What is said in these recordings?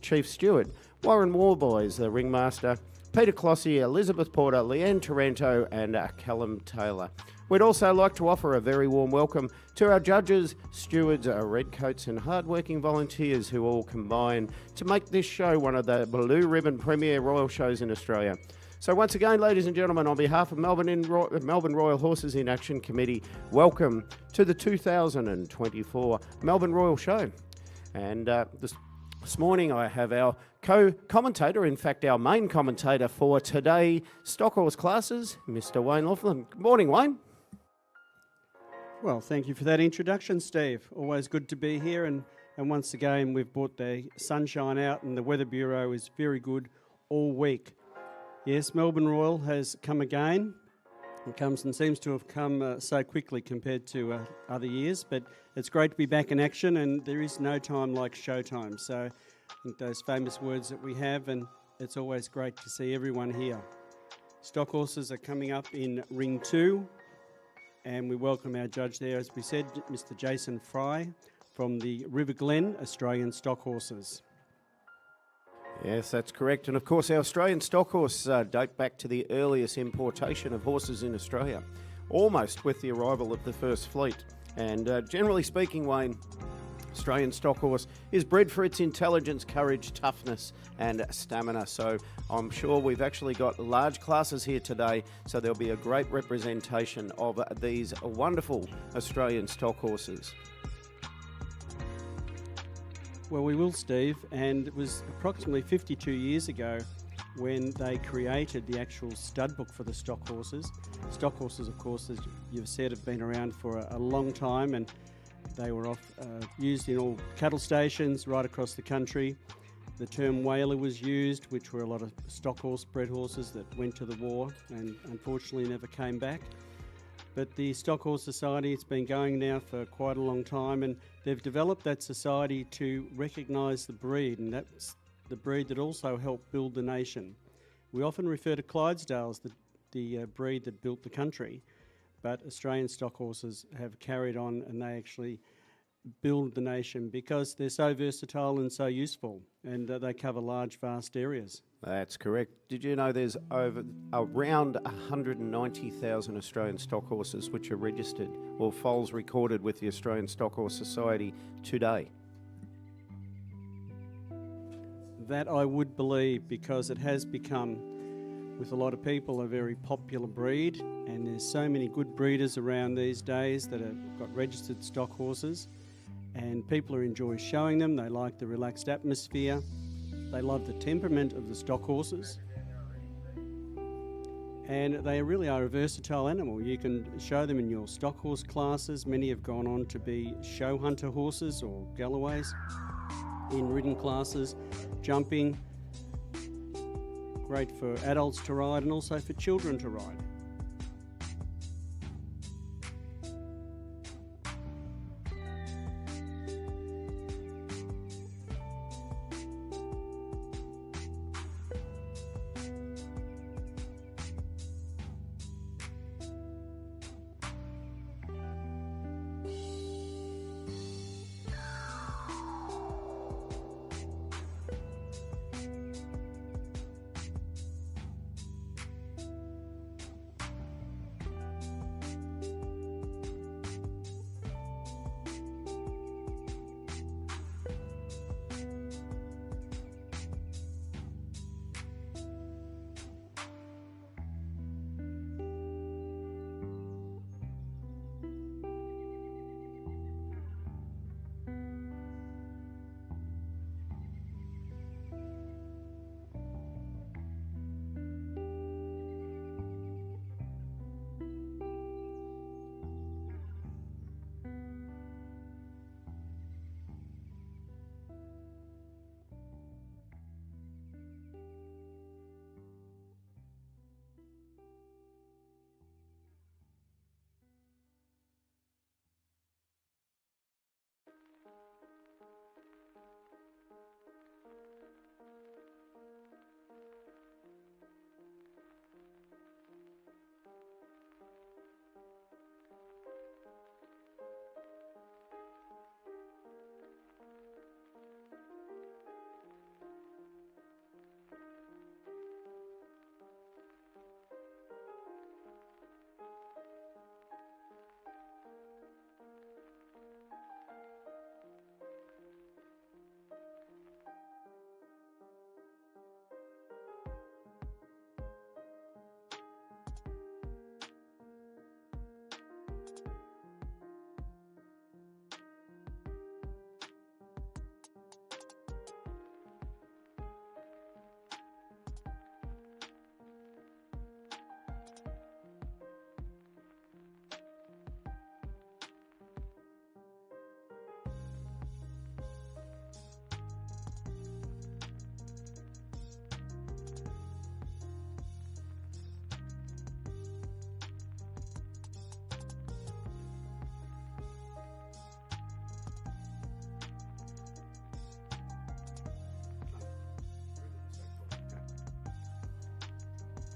Chief Steward, Warren Warboys, the ringmaster, Peter Clossy, Elizabeth Porter, Leanne Taranto and Callum Taylor. We'd also like to offer a very warm welcome to our judges, stewards, redcoats and hard-working volunteers who all combine to make this show one of the blue ribbon premier royal shows in Australia. So once again, ladies and gentlemen, on behalf of Melbourne Royal Horses in Action Committee, welcome to the 2024 Melbourne Royal Show. And this morning I have our co-commentator, in fact our main commentator for today, Stockhorse classes, Mr. Wayne Laughlin. Good morning, Wayne. Well, thank you for that introduction, Steve. Always good to be here, and once again we've brought the sunshine out and the Weather Bureau is very good all week. Yes, Melbourne Royal has come again. It comes and seems to have come so quickly compared to other years, but it's great to be back in action, and there is no time like showtime. So I think those famous words that we have, and it's always great to see everyone here. Stock horses are coming up in Ring 2, and we welcome our judge there, as we said, Mr. Jason Fry from the River Glen Australian Stock Horses. Yes, that's correct. And of course, our Australian stock horse date back to the earliest importation of horses in Australia, almost with the arrival of the first fleet. And generally speaking, Wayne, Australian stock horse is bred for its intelligence, courage, toughness and stamina. So I'm sure we've actually got large classes here today, so there'll be a great representation of these wonderful Australian stock horses. Well, we will, Steve, and it was approximately 52 years ago when they created the actual stud book for the stock horses. Stock horses, of course, as you've said, have been around for a long time, and they were used in all cattle stations right across the country. The term whaler was used, which were a lot of stock horse bred horses that went to the war and unfortunately never came back. But the Stock Horse Society, it's been going now for quite a long time, and they've developed that society to recognise the breed, and that's the breed that also helped build the nation. We often refer to Clydesdales, the breed that built the country, but Australian stock horses have carried on, and they actually build the nation because they're so versatile and so useful, and they cover large, vast areas. That's correct. Did you know there's around 190,000 Australian stock horses which are registered or foals recorded with the Australian Stock Horse Society today? That I would believe, because it has become, with a lot of people, a very popular breed, and there's so many good breeders around these days that have got registered stock horses, and people enjoy showing them. They like the relaxed atmosphere. They love the temperament of the stock horses, and they really are a versatile animal. You can show them in your stock horse classes. Many have gone on to be show hunter horses or Galloways in ridden classes, jumping. Great for adults to ride and also for children to ride.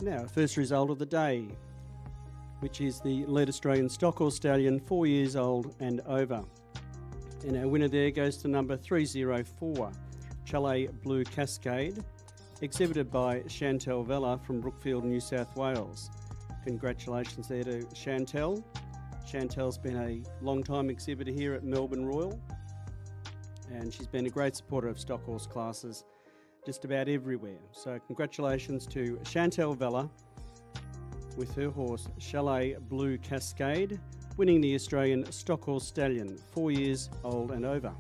Now, first result of the day, which is the lead Australian Stockhorse Stallion, 4 years old and over. And our winner there goes to number 304, Chalet Blue Cascade, exhibited by Chantel Vella from Brookfield, New South Wales. Congratulations there to Chantel. Chantel's been a long-time exhibitor here at Melbourne Royal, and she's been a great supporter of Stockhorse classes just about everywhere. So congratulations to Chantel Vella with her horse Chalet Blue Cascade, winning the Australian Stockhorse Stallion, 4 years old and over.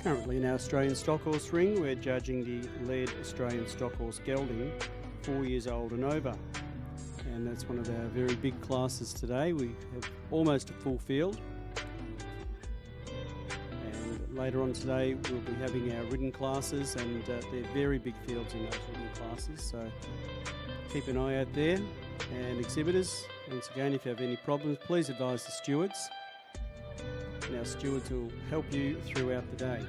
Currently in our Australian Stockhorse ring, we're judging the lead Australian Stockhorse Gelding, 4 years old and over. And that's one of our very big classes today. We have almost a full field. And later on today, we'll be having our ridden classes, and they're very big fields in those ridden classes. So keep an eye out there. And exhibitors, once again, if you have any problems, please advise the stewards. And our stewards will help you throughout the day.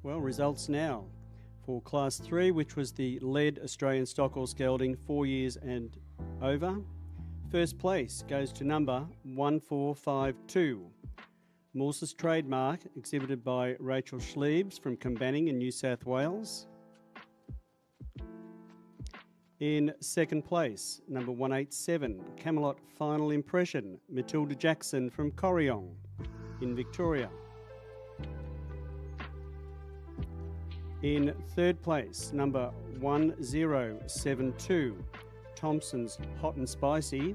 Well, results now. For Class 3, which was the lead Australian Stockhorse Gelding 4 years and over, first place goes to number 1452. Morse's Trademark, exhibited by Rachel Schliebs from Combanning in New South Wales. In second place, number 187, Camelot Final Impression, Matilda Jackson from Corryong in Victoria. In third place, number 1072, Thompson's Hot and Spicy,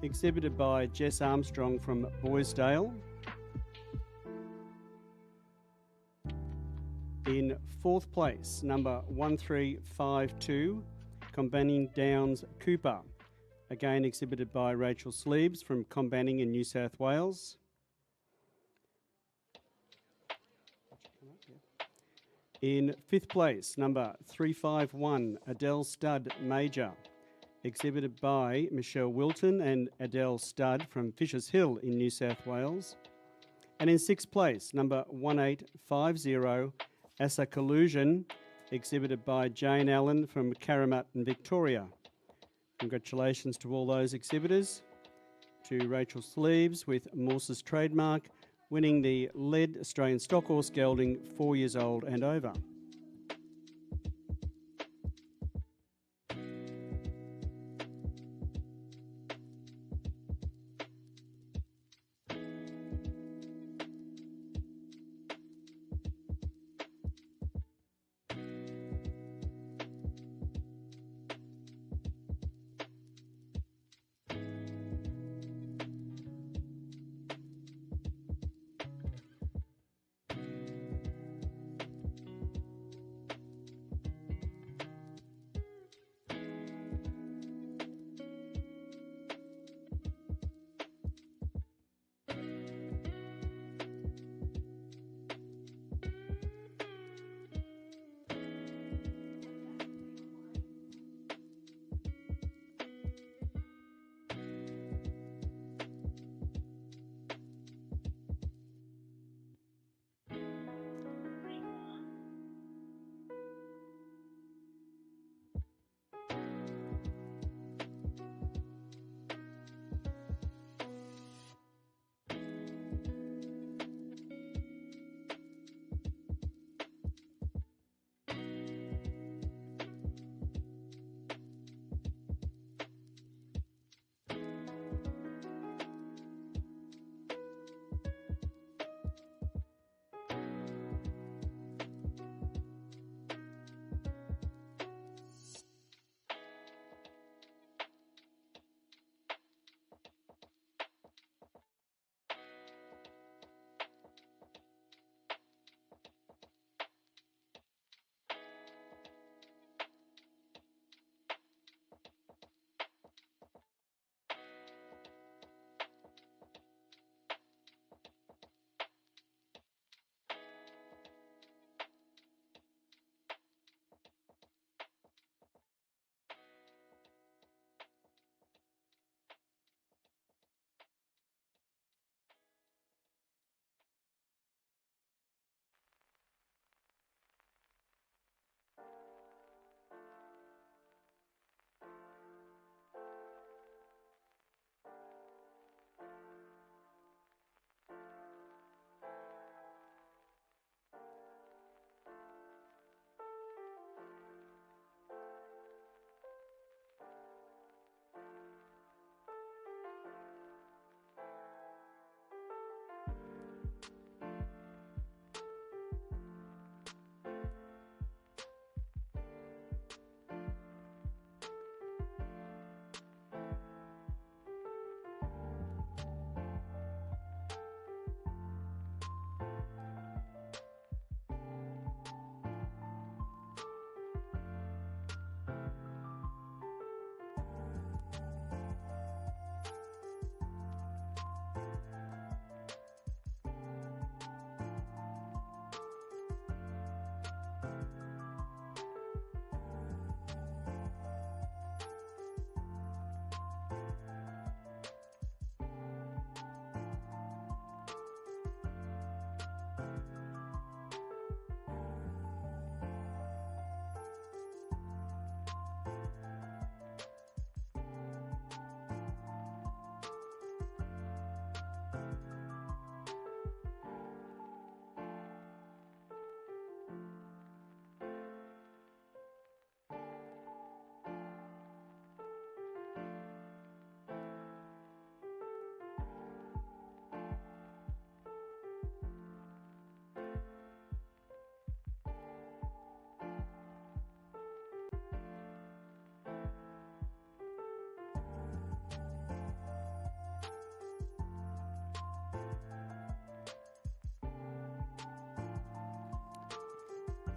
exhibited by Jess Armstrong from Boysdale. In fourth place, number 1352, Combanning Downs Cooper, again exhibited by Rachel Sleeves from Combanning in New South Wales. In fifth place, number 351, Adele Stud Major, exhibited by Michelle Wilton and Adele Stud from Fishers Hill in New South Wales. And in sixth place, number 1850, Asa Collusion, exhibited by Jane Allen from Caramut in Victoria. Congratulations to all those exhibitors. To Rachel Sleeves with Morse's Trademark, winning the lead Australian Stockhorse Gelding 4 years old and over.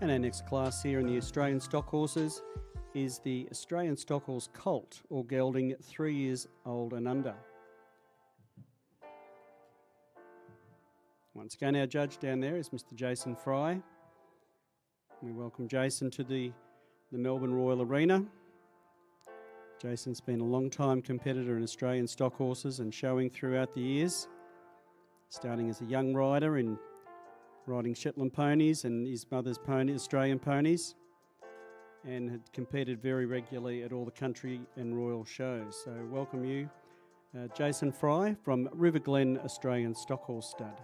And our next class here in the Australian stock horses is the Australian Stockhorse Colt, or gelding, 3 years old and under. Once again, our judge down there is Mr. Jason Fry. We welcome Jason to the Melbourne Royal Arena. Jason's been a long-time competitor in Australian stock horses and showing throughout the years, starting as a young rider in riding Shetland ponies and his mother's Australian ponies, and had competed very regularly at all the country and royal shows. So welcome you, Jason Fry from River Glen Australian Stockhorse Stud.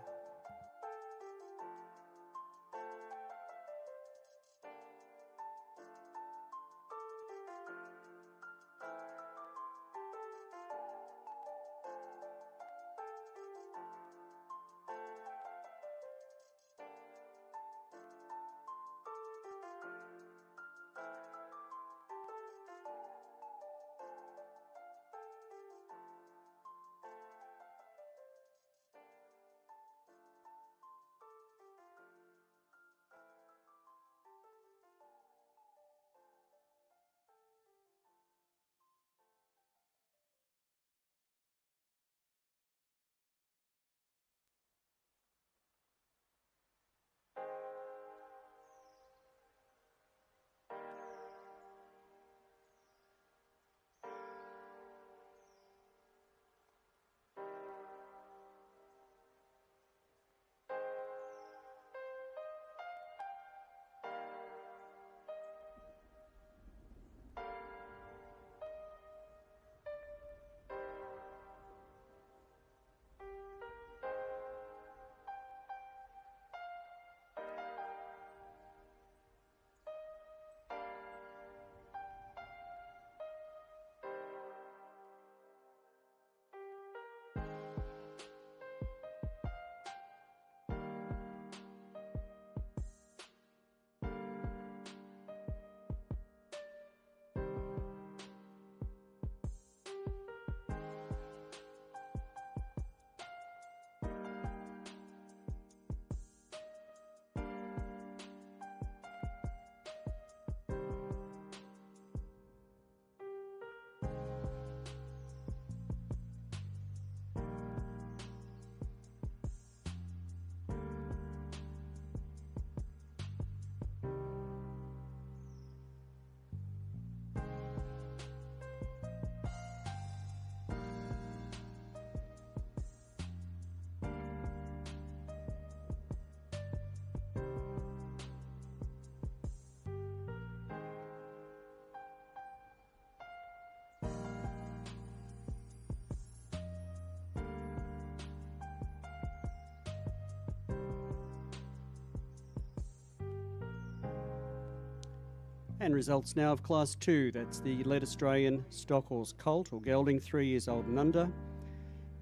And results now of Class 2. That's the Lead Australian Stockhorse Colt, or gelding, 3 years old and under.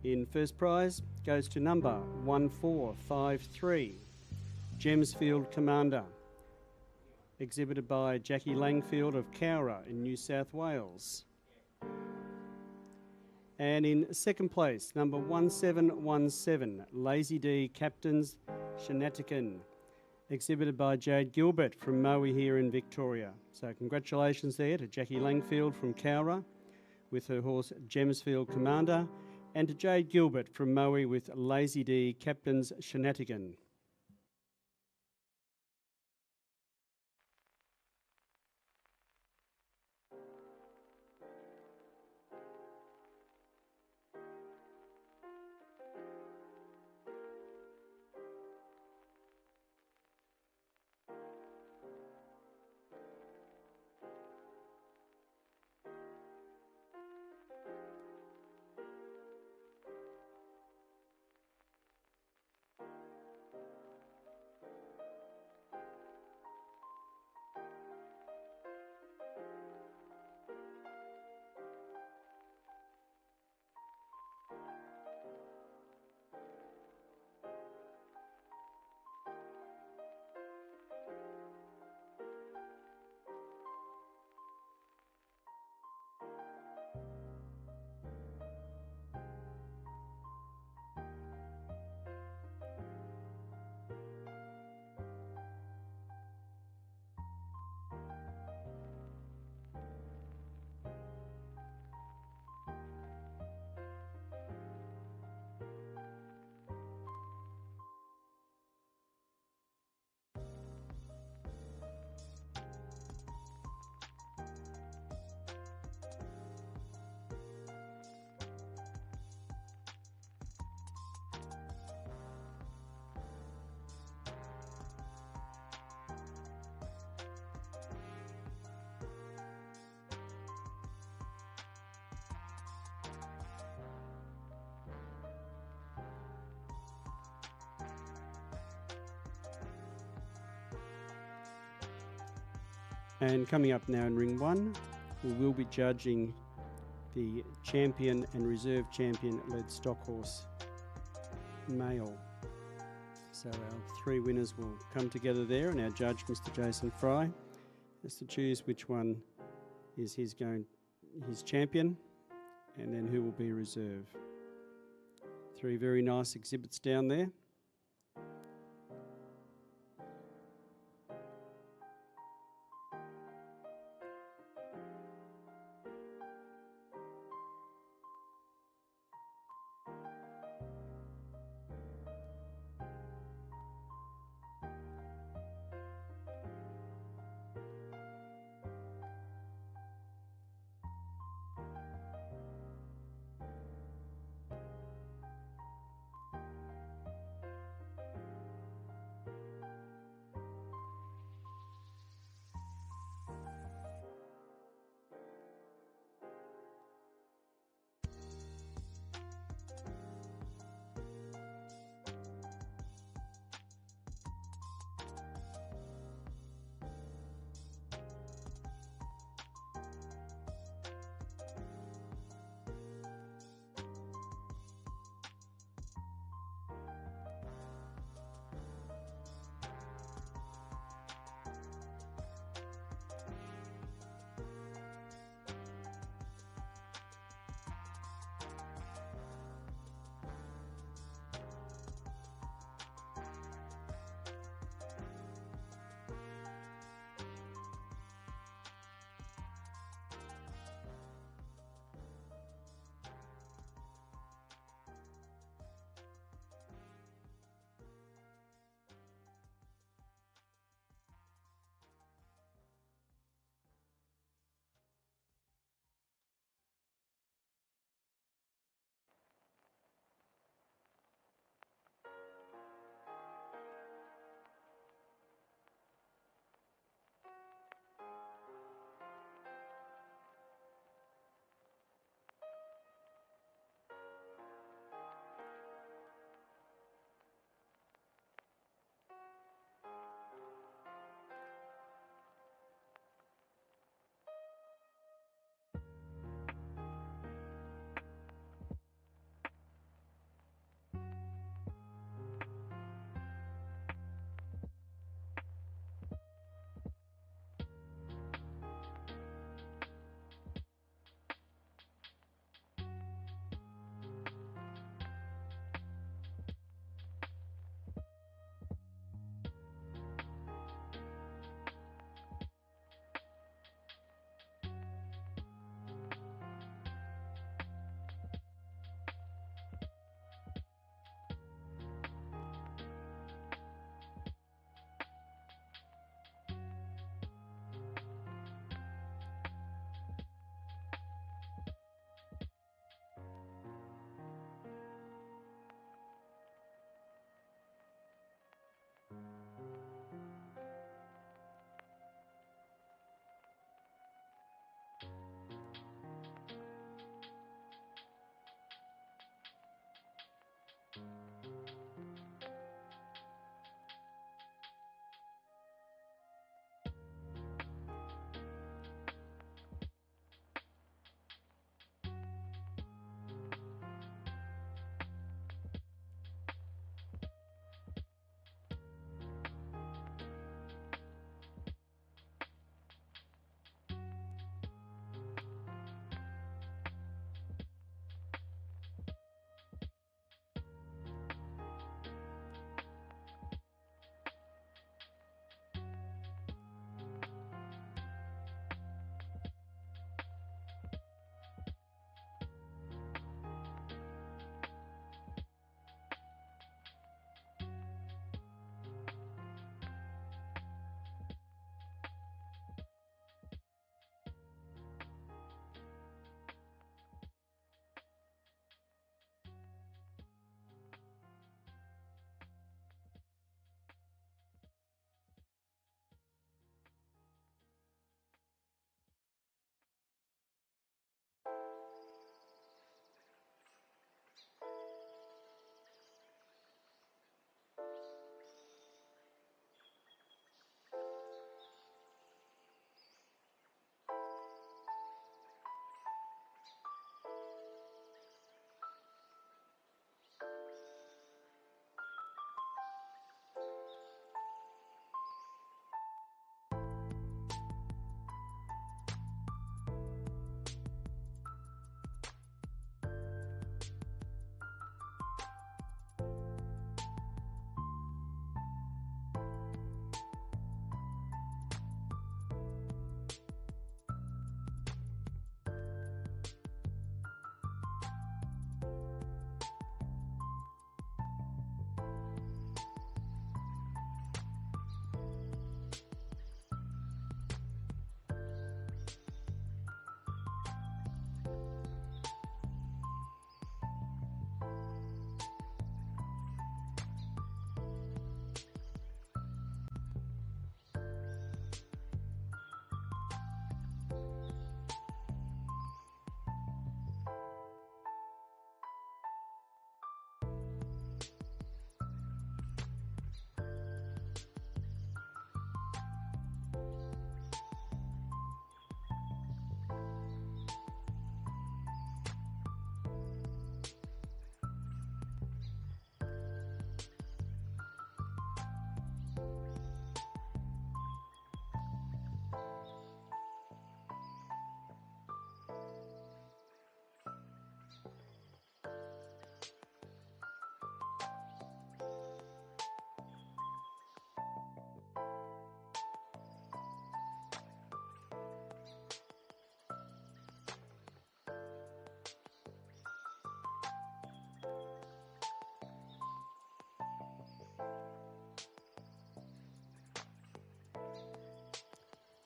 In first prize goes to number 1453, Gemsfield Commander, exhibited by Jackie Langfield of Cowra in New South Wales. And in second place, number 1717, Lazy D Captain's Shenatican, exhibited by Jade Gilbert from Moe here in Victoria. So congratulations there to Jackie Langfield from Cowra with her horse Gemsfield Commander, and to Jade Gilbert from Moe with Lazy D Captain's Shenatican. And coming up now in ring 1, we will be judging the champion and reserve champion led Stockhorse male. So our 3 winners will come together there, and our judge, Mr. Jason Fry, has to choose which one is his champion, and then who will be reserve. 3 very nice exhibits down there.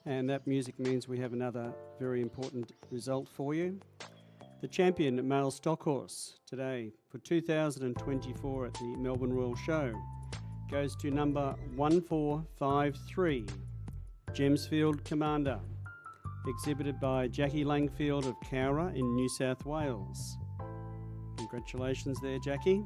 And that music means we have another very important result for you. The champion male Stockhorse today for 2024 at the Melbourne Royal Show goes to number 1453, Gemsfield Commander, exhibited by Jackie Langfield of Cowra in New South Wales. Congratulations there, Jackie.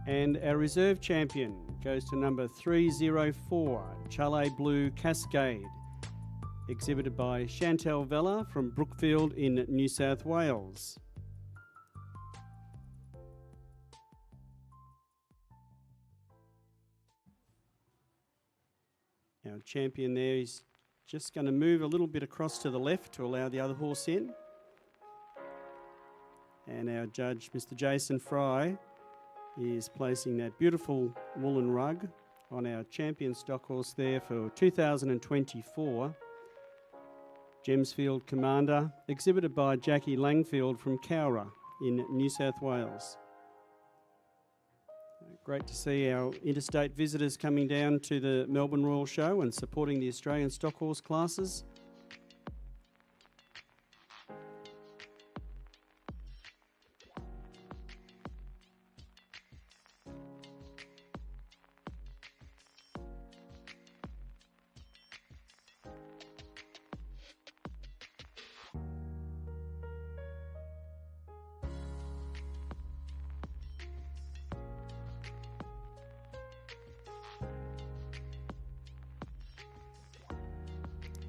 And our reserve champion goes to number 304, Chalet Blue Cascade, exhibited by Chantel Vella from Brookfield in New South Wales. Our champion there is just going to move a little bit across to the left to allow the other horse in. And our judge, Mr. Jason Fry, is placing that beautiful woolen rug on our champion stock horse there for 2024. Gemsfield Commander, exhibited by Jackie Langfield from Cowra in New South Wales. Great to see our interstate visitors coming down to the Melbourne Royal Show and supporting the Australian stock horse classes.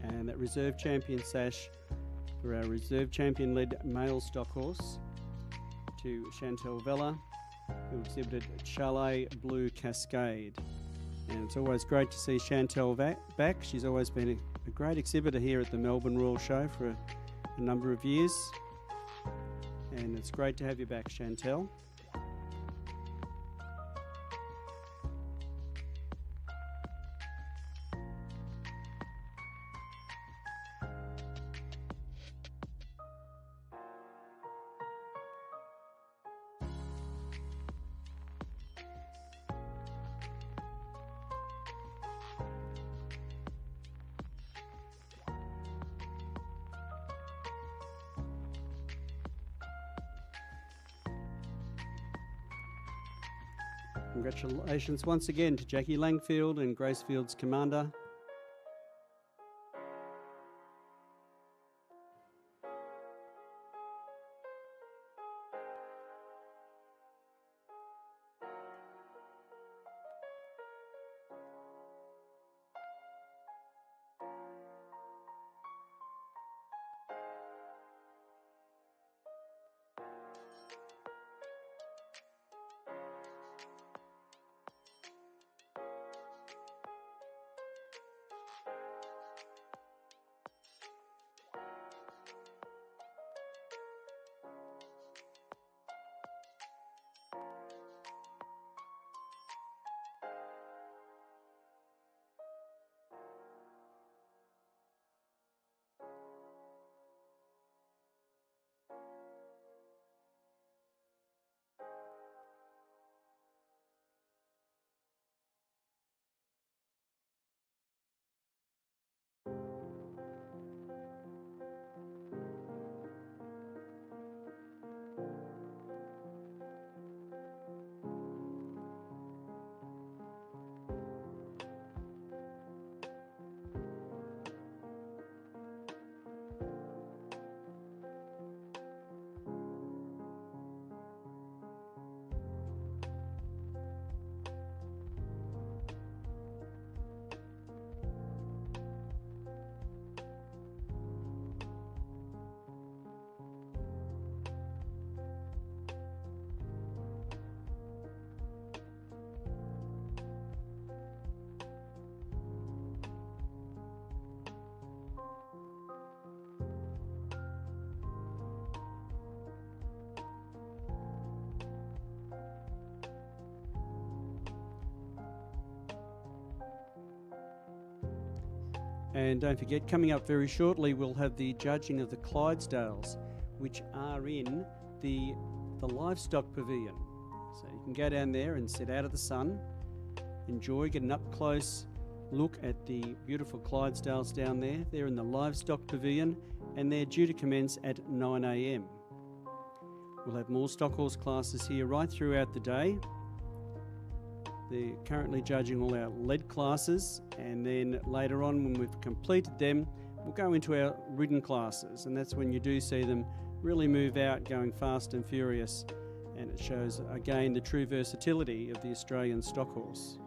And that reserve champion sash for our reserve champion led male stock horse to Chantel Vella, who exhibited Chalet Blue Cascade. And it's always great to see Chantel back. She's always been a great exhibitor here at the Melbourne Royal Show for a number of years. And it's great to have you back, Chantel. Congratulations once again to Jackie Langfield and Gracefield's Commander. And don't forget, coming up very shortly, we'll have the judging of the Clydesdales, which are in the livestock pavilion. So you can go down there and sit out of the sun, enjoy, get an up-close look at the beautiful Clydesdales down there. They're in the livestock pavilion and they're due to commence at 9 a.m. We'll have more stock horse classes here right throughout the day. They're currently judging all our lead classes, and then later on, when we've completed them, we'll go into our ridden classes, and that's when you do see them really move out, going fast and furious, and it shows again the true versatility of the Australian stock horse.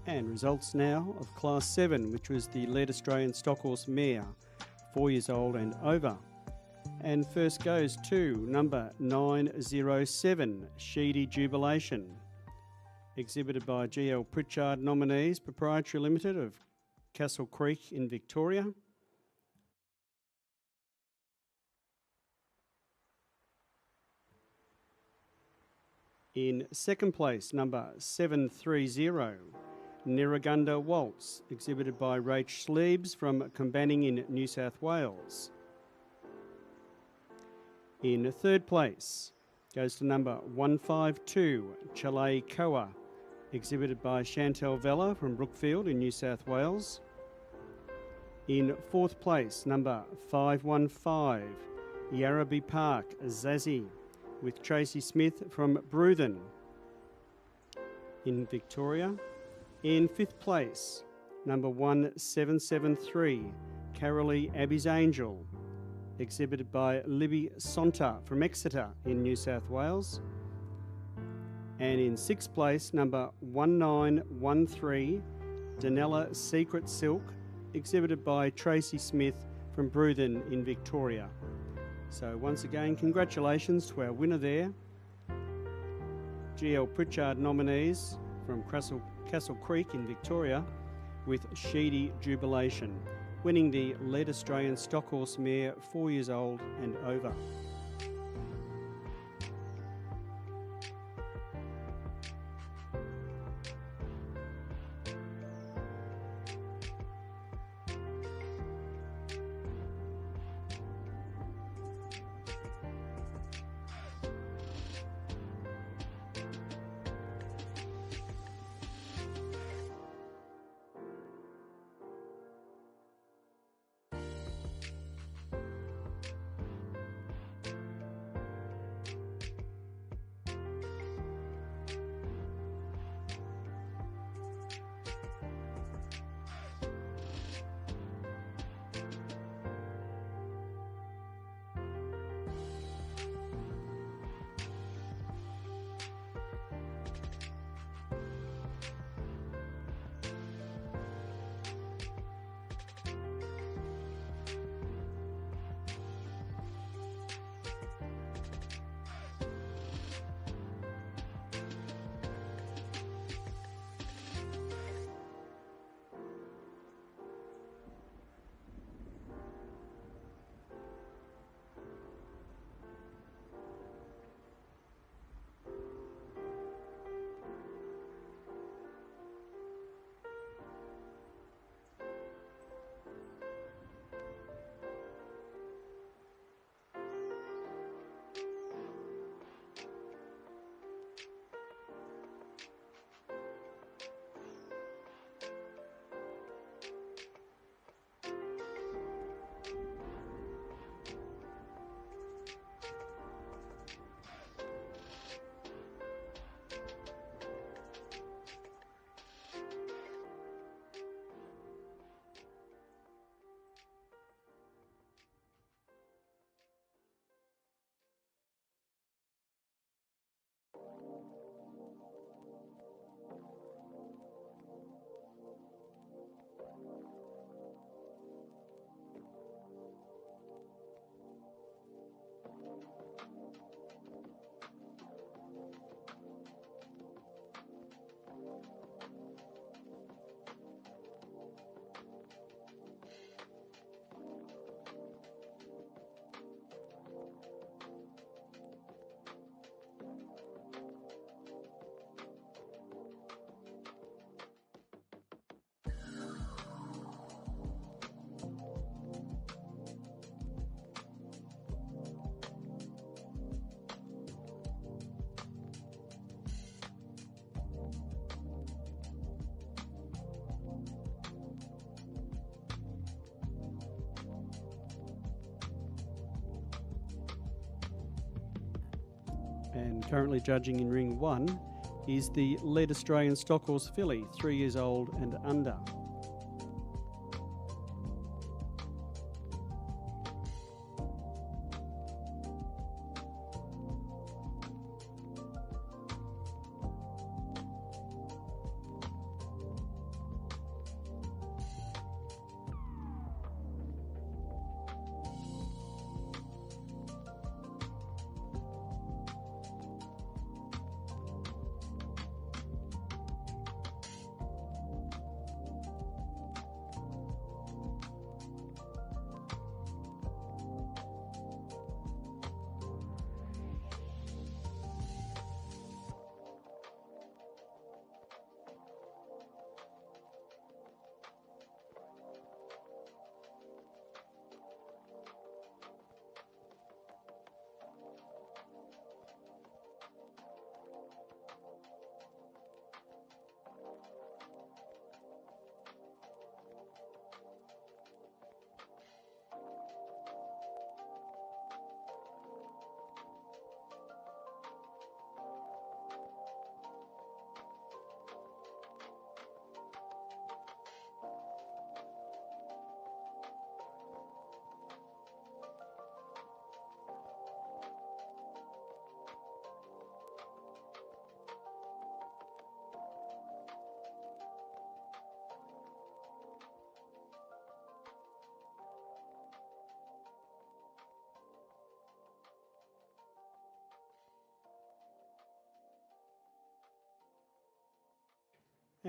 And results now of Class 7, which was the lead Australian Stockhorse Mare, 4 years old and over. And first goes to number 907, Sheedy Jubilation, exhibited by GL Pritchard Nominees, Proprietary Limited of Castle Creek in Victoria. In second place, number 730, Nirragunda Waltz, exhibited by Rach Sleebs from Combanning in New South Wales. In third place goes to number 152, Chalet Koa, exhibited by Chantel Vella from Brookfield in New South Wales. In fourth place, number 515, Yarrabee Park Zazzy, with Tracy Smith from Bruthen in Victoria. In fifth place, number 1773, Carolee Abbey's Angel, exhibited by Libby Sonta from Exeter in New South Wales. And in sixth place, number 1913, Danella Secret Silk, exhibited by Tracy Smith from Bruthen in Victoria. So once again, congratulations to our winner there, GL Pritchard Nominees from Castle Creek in Victoria, with Sheedy Jubilation, winning the lead Australian Stockhorse Mare, 4 years old and over. And currently judging in ring 1 is the lead Australian Stockhorse filly, 3 years old and under.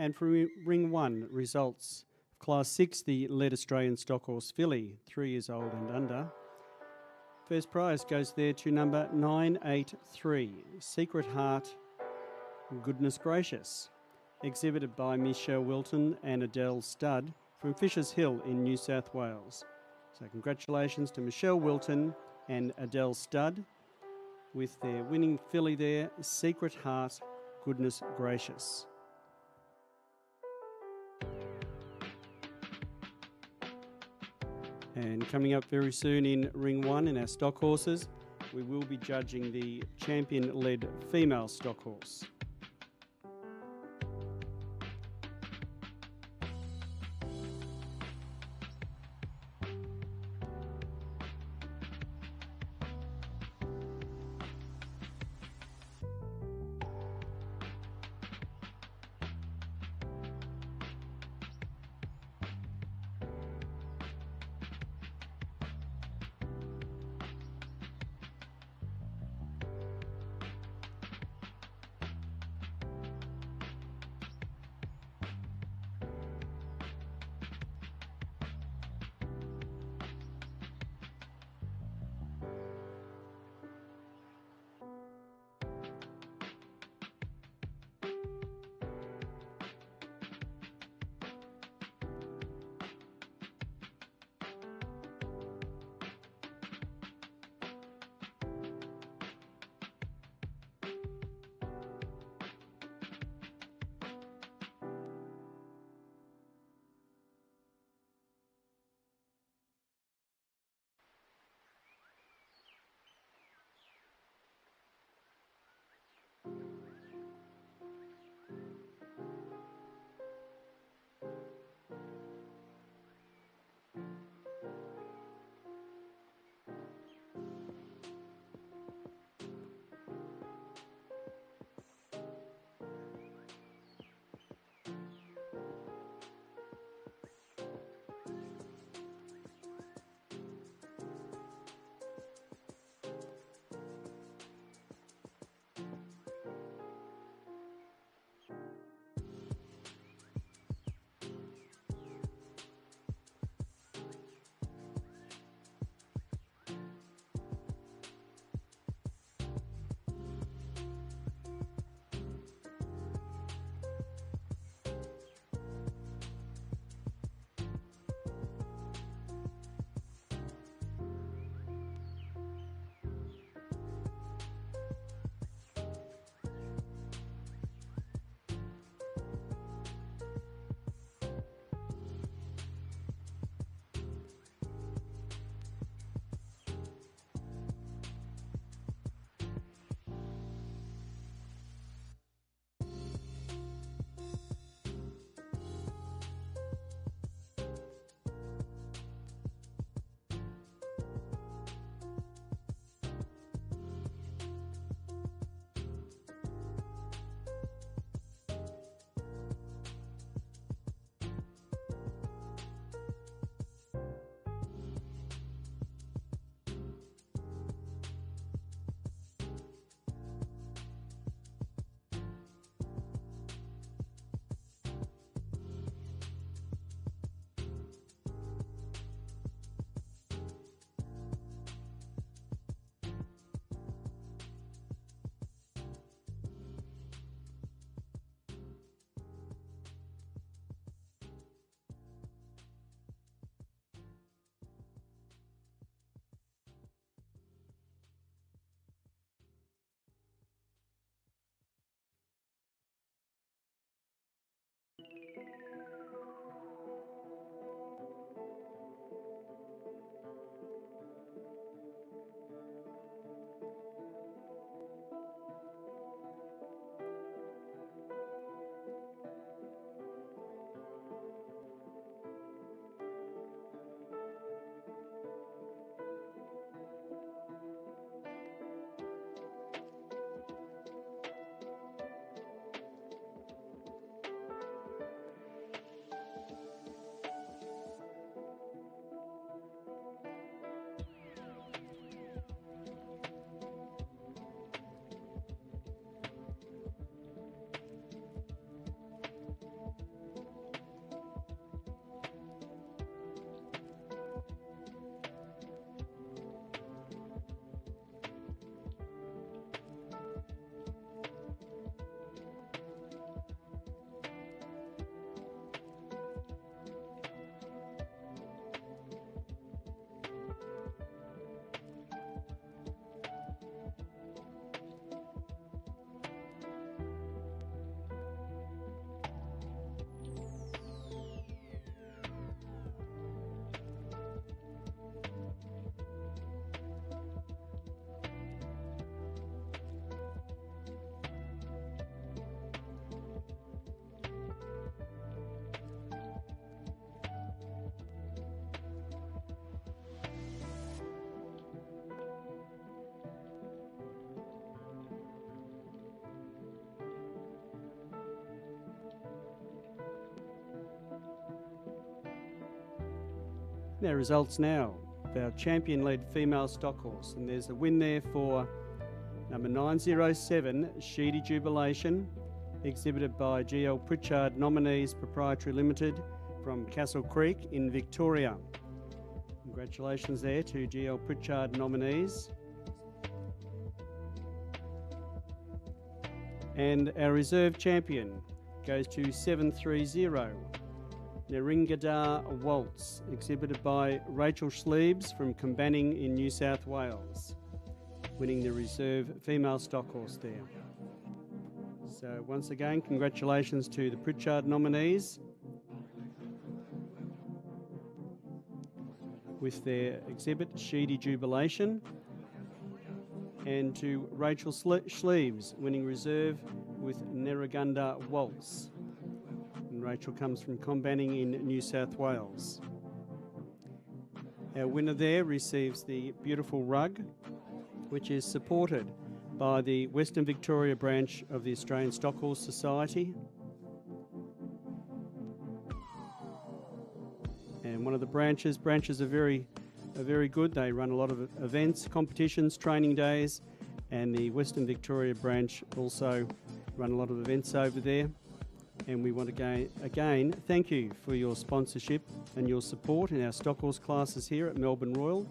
And for Ring 1, results. Class 6, the Lead Australian Stockhorse filly, 3 years old and under. First prize goes there to number 983, Secret Heart, Goodness Gracious, exhibited by Michelle Wilton and Adele Studd from Fisher's Hill in New South Wales. So congratulations to Michelle Wilton and Adele Studd with their winning filly there, Secret Heart, Goodness Gracious. And coming up very soon in Ring 1 in our stock horses, we will be judging the champion-led female stock horse. Now results now of our champion-led female stock horse, and there's a win there for number 907, Sheedy Jubilation, exhibited by GL Pritchard Nominees Proprietary Limited from Castle Creek in Victoria. Congratulations there to GL Pritchard Nominees. And our reserve champion goes to 730, Neringadar Waltz, exhibited by Rachel Schliebs from Combanning in New South Wales, winning the reserve female stock horse there. So once again, congratulations to the Pritchard nominees with their exhibit, Sheedy Jubilation, and to Rachel Schliebs, winning reserve with Neragunda Waltz. And Rachel comes from Combanning in New South Wales. Our winner there receives the beautiful rug, which is supported by the Western Victoria branch of the Australian Stock Horse Society. And one of the branches are very good. They run a lot of events, competitions, training days, and the Western Victoria branch also run a lot of events over there. And we want to again thank you for your sponsorship and your support in our stock horse classes here at Melbourne Royal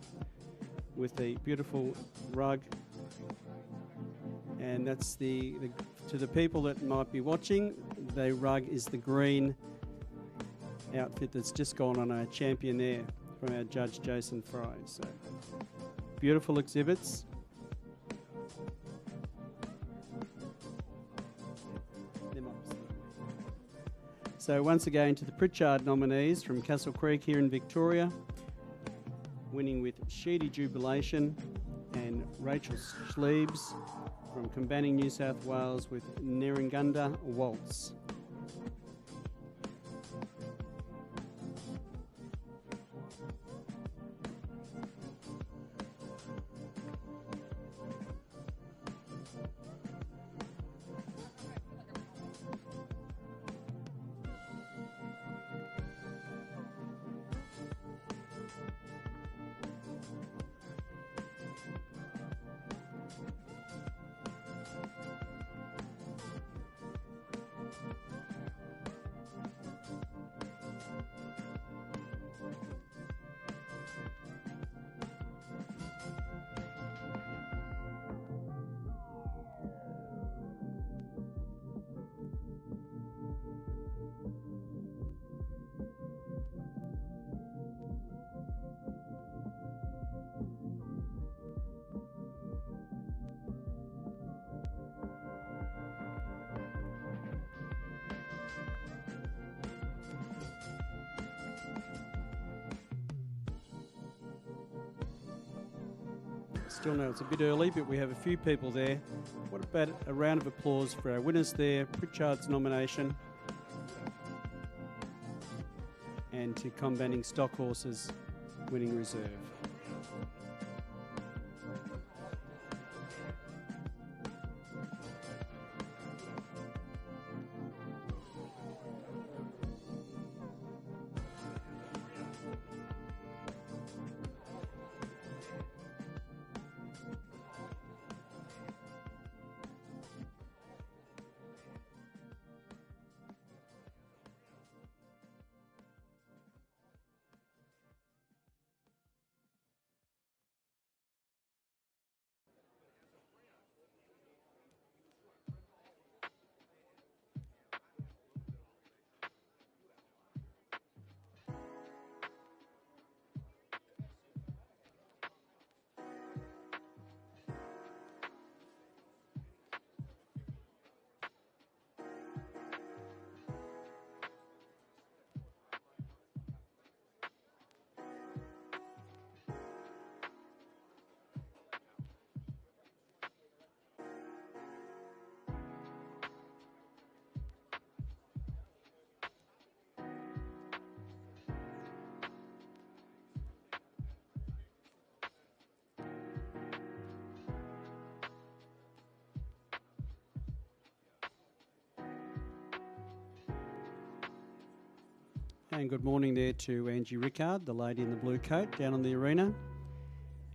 with the beautiful rug. And that's to the people that might be watching, the rug is the green outfit that's just gone on our champion there from our judge Jason Fry. So beautiful exhibits. So once again to the Pritchard nominees from Castle Creek here in Victoria, winning with Sheedy Jubilation, and Rachel Schliebs from Combanning, New South Wales with Nerangunda Waltz. Still know it's a bit early, but we have a few people there. What about a round of applause for our winners there, Pritchard's nomination, and to Combanning Stock Horses winning reserve. Saying good morning there to Angie Rickard, the lady in the blue coat, down on the arena.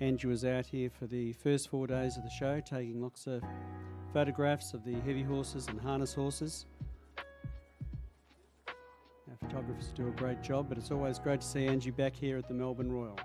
Angie was out here for the first 4 days of the show, taking lots of photographs of the heavy horses and harness horses. Our photographers do a great job, but it's always great to see Angie back here at the Melbourne Royal.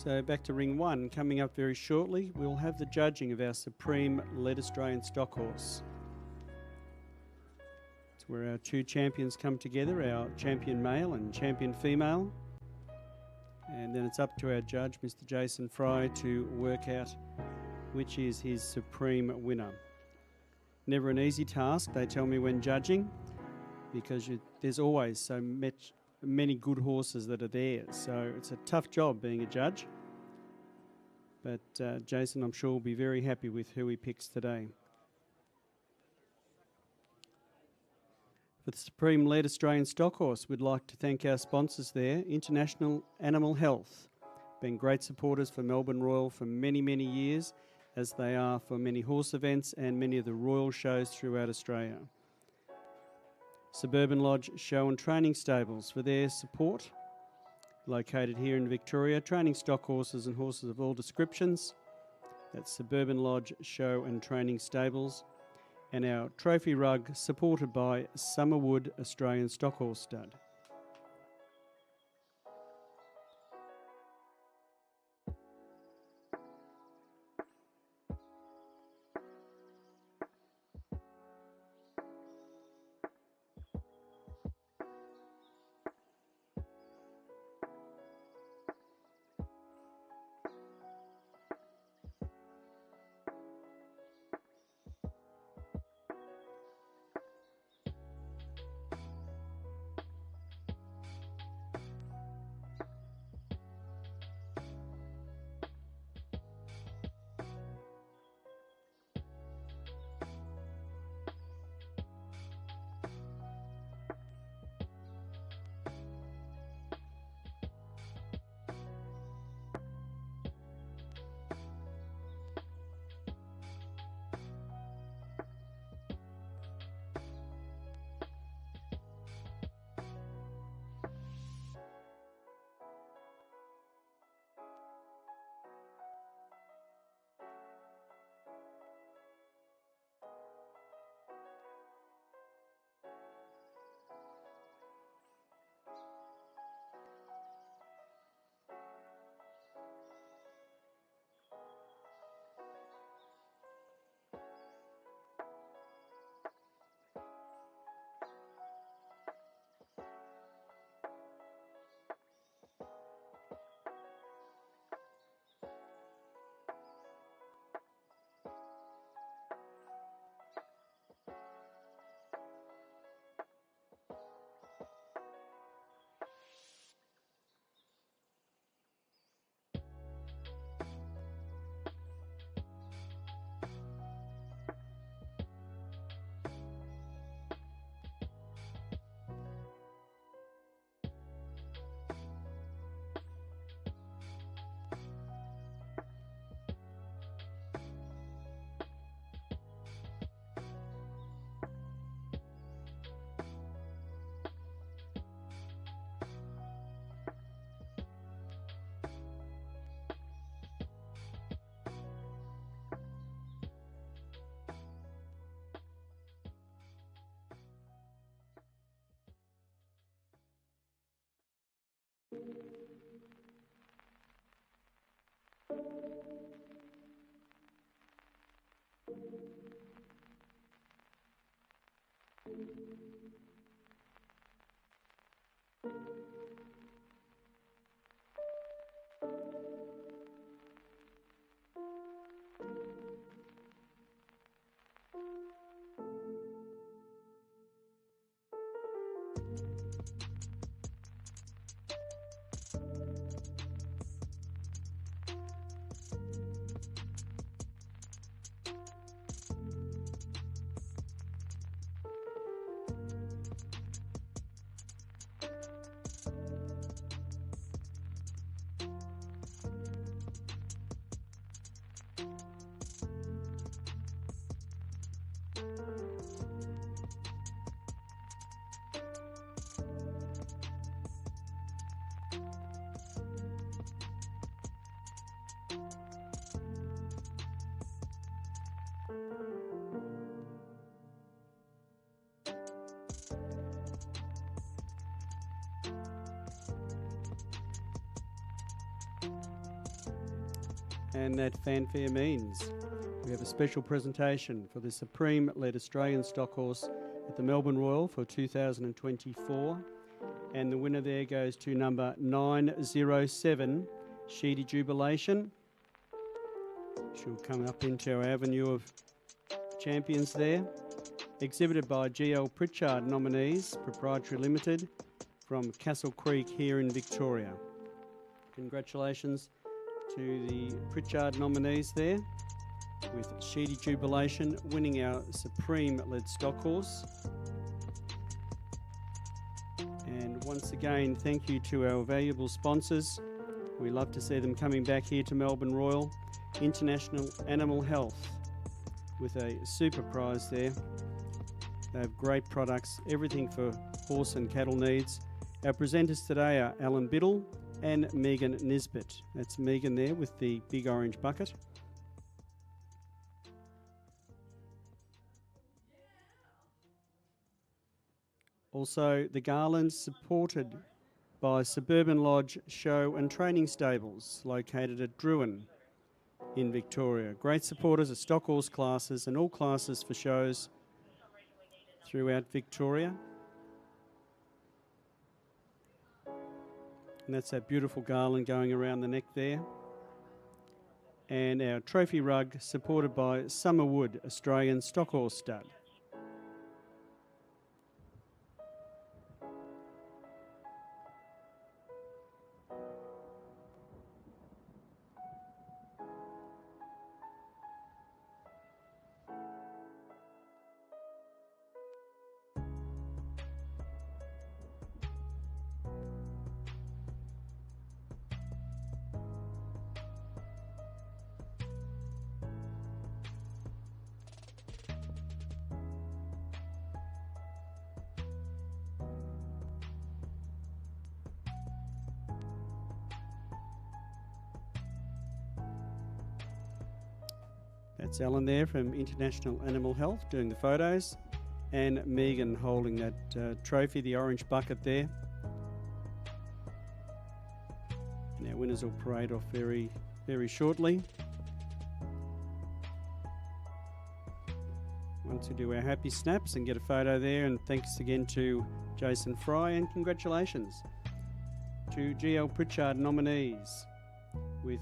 So back to ring one, coming up very shortly, we'll have the judging of our supreme led Australian stock horse. It's where our two champions come together, our champion male and champion female. And then it's up to our judge, Mr. Jason Fry, to work out which is his supreme winner. Never an easy task, they tell me, when judging, because there's always so many good horses that are there. So it's a tough job being a judge. But Jason, I'm sure, will be very happy with who he picks today. For the Supreme Led Australian Stock Horse, we'd like to thank our sponsors there, International Animal Health, been great supporters for Melbourne Royal for many, many years, as they are for many horse events and many of the Royal shows throughout Australia. Suburban Lodge Show and Training Stables for their support, located here in Victoria, training stock horses and horses of all descriptions. That's Suburban Lodge Show and Training Stables. And our trophy rug, supported by Summerwood Australian Stock Horse Stud. and that fanfare means we have a special presentation for the Supreme-led Australian stock horse at the Melbourne Royal for 2024, and the winner there goes to number 907, Sheedy Jubilation. She'll come up into our avenue of champions there. Exhibited by GL Pritchard Nominees, Proprietary Limited, from Castle Creek here in Victoria. Congratulations to the Pritchard nominees there, with Sheedy Jubilation winning our Supreme-led stock horse. And once again, thank you to our valuable sponsors. We love to see them coming back here to Melbourne Royal. International Animal Health, with a super prize there. They have great products, everything for horse and cattle needs. Our presenters today are Alan Biddle and Megan Nisbet. That's Megan there with the big orange bucket. Also, the Garlands, supported by Suburban Lodge Show and Training Stables, located at Druin in Victoria. Great supporters of stock horse classes and all classes for shows throughout Victoria. And that's that beautiful garland going around the neck there. And our trophy rug, supported by Summerwood Australian Stock Horse Stud. That's Alan there from International Animal Health doing the photos, and Megan holding that trophy, the orange bucket there. And our winners will parade off very, very shortly. Once we do our happy snaps and get a photo there, and thanks again to Jason Fry, and congratulations to GL Pritchard nominees, with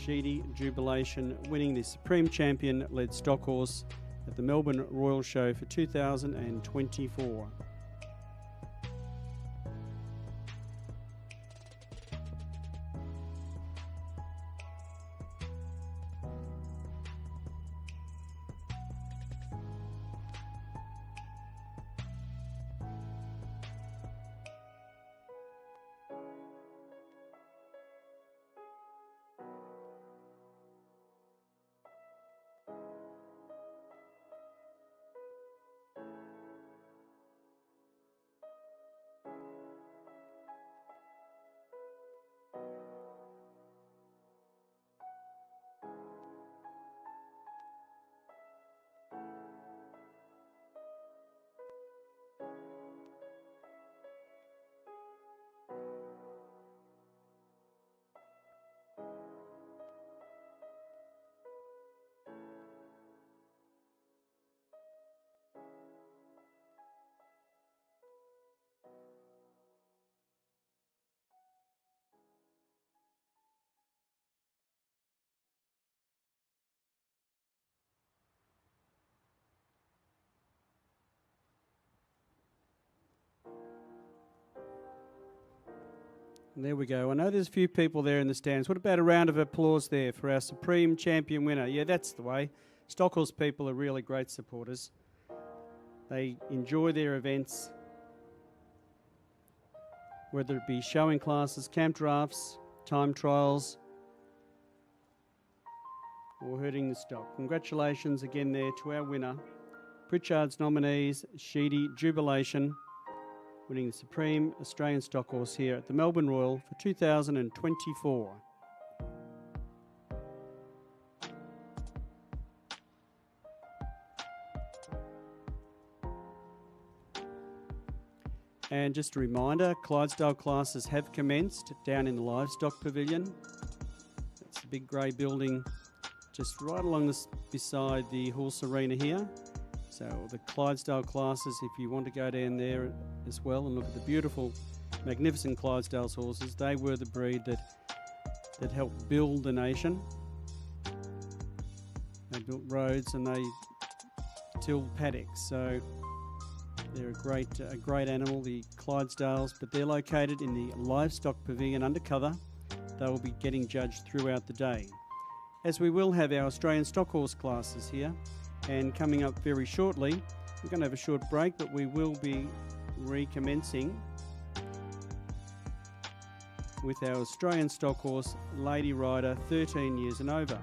Sheedy Jubilation winning the Supreme Champion-led stock horse at the Melbourne Royal Show for 2024. There we go. I know there's a few people there in the stands. What about a round of applause there for our Supreme Champion winner? Yeah, that's the way. Stock horse people are really great supporters. They enjoy their events, whether it be showing classes, camp drafts, time trials, or herding the stock. Congratulations again there to our winner, Pritchard's nominees, Sheedy Jubilation, winning the Supreme Australian Stock Horse here at the Melbourne Royal for 2024. And just a reminder, Clydesdale classes have commenced down in the Livestock Pavilion. It's big grey building just right along this beside the horse arena here. So the Clydesdale classes, if you want to go down there as well and look at the beautiful, magnificent Clydesdale's horses, they were the breed that helped build the nation. They built roads and they tilled paddocks. So they're a great animal, the Clydesdales, but they're located in the livestock pavilion undercover. They will be getting judged throughout the day, as we will have our Australian stock horse classes here. And coming up very shortly, we're going to have a short break, but we will be recommencing with our Australian stock horse lady rider, 13 years and over.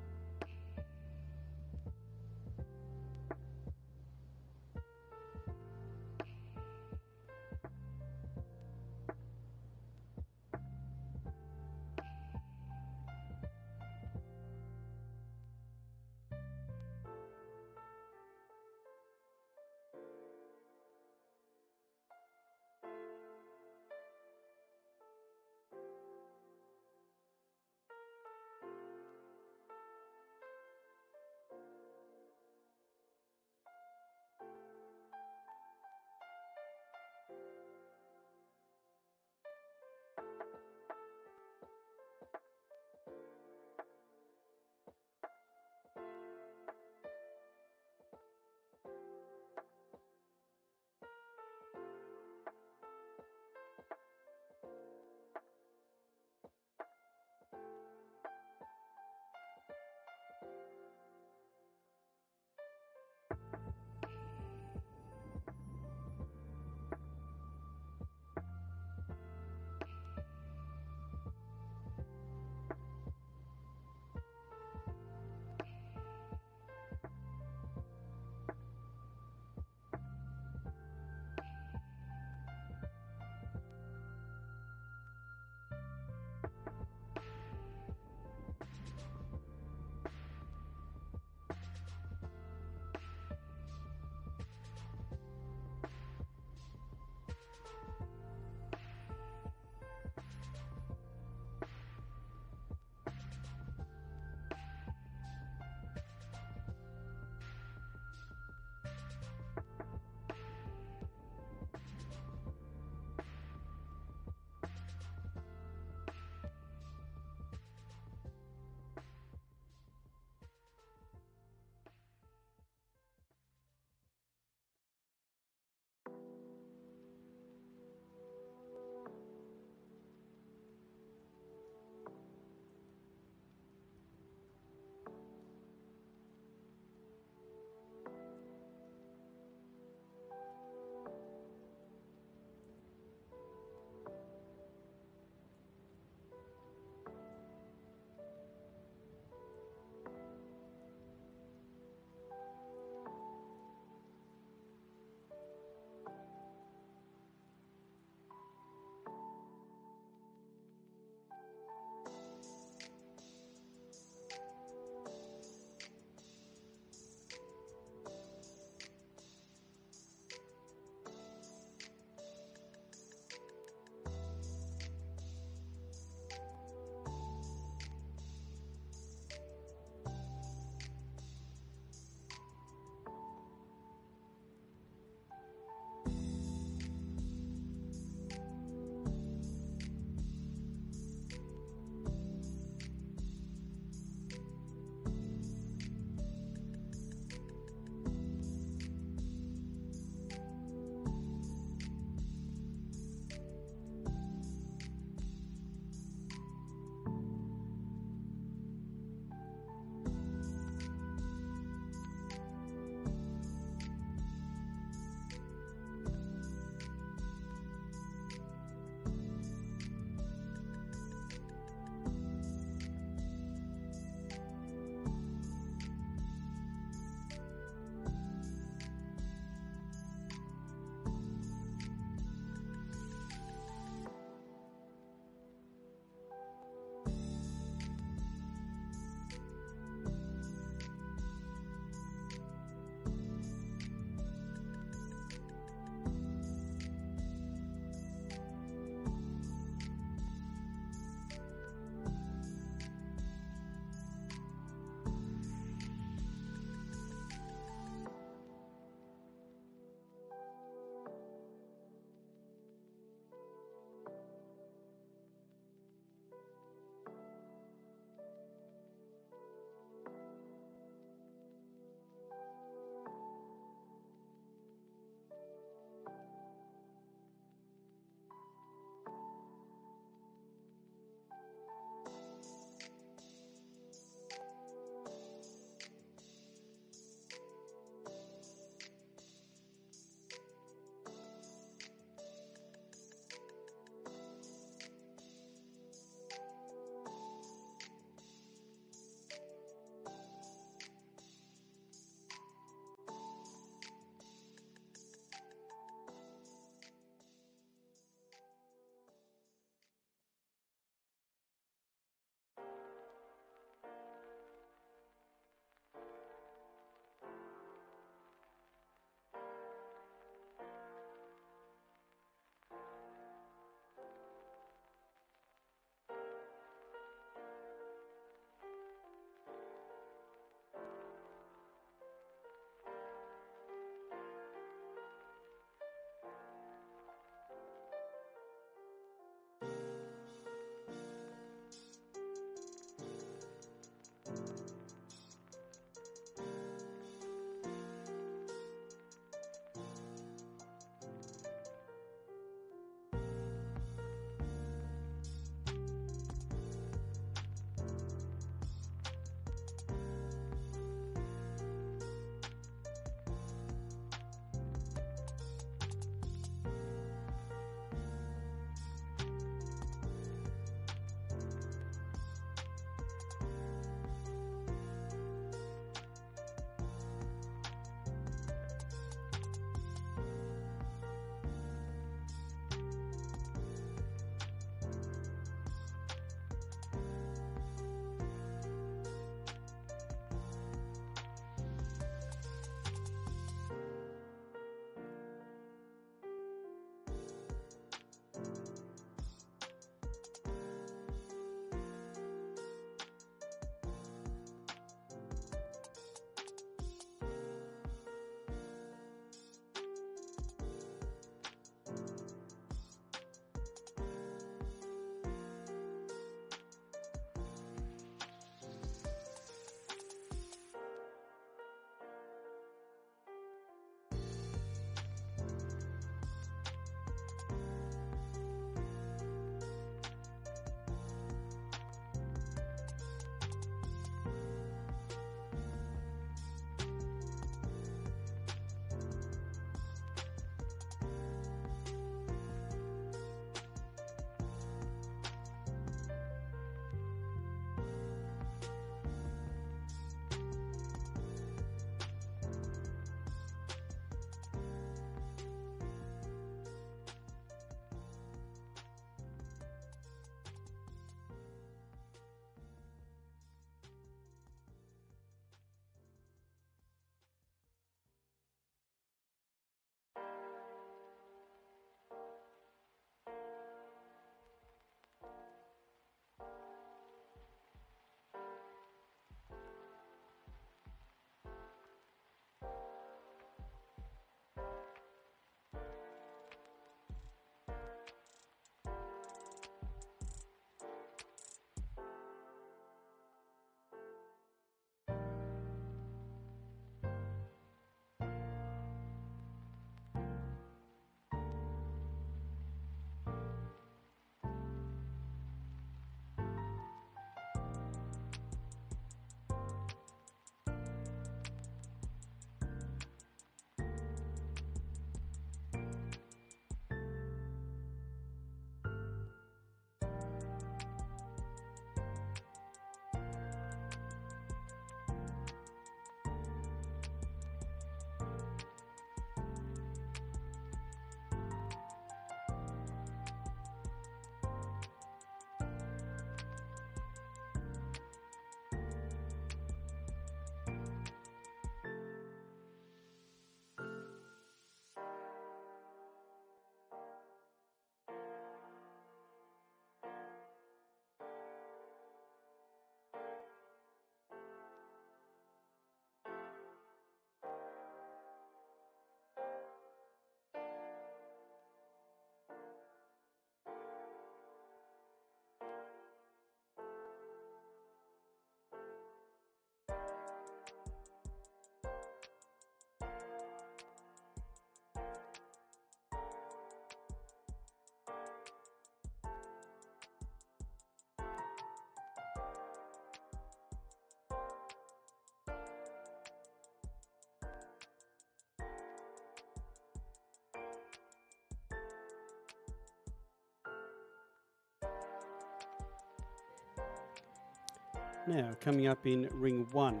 Now, coming up in Ring 1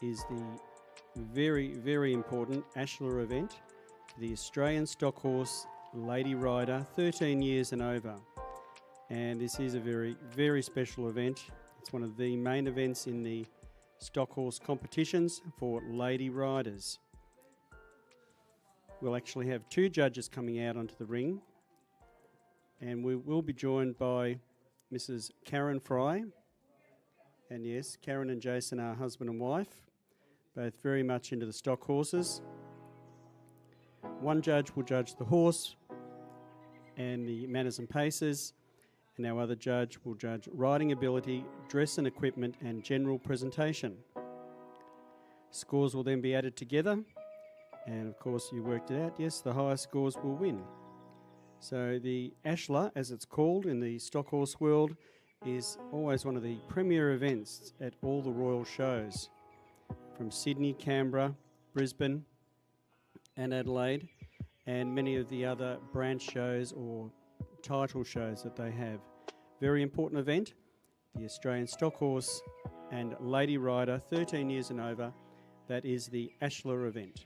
is the very, very important Ashler event, the Australian Stockhorse Lady Rider, 13 years and over. And this is a very, very special event. It's one of the main events in the Stockhorse competitions for lady riders. We'll actually have 2 judges coming out onto the ring, and we will be joined by Mrs. Karen Fry. And yes, Karen and Jason are husband and wife, both very much into the stock horses. One judge will judge the horse and the manners and paces, and our other judge will judge riding ability, dress and equipment, and general presentation. Scores will then be added together, and of course you worked it out, yes, the highest scores will win. So the Ashler, as it's called in the stock horse world, is always one of the premier events at all the royal shows, from Sydney, Canberra, Brisbane and Adelaide, and many of the other branch shows or title shows that they have. Very important event, the Australian Stockhorse and Lady Rider, 13 years and over. That is the Ashler event.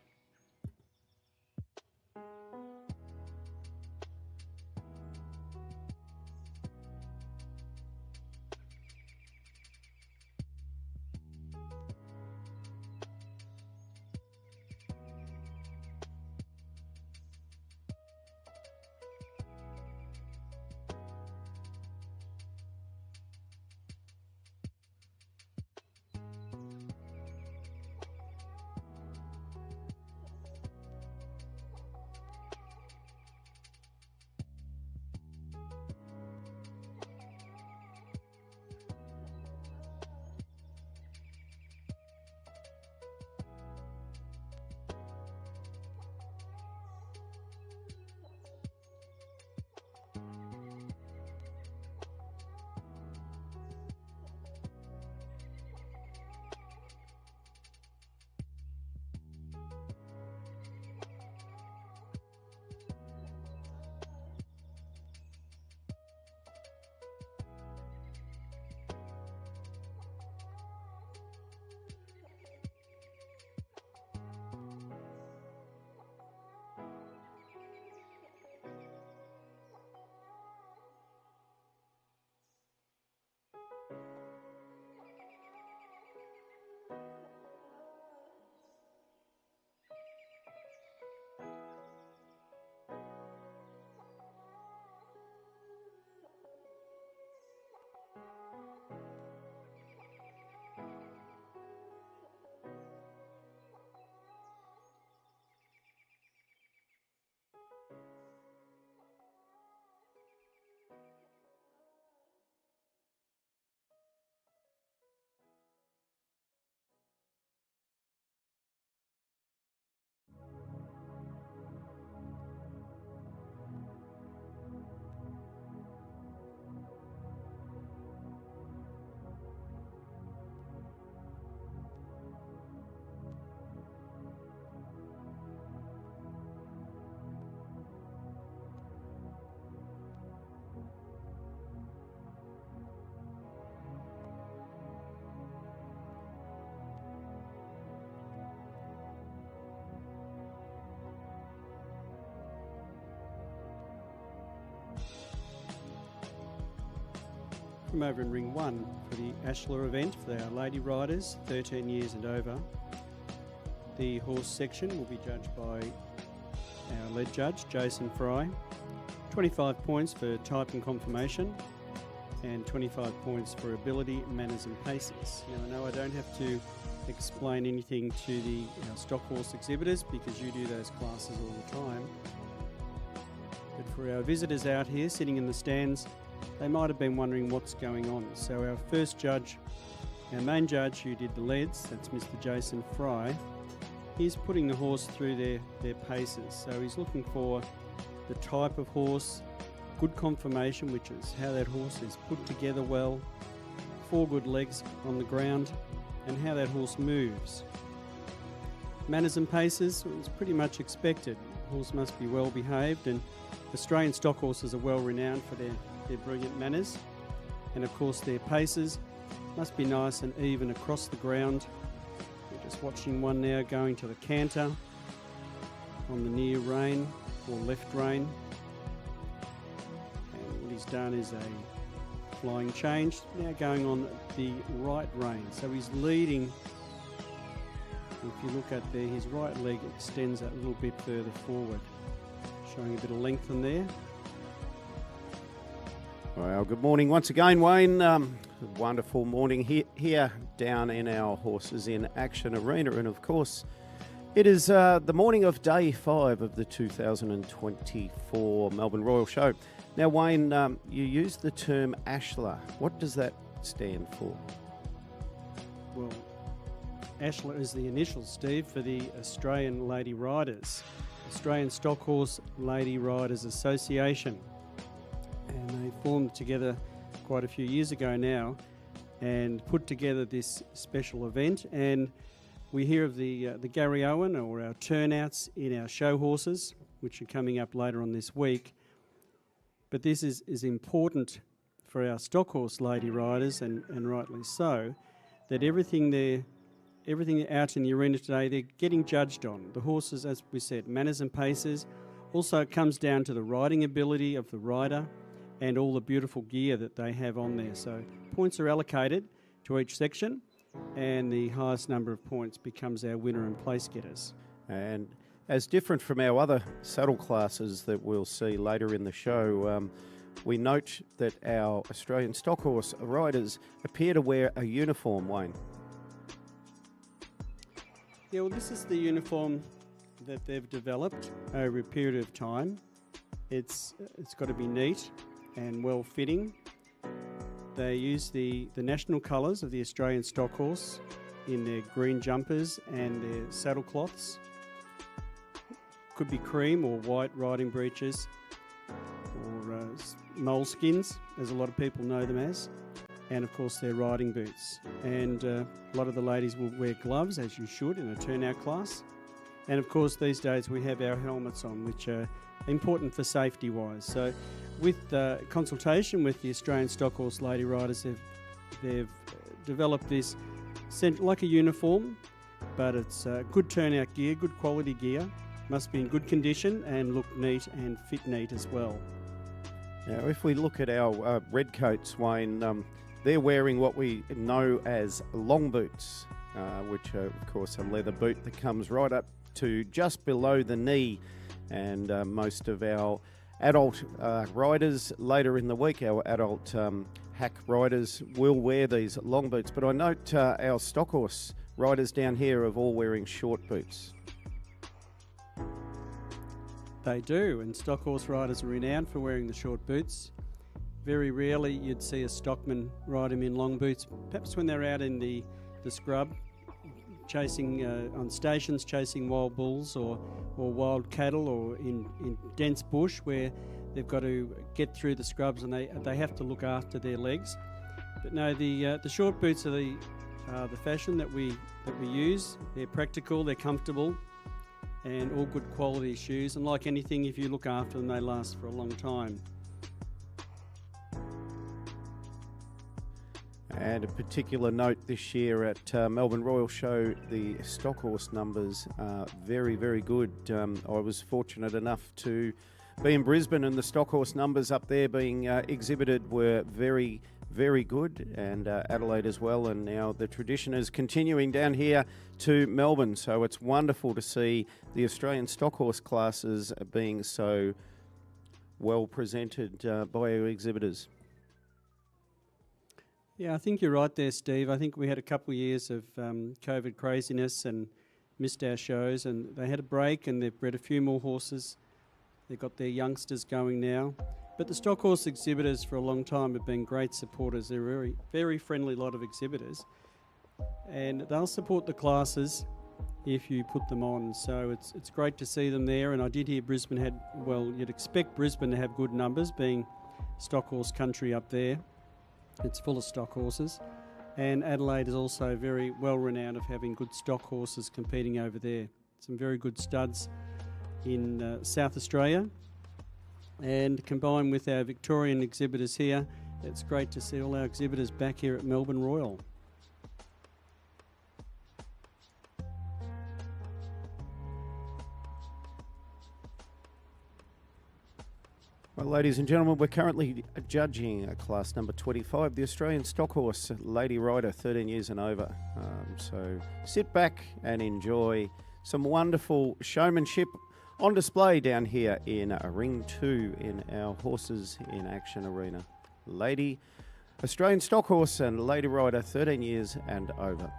From over in Ring 1 for the Ashler event for our lady riders, 13 years and over. The horse section will be judged by our lead judge, Jason Fry. 25 points for type and conformation, and 25 points for ability, manners and paces. Now I know I don't have to explain anything to the stock horse exhibitors because you do those classes all the time. But for our visitors out here sitting in the stands, they might have been wondering what's going on. So our first judge, our main judge who did the leads, that's Mr. Jason Fry, he's putting the horse through their paces. So he's looking for the type of horse, good conformation, which is how that horse is put together well, 4 good legs on the ground, and how that horse moves. Manners and paces is pretty much expected. The horse must be well behaved, and Australian stock horses are well renowned for their brilliant manners, and of course their paces Must be nice and even across the ground. We're just watching one now going to the canter on the near rein or left rein. And what he's done is a flying change, now going on the right rein. So he's leading. If you look at there, his right leg extends that little bit further forward, showing a bit of length in there. Well, good morning once again, Wayne. Wonderful morning here down in our Horses in Action arena. And of course, it is the morning of day 5 of the 2024 Melbourne Royal Show. Now, Wayne, you used the term Ashler. What does that stand for? Well, Ashler is the initial, Steve, for the Australian Lady Riders, Australian Stockhorse Lady Riders Association. And they formed together quite a few years ago now and put together this special event. And we hear of the Gary Owen, or our turnouts in our show horses, which are coming up later on this week. But this is important for our Stockhorse Lady Riders, and rightly so, that everything out in the arena today, they're getting judged on. The horses, as we said, manners and paces. Also, it comes down to the riding ability of the rider and all the beautiful gear that they have on there. So points are allocated to each section, and the highest number of points becomes our winner and place getters. And as different from our other saddle classes that we'll see later in the show, we note that our Australian Stockhorse riders appear to wear a uniform, Wayne. Yeah, well, this is the uniform that they've developed over a period of time. It's got to be neat and well-fitting. They use the national colours of the Australian Stockhorse in their green jumpers and their saddle cloths. Could be cream or white riding breeches, or moleskins, as a lot of people know them as. And of course their riding boots. And a lot of the ladies will wear gloves, as you should in a turnout class. And of course these days we have our helmets on, which are important for safety wise. So with consultation with the Australian Stockhorse Lady Riders, they've developed this like a uniform, but it's good turnout gear, good quality gear, must be in good condition and look neat and fit neat as well. Now if we look at our red coats, Wayne, they're wearing what we know as long boots, which are, of course, a leather boot that comes right up to just below the knee. And most of our adult riders later in the week, our adult hack riders, will wear these long boots. But I note our Stockhorse riders down here are all wearing short boots. They do, and Stockhorse riders are renowned for wearing the short boots. Very rarely you'd see a stockman ride them in long boots, perhaps when they're out in the scrub, chasing on stations, chasing wild bulls or wild cattle, or in dense bush where they've got to get through the scrubs and they have to look after their legs. But no, the short boots are the fashion that we use. They're practical, they're comfortable, and all good quality shoes. And like anything, if you look after them, they last for a long time. And a particular note this year at Melbourne Royal Show, the Stockhorse numbers are very, very good. I was fortunate enough to be in Brisbane, and the Stockhorse numbers up there being exhibited were very, very good, and Adelaide as well. And now the tradition is continuing down here to Melbourne. So it's wonderful to see the Australian Stockhorse classes being so well presented by our exhibitors. Yeah, I think you're right there, Steve. I think we had a couple of years of COVID craziness and missed our shows, and they had a break and they've bred a few more horses. They've got their youngsters going now. But the Stockhorse exhibitors for a long time have been great supporters. They're a very, very friendly lot of exhibitors, and they'll support the classes if you put them on. So it's great to see them there. And I did hear Brisbane had, well, you'd expect Brisbane to have good numbers, being Stockhorse country up there. It's full of stock horses, and Adelaide is also very well renowned of having good stock horses competing over there. Some very good studs in South Australia, and combined with our Victorian exhibitors here, it's great to see all our exhibitors back here at Melbourne Royal. Well, ladies and gentlemen, we're currently judging class number 25, the Australian Stockhorse Lady Rider, 13 years and over. So sit back and enjoy some wonderful showmanship on display down here in Ring 2 in our Horses in Action arena. Australian Stockhorse and Lady Rider, 13 years and over.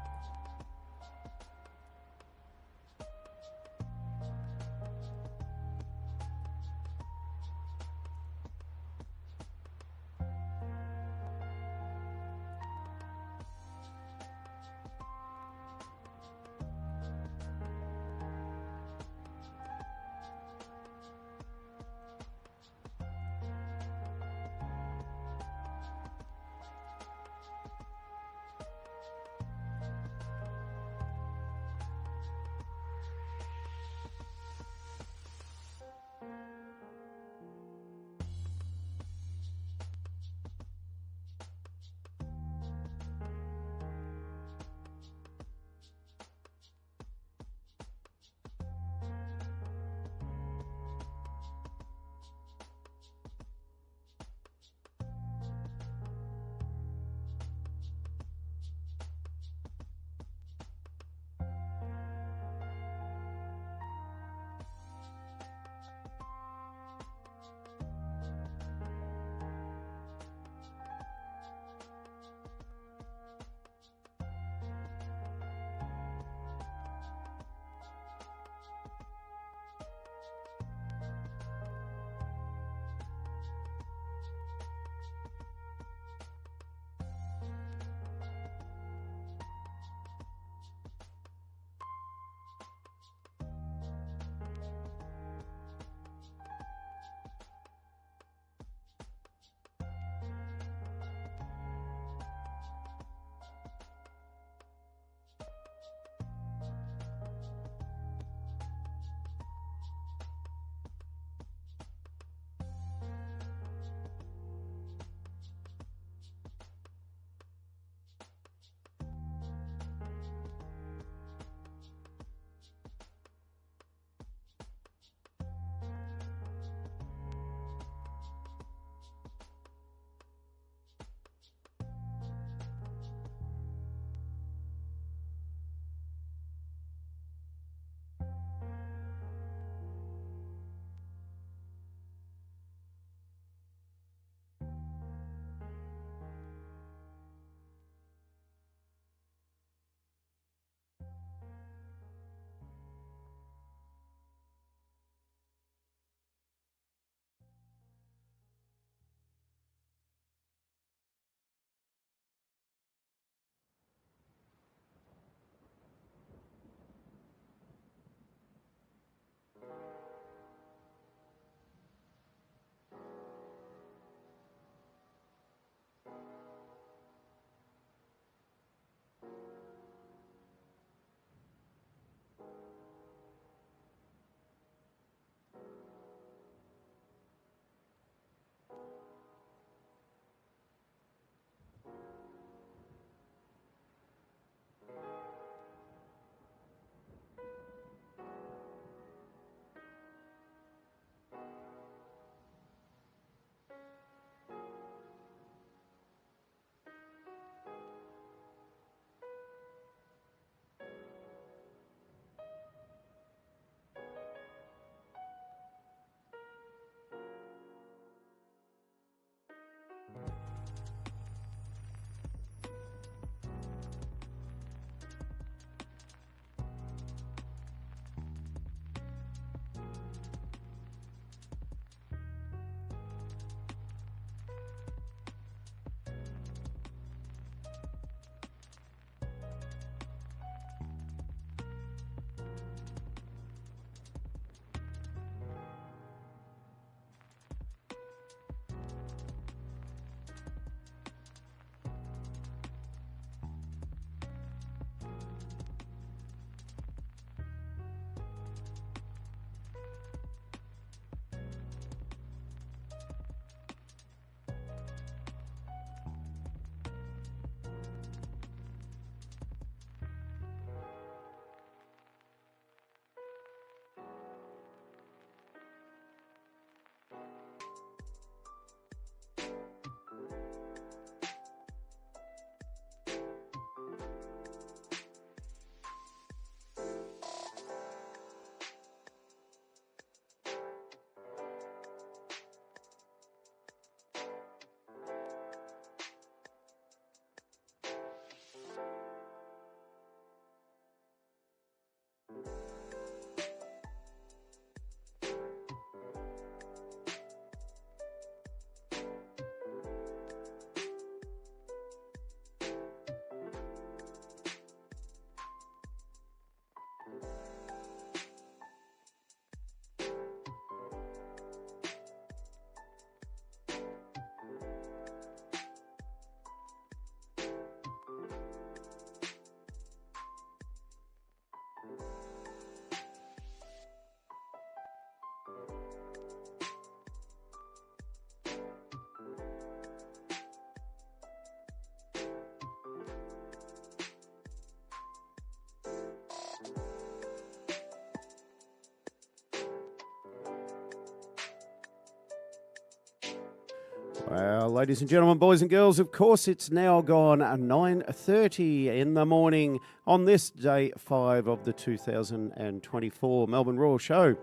Well, ladies and gentlemen, boys and girls, of course, it's now gone 9:30 in the morning on this day 5 of the 2024 Melbourne Royal Show.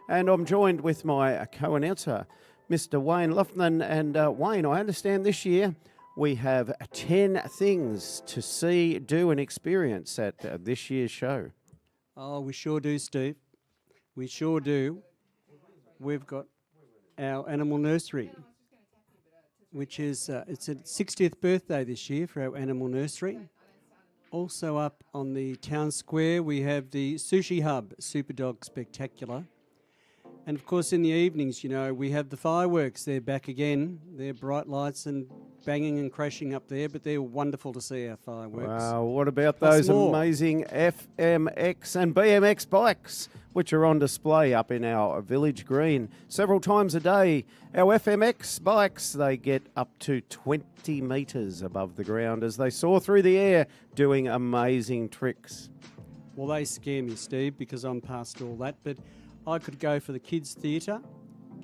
And I'm joined with my co-announcer, Mr. Wayne Luffman. And Wayne, I understand this year we have 10 things to see, do and experience at this year's show. Oh, we sure do, Steve. We sure do. We've got our animal nursery, which is it's its 60th birthday this year for our animal nursery. Also up on the town square, we have the Sushi Hub, Super Dog Spectacular. And of course, in the evenings, you know, we have the fireworks. They're back again. They're bright lights and banging and crashing up there, but they're wonderful to see, our fireworks. Wow, what about Plus those more. amazing FMX and BMX bikes, which are on display up in our village green several times a day? Our FMX bikes, they get up to 20 metres above the ground as they soar through the air doing amazing tricks. Well, they scare me, Steve, because I'm past all that, but I could go for the kids' theatre.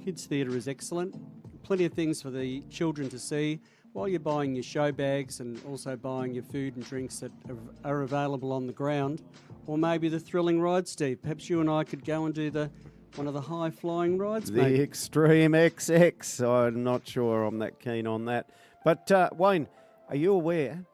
Kids' theatre is excellent. Plenty of things for the children to see while you're buying your show bags and also buying your food and drinks that are available on the ground. Or maybe the thrilling ride, Steve. Perhaps you and I could go and do one of the high-flying rides, The mate. Extreme XX. I'm not sure I'm that keen on that. But Wayne, are you aware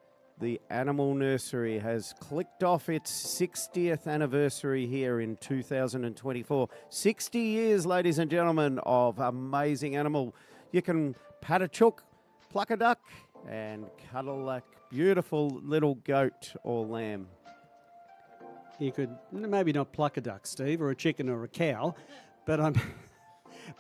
the Animal Nursery has clicked off its 60th anniversary here in 2024. 60 years, ladies and gentlemen, of amazing animal. You can pat a chook, pluck a duck, and cuddle a beautiful little goat or lamb. You could maybe not pluck a duck, Steve, or a chicken or a cow, but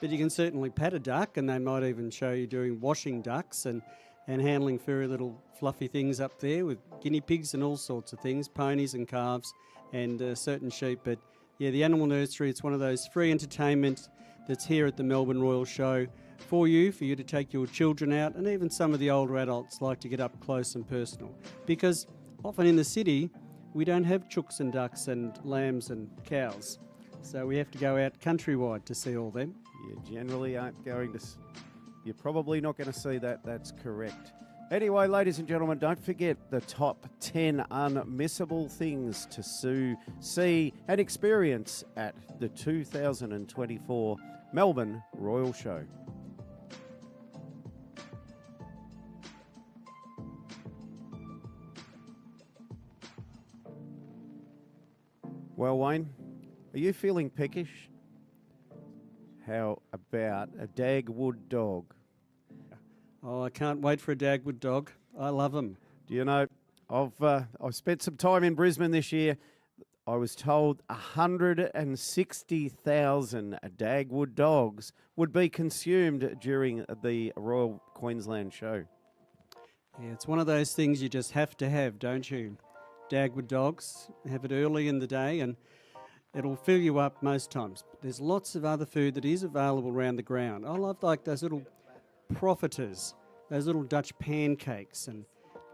but you can certainly pat a duck, and they might even show you doing washing ducks and handling furry little fluffy things up there with guinea pigs and all sorts of things, ponies and calves and certain sheep. But yeah, the Animal Nursery, it's one of those free entertainment that's here at the Melbourne Royal Show for you to take your children out, and even some of the older adults like to get up close and personal. Because often in the city, we don't have chooks and ducks and lambs and cows. So we have to go out countrywide to see all them. You generally aren't going to... You're probably not going to see that. That's correct. Anyway, ladies and gentlemen, don't forget the top 10 unmissable things to see and experience at the 2024 Melbourne Royal Show. Well, Wayne, are you feeling peckish? How about a Dagwood dog? Oh, I can't wait for a Dagwood dog. I love them. Do you know, I've spent some time in Brisbane this year. I was told 160,000 Dagwood dogs would be consumed during the Royal Queensland Show. Yeah, it's one of those things you just have to have, don't you? Dagwood dogs, have it early in the day and it'll fill you up most times. There's lots of other food that is available around the ground. I love like those little profiteers, those little Dutch pancakes and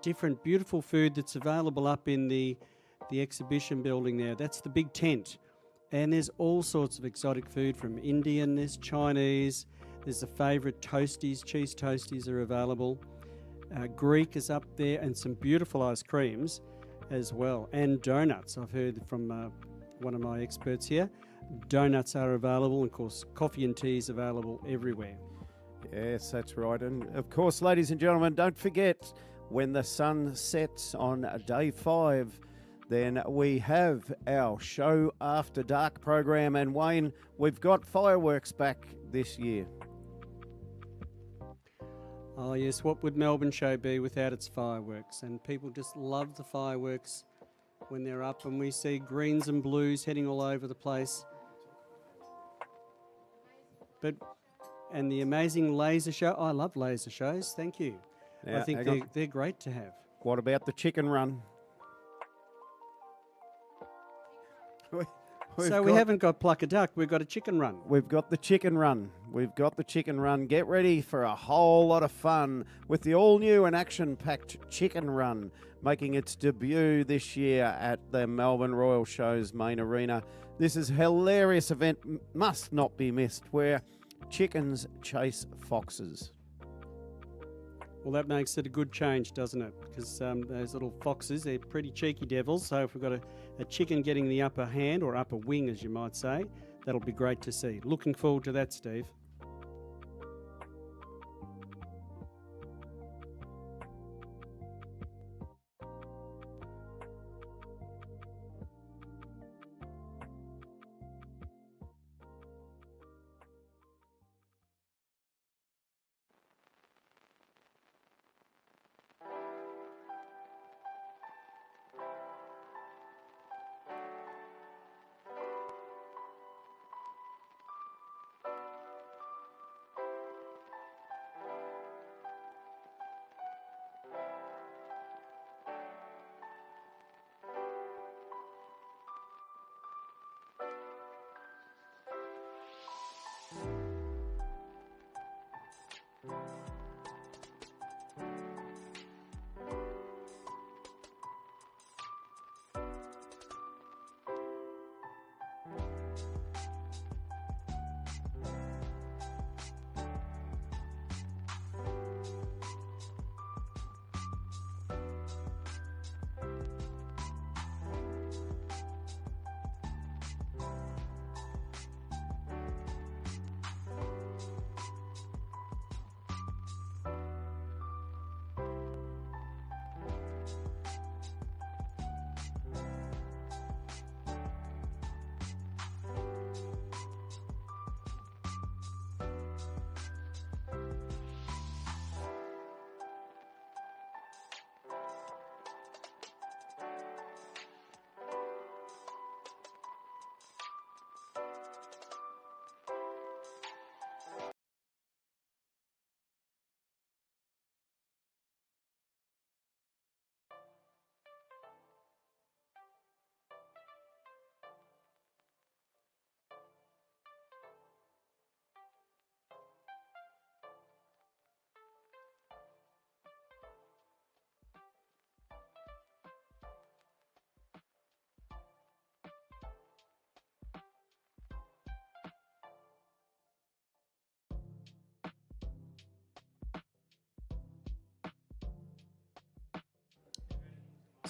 different beautiful food that's available up in the exhibition building there. That's the big tent. And there's all sorts of exotic food from Indian, there's Chinese, there's the favourite toasties, cheese toasties are available. Greek is up there and some beautiful ice creams as well. And donuts, I've heard from one of my experts here. Donuts are available, and of course coffee and tea is available everywhere. Yes, that's right. And of course, ladies and gentlemen, don't forget when the sun sets on day 5, then we have our Show After Dark program. And Wayne, we've got fireworks back this year. Oh yes, what would Melbourne Show be without its fireworks? And people just love the fireworks when they're up, and we see greens and blues heading all over the place. And the amazing laser show. I love laser shows. Thank you. Now, I think they're great to have. What about the chicken run? We haven't got pluck a duck. We've got a chicken run. We've got the chicken run. Get ready for a whole lot of fun with the all-new and action-packed chicken run making its debut this year at the Melbourne Royal Show's main arena. This is a hilarious event, must not be missed, where chickens chase foxes. Well, that makes it a good change, doesn't it? Because those little foxes, they're pretty cheeky devils. So if we've got a chicken getting the upper hand, or upper wing, as you might say, that'll be great to see. Looking forward to that, Steve.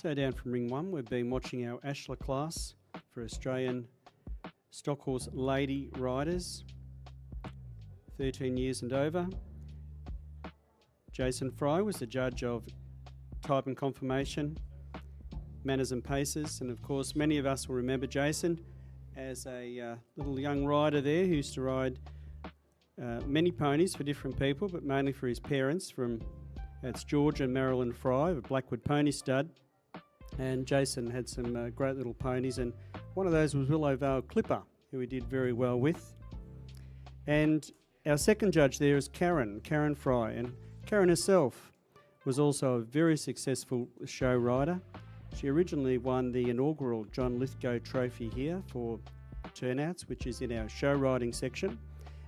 So down from ring one, we've been watching our Ashler class for Australian Stockhorse lady riders, 13 years and over. Jason Fry was the judge of type and conformation, manners and paces, and of course many of us will remember Jason as a little young rider there who used to ride many ponies for different people, but mainly for his parents. That's George and Marilyn Fry of Blackwood Pony Stud. And Jason had some great little ponies, and one of those was Willow Vale Clipper, who he did very well with. And our second judge there is Karen Fry, and Karen herself was also a very successful show rider. She originally won the inaugural John Lithgow Trophy here for turnouts, which is in our show riding section,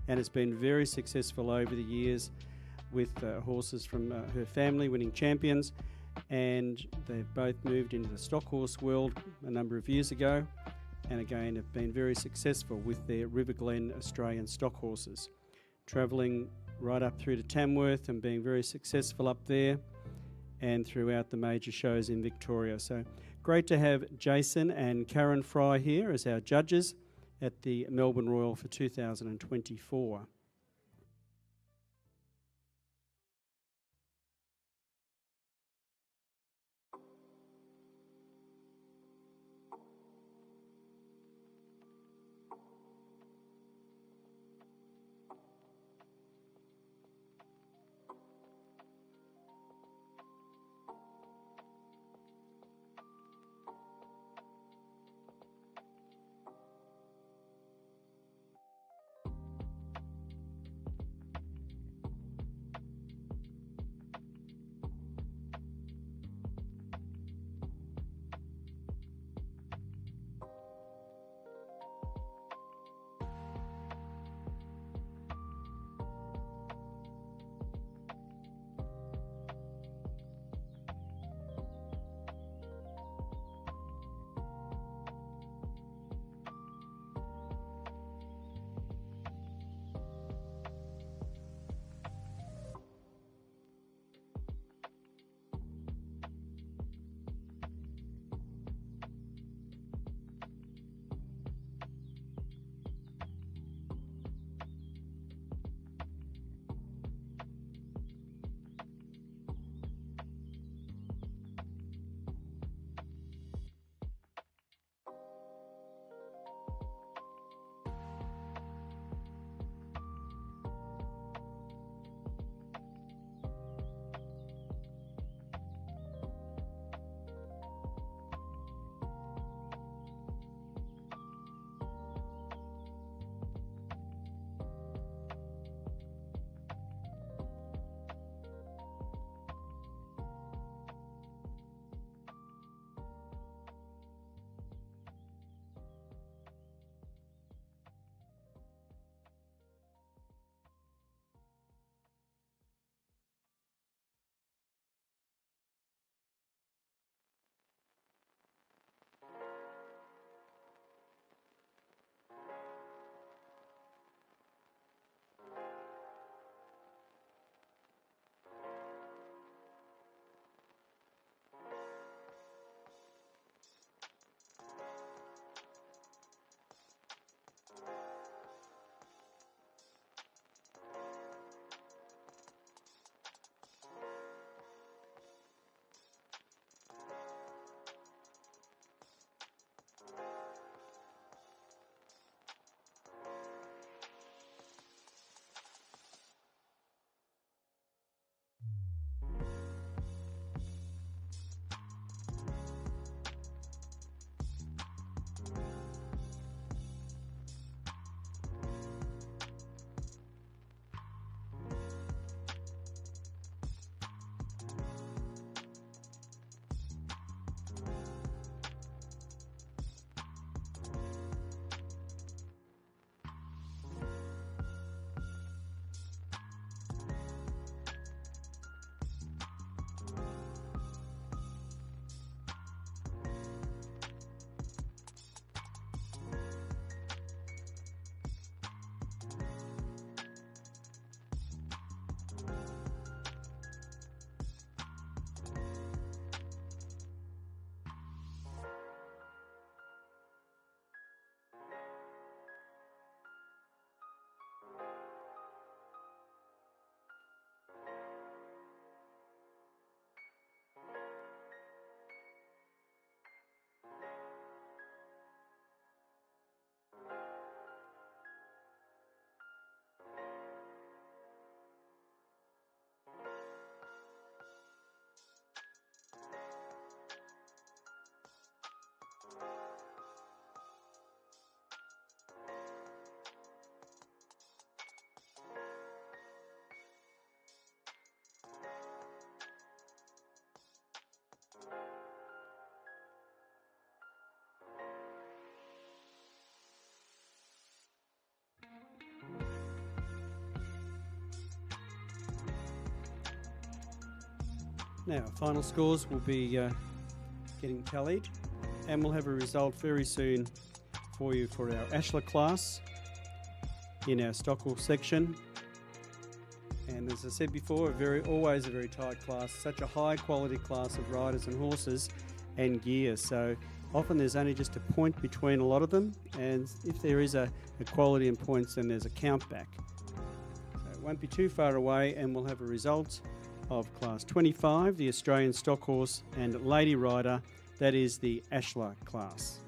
and has been very successful over the years with horses from her family winning champions. And they've both moved into the stock horse world a number of years ago, and again have been very successful with their River Glen Australian stock horses, travelling right up through to Tamworth and being very successful up there and throughout the major shows in Victoria. So great to have Jason and Karen Fry here as our judges at the Melbourne Royal for 2024. Now, final scores will be getting tallied, and we'll have a result very soon for you for our Ashler class in our Stockhorse section. And as I said before, always a very tight class, such a high quality class of riders and horses and gear. So often there's only just a point between a lot of them, and if there is a quality in points, then there's a count back. So it won't be too far away, and we'll have a result of Class 25, the Australian Stockhorse and Lady Rider, that is the Ashler class.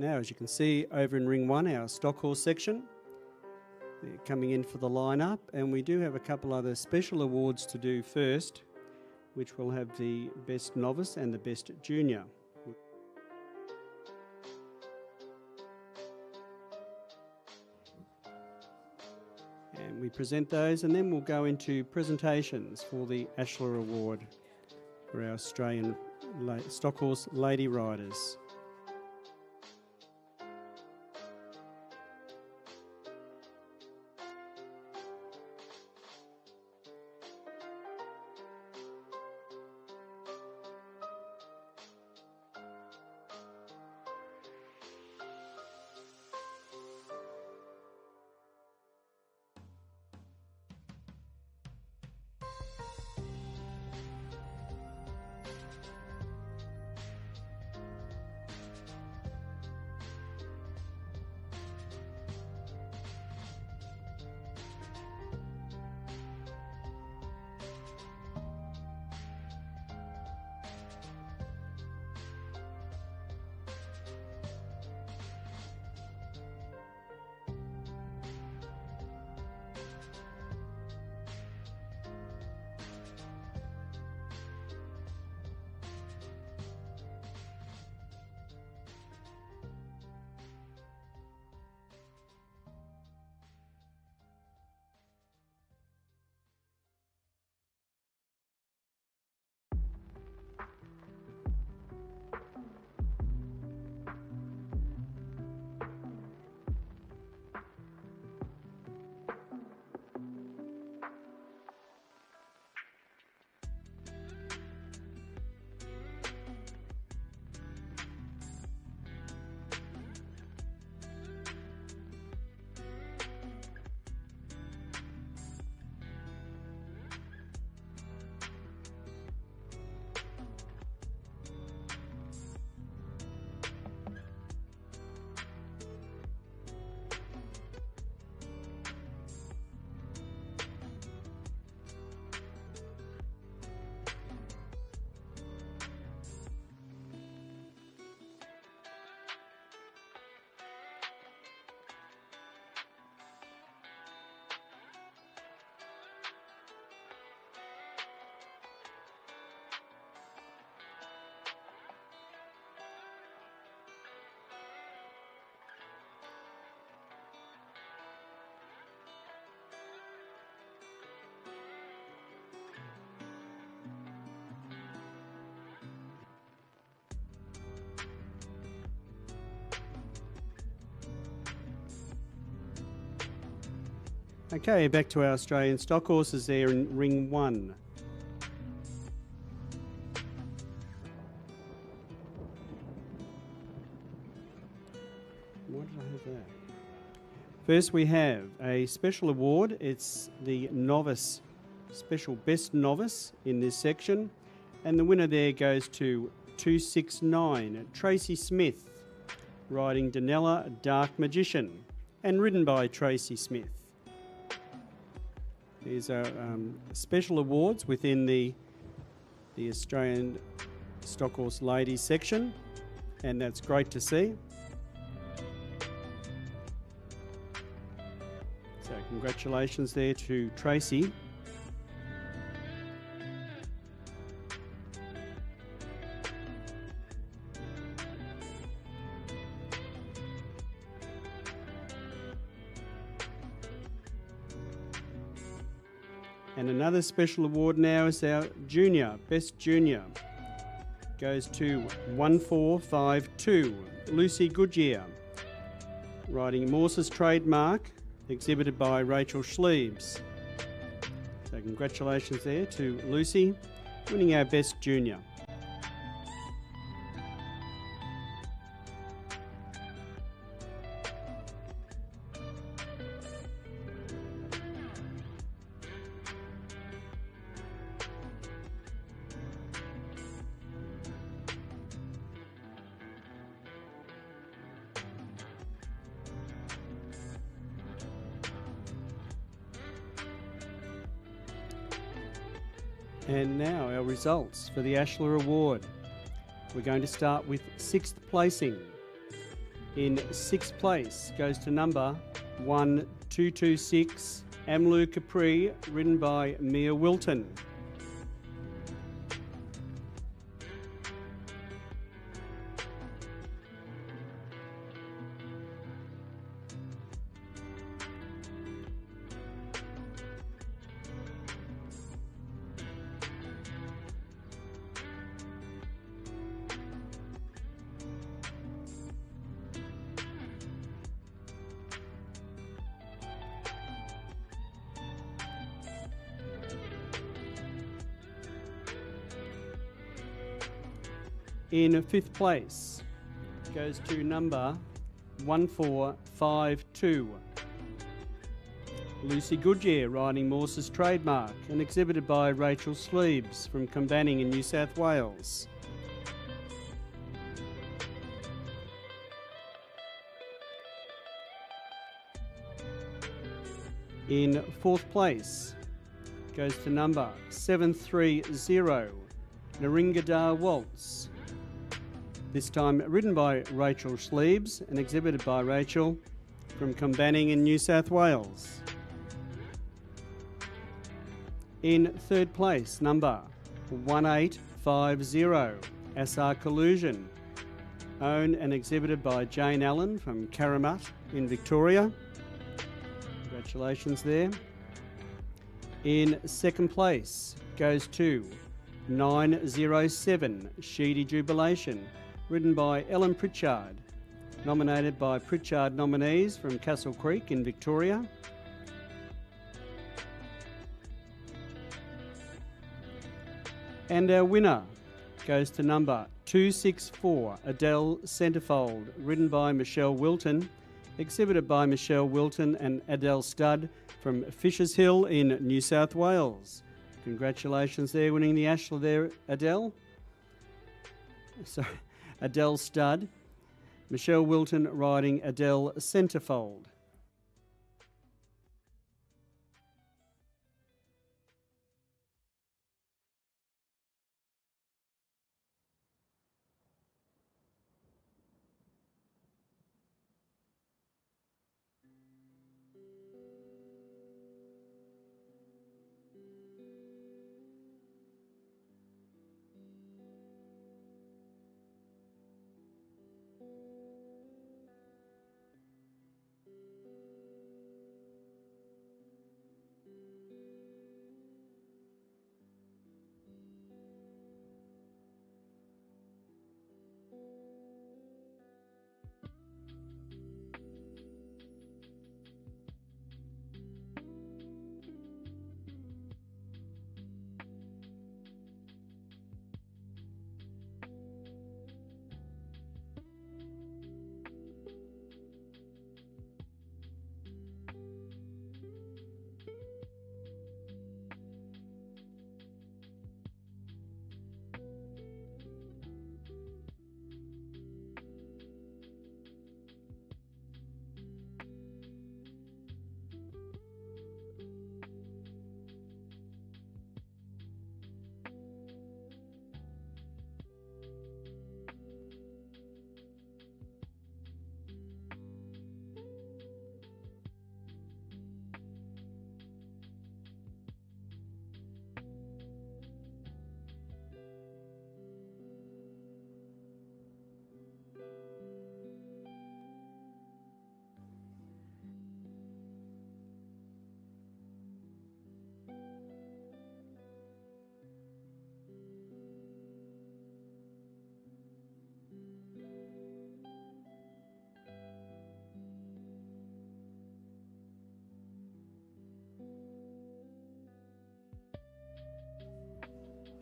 Now, as you can see over in ring 1, our Stockhorse section, they're coming in for the line-up, and we do have a couple other special awards to do first, which will have the Best Novice and the Best Junior. And we present those, and then we'll go into presentations for the Ashler Award for our Australian Stockhorse Lady Riders. Okay, back to our Australian stock horses there in ring 1. Why did I have that? First we have a special award. It's the Novice, Special Best Novice in this section. And the winner there goes to 269, Tracy Smith, riding Danella Dark Magician, and ridden by Tracy Smith. These are special awards within the Australian Stockhorse Ladies section, and that's great to see. So congratulations there to Tracy. And another special award now is our Junior, Best Junior. Goes to 1452, Lucy Goodyear, riding Morse's Trademark, exhibited by Rachel Schliebs. So congratulations there to Lucy, winning our Best Junior. And now our results for the Ashler Award. We're going to start with 6th placing. In sixth place goes to number 1226, Amlu Capri, ridden by Mia Wilton. In fifth place goes to number 1452, Lucy Goodyear, riding Morse's Trademark, and exhibited by Rachel Sleeves from Combanning in New South Wales. In fourth place goes to number 730, Naringadar Waltz, this time ridden by Rachel Sleeves and exhibited by Rachel from Combanning in New South Wales. In third place, number 1850, Alistar Collusion, owned and exhibited by Jane Allen from Karamat in Victoria. Congratulations there. In second place goes to 907, Sheedy Jubilation, ridden by Ellen Pritchard, nominated by Pritchard nominees from Castle Creek in Victoria. And our winner goes to number 264, Adele Centerfold, ridden by Michelle Wilton, exhibited by Michelle Wilton and Adele Stud from Fisher's Hill in New South Wales. Congratulations there, winning the Ashler there, Adele. Sorry. Adele Stud, Michelle Wilton riding Adele Centerfold.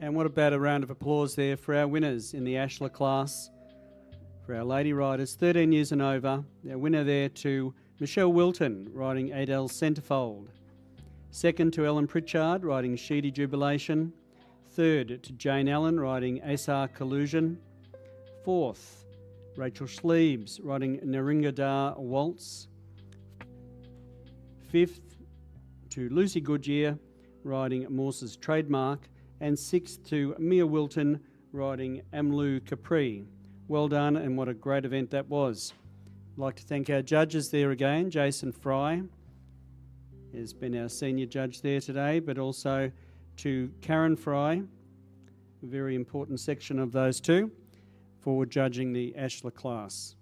And what about a round of applause there for our winners in the Ashler class, for our lady riders, 13 years and over. Our winner there to Michelle Wilton, riding Adele Centerfold. Second to Ellen Pritchard, riding Sheedy Jubilation. Third to Jane Allen, riding Alistar Collusion. Fourth, Rachel Sleeves, riding Naringadar Waltz. Fifth to Lucy Goodyear, riding Morse's Trademark. And sixth to Mia Wilton, riding Amlu Capri. Well done, and what a great event that was. I'd like to thank our judges there again. Jason Fry has been our senior judge there today, but also to Karen Fry, a very important section of those two, for judging the Ashler class.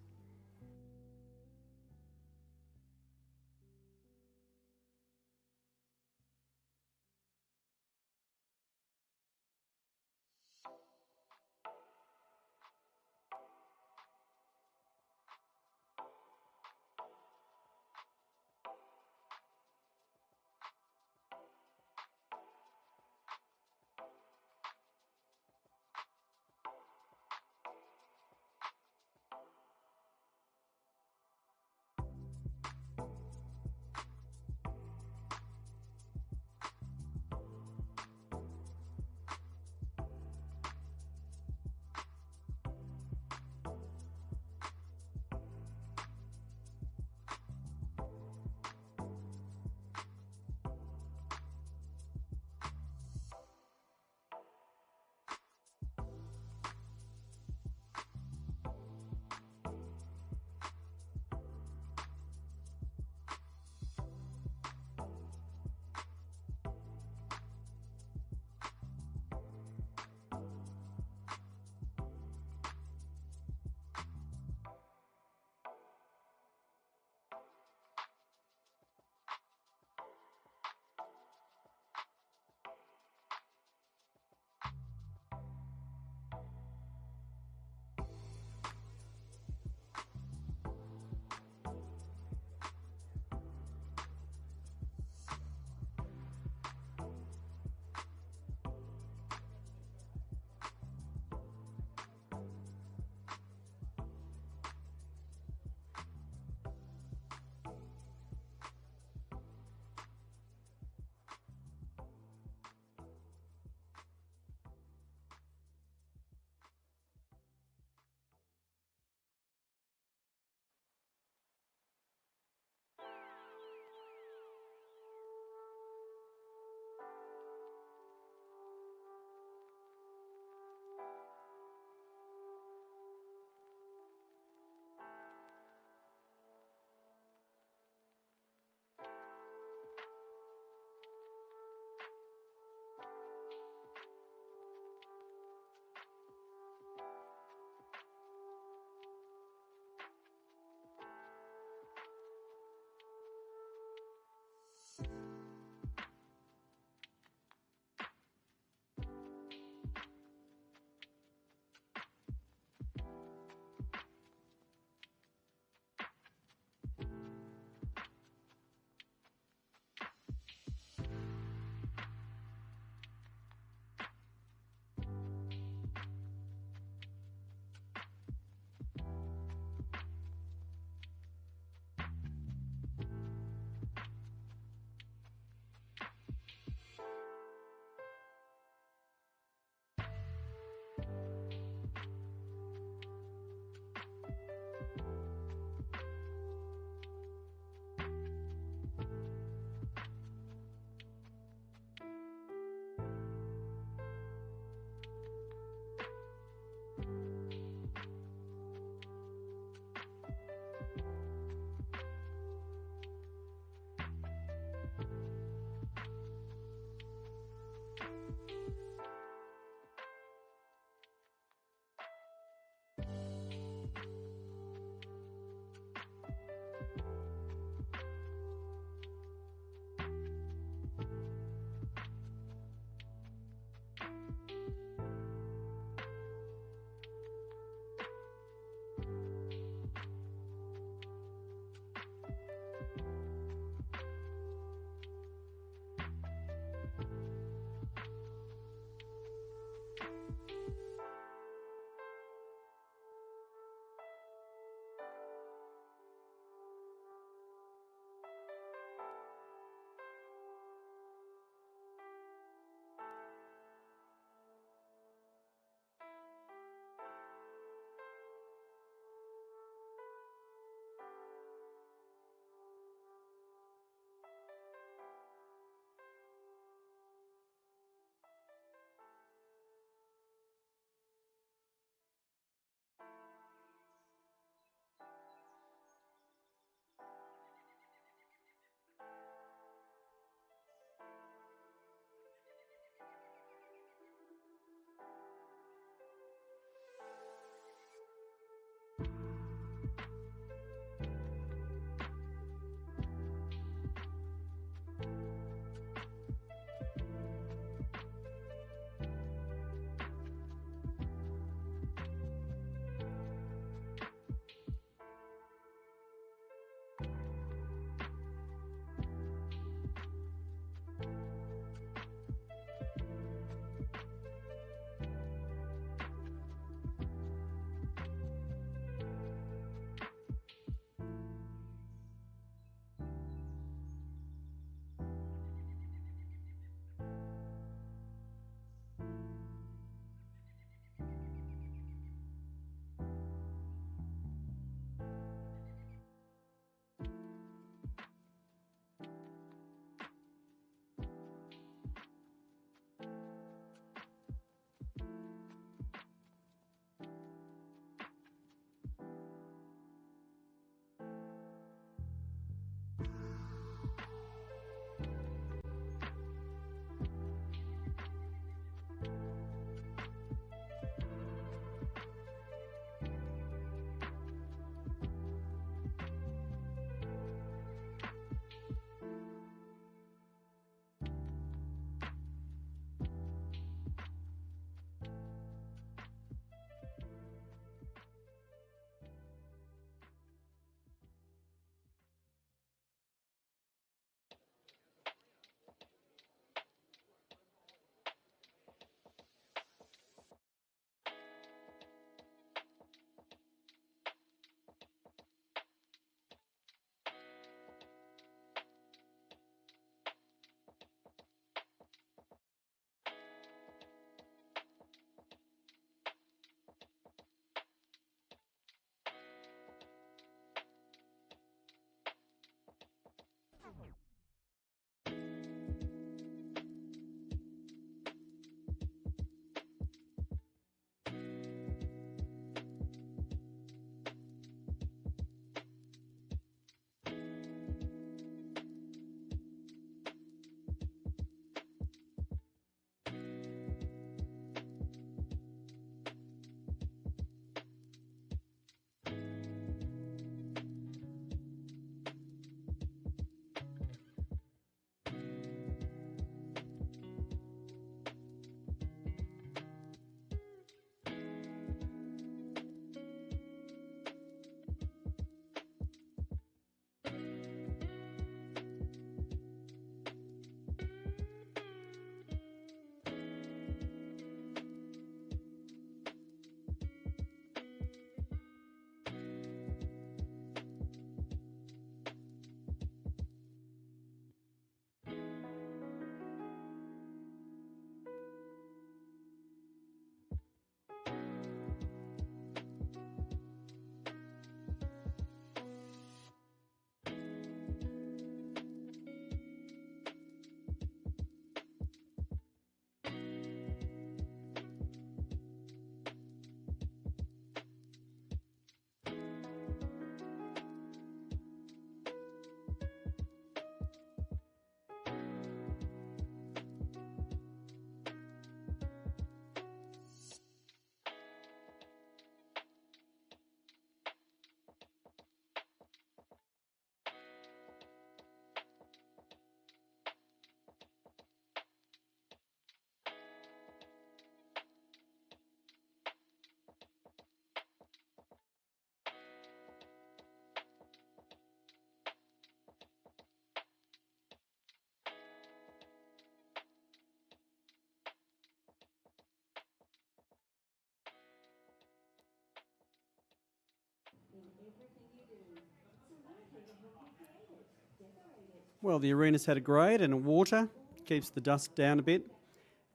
Well, the arena's had a grade and a water, keeps the dust down a bit.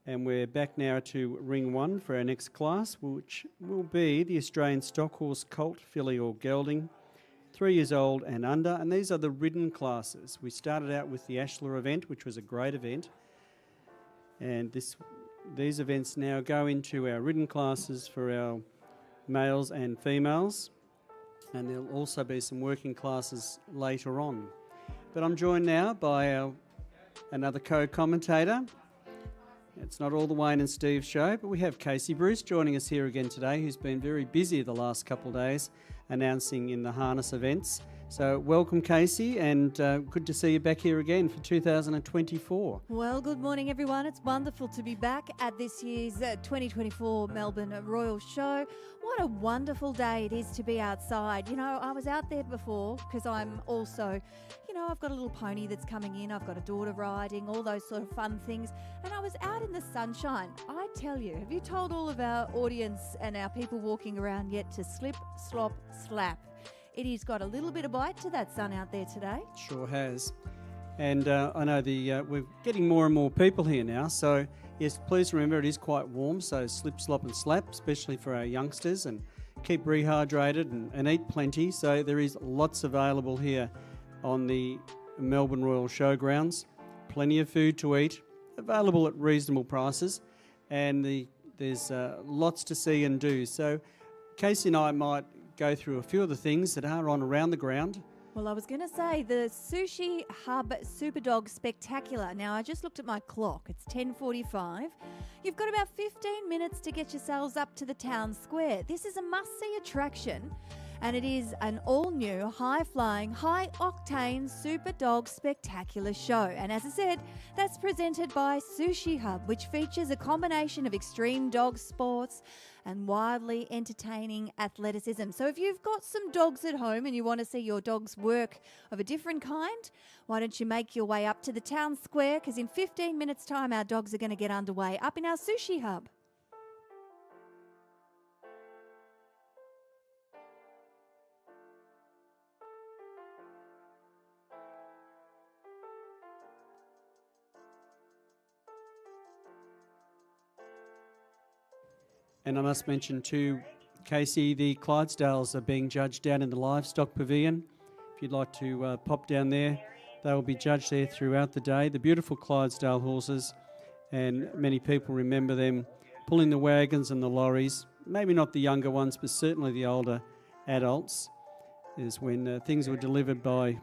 And we're back now to Ring 1 for our next class, which will be the Australian Stockhorse Colt Filly or Gelding, 3 years old and under. And these are the ridden classes. We started out with the Ashler event, which was a great event. And these events now go into our ridden classes for our males and females. And there'll also be some working classes later on. But I'm joined now by another co-commentator. It's not all the Wayne and Steve show, but we have Casey Bruce joining us here again today, who's been very busy the last couple of days announcing in the harness events. So welcome, Casey, and good to see you back here again for 2024. Well, good morning, everyone. It's wonderful to be back at this year's 2024 Melbourne Royal Show. What a wonderful day it is to be outside. You know, I was out there before because I'm also, I've got a little pony that's coming in. I've got a daughter riding, all those sort of fun things. And I was out in the sunshine. I tell you, have you told all of our audience and our people walking around yet to slip, slop, slap? It has got a little bit of bite to that sun out there today. Sure has. And I know we're getting more and more people here now. So, yes, please remember it is quite warm. So slip, slop and slap, especially for our youngsters. And keep rehydrated and eat plenty. So there is lots available here on the Melbourne Royal Showgrounds. Plenty of food to eat, available at reasonable prices. And there's lots to see and do. So Casey and I might go through a few of the things that are on around the ground. Well, I was going to say the Sushi Hub Superdog Spectacular. Now, I just looked at my clock. It's 10:45. You've got about 15 minutes to get yourselves up to the town square. This is a must-see attraction, and it is an all-new, high-flying, high-octane Superdog Spectacular show. And as I said, that's presented by Sushi Hub, which features a combination of extreme dog sports and wildly entertaining athleticism. So if you've got some dogs at home and you want to see your dog's work of a different kind, why don't you make your way up to the town square, because in 15 minutes' time our dogs are going to get underway up in our Sushi Hub. And I must mention too, Casey, the Clydesdales are being judged down in the livestock pavilion. If you'd like to pop down there, they will be judged there throughout the day. The beautiful Clydesdale horses, and many people remember them pulling the wagons and the lorries. Maybe not the younger ones, but certainly the older adults, is when things were delivered by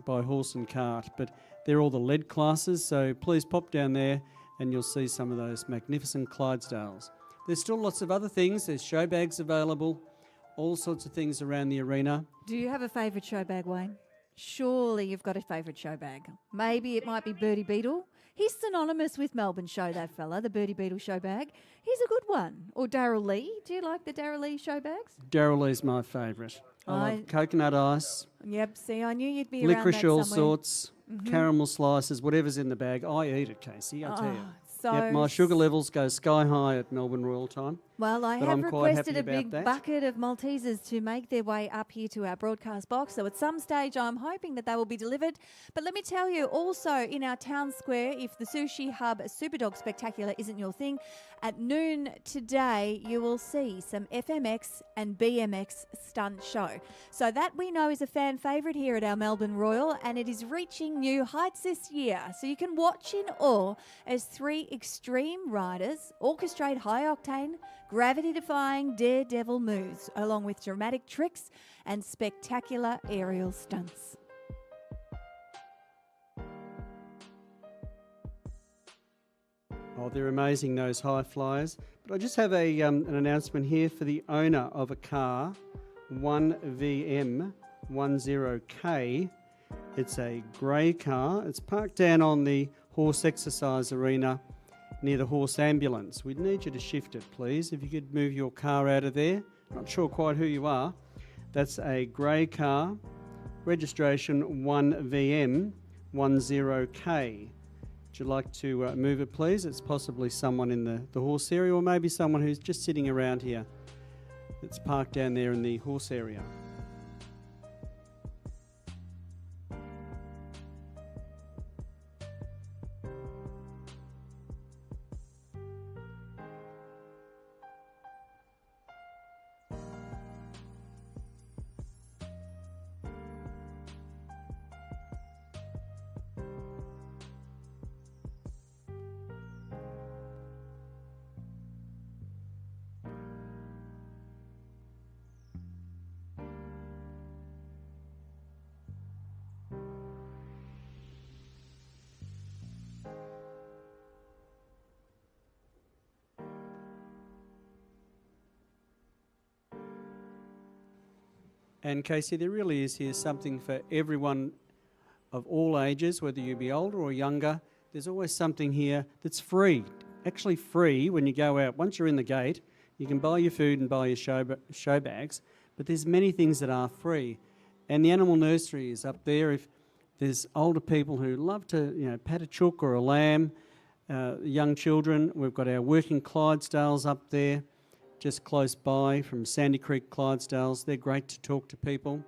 horse and cart. But they're all the lead classes, so please pop down there and you'll see some of those magnificent Clydesdales. There's still lots of other things. There's show bags available, all sorts of things around the arena. Do you have a favourite show bag, Wayne? Surely you've got a favourite show bag. Maybe it might be Birdie Beetle. He's synonymous with Melbourne Show, that fella, the Birdie Beetle show bag. He's a good one. Or Darryl Lee. Do you like the Darryl Lee show bags? Darryl Lee's my favourite. I love coconut ice. Yep, see, I knew you'd be around that licorice all somewhere. sorts, caramel slices, whatever's in the bag. I eat it, Casey, I tell you. So Yep, my sugar levels go sky high at Melbourne Royal time. Well, I but have I'm quite requested happy a about big that. bucket of Maltesers to make their way up here to our broadcast box. So at some stage, I'm hoping that they will be delivered. But let me tell you, also in our town square, if the Sushi Hub Superdog Spectacular isn't your thing, at noon today, you will see some FMX and BMX stunt show. So that we know is a fan favourite here at our Melbourne Royal, and it is reaching new heights this year. So you can watch in awe as 3 extreme riders orchestrate high-octane, gravity-defying daredevil moves, along with dramatic tricks and spectacular aerial stunts. Oh, they're amazing, those high flyers. But I just have an announcement here for the owner of a car, 1VM10K. It's a grey car. It's parked down on the horse exercise arena near the horse ambulance. We'd need you to shift it, please. If you could move your car out of there. Not sure quite who you are. That's a grey car, registration 1VM10K. Would you like to move it, please? It's possibly someone in the horse area, or maybe someone who's just sitting around here. It's parked down there in the horse area. And Casey, there really is here something for everyone of all ages, whether you be older or younger. There's always something here that's free. Actually free when you go out. Once you're in the gate, you can buy your food and buy your show bags, but there's many things that are free. And the animal nursery is up there. If there's older people who love to, pat a chook or a lamb, young children, we've got our working Clydesdales up there, just close by from Sandy Creek Clydesdales. They're great to talk to people.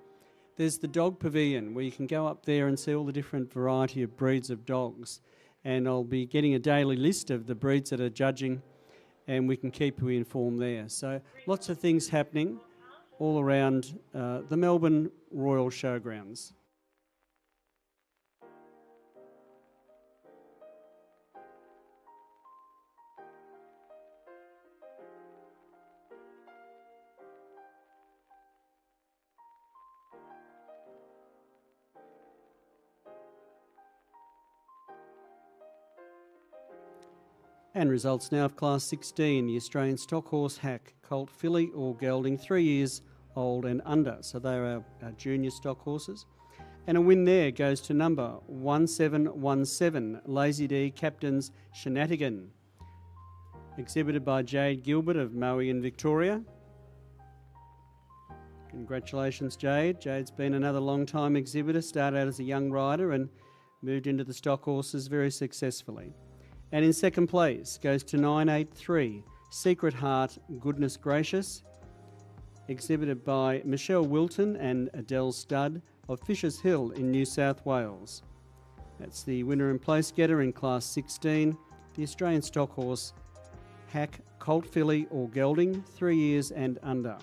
There's the dog pavilion where you can go up there and see all the different variety of breeds of dogs. And I'll be getting a daily list of the breeds that are judging, and we can keep you informed there. So lots of things happening all around the Melbourne Royal Showgrounds. And results now of Class 16, the Australian Stockhorse hack, colt filly or gelding, 3 years old and under. So they're our junior stock horses. And a win there goes to number 1717, Lazy D Captain's Shenanigan, exhibited by Jade Gilbert of Maui in Victoria. Congratulations, Jade. Jade's been another long-time exhibitor, started out as a young rider and moved into the stock horses very successfully. And in second place goes to 983, Secret Heart, Goodness Gracious, exhibited by Michelle Wilton and Adele Studd of Fisher's Hill in New South Wales. That's the winner and place getter in Class 16, the Australian Stock Horse hack, colt filly or gelding, 3 years and under.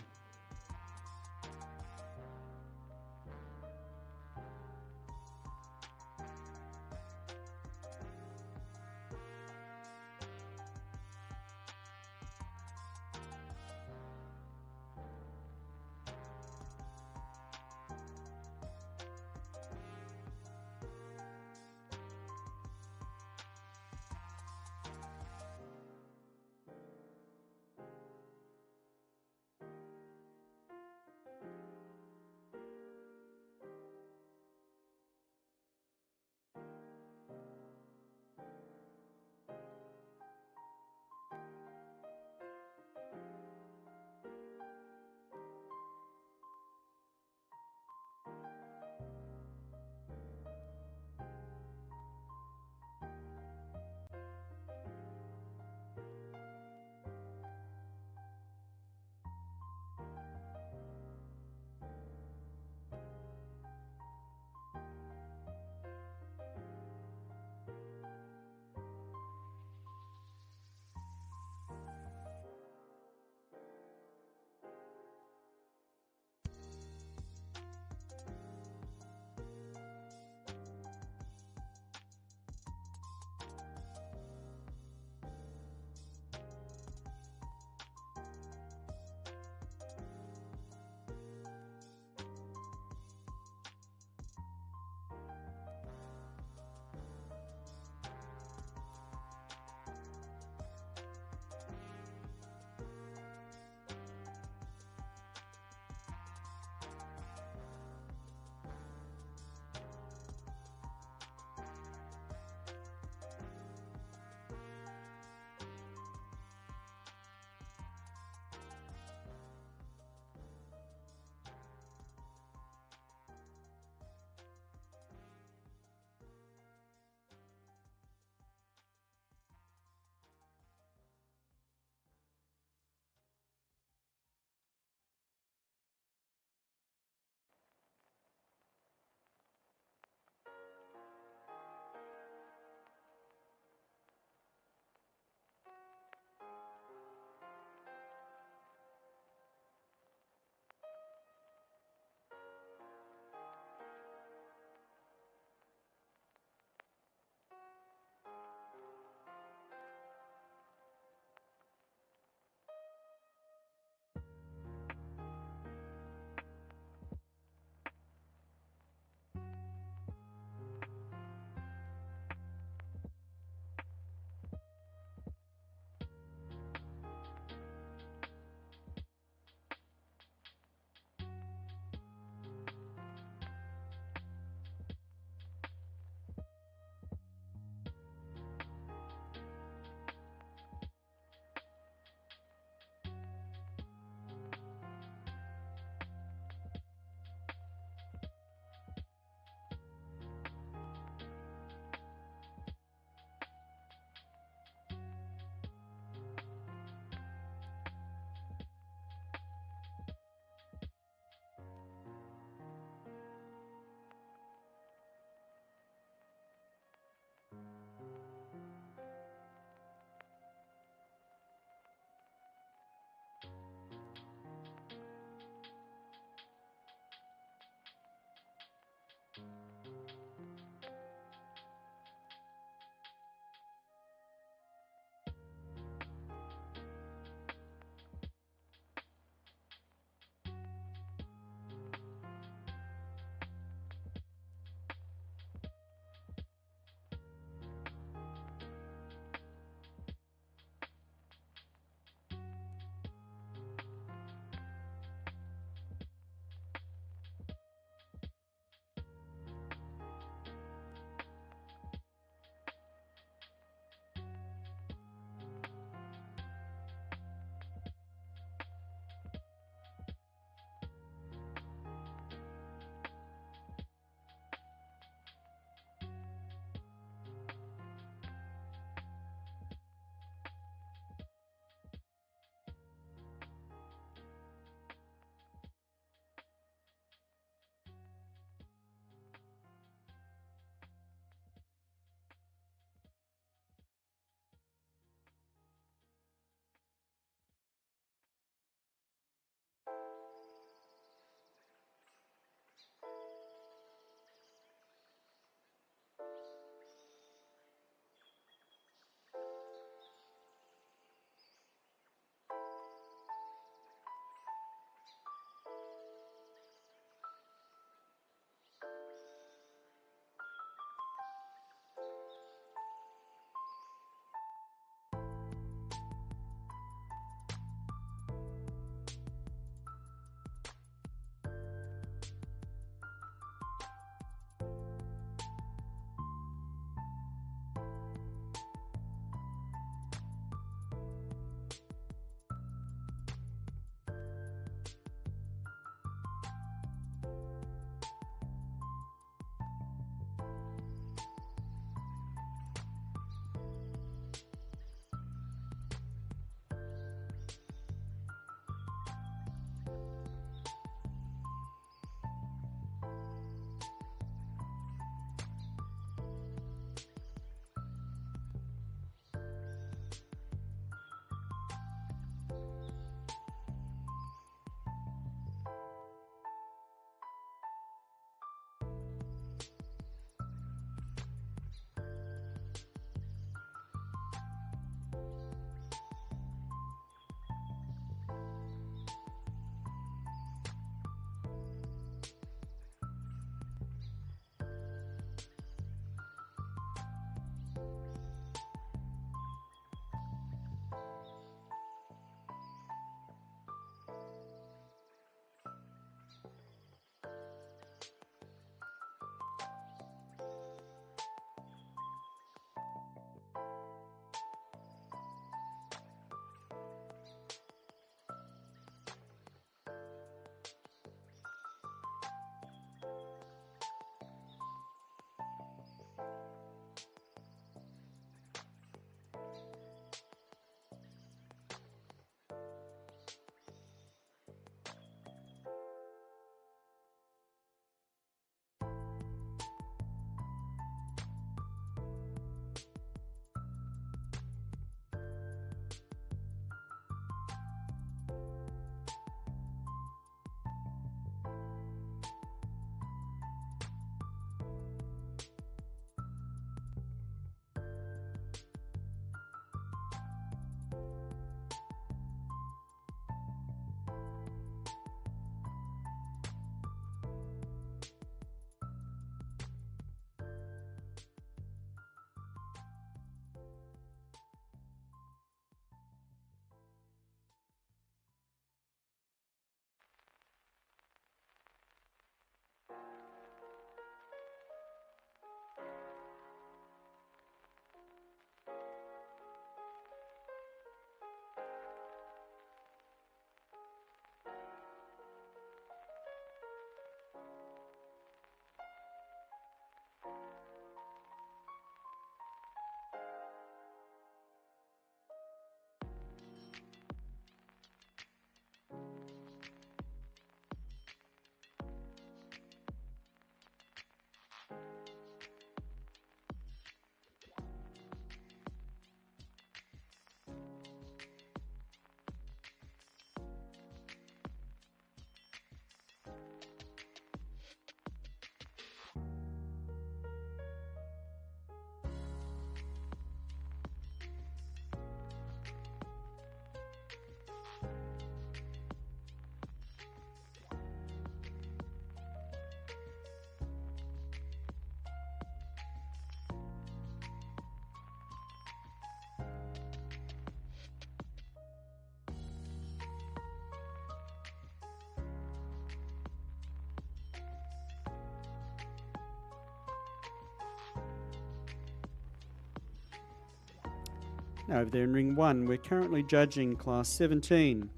Now over there in Ring 1, we're currently judging Class 17,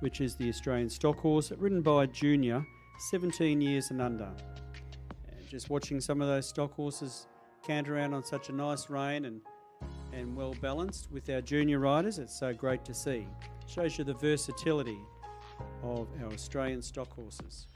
which is the Australian stock horse, ridden by a junior, 17 years and under. And just watching some of those stock horses canter around on such a nice rein and well balanced with our junior riders, it's so great to see. Shows you the versatility of our Australian stock horses.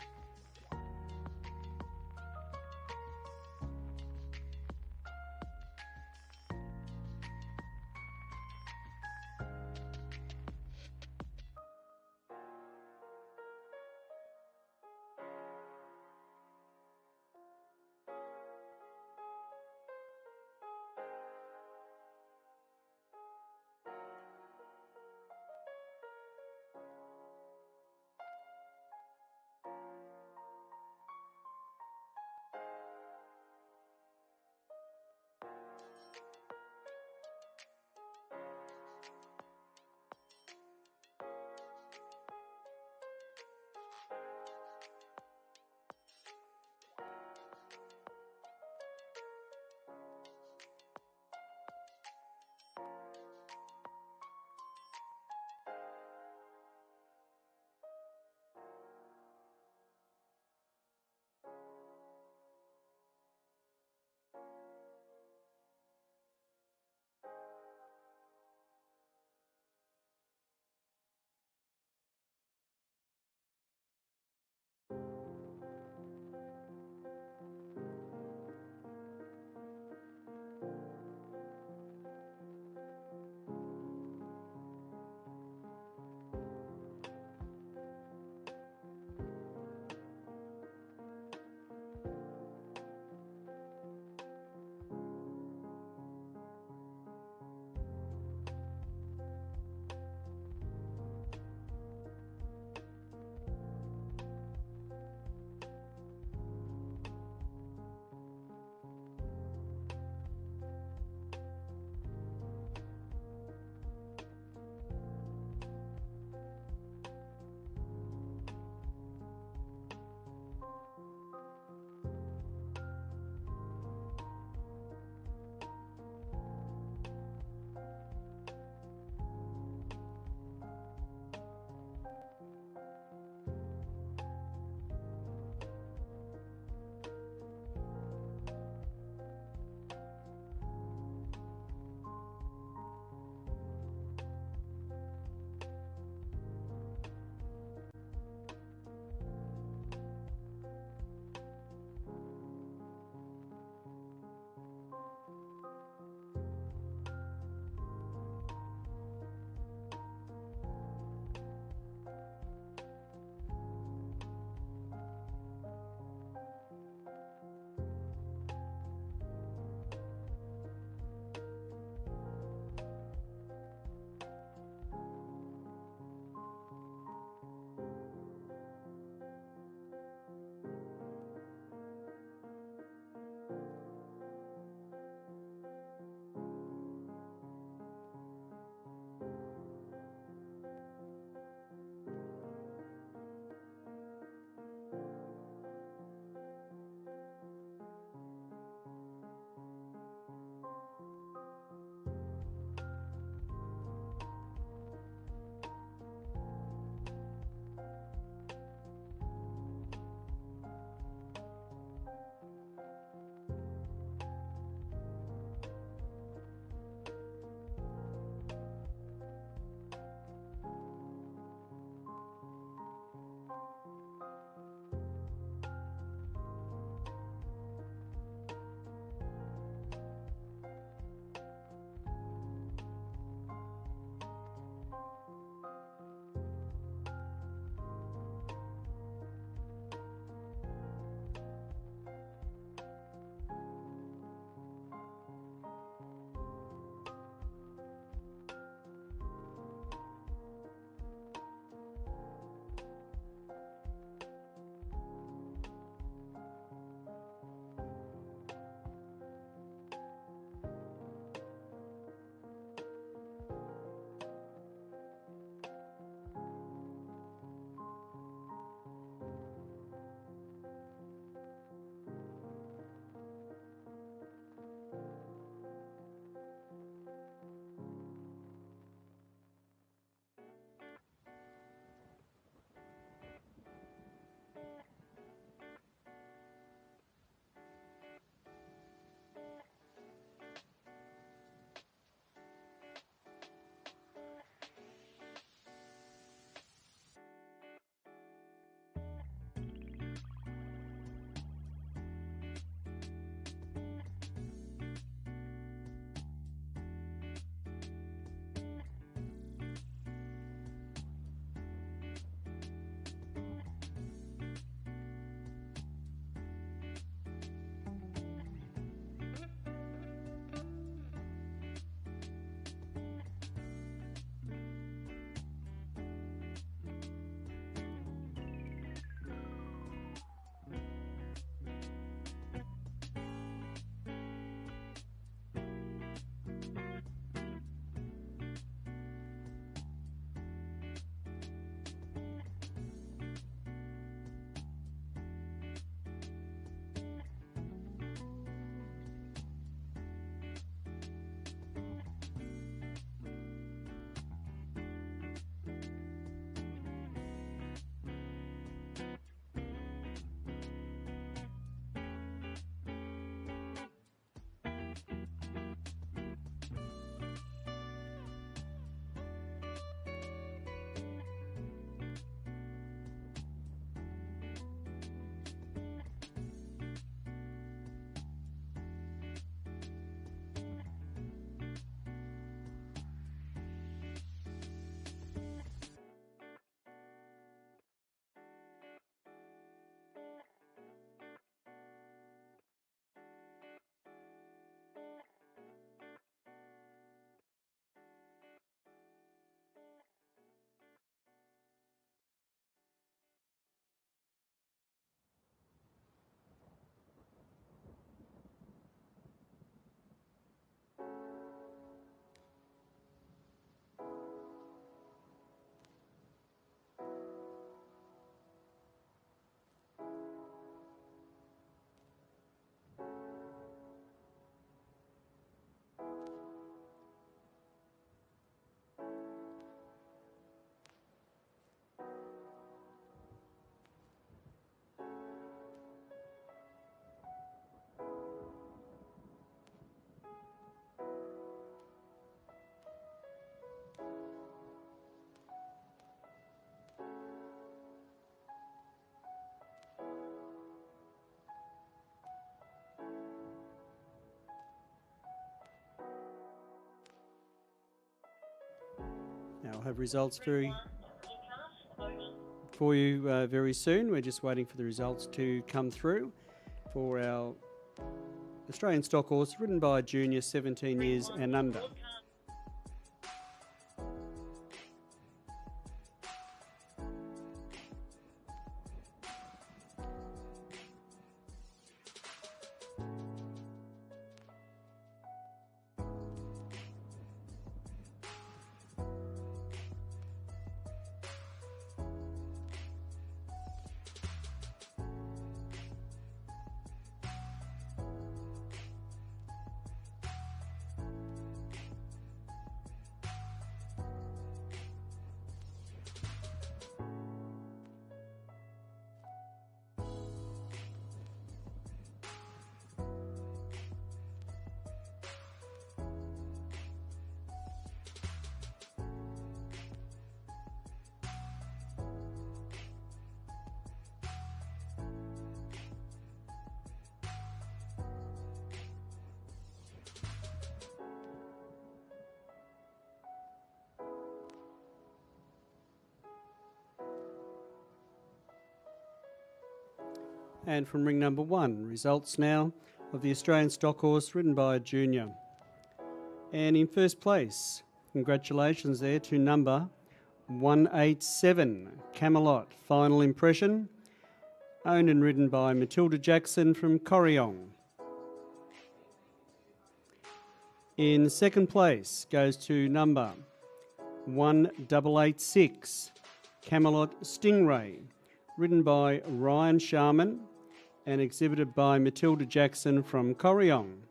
I'll have results for you very soon. We're just waiting for the results to come through for our Australian stock horse ridden by a junior 17 years and under. And from ring number 1, results now of the Australian stock horse ridden by a junior. And in first place, congratulations there to number 187, Camelot, Final Impression, owned and ridden by Matilda Jackson from Corryong. In second place goes to number 1886, Camelot Stingray, ridden by Ryan Sharman and exhibited by Matilda Jackson from Corryong.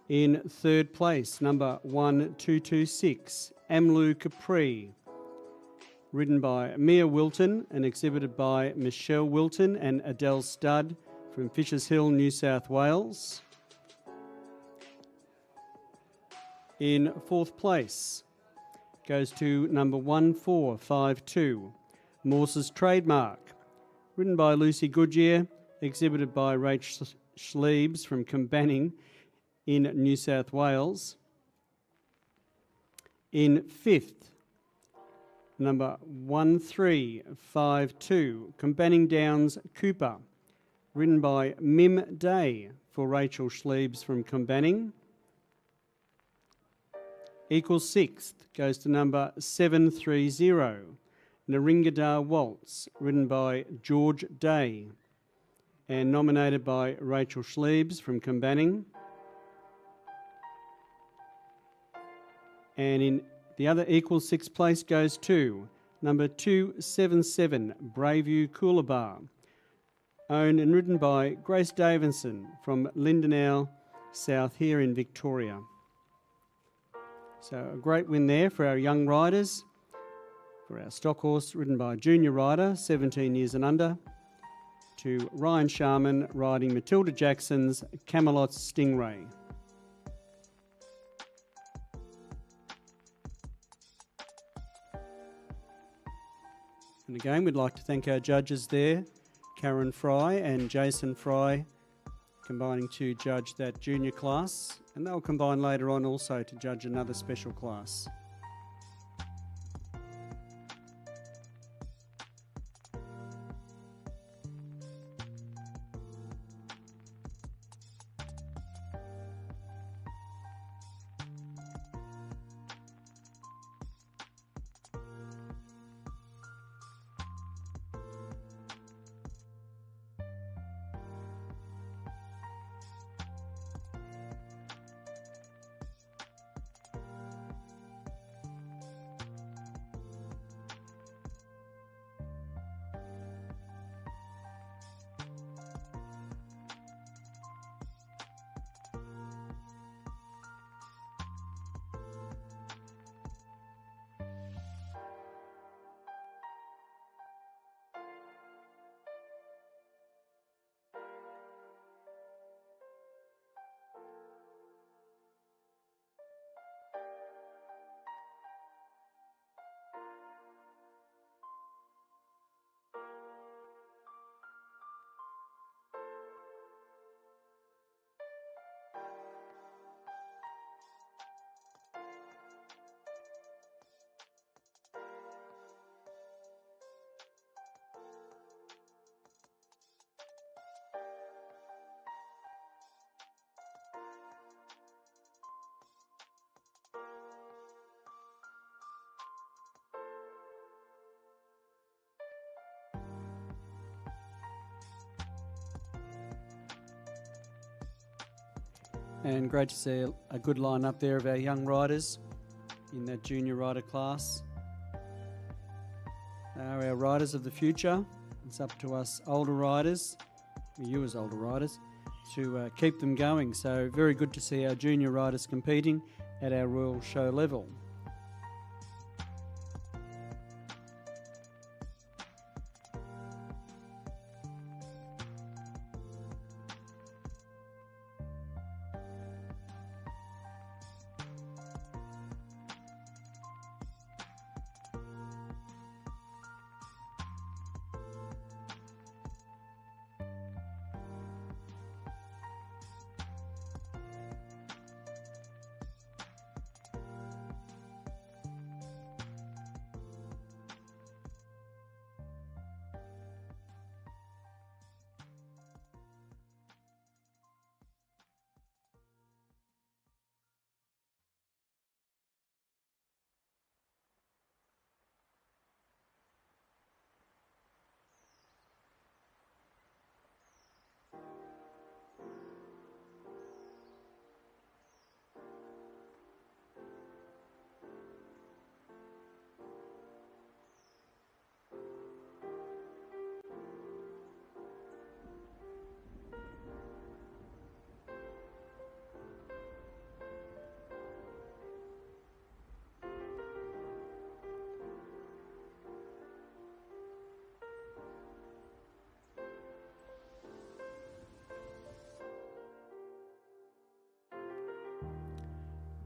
In third place, number 1226, Amlu Capri, ridden by Mia Wilton and exhibited by Michelle Wilton and Adele Studd from Fishers Hill, New South Wales. In fourth place goes to number 1452, Morse's Trademark, ridden by Lucy Goodyear, exhibited by Rach Schliebs from Combanning in New South Wales. In fifth, number 1352, Combanning Downs Cooper, ridden by Mim Day for Rachel Schliebs from Combanning. Equals sixth goes to number 730, Naringadar Waltz, ridden by George Day and nominated by Rachel Schliebs from Combanning. And in the other equal sixth place goes to number 277, Braveview Coolabah, owned and ridden by Grace Davidson from Lindenau South here in Victoria. So a great win there for our young riders, for our stock horse ridden by a junior rider, 17 years and under, to Ryan Sharman riding Matilda Jackson's Camelot Stingray. And again, we'd like to thank our judges there, Karen Fry and Jason Fry, combining to judge that junior class, and they'll combine later on also to judge another special class. And great to see a good line-up there of our young riders in that junior rider class. They are our riders of the future. It's up to us older riders, you as older riders, to keep them going. So very good to see our junior riders competing at our Royal Show level.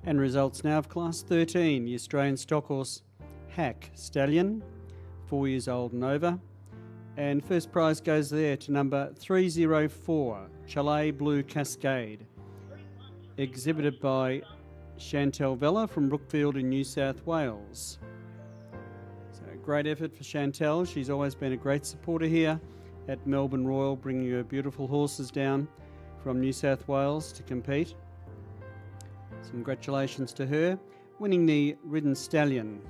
And results now of Class 13, the Australian Stockhorse Hack Stallion, 4 years old and over. And first prize goes there to number 304, Chalet Blue Cascade, exhibited by Chantel Vella from Brookfield in New South Wales. So great effort for Chantel. She's always been a great supporter here at Melbourne Royal, bringing her beautiful horses down from New South Wales to compete. Congratulations to her, winning the ridden Stallion.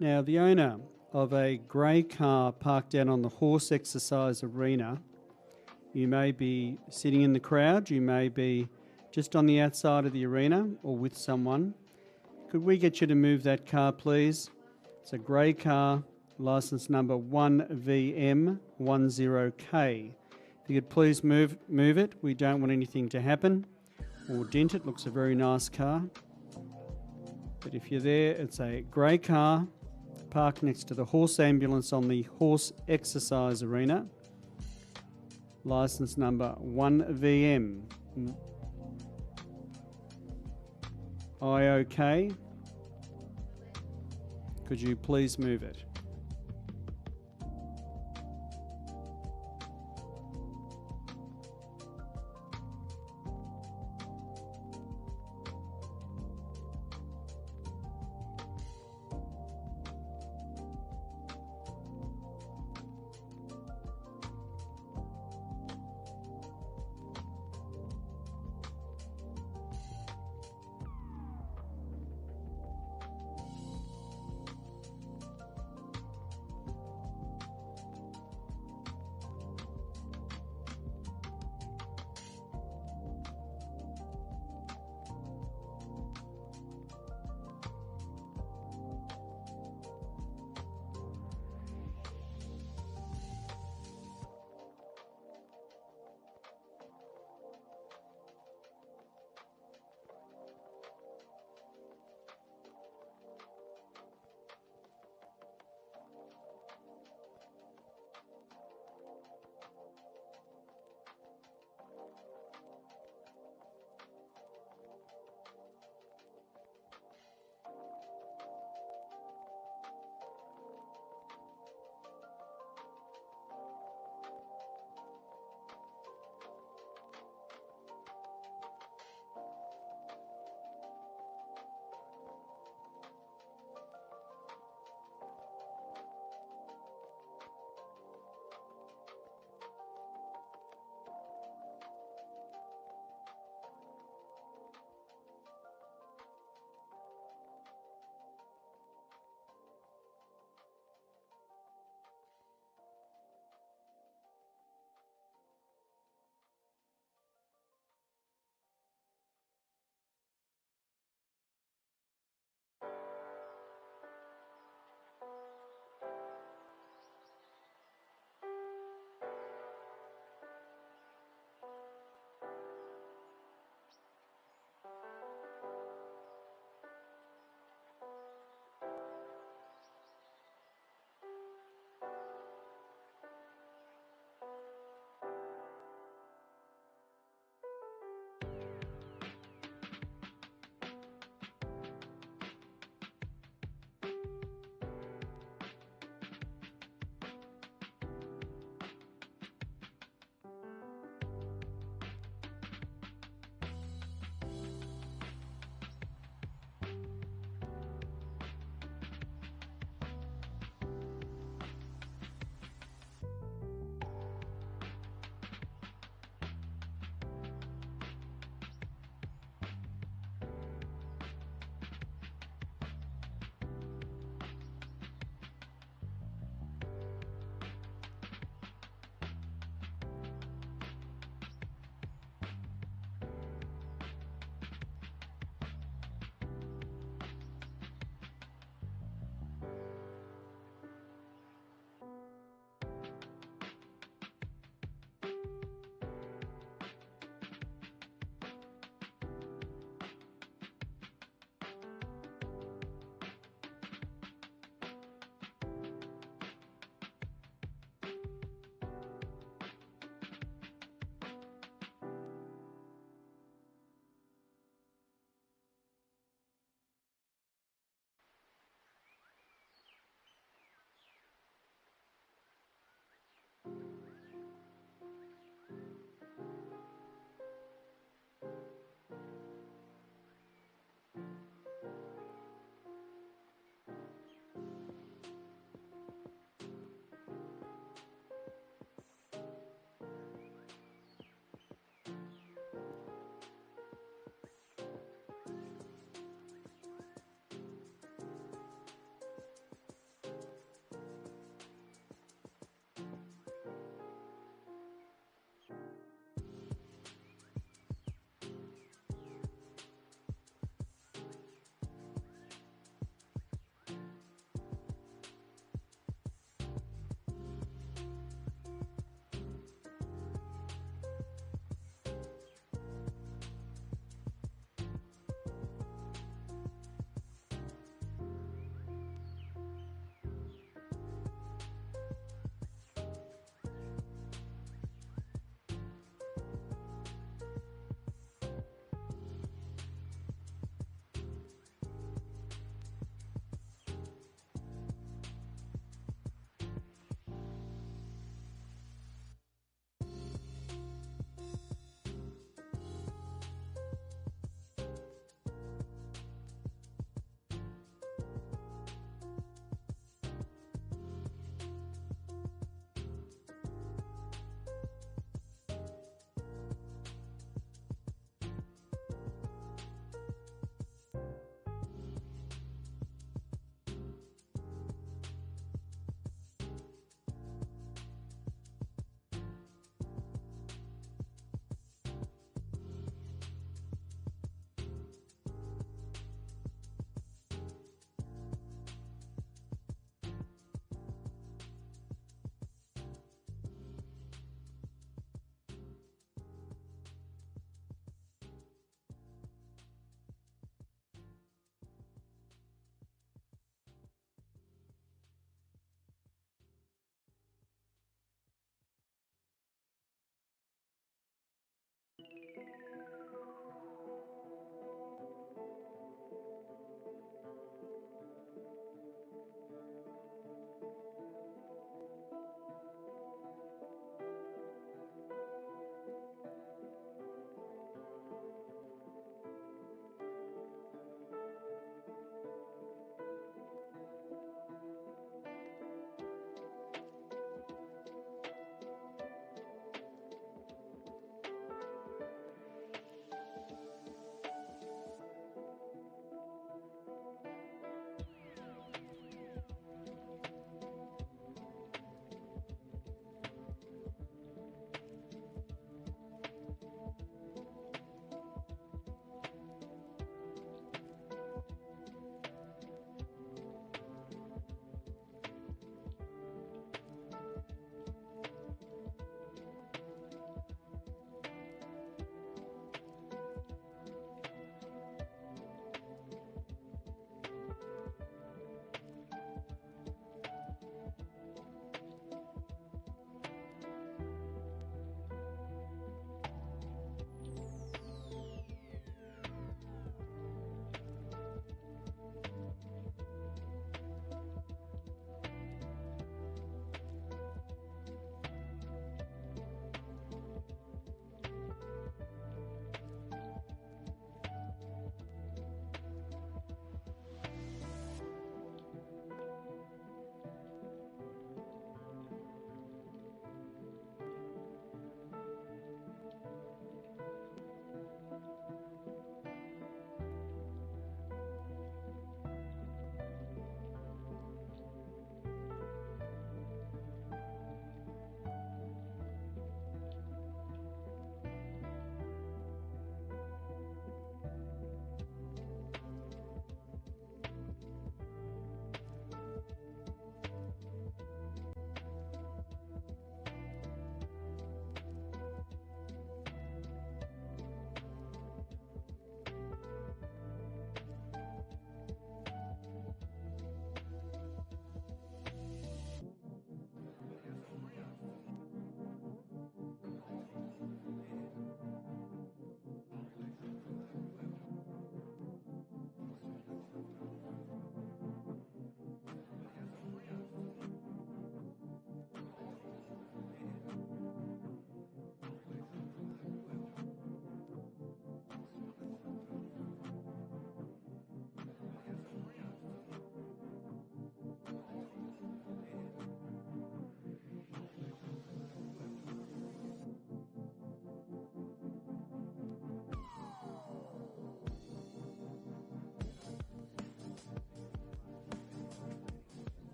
Now, the owner of a grey car parked down on the horse exercise arena, you may be sitting in the crowd, you may be just on the outside of the arena or with someone. Could we get you to move that car, please? It's a grey car, licence number 1VM10K. If you could please move it, we don't want anything to happen or dent it. Looks a very nice car. But if you're there, it's a grey car parked next to the horse ambulance on the horse exercise arena. License number 1VM. IOK. Could you please move it?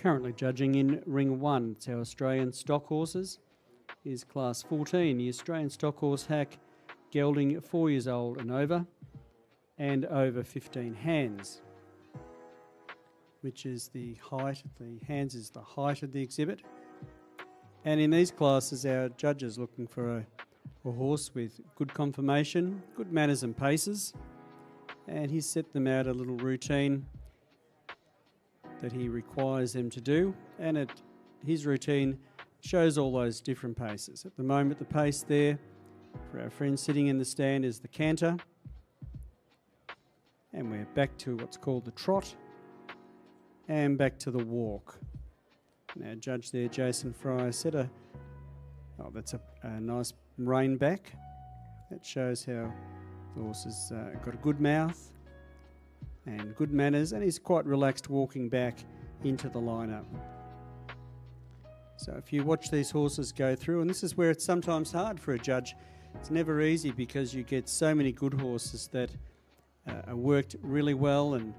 Currently judging in Ring 1. It's our Australian stock horses. Is Class 14, the Australian stock horse hack, gelding 4 years old and over 15 hands, which is the height. The hands is the height of the exhibit. And in these classes, our judges looking for a horse with good conformation, good manners and paces, and he's set them out a little routine that he requires them to do, and his routine shows all those different paces. At the moment, the pace there for our friend sitting in the stand is the canter, and we're back to what's called the trot, and back to the walk. Now, judge there, Jason Fryer, set that's a nice rein back. That shows how the horse has got a good mouth and good manners, and he's quite relaxed walking back into the lineup. So if you watch these horses go through, and this is where it's sometimes hard for a judge, it's never easy because you get so many good horses that are worked really well and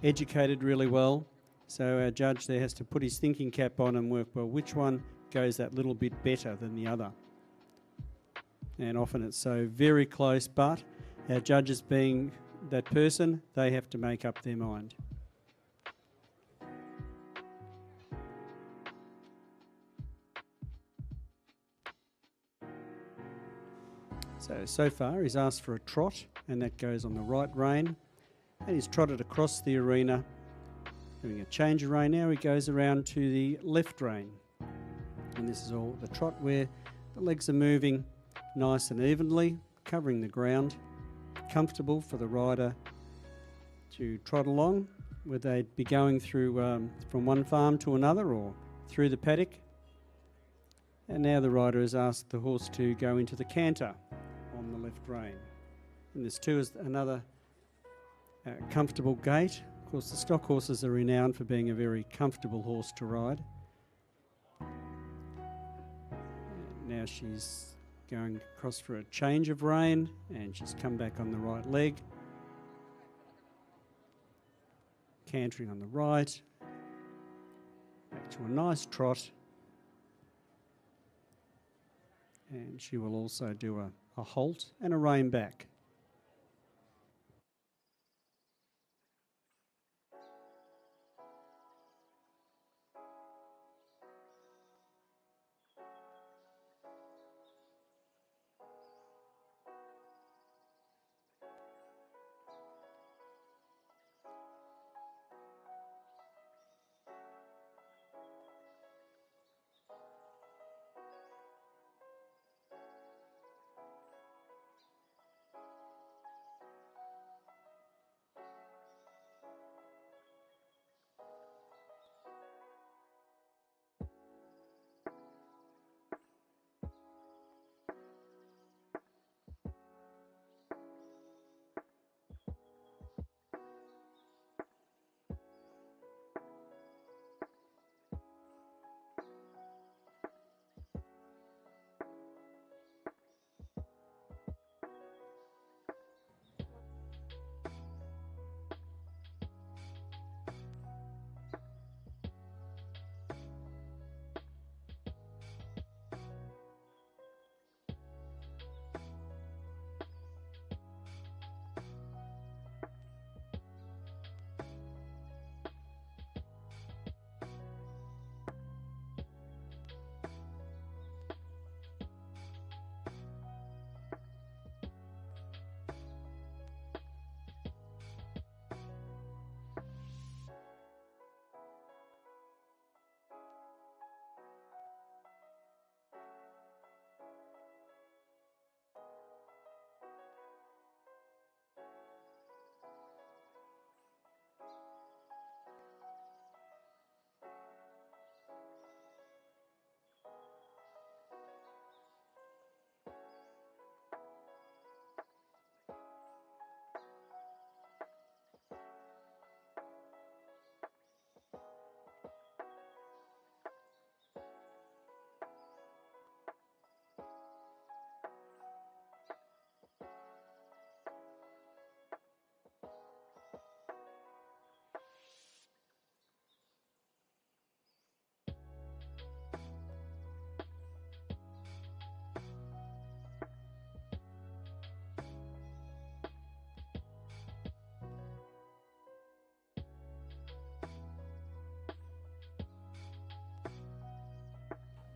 educated really well. So our judge there has to put his thinking cap on and work, well, which one goes that little bit better than the other? And often it's so very close, but our judges being that person, they have to make up their mind. So far he's asked for a trot, and that goes on the right rein, and he's trotted across the arena, doing a change of rein. Now he goes around to the left rein, and this is all the trot where the legs are moving nice and evenly, covering the ground, comfortable for the rider to trot along, whether they'd be going through from one farm to another or through the paddock. And now the rider has asked the horse to go into the canter on the left rein. And this too is another comfortable gait. Of course, the stock horses are renowned for being a very comfortable horse to ride. Now she's going across for a change of rein, and she's come back on the right leg. Cantering on the right. Back to a nice trot. And she will also do a halt and a rein back.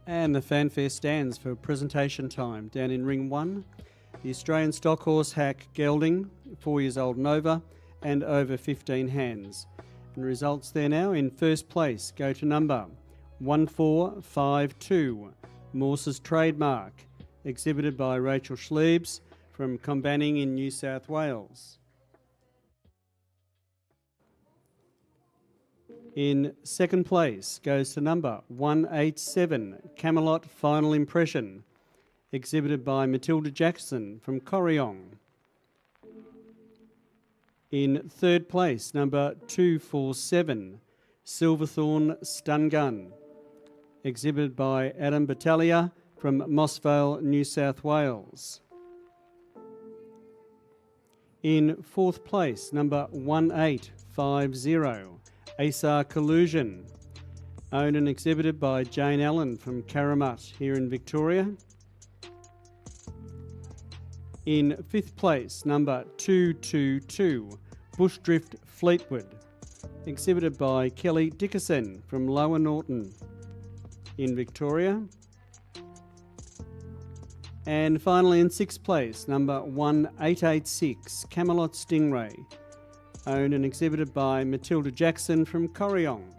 And the fanfare stands for presentation time. Down in ring 1, the Australian Stockhorse hack Gelding, 4 years old and over 15 hands. And results there now. In first place go to number 1452, Morse's Trademark, exhibited by Rachel Schliebs from Combanning in New South Wales. In second place goes to number 187, Camelot Final Impression, exhibited by Matilda Jackson from Corryong. In third place, number 247, Silverthorn Stun Gun, exhibited by Adam Battaglia from Mossvale, New South Wales. In fourth place, number 1850, Asar Collusion, owned and exhibited by Jane Allen from Caramut here in Victoria. In fifth place, number 222, Bushdrift Fleetwood, exhibited by Kelly Dickerson from Lower Norton in Victoria. And finally in sixth place, number 1886, Camelot Stingray, owned and exhibited by Matilda Jackson from Corryong.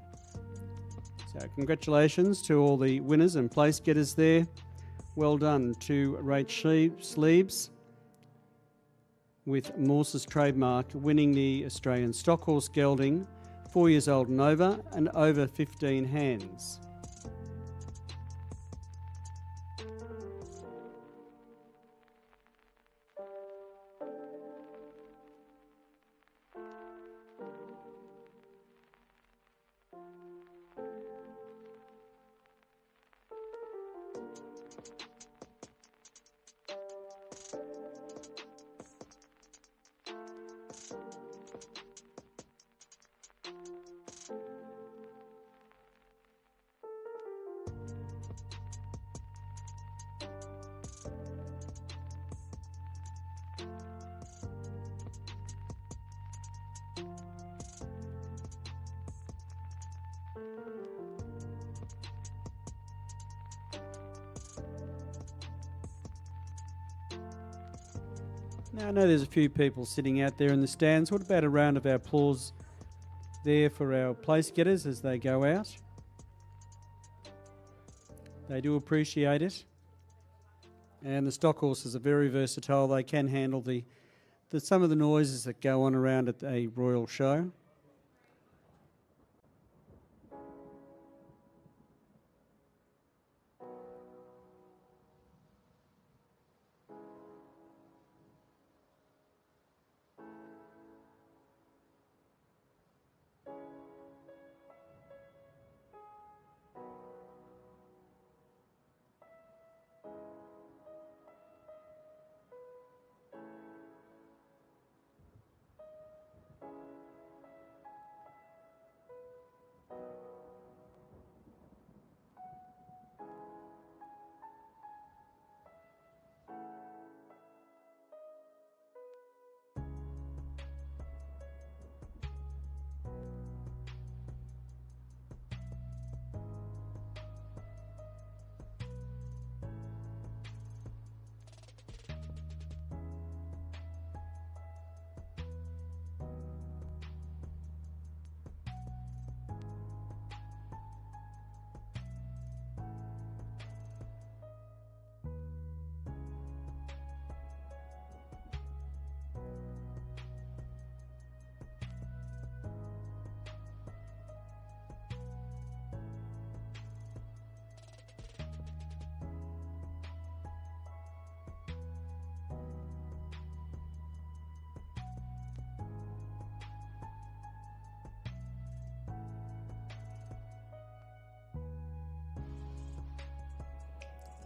So congratulations to all the winners and place getters there. Well done to Rach Schliebs with Morse's Trademark winning the Australian Stockhorse Gelding, 4 years old and over 15 hands. Now, I know there's a few people sitting out there in the stands. What about a round of applause there for our place getters as they go out? They do appreciate it. And the stock horses are very versatile. They can handle some of the noises that go on around at a royal show.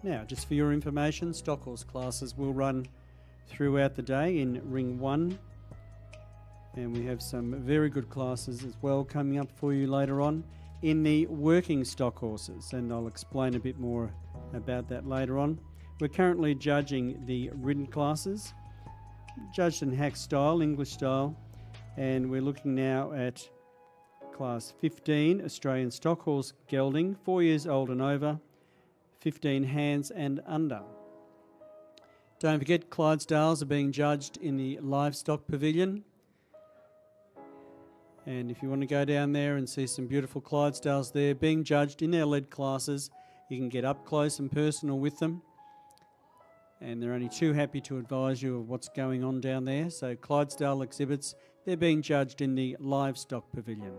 Now, just for your information, Stockhorse classes will run throughout the day in Ring 1. And we have some very good classes as well coming up for you later on in the working stock horses. And I'll explain a bit more about that later on. We're currently judging the ridden classes, judged in hack style, English style. And we're looking now at Class 15, Australian Stockhorse Gelding, 4 years old and over, 15 hands and under. Don't forget, Clydesdales are being judged in the Livestock Pavilion. And if you want to go down there and see some beautiful Clydesdales there being judged in their lead classes, you can get up close and personal with them. And they're only too happy to advise you of what's going on down there. So Clydesdale exhibits, they're being judged in the Livestock Pavilion.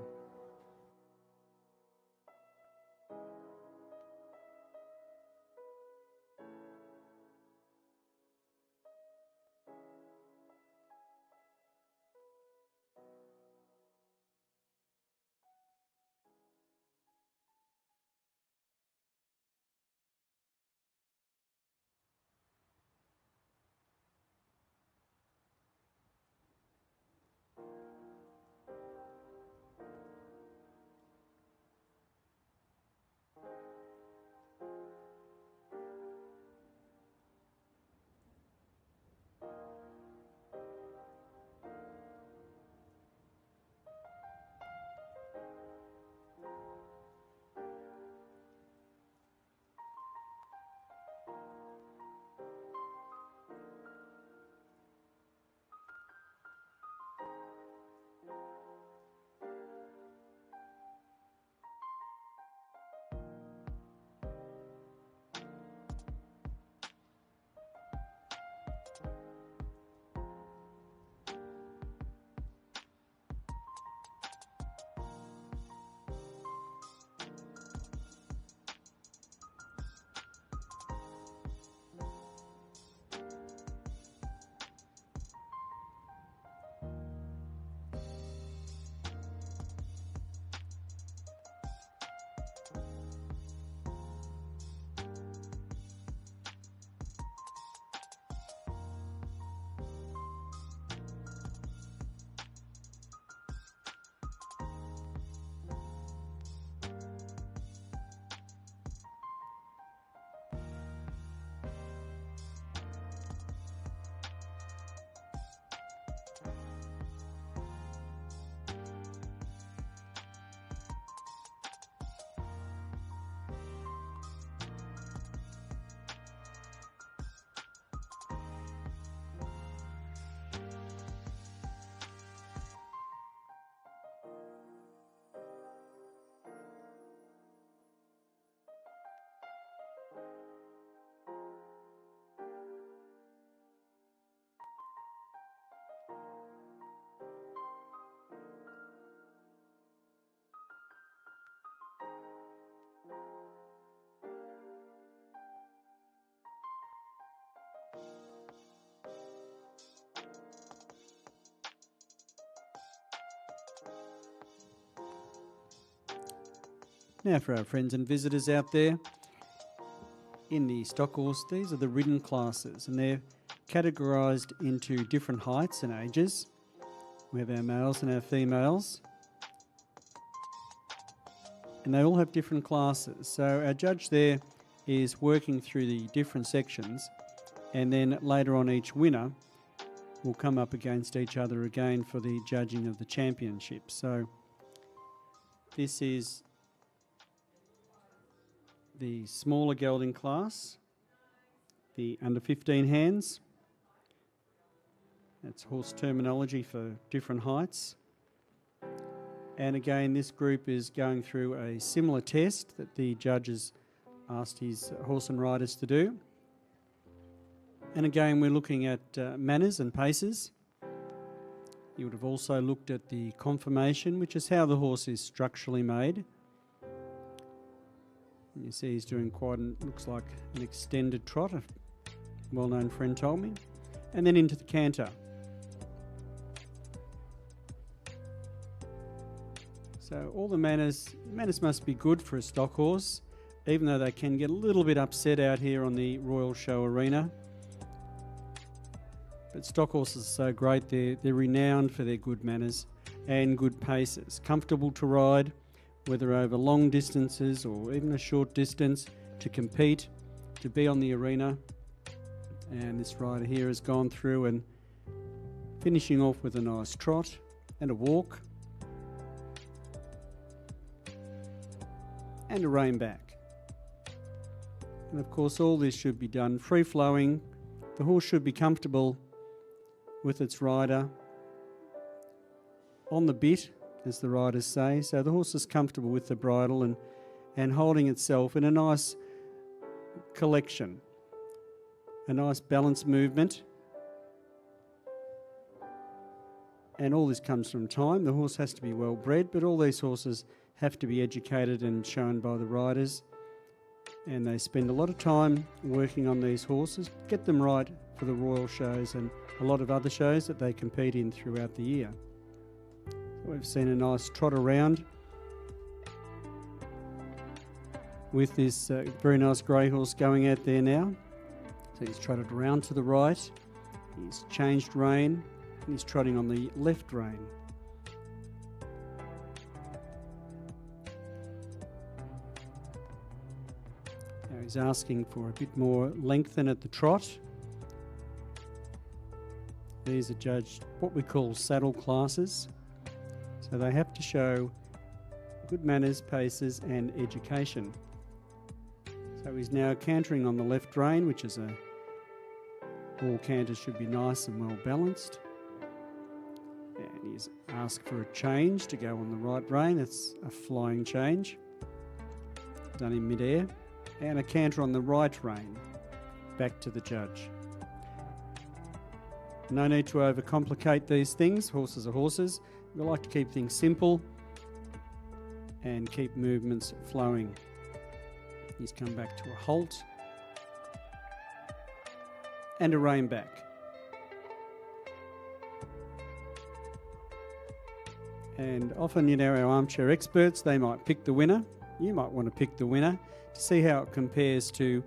Now for our friends and visitors out there, in the Stockhorse, these are the ridden classes, and they're categorised into different heights and ages. We have our males and our females, and they all have different classes. So our judge there is working through the different sections, and then later on each winner will come up against each other again for the judging of the championship. So this is the smaller gelding class, the under 15 hands. That's horse terminology for different heights. And again, this group is going through a similar test that the judges asked his horse and riders to do. And again, we're looking at manners and paces. You would have also looked at the conformation, which is how the horse is structurally made. And you see he's doing looks like an extended trot, a well-known friend told me. And then into the canter. So all the manners must be good for a stock horse, even though they can get a little bit upset out here on the Royal Show arena. But stock horses are so great, they're renowned for their good manners and good paces. Comfortable to ride, whether over long distances or even a short distance, to compete, to be on the arena. And this rider here has gone through and finishing off with a nice trot and a walk and a rein back. And of course all this should be done free-flowing. The horse should be comfortable with its rider on the bit, as the riders say. So the horse is comfortable with the bridle and holding itself in a nice collection, a nice balanced movement. And all this comes from time. The horse has to be well bred, but all these horses have to be educated and shown by the riders. And they spend a lot of time working on these horses, get them right for the Royal Shows and a lot of other shows that they compete in throughout the year. So we've seen a nice trot around with this very nice grey horse going out there now. So he's trotted around to the right, he's changed rein, and he's trotting on the left rein. Now he's asking for a bit more lengthen at the trot. These are judged what we call saddle classes. So they have to show good manners, paces and education. So he's now cantering on the left rein, which is all canters should be nice and well balanced. And he's asked for a change to go on the right rein. It's a flying change done in mid-air. And a canter on the right rein, back to the judge. No need to overcomplicate these things. Horses are horses. We like to keep things simple and keep movements flowing. He's come back to a halt and a rein back. And often, our armchair experts, they might pick the winner. You might want to pick the winner to see how it compares to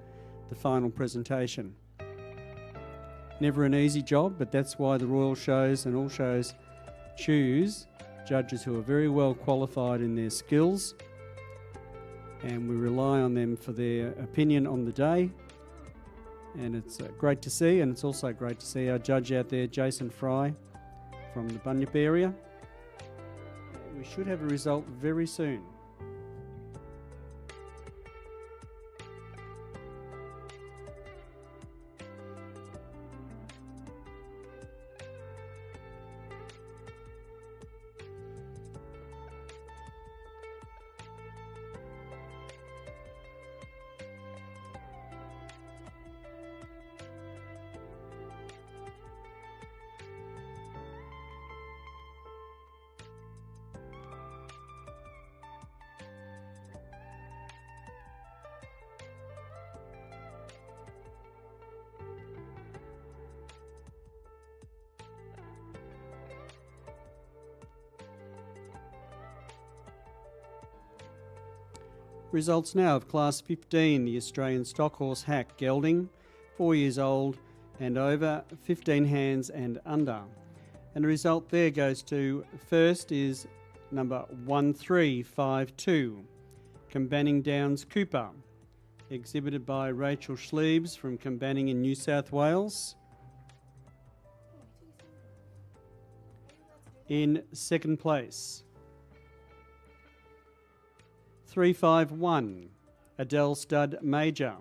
the final presentation. Never an easy job, but that's why the Royal Shows and all shows choose judges who are very well qualified in their skills, and we rely on them for their opinion on the day. And it's great to see, and it's also great to see our judge out there, Jason Fry, from the Bunyip area. We should have a result very soon. Results now of Class 15, the Australian Stockhorse hack Gelding, 4 years old and over, 15 hands and under. And the result there goes to, first is number 1352, Cambanning Downs Cooper, exhibited by Rachel Schliebs from Cambanning in New South Wales. In second place, 351, Adele Stud Major,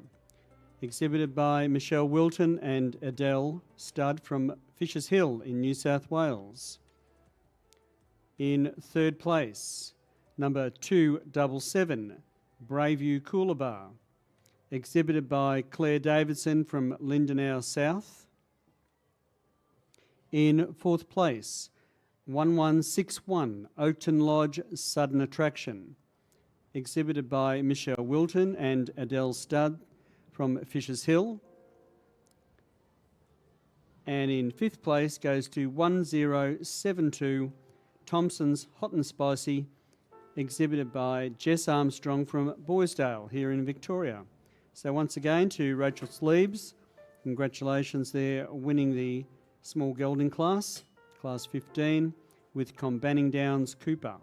exhibited by Michelle Wilton and Adele Stud from Fisher's Hill in New South Wales. In third place, number 277, Braveview Coolabah, exhibited by Claire Davidson from Lindenau South. In fourth place, 1161, Oakton Lodge Sudden Attraction, exhibited by Michelle Wilton and Adele Stud from Fisher's Hill. And in fifth place goes to 1072, Thompson's Hot and Spicy, exhibited by Jess Armstrong from Boysdale here in Victoria. So once again to Rachel Schliebs, congratulations there, winning the small gelding class, Class 15, with Cambanning Downs Cooper.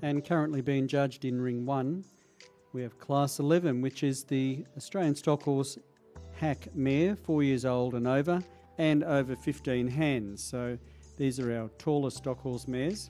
And currently being judged in Ring 1, we have Class 11, which is the Australian Stockhorse Hack Mare, 4 years old and over 15 hands. So these are our tallest Stockhorse mares.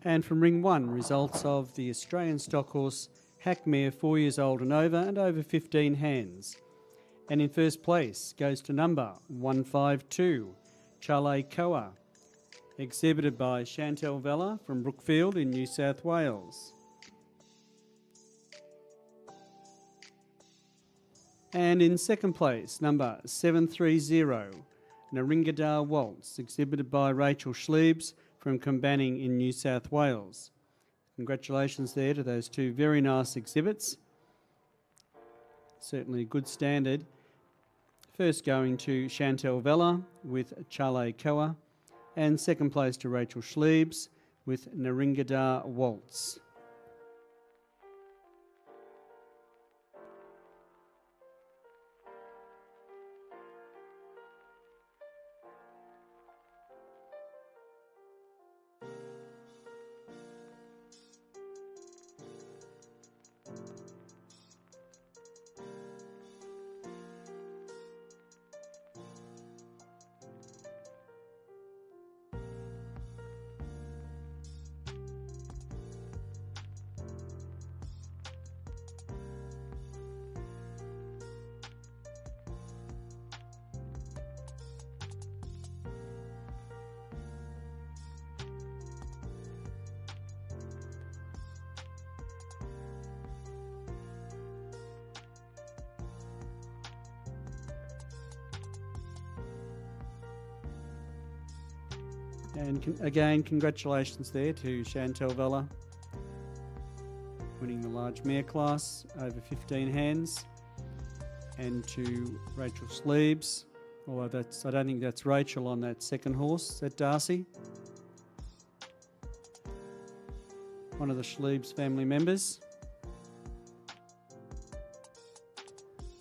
And from Ring 1, results of the Australian Stockhorse Hack Mare, 4 years old and over 15 hands. And in first place goes to number 152, Chale Koa, exhibited by Chantel Vella from Brookfield in New South Wales. And in second place, number 730, Naringadar Waltz, exhibited by Rachel Schliebs from Combanning in New South Wales. Congratulations there to those two very nice exhibits. Certainly a good standard. First going to Chantel Vella with Chale Koa, and second place to Rachel Schliebs with Naringadar Waltz. And again, congratulations there to Chantel Vella, winning the large mare class over 15 hands, and to Rachel Schliebs, although I don't think that's Rachel on that second horse. Is that Darcy? One of the Schliebs family members.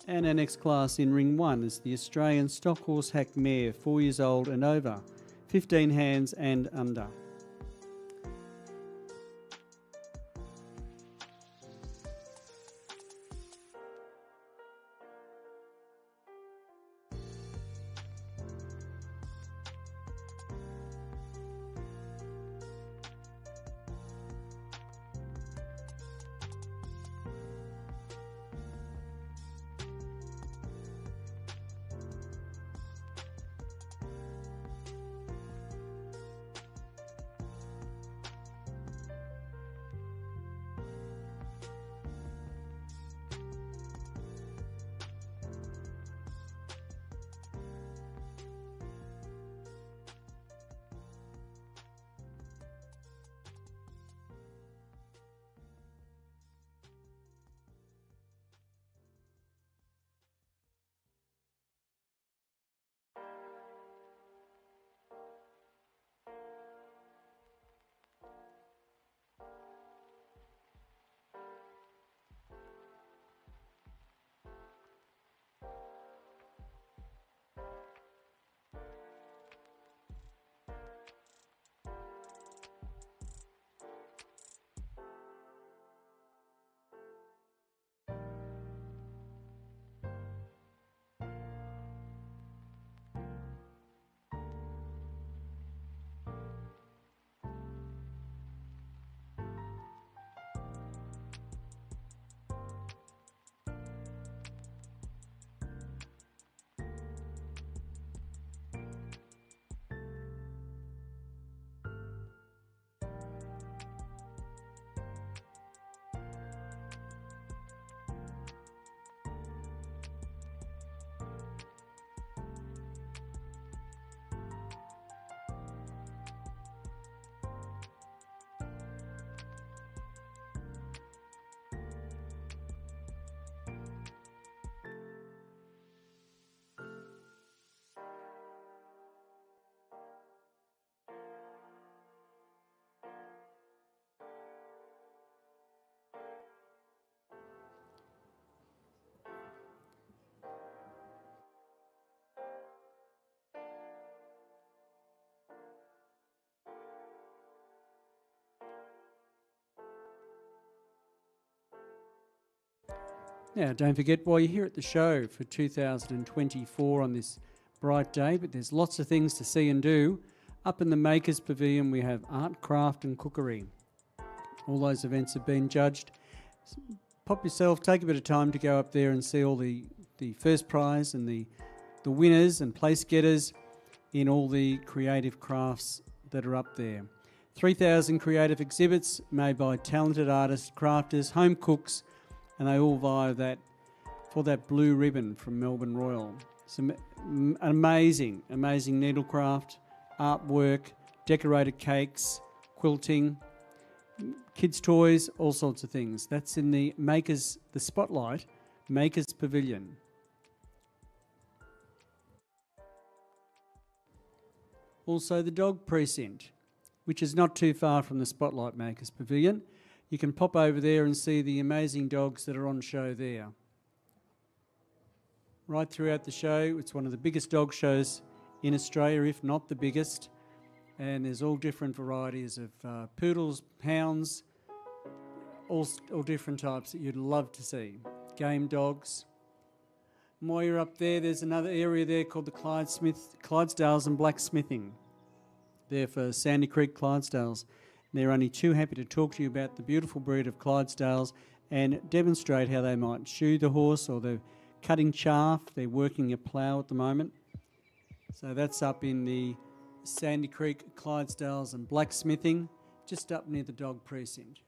And our next class in Ring 1 is the Australian Stockhorse Hack Mare, 4 years old and over, 15 hands and under. Now, don't forget, while you're here at the show for 2024 on this bright day, but there's lots of things to see and do. Up in the Makers Pavilion, we have art, craft and cookery. All those events have been judged. Pop yourself, take a bit of time to go up there and see all the first prize and the winners and place getters in all the creative crafts that are up there. 3,000 creative exhibits made by talented artists, crafters, home cooks, and they all vie for that blue ribbon from Melbourne Royal. Some amazing needlecraft, artwork, decorated cakes, quilting, kids' toys, all sorts of things. That's in the Spotlight Makers Pavilion. Also the dog precinct, which is not too far from the Spotlight Makers Pavilion. You can pop over there and see the amazing dogs that are on show there. Right throughout the show, it's one of the biggest dog shows in Australia, if not the biggest. And there's all different varieties of poodles, hounds, all different types that you'd love to see. Game dogs. And while you're up there, there's another area there called the Clydesdales and Blacksmithing. They're for Sandy Creek Clydesdales. They're only too happy to talk to you about the beautiful breed of Clydesdales and demonstrate how they might shoe the horse, or they're cutting chaff. They're working a plough at the moment. So that's up in the Sandy Creek Clydesdales and Blacksmithing, just up near the dog precinct.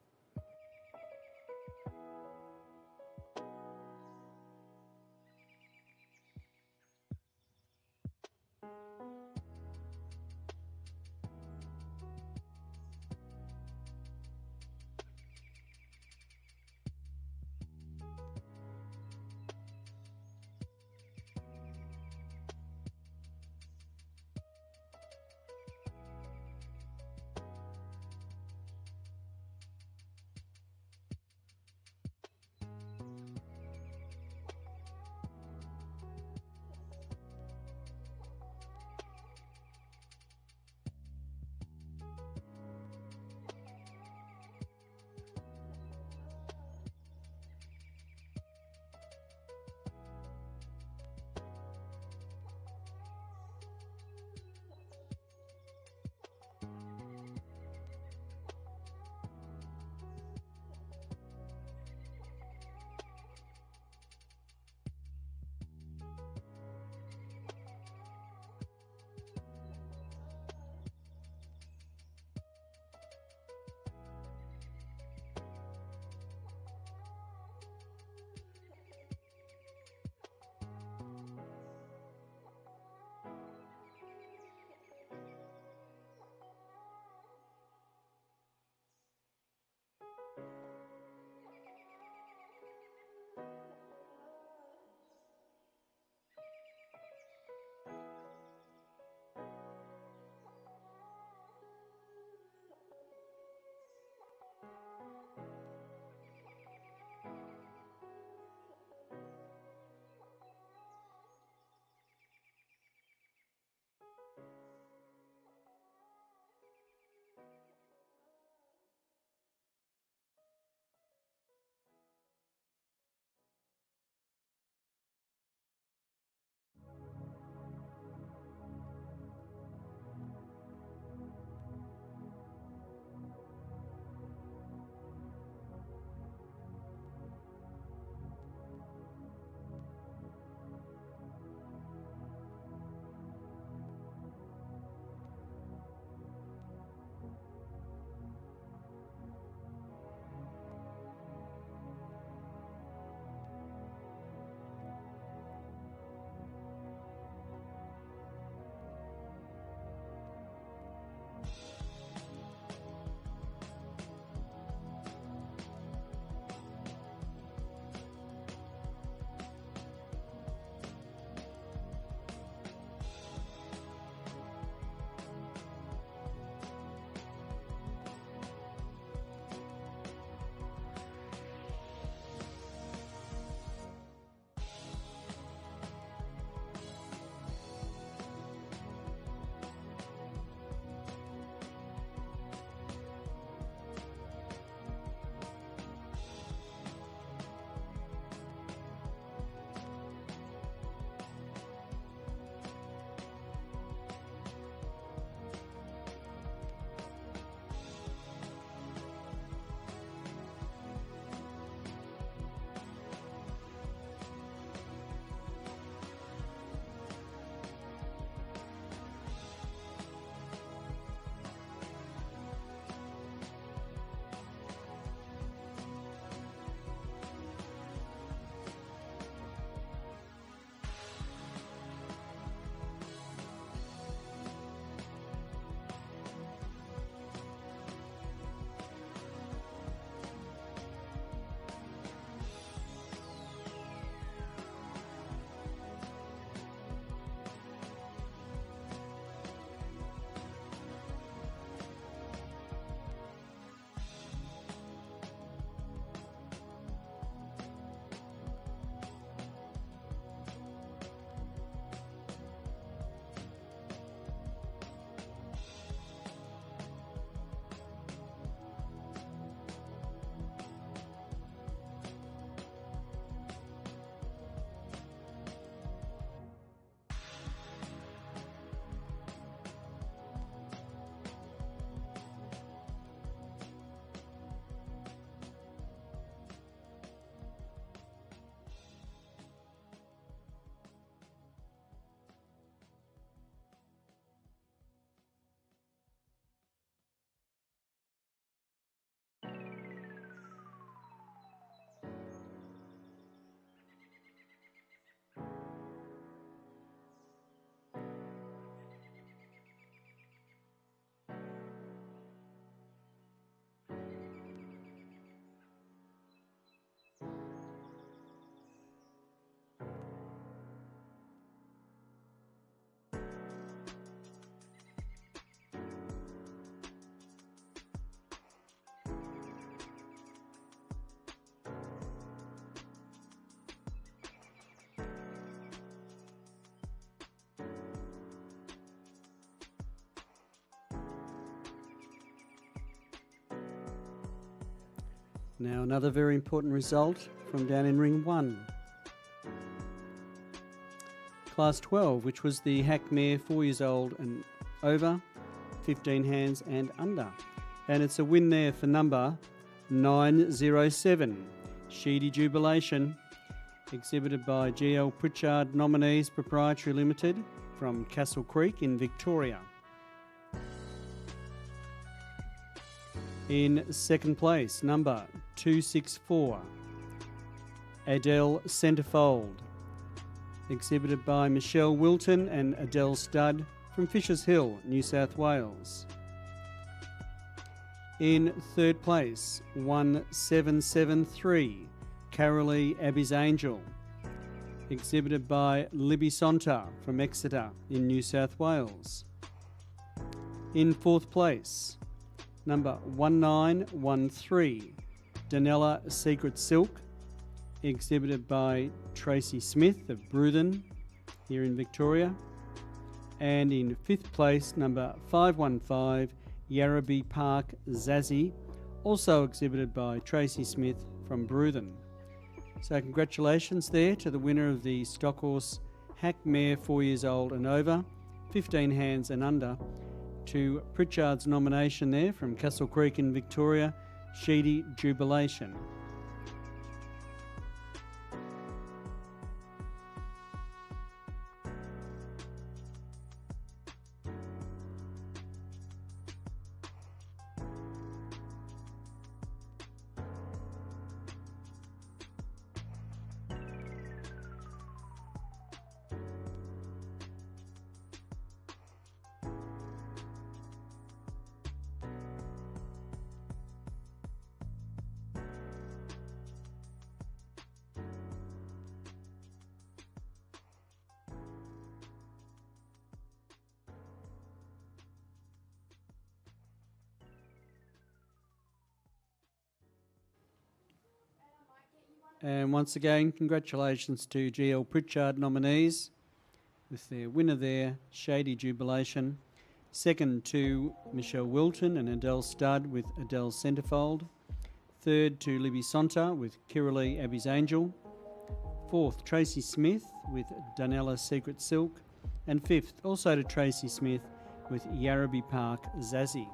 Now another very important result from down in Ring 1. Class 12, which was the hack mare 4 years old and over, 15 hands and under. And it's a win there for number 907, Sheedy Jubilation, exhibited by GL Pritchard Nominees Proprietary Limited from Castle Creek in Victoria. In second place, number 264, Adele Centerfold, exhibited by Michelle Wilton and Adele Studd from Fishers Hill, New South Wales. In third place, 1773, Carolee Abby's Angel, exhibited by Libby Sonta from Exeter in New South Wales. In fourth place, number 1913, Danella Secret Silk, exhibited by Tracy Smith of Bruthen here in Victoria. And in fifth place, number 515, Yarrabee Park Zazzy, also exhibited by Tracy Smith from Bruthen. So congratulations there to the winner of the Stockhorse hack mare 4 years old and over, 15 hands and under, to Pritchard's nomination there from Castle Creek in Victoria, Sheedy Jubilation. And once again, congratulations to GL Pritchard nominees with their winner there, Shady Jubilation. Second to Michelle Wilton and Adele Studd with Adele Centerfold. Third to Libby Sonta with Carolee Abby's Angel. Fourth, Tracy Smith with Danella Secret Silk. And fifth, also to Tracy Smith with Yarrabee Park Zazzy.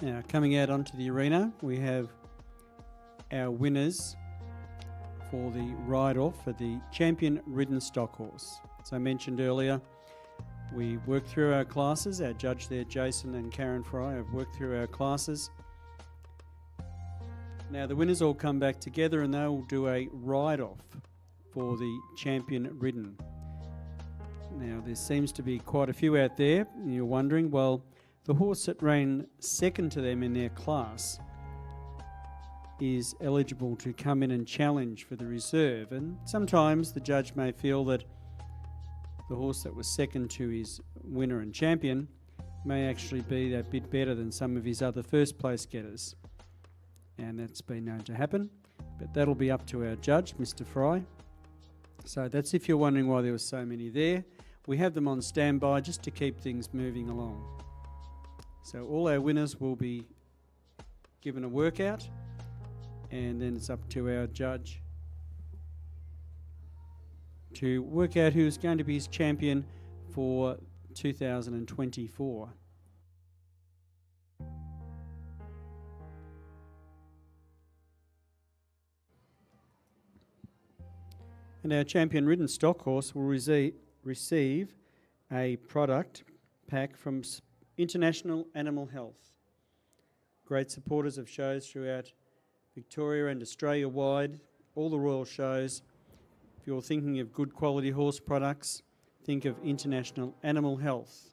Now, coming out onto the arena, we have our winners for the ride-off for the champion ridden stock horse. As I mentioned earlier, we worked through our classes. Our judge there, Jason and Karen Fry, have worked through our classes. Now the winners all come back together and they will do a ride-off for the champion ridden. Now there seems to be quite a few out there, and you're wondering, well, the horse that ran second to them in their class is eligible to come in and challenge for the reserve, and sometimes the judge may feel that the horse that was second to his winner and champion may actually be that bit better than some of his other first place getters, and that's been known to happen, but that'll be up to our judge, Mr. Fry. So that's if you're wondering why there were so many there. We have them on standby just to keep things moving along. So all our winners will be given a workout, and then it's up to our judge to work out who's going to be his champion for 2024. And our champion ridden stock horse will receive a product pack from International Animal Health. Great supporters of shows throughout Victoria and Australia-wide, all the royal shows. If you're thinking of good quality horse products, think of International Animal Health.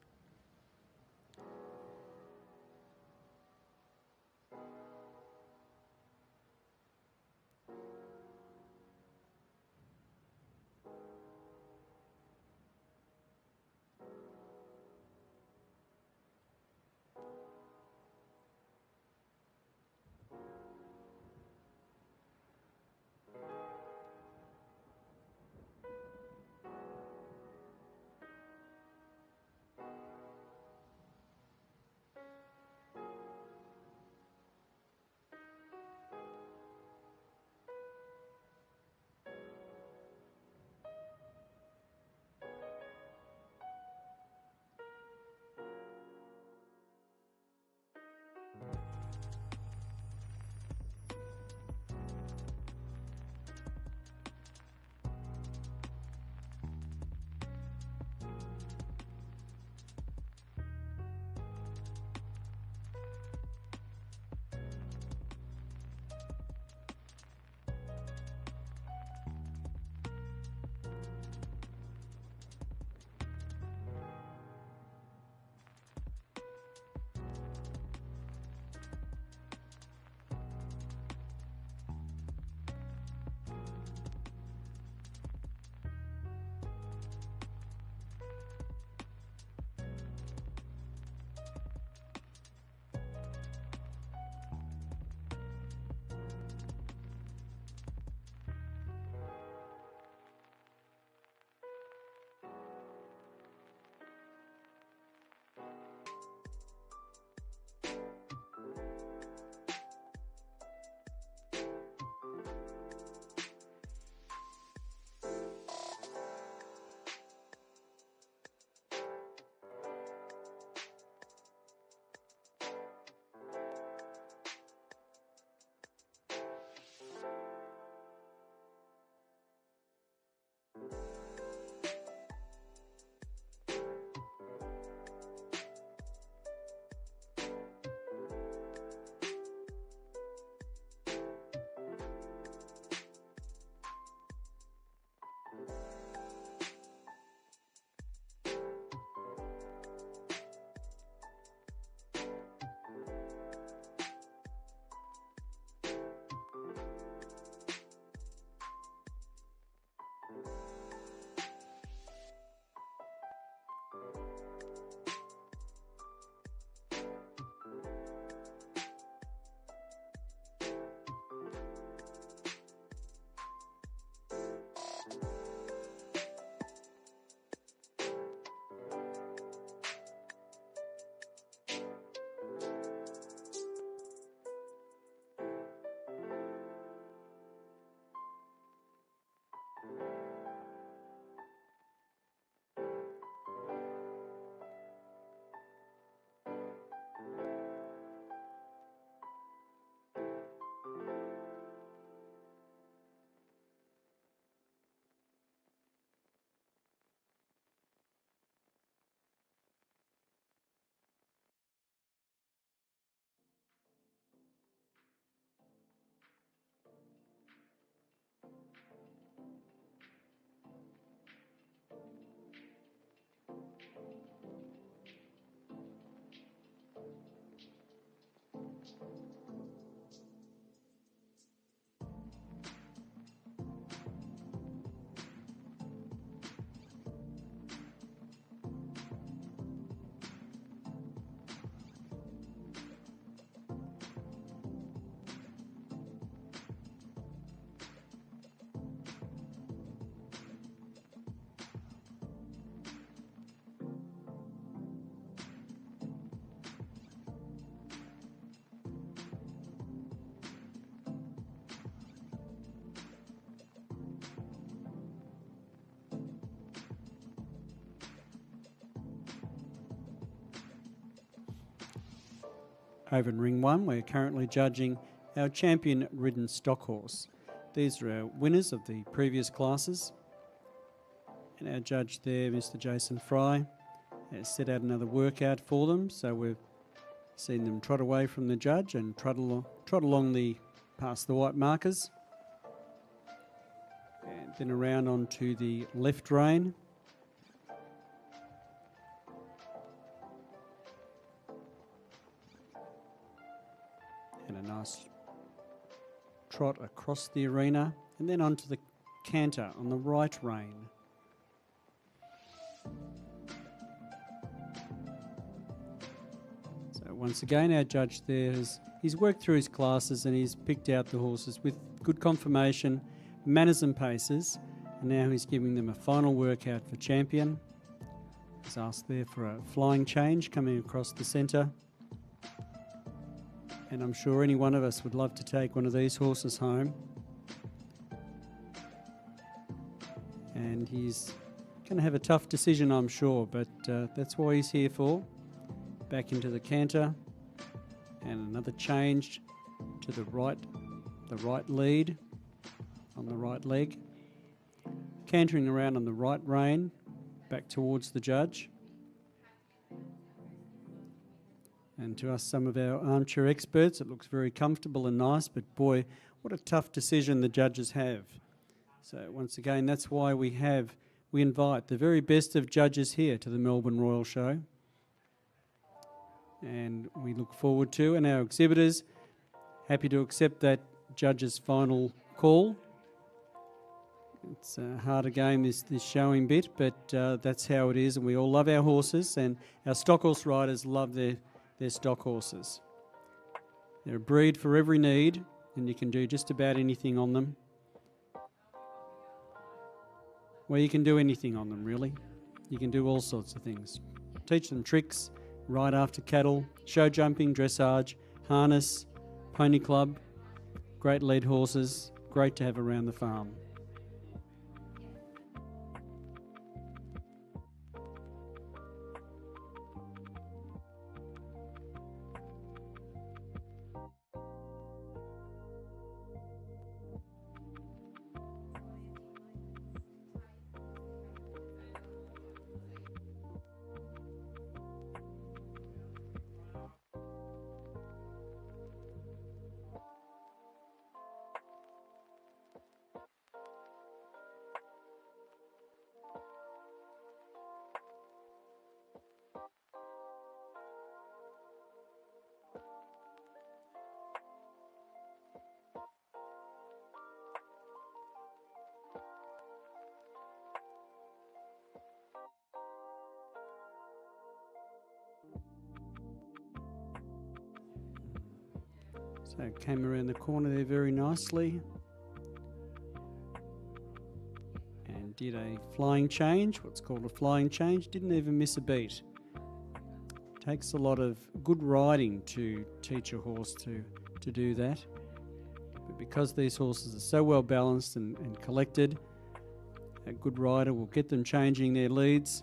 over in Ring 1, we're currently judging our champion ridden Stockhorse. These are our winners of the previous classes. And our judge there, Mr. Jason Fry, has set out another workout for them. So we've seen them trot away from the judge and trot along past the white markers. And then around onto the left rein. And a nice trot across the arena, and then onto the canter on the right rein. So once again, our judge there he's worked through his classes and he's picked out the horses with good conformation, manners and paces, and now he's giving them a final workout for champion. He's asked there for a flying change coming across the centre. And I'm sure any one of us would love to take one of these horses home. And he's going to have a tough decision, I'm sure, but that's what he's here for. Back into the canter, and another change to the right lead on the right leg. Cantering around on the right rein, back towards the judge. And to us, some of our armchair experts, it looks very comfortable and nice, but boy, what a tough decision the judges have. So once again, that's why we invite the very best of judges here to the Melbourne Royal Show. And we look forward to, and our exhibitors, happy to accept that judge's final call. It's a harder game, this showing bit, but that's how it is, and we all love our horses, and our stock horse riders love their stock horses. They're a breed for every need, and you can do just about anything on them. Well, you can do anything on them, really. You can do all sorts of things. Teach them tricks, ride after cattle, show jumping, dressage, harness, pony club, great lead horses, great to have around the farm. So came around the corner there very nicely and did a flying change, what's called a flying change, didn't even miss a beat. Takes a lot of good riding to teach a horse to do that. But because these horses are so well balanced and collected, a good rider will get them changing their leads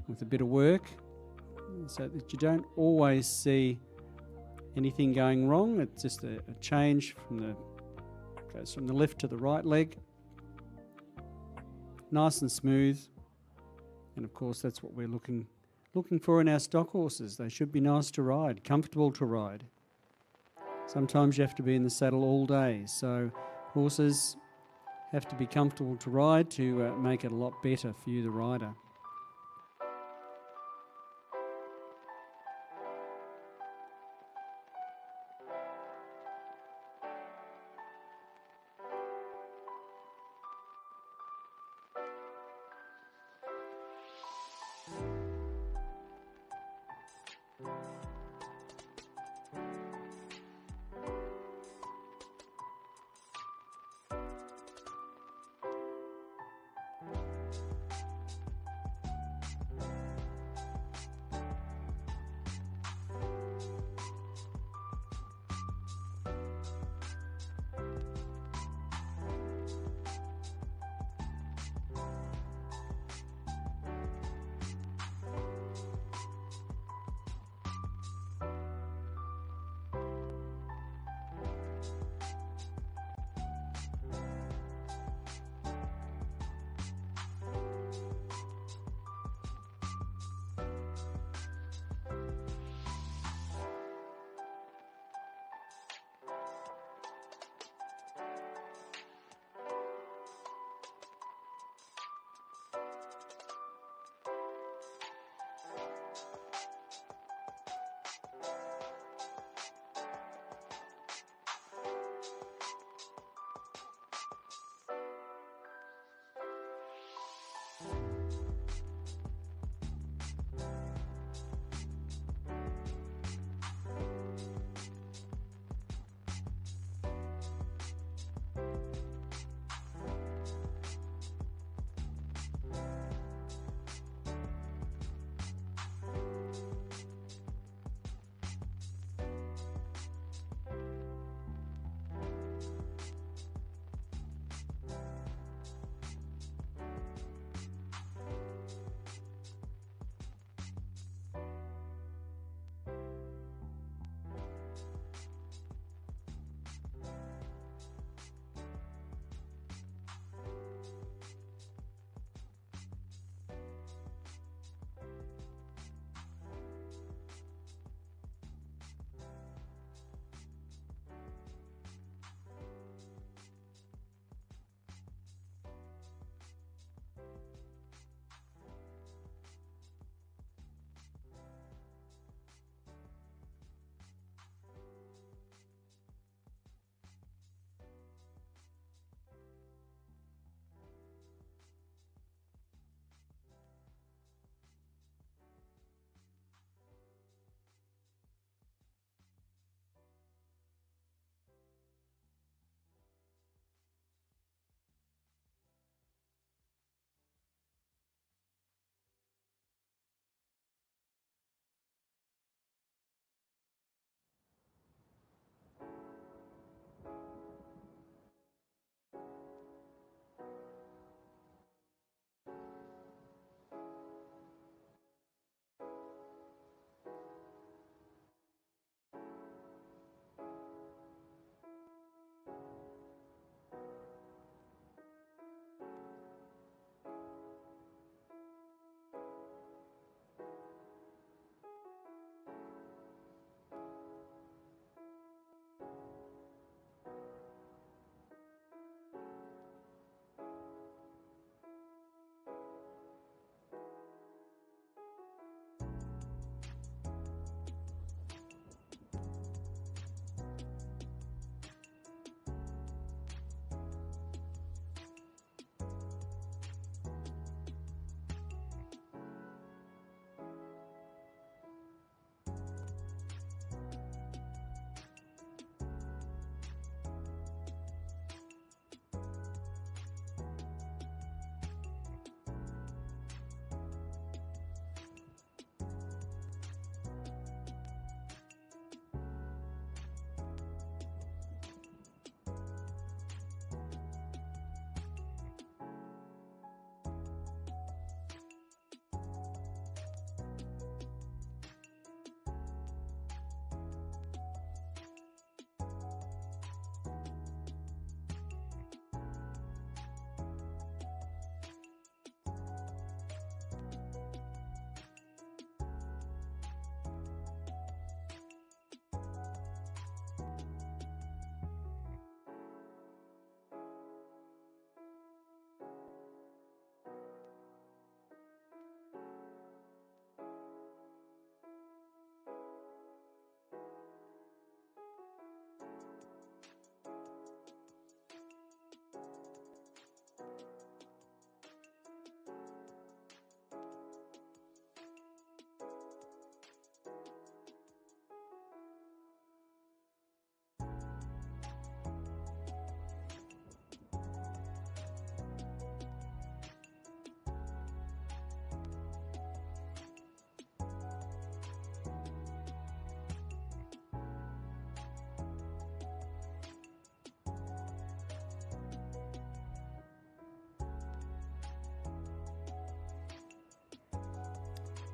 with a bit of work so that you don't always see anything going wrong. It's just a change goes from the left to the right leg. Nice and smooth. And of course that's what we're looking for in our stock horses. They should be nice to ride, comfortable to ride. Sometimes you have to be in the saddle all day, so horses have to be comfortable to ride to make it a lot better for you, the rider.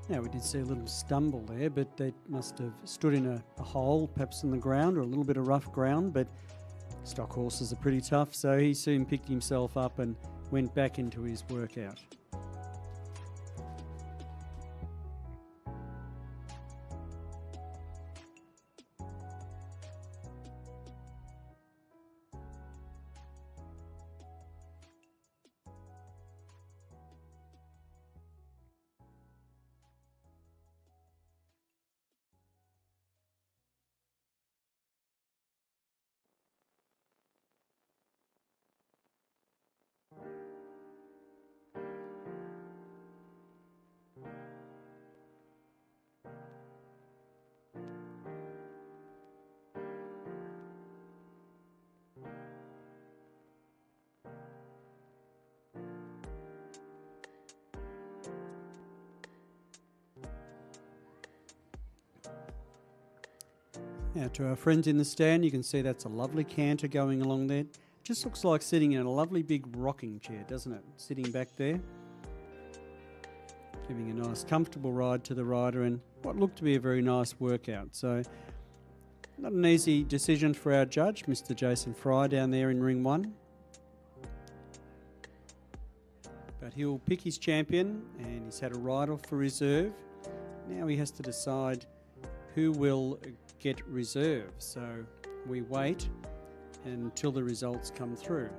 Now, we did see a little stumble there, but they must have stood in a hole, perhaps in the ground, or a little bit of rough ground, but stock horses are pretty tough, so he soon picked himself up and went back into his workout. Now, to our friends in the stand, you can see that's a lovely canter going along there. Just looks like sitting in a lovely big rocking chair, doesn't it? Sitting back there, giving a nice comfortable ride to the rider and what looked to be a very nice workout. So, not an easy decision for our judge, Mr. Jason Fry, down there in ring 1. But he'll pick his champion, and he's had a ride-off for reserve. Now he has to decide who will get reserve. So we wait until the results come through.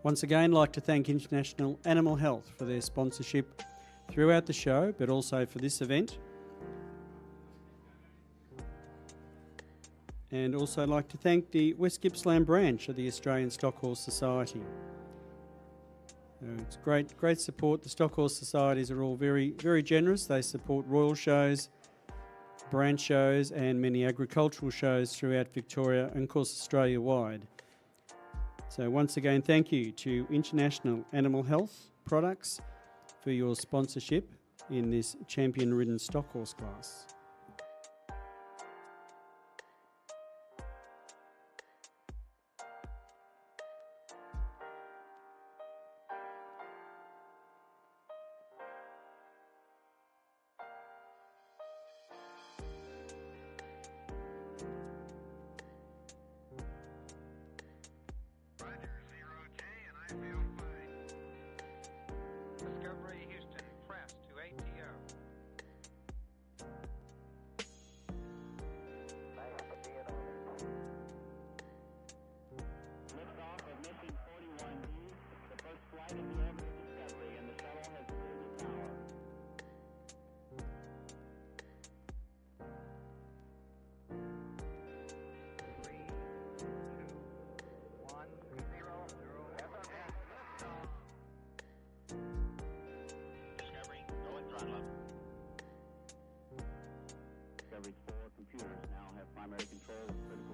Once again, I'd like to thank International Animal Health for their sponsorship throughout the show, but also for this event. And also I'd like to thank the West Gippsland branch of the Australian Stockhorse Society. It's great support. The Stockhorse Societies are all very, very generous. They support royal shows, branch shows and many agricultural shows throughout Victoria and of course Australia-wide. So once again, thank you to International Animal Health Products for your sponsorship in this champion ridden stock horse class.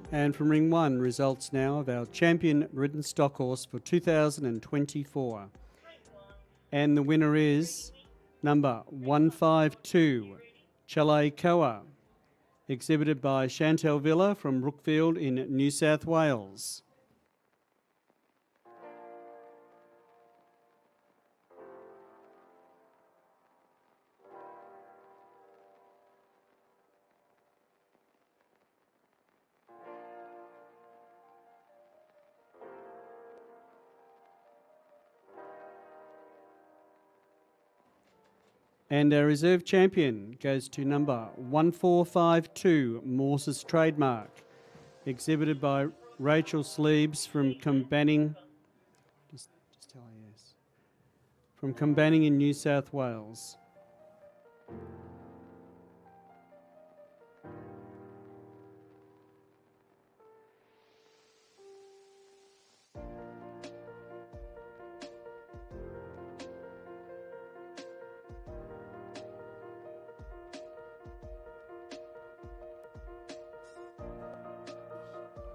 And from ring 1, results now of our champion ridden stock horse for 2024. And the winner is number 152, Chalet Koa, exhibited by Chantel Villa from Brookfield in New South Wales. And our reserve champion goes to number 1452, Morse's Trademark, exhibited by Rachel Sleebs from Combanning. Just tell her yes. From Combanning in New South Wales.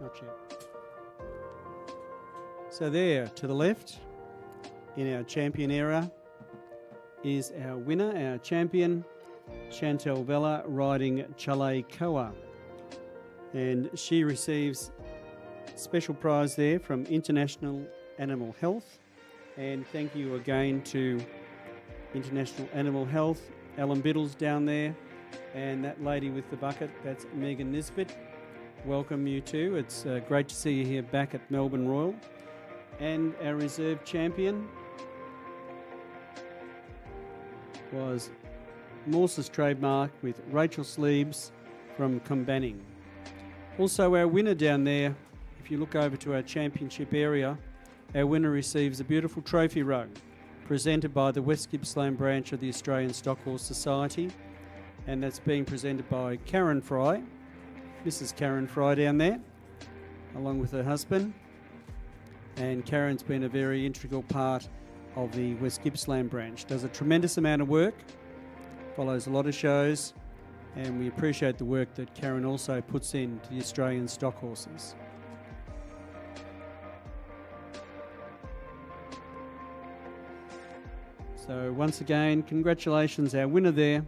Not yet. So there, to the left, in our champion era, is our winner, our champion, Chantel Vella, riding Chalet Koa. And she receives special prize there from International Animal Health. And thank you again to International Animal Health Alan Biddle's down there, and that lady with the bucket, that's Megan Nisbet. Welcome you too. It's great to see you here back at Melbourne Royal. And our reserve champion was Morse's Trademark with Rachel Sleeves from Combanning. Also our winner down there, if you look over to our championship area, our winner receives a beautiful trophy rug presented by the West Gippsland branch of the Australian Stockhorse Society, and that's being presented by Karen Fry, Mrs. Karen Fry down there, along with her husband. And Karen's been a very integral part of the West Gippsland branch. Does a tremendous amount of work, follows a lot of shows, and we appreciate the work that Karen also puts in to the Australian stock horses. So once again, congratulations, our winner there,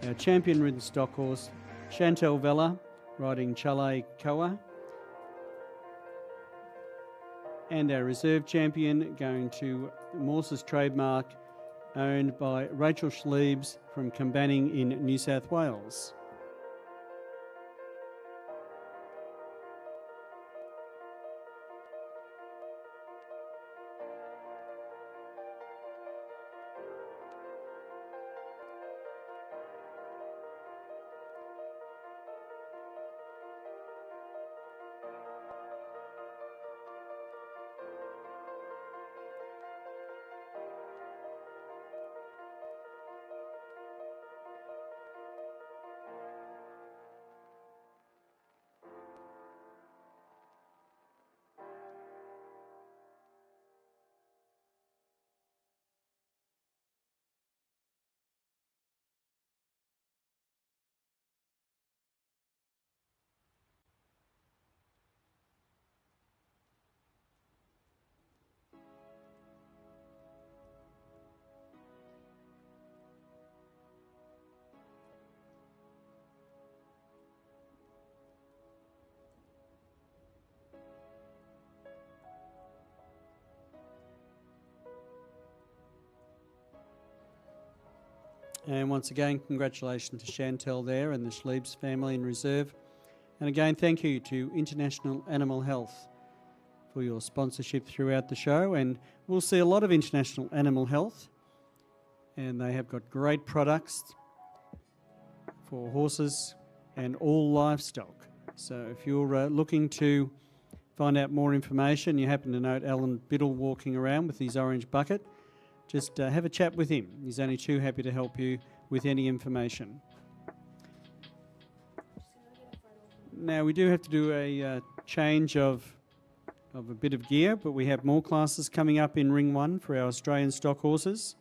our champion ridden stock horse, Chantel Vella, riding Chalet Koa. And our reserve champion going to Morse's Trademark, owned by Rachel Schliebs from Combanning in New South Wales. And once again, congratulations to Chantel there and the Schliebs family in reserve. And again, thank you to International Animal Health for your sponsorship throughout the show. And we'll see a lot of International Animal Health. And they have got great products for horses and all livestock. So if you're looking to find out more information, you happen to note Alan Biddle walking around with his orange bucket, just have a chat with him. He's only too happy to help you with any information. Now, we do have to do a change of a bit of gear, but we have more classes coming up in Ring 1 for our Australian stock horses.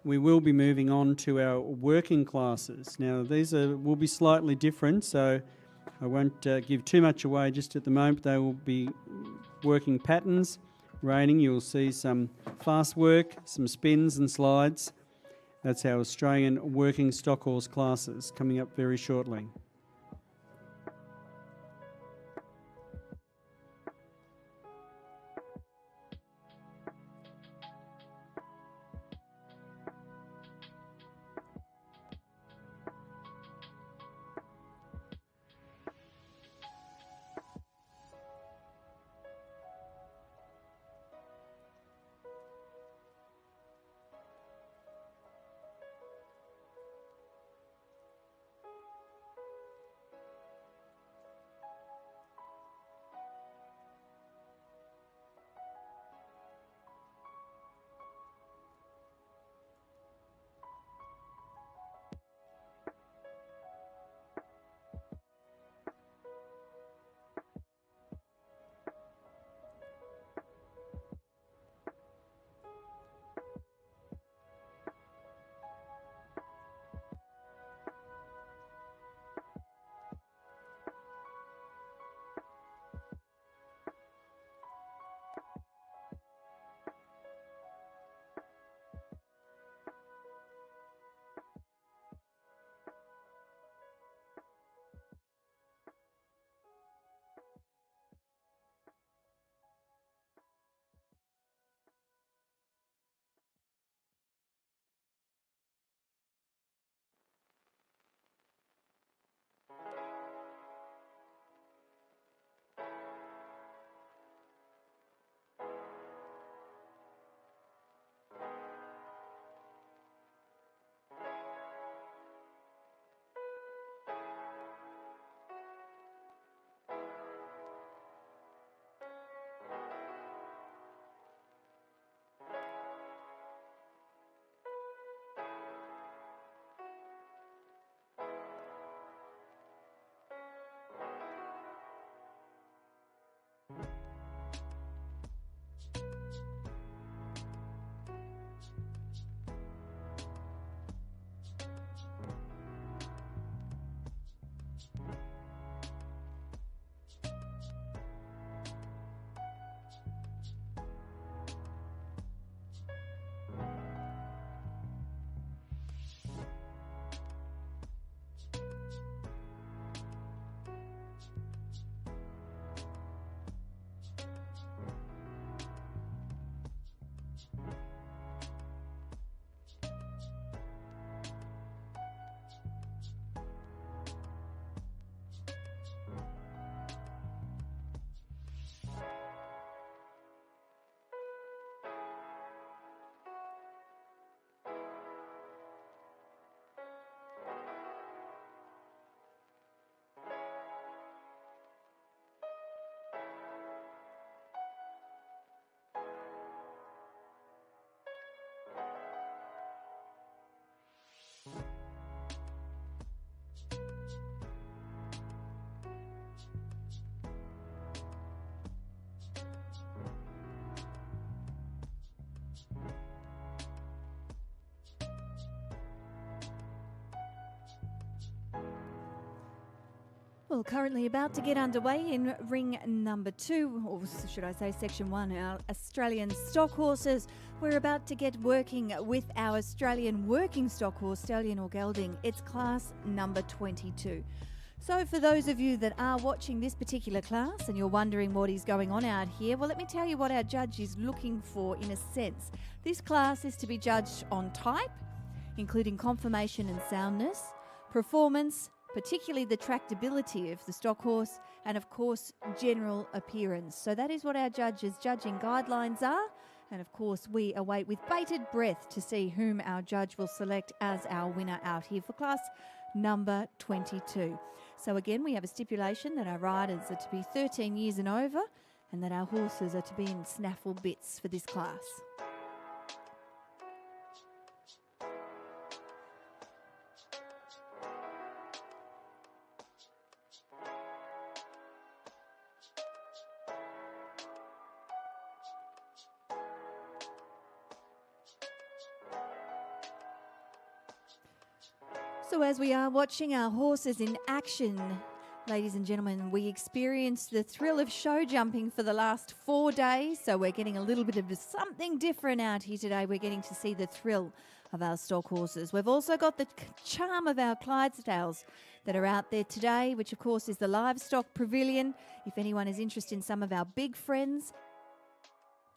We will be moving on to our working classes. Now, these will be slightly different, so I won't give too much away just at the moment. They will be working patterns, reining. You'll see some fast work, some spins and slides. That's our Australian working stock horse classes coming up very shortly. Well, currently about to get underway in ring number 2, or should I say section 1, our Australian stock horses. We're about to get working with our Australian working stock horse, Stallion or Gelding. It's class number 22. So for those of you that are watching this particular class and you're wondering what is going on out here, well, let me tell you what our judge is looking for in a sense. This class is to be judged on type, including conformation and soundness, performance, particularly the tractability of the stock horse, and of course general appearance. So that is what our judge's judging guidelines are, and of course we await with bated breath to see whom our judge will select as our winner out here for class number 22. So again, we have a stipulation that our riders are to be 13 years and over, and that our horses are to be in snaffle bits for this class. So as we are watching our horses in action, ladies and gentlemen, we experienced the thrill of show jumping for the last 4 days. So we're getting a little bit of something different out here today. We're getting to see the thrill of our stock horses. We've also got the charm of our Clydesdales that are out there today, which of course is the Livestock Pavilion. If anyone is interested in some of our big friends,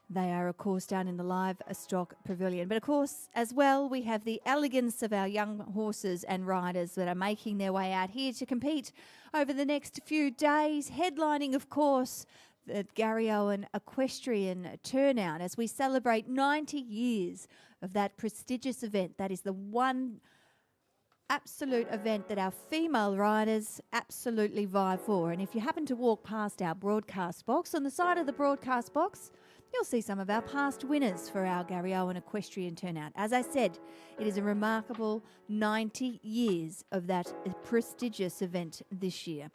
they are, of course, down in the Livestock Pavilion. But, of course, as well, we have the elegance of our young horses and riders that are making their way out here to compete over the next few days, headlining, of course, the Gary Owen Equestrian Turnout as we celebrate 90 years of that prestigious event. That is the one absolute event that our female riders absolutely vie for. And if you happen to walk past our broadcast box, on the side of the broadcast box, you'll see some of our past winners for our Gary Owen Equestrian Turnout. As I said, it is a remarkable 90 years of that prestigious event this year.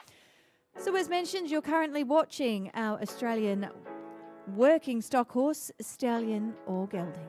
So as mentioned, you're currently watching our Australian working stock horse, Stallion or Gelding.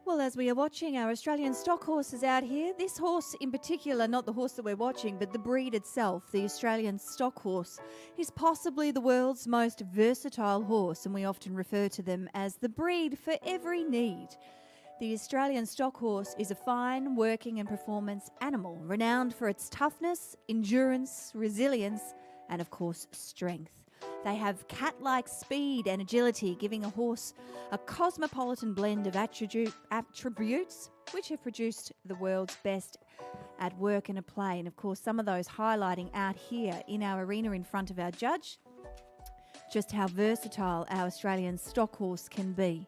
Well, as we are watching our Australian stock horses out here, this horse in particular, not the horse that we're watching, but the breed itself, the Australian stock horse, is possibly the world's most versatile horse, and we often refer to them as the breed for every need. The Australian stock horse is a fine working and performance animal, renowned for its toughness, endurance, resilience, and of course, strength. They have cat-like speed and agility, giving a horse a cosmopolitan blend of attributes which have produced the world's best at work and at play. And of course, some of those highlighting out here in our arena in front of our judge, just how versatile our Australian stock horse can be.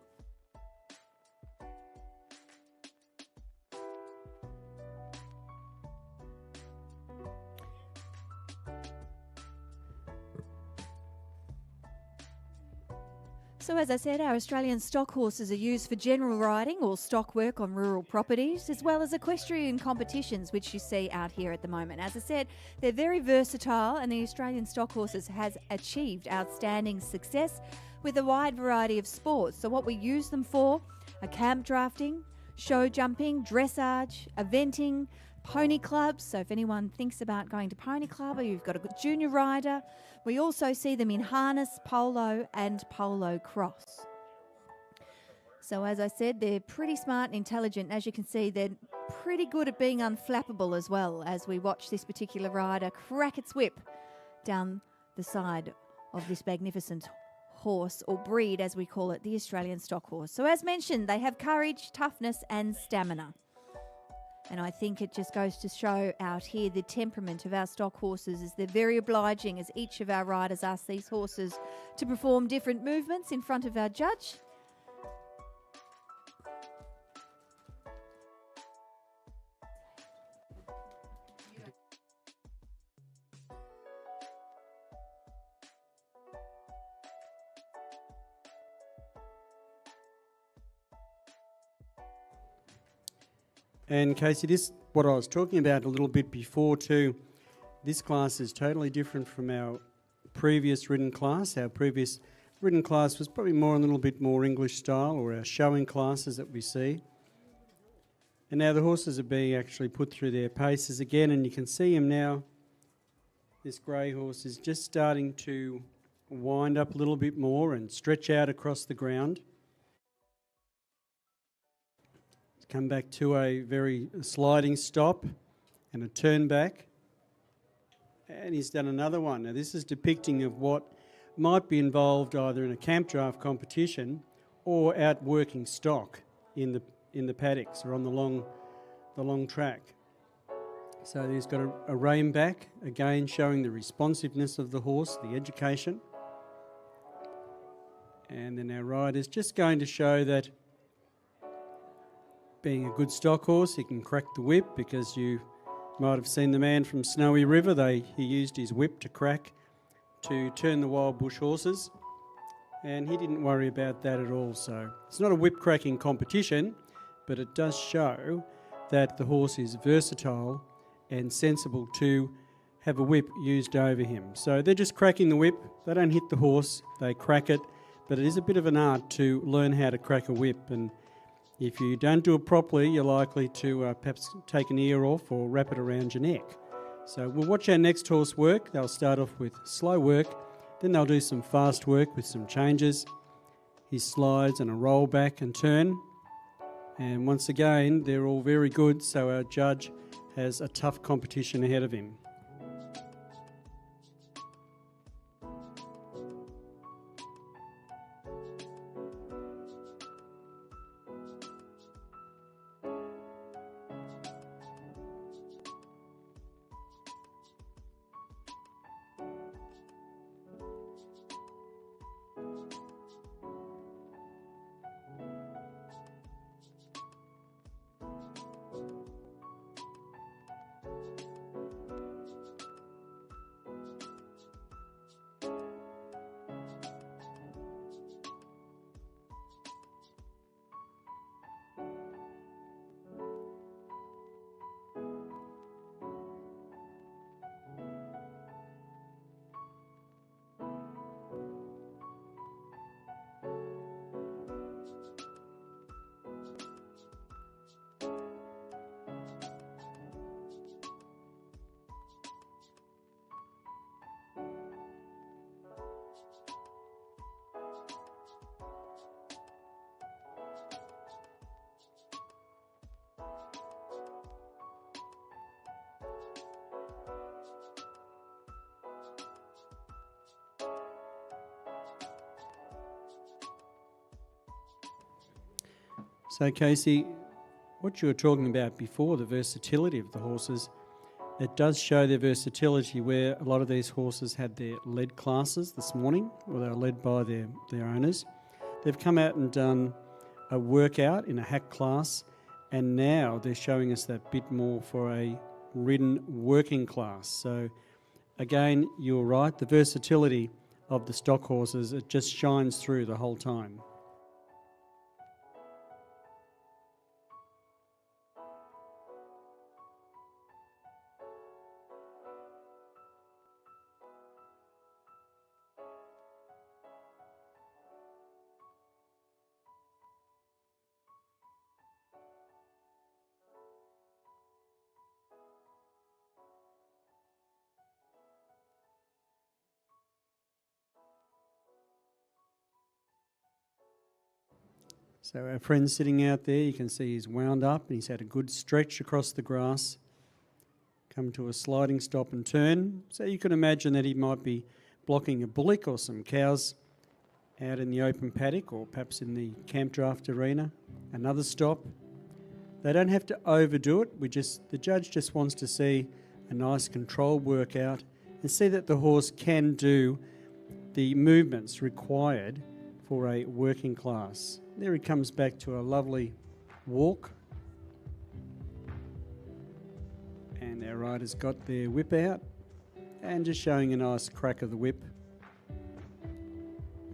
So as I said, our Australian stock horses are used for general riding or stock work on rural properties, as well as equestrian competitions, which you see out here at the moment. As I said, they're very versatile, and the Australian stock horses has achieved outstanding success with a wide variety of sports. So what we use them for are camp drafting, show jumping, dressage, eventing, pony clubs. So if anyone thinks about going to pony club, or you've got a good junior rider, we also see them in harness, polo and polo cross. So as I said, they're pretty smart and intelligent. As you can see, they're pretty good at being unflappable as well, as we watch this particular rider crack its whip down the side of this magnificent horse, or breed as we call it, the Australian stock horse. So as mentioned, they have courage, toughness and stamina. And I think it just goes to show out here the temperament of our stock horses, is they're very obliging, as each of our riders ask these horses to perform different movements in front of our judge. And Casey, this what I was talking about a little bit before too. This class is totally different from our previous ridden class. Our previous ridden class was probably more a little bit more English style, or our showing classes that we see. And now the horses are being actually put through their paces again, and you can see him now. This grey horse is just starting to wind up a little bit more and stretch out across the ground. Come back to a very sliding stop and a turn back. And he's done another one. Now this is depicting of what might be involved either in a camp draft competition or out working stock in the paddocks or on the long track. So he's got a rein back, again showing the responsiveness of the horse, the education. And then our rider's just going to show that being a good stock horse, he can crack the whip, because you might have seen the man from Snowy River. He used his whip to crack to turn the wild bush horses, and he didn't worry about that at all. So it's not a whip cracking competition, but it does show that the horse is versatile and sensible to have a whip used over him. So they're just cracking the whip. They don't hit the horse, they crack it, but it is a bit of an art to learn how to crack a whip, and if you don't do it properly, you're likely to perhaps take an ear off or wrap it around your neck. So we'll watch our next horse work. They'll start off with slow work, then they'll do some fast work with some changes. His slides and a roll back and turn. And once again, they're all very good, so our judge has a tough competition ahead of him. So, Casey, what you were talking about before, the versatility of the horses, it does show their versatility where a lot of these horses had their lead classes this morning, or they were led by their owners. They've come out and done a workout in a hack class, and now they're showing us that bit more for a ridden working class. So again, you're right, the versatility of the stock horses, it just shines through the whole time. So our friend sitting out there, you can see he's wound up and he's had a good stretch across the grass, come to a sliding stop and turn. So you can imagine that he might be blocking a bullock or some cows out in the open paddock, or perhaps in the camp draft arena. Another stop. They don't have to overdo it. The judge just wants to see a nice controlled workout and see that the horse can do the movements required for a working class. There he comes back to a lovely walk. And our rider's got their whip out and just showing a nice crack of the whip.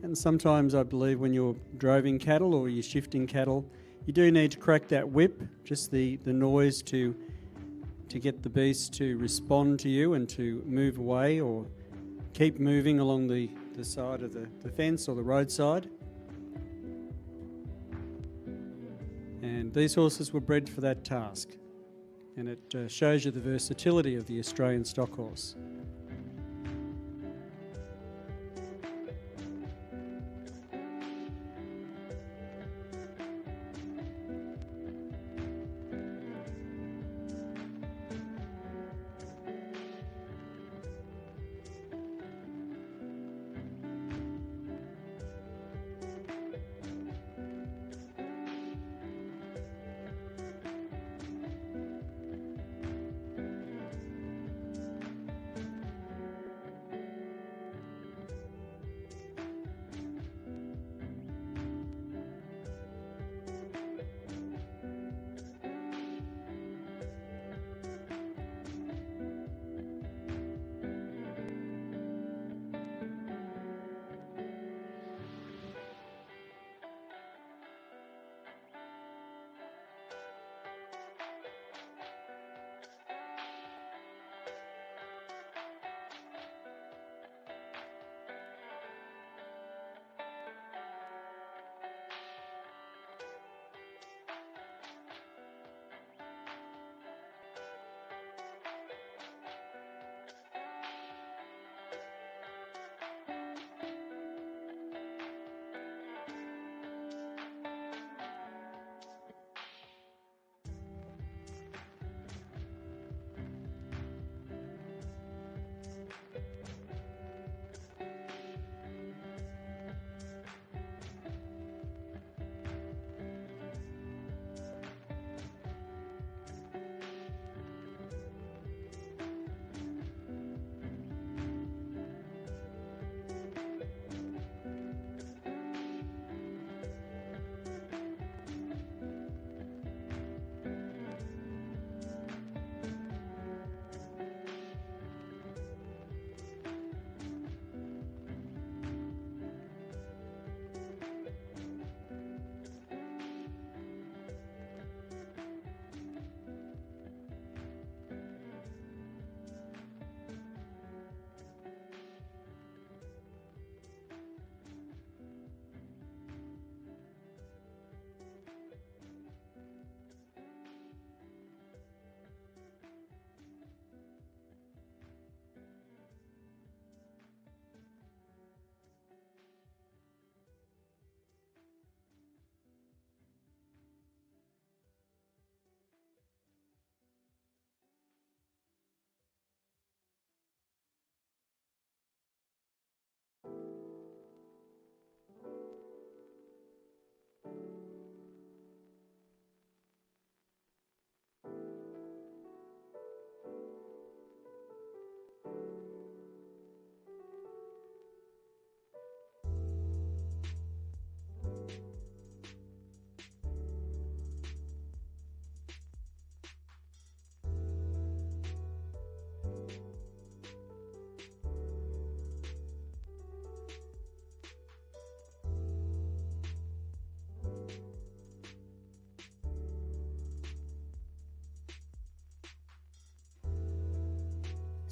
And sometimes I believe when you're droving cattle or you're shifting cattle, you do need to crack that whip, just the noise to get the beast to respond to you and to move away or keep moving along the side of the fence or the roadside. And these horses were bred for that task. And it shows you the versatility of the Australian stock horse.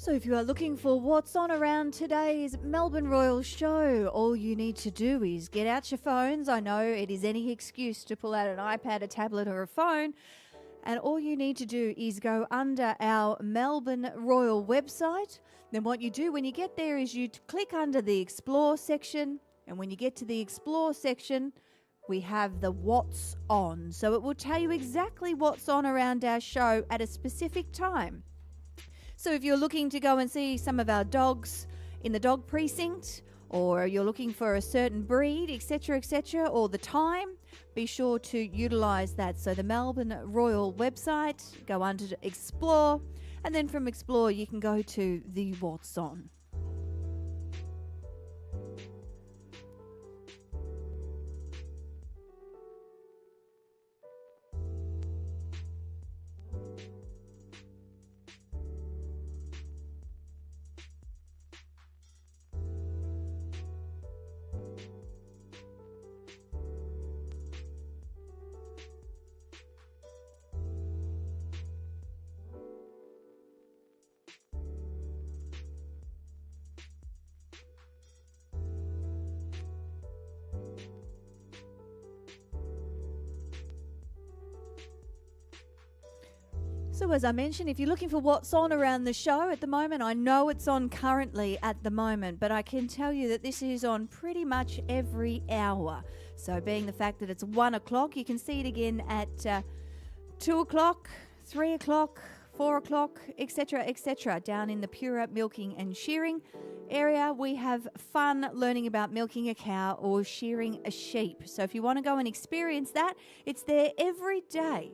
So if you are looking for what's on around today's Melbourne Royal Show, all you need to do is get out your phones. I know it is any excuse to pull out an iPad, a tablet or a phone. And all you need to do is go under our Melbourne Royal website. Then what you do when you get there is you click under the Explore section. And when you get to the Explore section, we have the What's On. So it will tell you exactly what's on around our show at a specific time. So if you're looking to go and see some of our dogs in the dog precinct, or you're looking for a certain breed, etc., or the time, be sure to utilise that. So the Melbourne Royal website, go under to Explore, and then from Explore you can go to the What's On. So as I mentioned, if you're looking for what's on around the show at the moment, I know it's on currently at the moment, but I can tell you that this is on pretty much every hour. So being the fact that it's 1 o'clock, you can see it again at 2 o'clock, 3 o'clock, 4 o'clock, etc. Down in the Pura milking and shearing area, we have fun learning about milking a cow or shearing a sheep. So if you want to go and experience that, it's there every day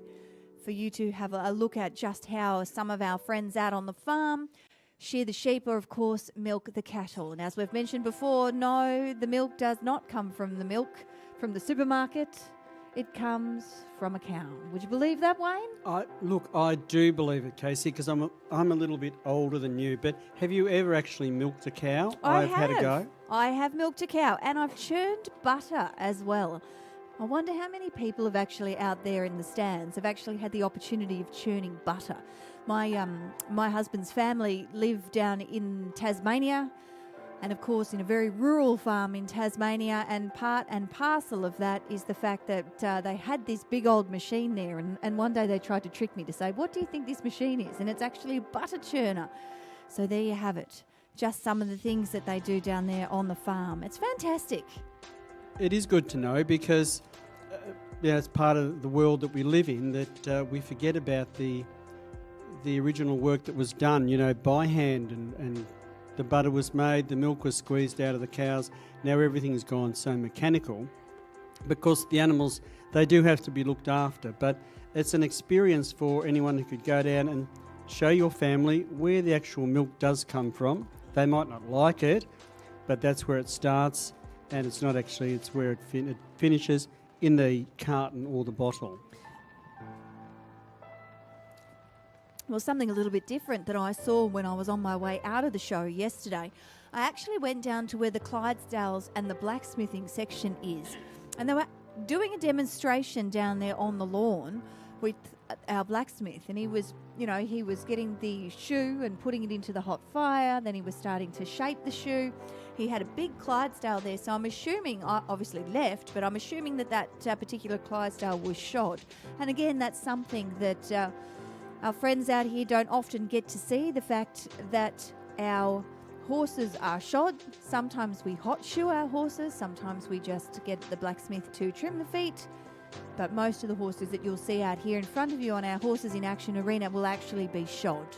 for you to have a look at just how some of our friends out on the farm shear the sheep or, of course, milk the cattle. And as we've mentioned before, no, the milk does not come from the supermarket. It comes from a cow. Would you believe that, Wayne? Look, I do believe it, Casey, because I'm a little bit older than you. But have you ever actually milked a cow? I've had a go. I have milked a cow, and I've churned butter as well. I wonder how many people have actually out there in the stands have actually had the opportunity of churning butter. My husband's family live down in Tasmania, and of course in a very rural farm in Tasmania, and part and parcel of that is the fact that they had this big old machine there, and one day they tried to trick me to say, what do you think this machine is? And it's actually a butter churner. So there you have it. Just some of the things that they do down there on the farm. It's fantastic. It is good to know because it's part of the world that we live in that we forget about the original work that was done, by hand, and the butter was made, the milk was squeezed out of the cows. Now everything's gone so mechanical because the animals, they do have to be looked after. But it's an experience for anyone who could go down and show your family where the actual milk does come from. They might not like it, but that's where it starts. And it's not actually, it's where it finishes in the carton or the bottle. Well, something a little bit different that I saw when I was on my way out of the show yesterday. I actually went down to where the Clydesdales and the blacksmithing section is. And they were doing a demonstration down there on the lawn with our blacksmith. And he was getting the shoe and putting it into the hot fire. Then he was starting to shape the shoe. He had a big Clydesdale there, so I'm assuming, I obviously left, but I'm assuming that particular Clydesdale was shod. And again, that's something that our friends out here don't often get to see, the fact that our horses are shod. Sometimes we hot shoe our horses, sometimes we just get the blacksmith to trim the feet. But most of the horses that you'll see out here in front of you on our Horses in Action arena will actually be shod.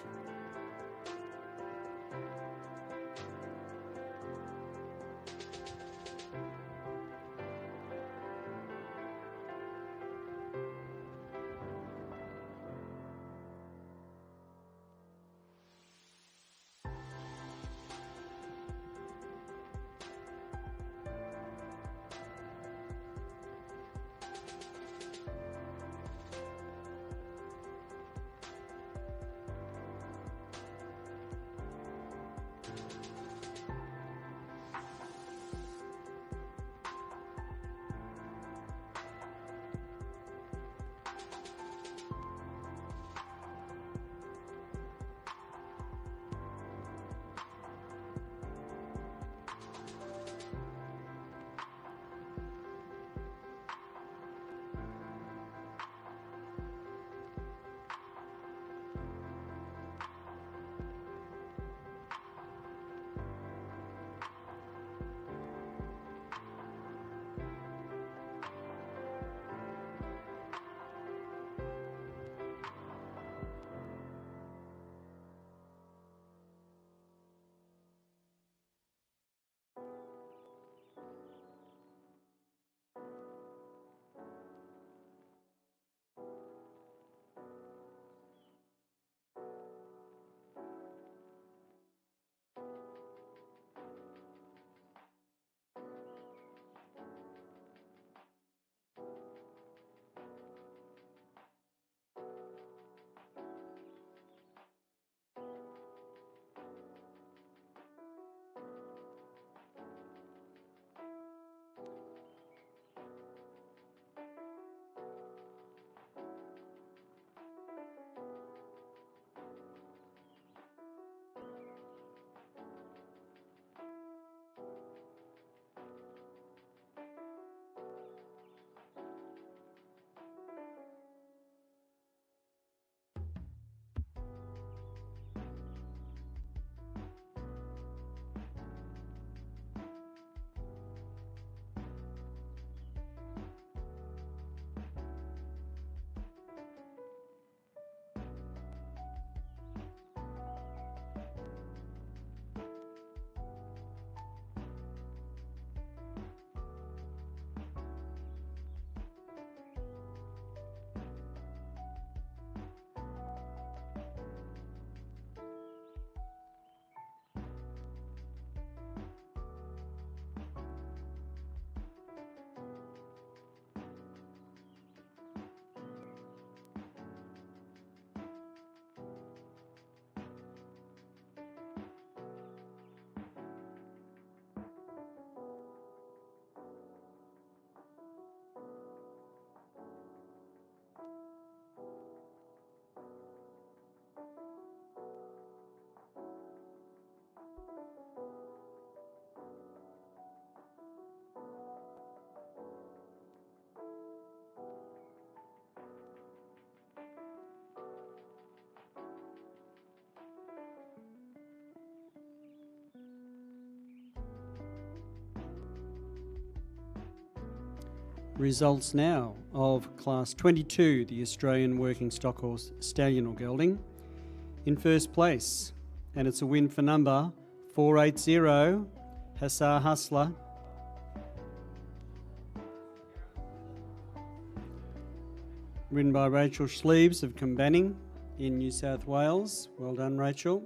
Results now of Class 22, the Australian Working Stock Horse Stallion or Gelding. In first place, and it's a win for number 480, Ashler. Ridden by Rachel Sleeves of Combanning in New South Wales. Well done, Rachel.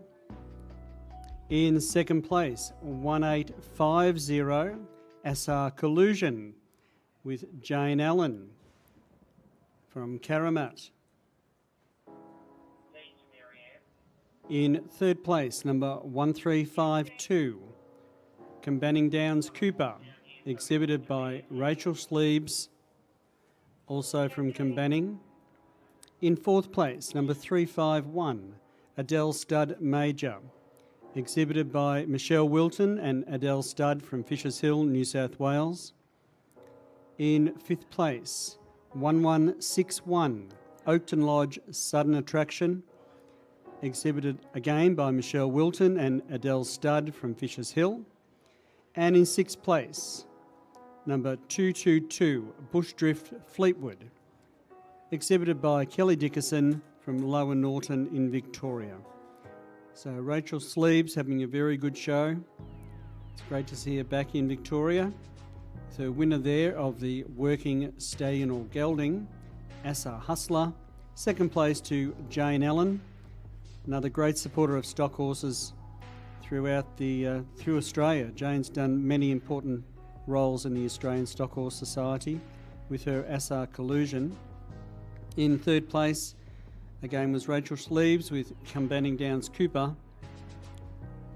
In second place, 1850, Alistar Collusion with Jane Allen from Karamat. In third place, number 1352, Combanning Downs Cooper, exhibited by Rachel Sleeves, also from Combanning. In fourth place, number 351, Adele Stud Major, exhibited by Michelle Wilton and Adele Stud from Fishers Hill, New South Wales. In fifth place, 1161, Oakton Lodge Sudden Attraction, exhibited again by Michelle Wilton and Adele Stud from Fishers Hill. And in sixth place, number 222, Bushdrift Fleetwood, exhibited by Kelly Dickerson from Lower Norton in Victoria. So Rachel Sleeves having a very good show. It's great to see her back in Victoria. So winner there of the Working Stallion or Gelding, Ashler. Second place to Jane Allen, another great supporter of stock horses through Australia. Jane's done many important roles in the Australian Stock Horse Society with her Alistar Collusion. In third place again was Rachel Sleeves with Combanning Downs Cooper.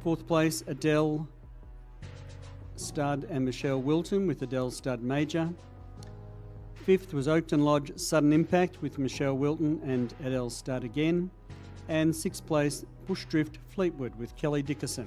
Fourth place, Adele Stud and Michelle Wilton with Adele Stud Major. Fifth was Oakton Lodge Sudden Impact with Michelle Wilton and Adele Stud again. And sixth place, Bushdrift Fleetwood with Kelly Dickerson.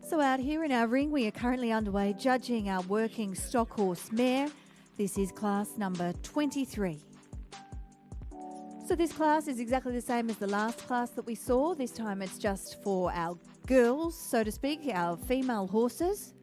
So out here in our ring, we are currently underway judging our working stock horse mare. This is class number 23. So this class is exactly the same as the last class that we saw. This time it's just for our girls, so to speak, our female horses.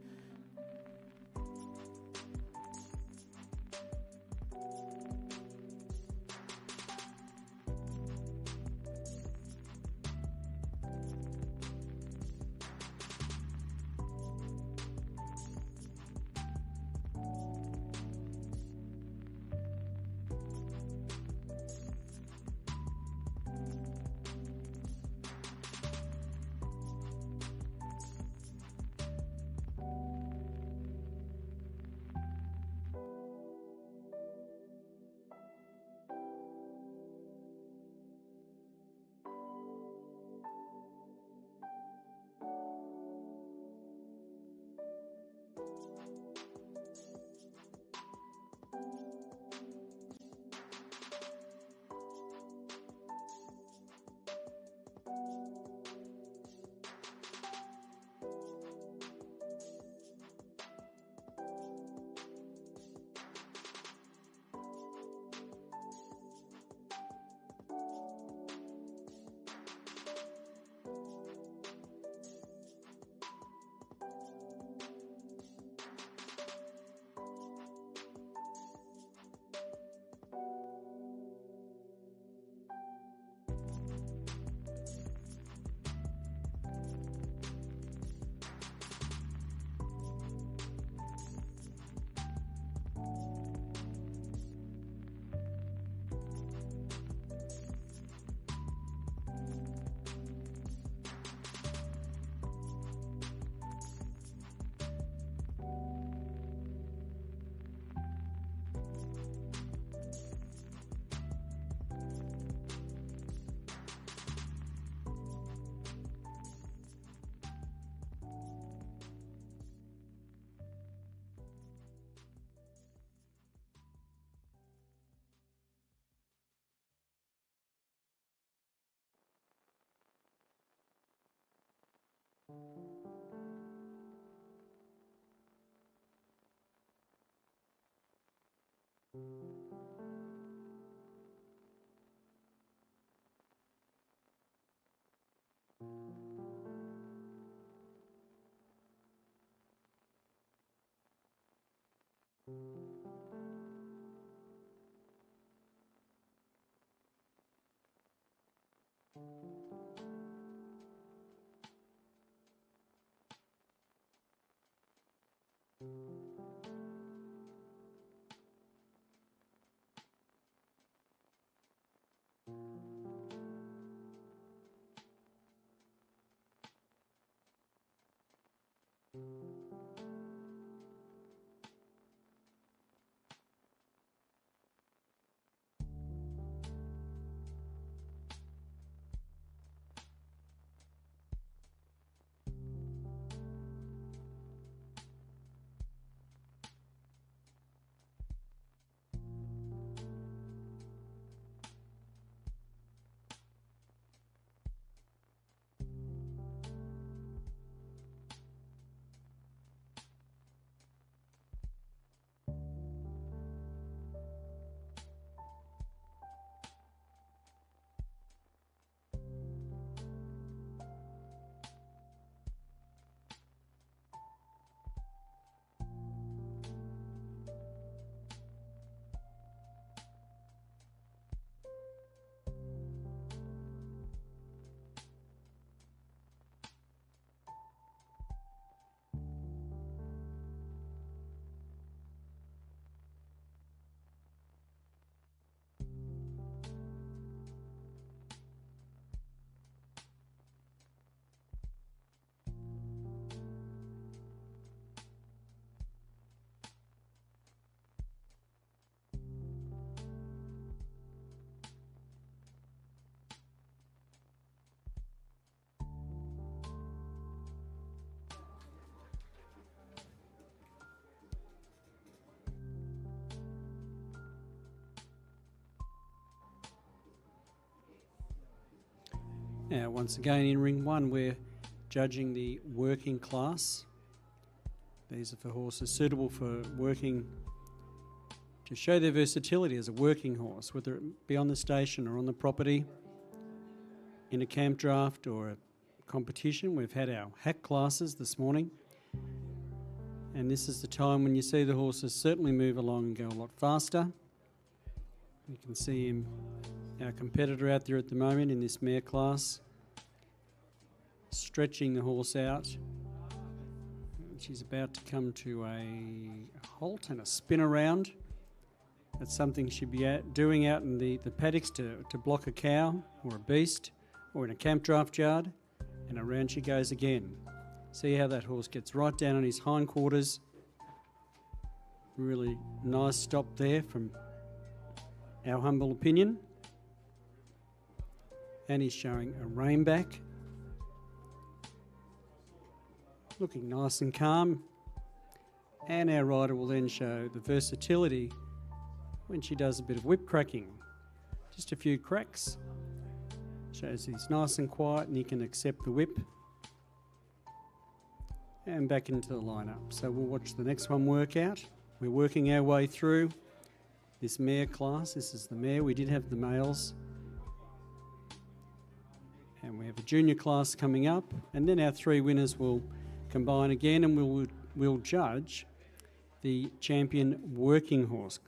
Now, once again, in ring one, we're judging the working class. These are for horses suitable for working, to show their versatility as a working horse, whether it be on the station or on the property, in a camp draft or a competition. We've had our hack classes this morning, and this is the time when you see the horses certainly move along and go a lot faster. You can see him, our competitor out there at the moment in this mare class, stretching the horse out. She's about to come to a halt and a spin around. That's something she'd be doing out in the paddocks to block a cow or a beast, or in a camp draft yard, and around she goes again. See how that horse gets right down on his hindquarters. Really nice stop there from our humble opinion. And he's showing a rein back. Looking nice and calm. And our rider will then show the versatility when she does a bit of whip cracking. Just a few cracks. Shows he's nice and quiet and he can accept the whip. And back into the lineup. So we'll watch the next one work out. We're working our way through this mare class. This is the mare. We did have the males. And we have a junior class coming up. And then our three winners will combine again, and we'll judge the champion working horse.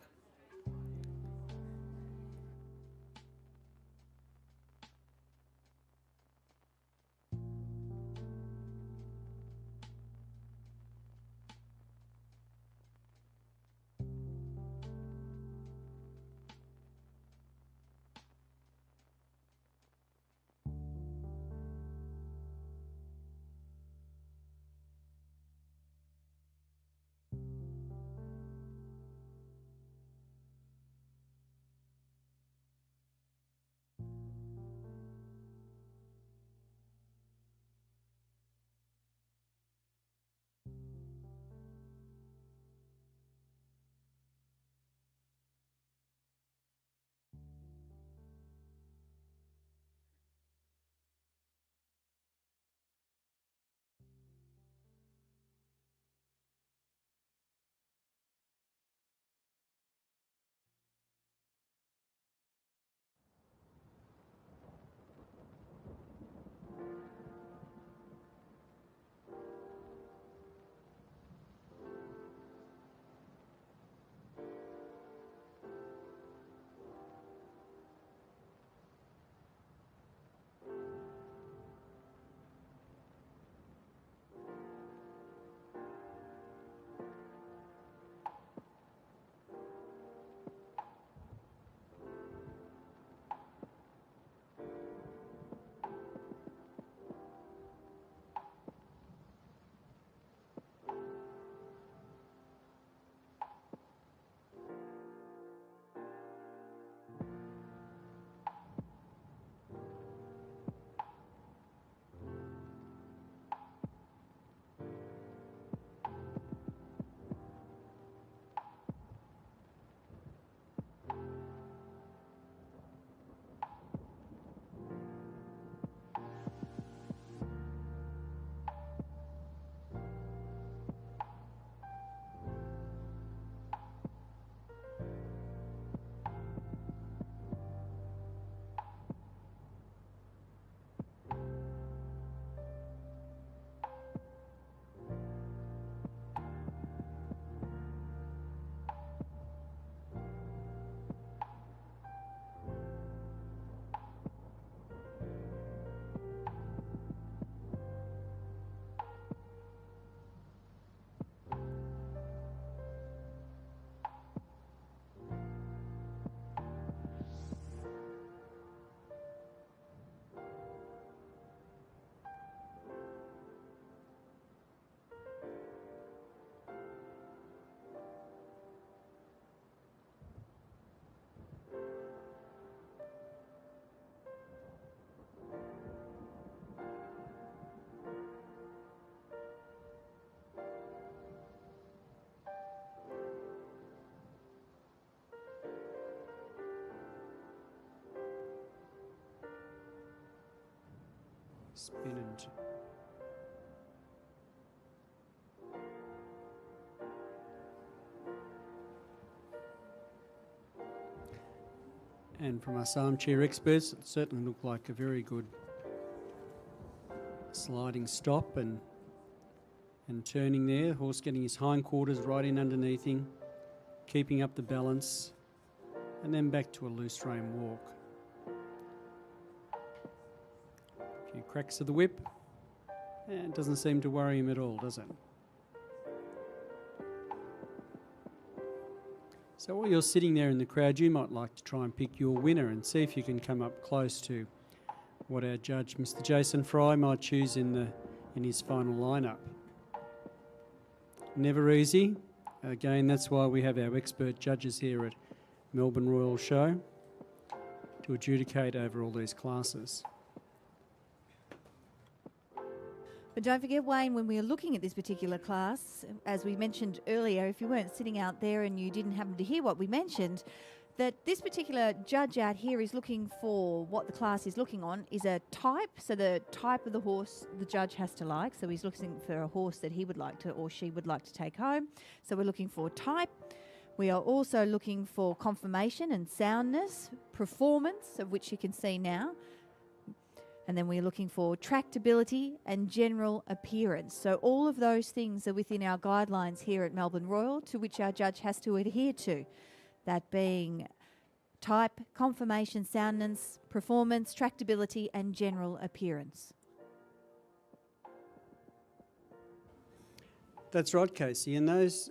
spin and from us armchair experts, it certainly looked like a very good sliding stop and turning there. Horse getting his hindquarters right in underneath him, keeping up the balance, and then back to a loose rein walk. A few cracks of the whip, and it doesn't seem to worry him at all, does it? So while you're sitting there in the crowd, you might like to try and pick your winner and see if you can come up close to what our judge, Mr. Jason Fry, might choose in his final lineup. Never easy. Again, that's why we have our expert judges here at Melbourne Royal Show to adjudicate over all these classes. But don't forget, Wayne, when we are looking at this particular class, as we mentioned earlier, if you weren't sitting out there and you didn't happen to hear what we mentioned, that this particular judge out here is looking for what the class is looking on is a type. So the type of the horse the judge has to like. So he's looking for a horse that he would like to or she would like to take home. So we're looking for type. We are also looking for conformation and soundness, performance, of which you can see now. And then we're looking for tractability and general appearance. So all of those things are within our guidelines here at Melbourne Royal, to which our judge has to adhere to. That being type, conformation, soundness, performance, tractability, and general appearance. That's right, Casey, and those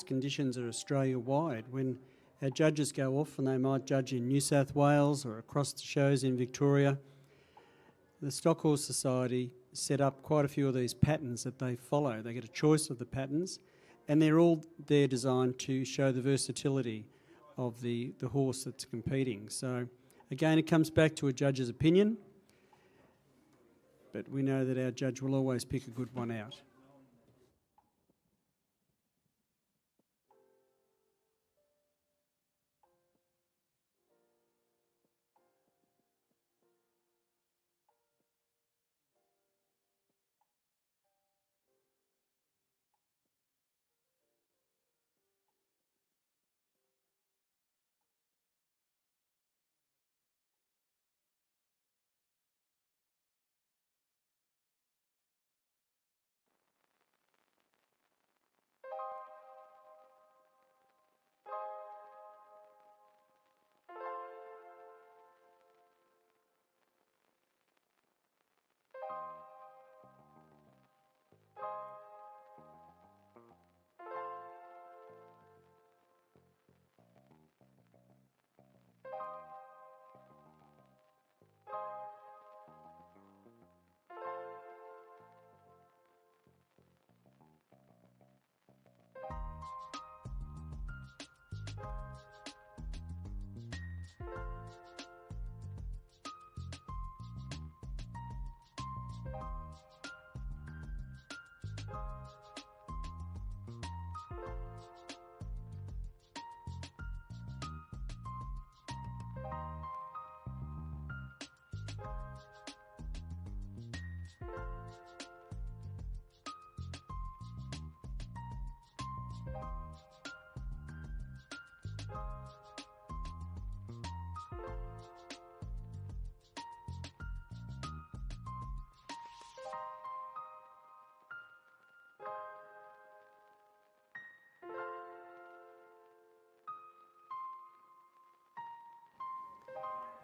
conditions are Australia-wide. When our judges go off and they might judge in New South Wales or across the shows in Victoria, the Stockhorse Society set up quite a few of these patterns that they follow. They get a choice of the patterns, and they're all there designed to show the versatility of the horse that's competing. So again, it comes back to a judge's opinion, but we know that our judge will always pick a good one out.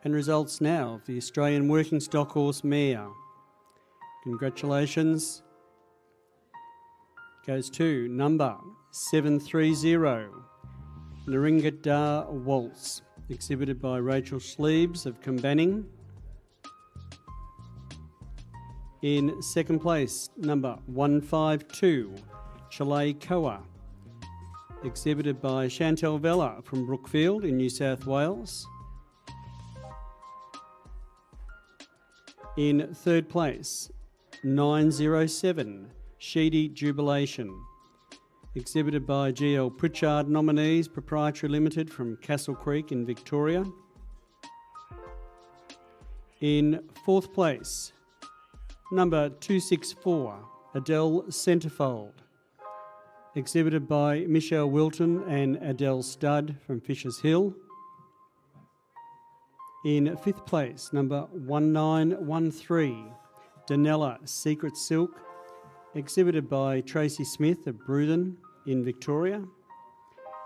And results now of the Australian Working Stock Horse Mare. Congratulations. Goes to number 730, Naringadar Waltz, exhibited by Rachel Sleeves of Cambanning. In second place, number 152, Chile Koa, exhibited by Chantel Vella from Brookfield in New South Wales. In third place, 907, Sheedy Jubilation, exhibited by GL Pritchard Nominees Proprietary Limited from Castle Creek in Victoria. In fourth place, Number 264, Adele Centerfold, exhibited by Michelle Wilton and Adele Studd from Fisher's Hill. In 5th place, number 1913, Danella Secret Silk, exhibited by Tracy Smith of Brewden in Victoria.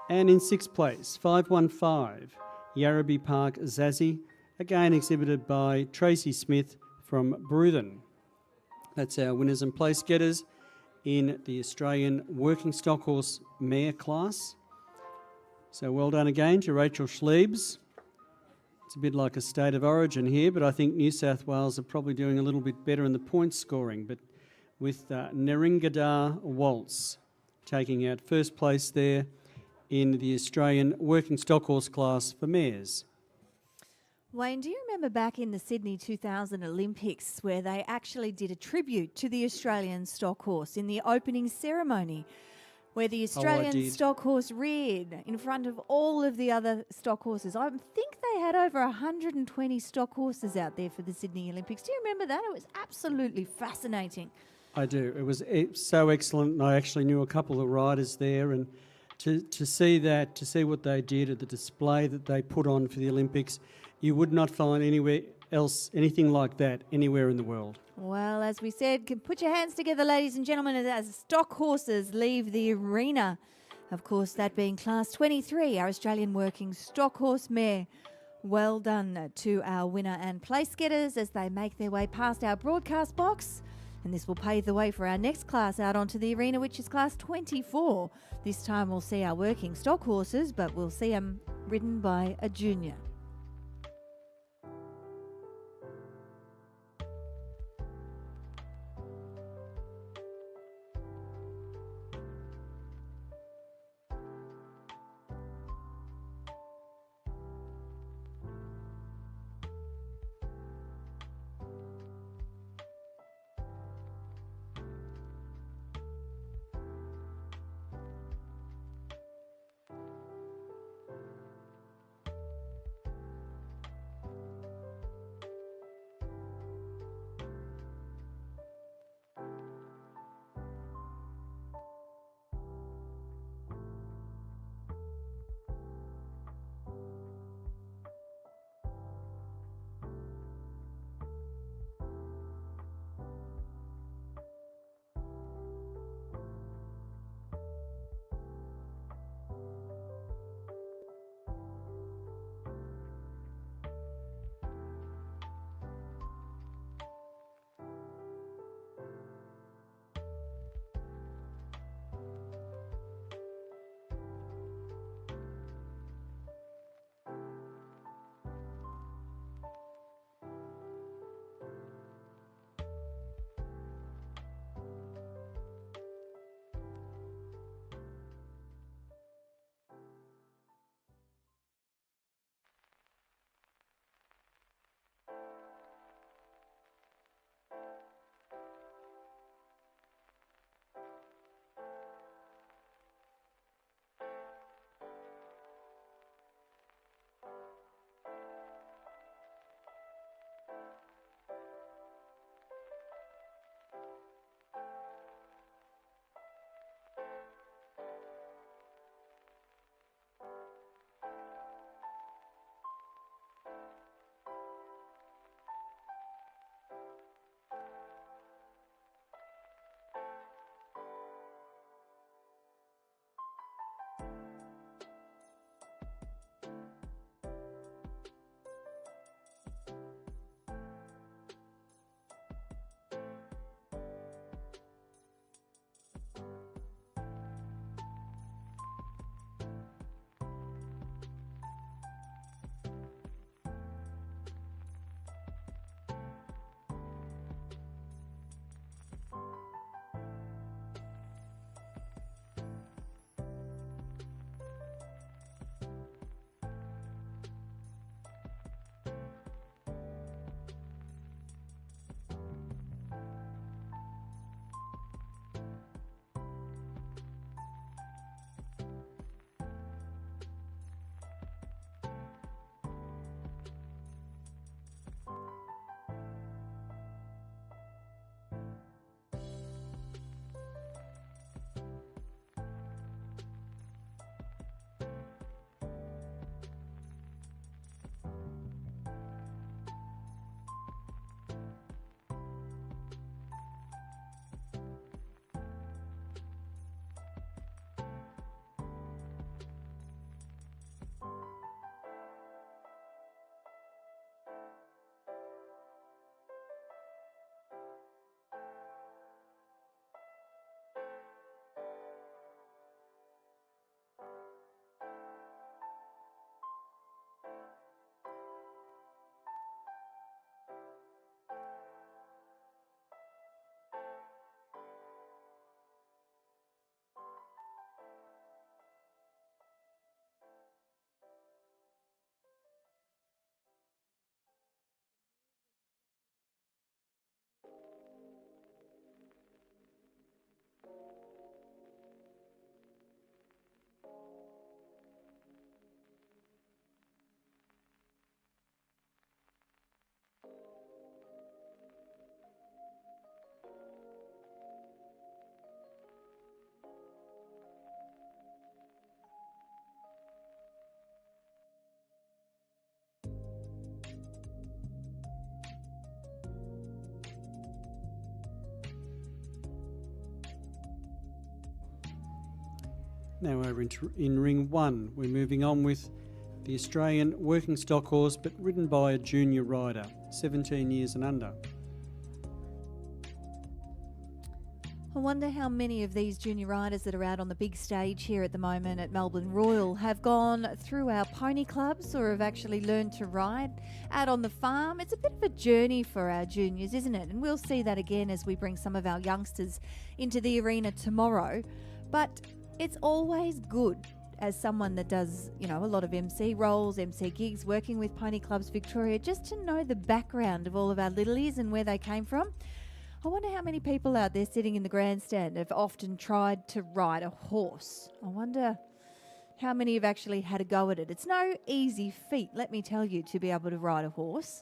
And in 6th place, 515, Yarrabee Park Zazzy, again exhibited by Tracy Smith from Brewden. That's our winners and place getters in the Australian Working Stock Horse Mare class. So well done again to Rachel Schliebs. It's a bit like a state of origin here, but I think New South Wales are probably doing a little bit better in the point scoring, but with Neringadar Waltz taking out first place there in the Australian Working Stock Horse class for mares. Wayne, do you remember back in the Sydney 2000 Olympics where they actually did a tribute to the Australian stock horse in the opening ceremony, where the Australian stock horse reared in front of all of the other stock horses? I think they had over 120 stock horses out there for the Sydney Olympics. Do you remember that? It was absolutely fascinating. I do. It was so excellent, and I actually knew a couple of riders there, and to see that, to see what they did at the display that they put on for the Olympics, you would not find anywhere else anything like that anywhere in the world. Well, as we said, put your hands together, ladies and gentlemen, as stock horses leave the arena. Of course, that being Class 23, our Australian Working Stock Horse Mare. Well done to our winner and place getters as they make their way past our broadcast box. And this will pave the way for our next class out onto the arena, which is Class 24. This time we'll see our working stock horses, but we'll see them ridden by a junior. Now over in ring 1, we're moving on with the Australian working stock horse, but ridden by a junior rider, 17 years and under. I wonder how many of these junior riders that are out on the big stage here at the moment at Melbourne Royal have gone through our pony clubs or have actually learned to ride out on the farm. It's a bit of a journey for our juniors, isn't it? And we'll see that again as we bring some of our youngsters into the arena tomorrow. But it's always good as someone that does, a lot of MC roles, MC gigs, working with Pony Clubs Victoria, just to know the background of all of our littlies and where they came from. I wonder how many people out there sitting in the grandstand have often tried to ride a horse. I wonder how many have actually had a go at it. It's no easy feat, let me tell you, to be able to ride a horse.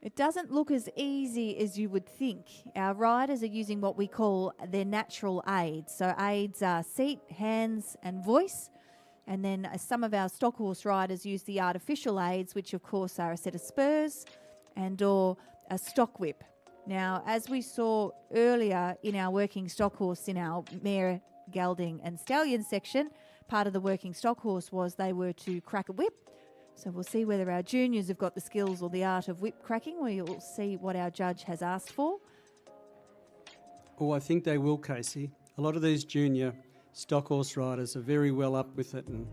It doesn't look as easy as you would think. Our riders are using what we call their natural aids. So aids are seat, hands and voice. And then some of our stock horse riders use the artificial aids, which of course are a set of spurs and or a stock whip. Now, as we saw earlier in our working stock horse in our Mare, Gelding and Stallion section, part of the working stock horse was they were to crack a whip. So we'll see whether our juniors have got the skills or the art of whip cracking. We'll see what our judge has asked for. Oh, I think they will, Casey. A lot of these junior stock horse riders are very well up with it, and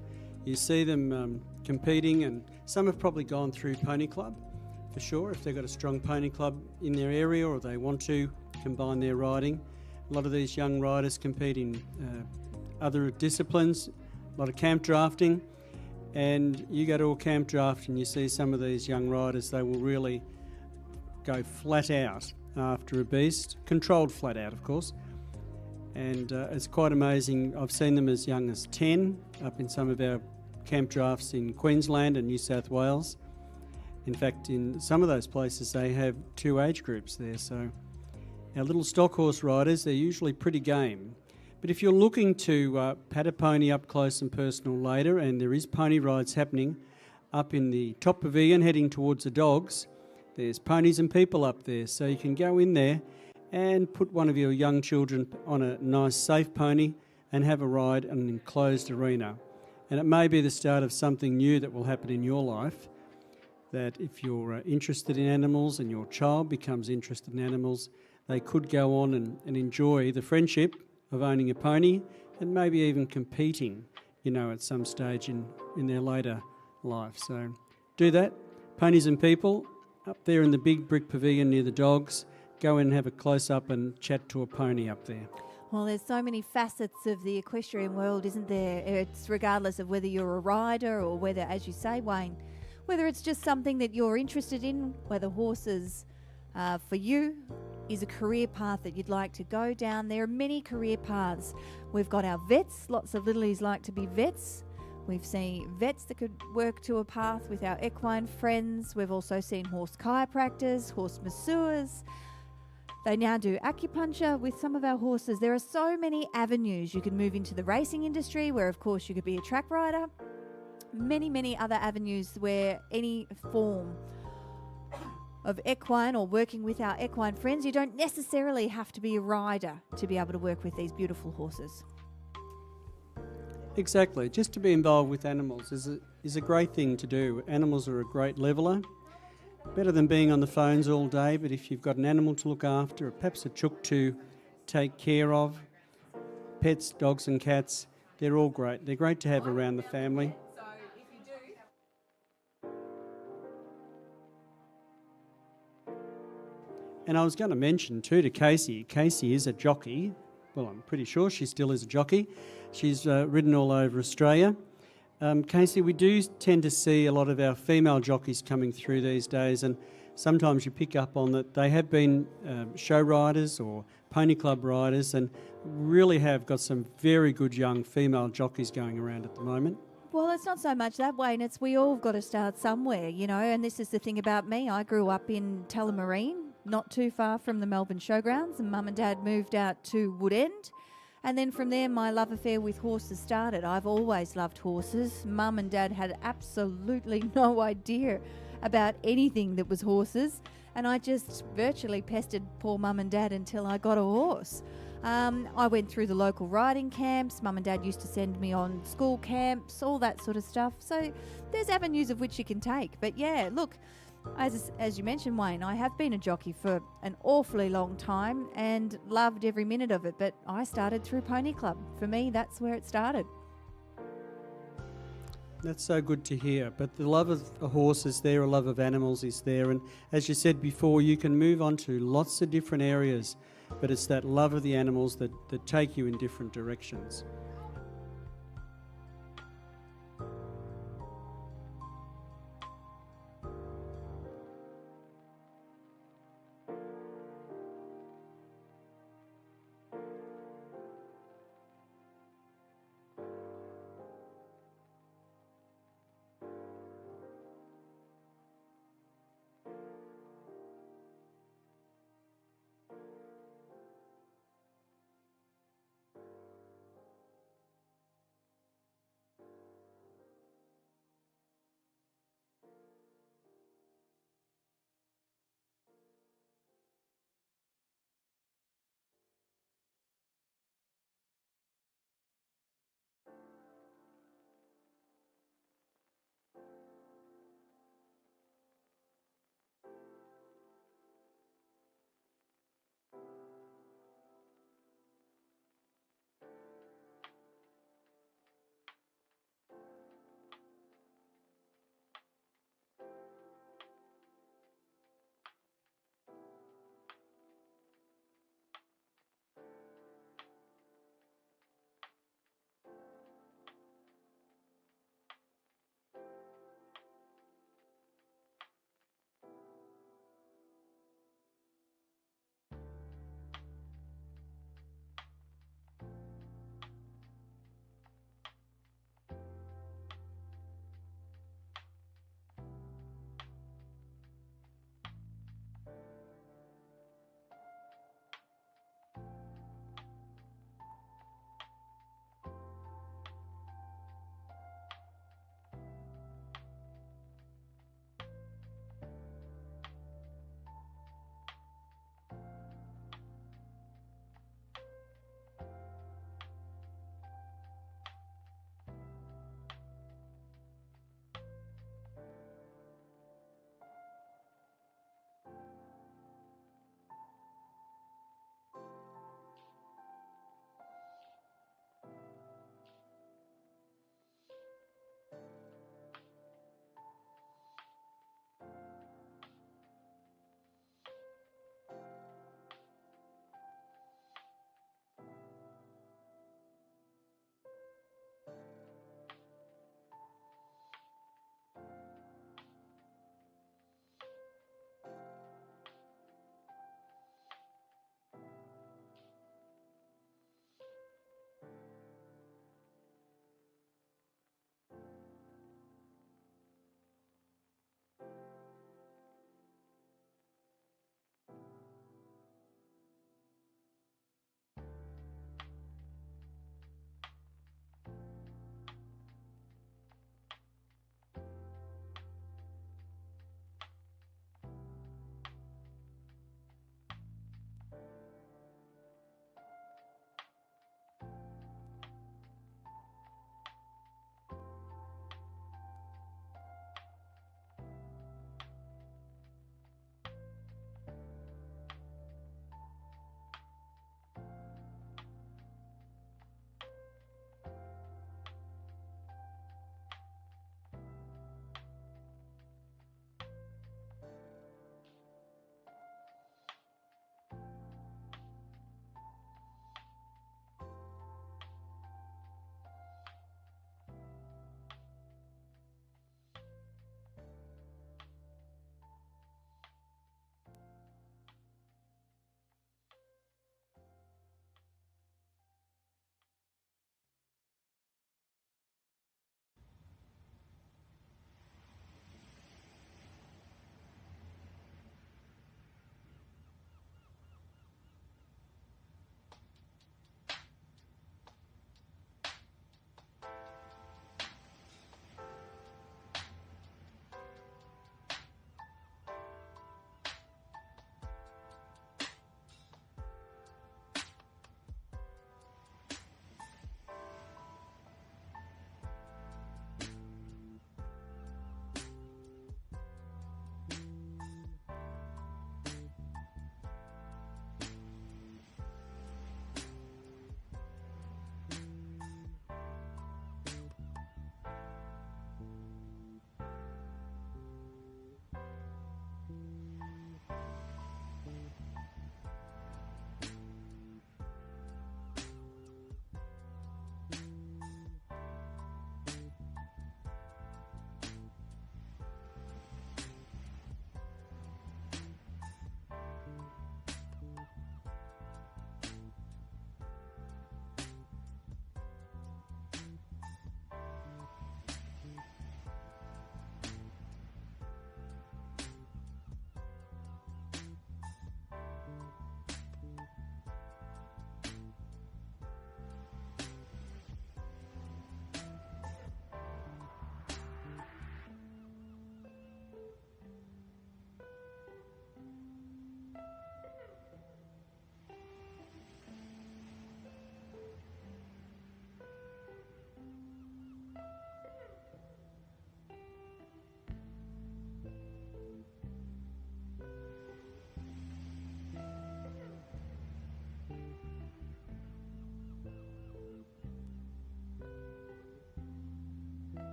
you see them competing, and some have probably gone through Pony Club for sure, if they've got a strong pony club in their area or they want to combine their riding. A lot of these young riders compete in other disciplines, a lot of camp drafting. And you go to a camp draft and you see some of these young riders, they will really go flat out after a beast, controlled flat out, of course. And it's quite amazing. I've seen them as young as 10 up in some of our camp drafts in Queensland and New South Wales. In fact, in some of those places, they have 2 age groups there. So our little stock horse riders, they're usually pretty game. But if you're looking to pat a pony up close and personal later, and there is pony rides happening up in the top pavilion heading towards the dogs, there's ponies and people up there. So you can go in there and put one of your young children on a nice safe pony and have a ride in an enclosed arena. And it may be the start of something new that will happen in your life, that if you're interested in animals and your child becomes interested in animals, they could go on and enjoy the friendship of owning a pony and maybe even competing, at some stage in their later life. So do that. Ponies and people up there in the big brick pavilion near the dogs, go in and have a close-up and chat to a pony up there. Well, there's so many facets of the equestrian world, isn't there? It's regardless of whether you're a rider or whether, as you say, Wayne, whether it's just something that you're interested in, whether horses for you is a career path that you'd like to go down. There are many career paths. We've got our vets. Lots of littlies like to be vets. We've seen vets that could work to a path with our equine friends. We've also seen horse chiropractors, horse masseurs. They now do acupuncture with some of our horses. There are so many avenues. You can move into the racing industry where, of course, you could be a track rider. Many other avenues where any form of equine or working with our equine friends, you don't necessarily have to be a rider to be able to work with these beautiful horses. Exactly. Just to be involved with animals is a great thing to do. Animals are a great leveller. Better than being on the phones all day, but if you've got an animal to look after, or perhaps a chook to take care of, pets, dogs and cats, they're all great. They're great to have around the family. And I was going to mention too to Casey is a jockey. Well, I'm pretty sure she still is a jockey. She's ridden all over Australia. Casey, we do tend to see a lot of our female jockeys coming through these days, and sometimes you pick up on that they have been show riders or pony club riders and really have got some very good young female jockeys going around at the moment. Well, it's not so much that way, and it's we all got to start somewhere, and this is the thing about me. I grew up in Tullamarine, not too far from the Melbourne Showgrounds, and Mum and Dad moved out to Woodend. And then from there, my love affair with horses started. I've always loved horses. Mum and Dad had absolutely no idea about anything that was horses, and I just virtually pestered poor Mum and Dad until I got a horse. I went through the local riding camps. Mum and Dad used to send me on school camps, all that sort of stuff. So there's avenues of which you can take. But yeah, look, as you mentioned, Wayne, I have been a jockey for an awfully long time and loved every minute of it. But I started through Pony Club. For me, that's where it started. That's so good to hear. But the love of a horse is there, a love of animals is there. And as you said before, you can move on to lots of different areas, but it's that love of the animals that take you in different directions.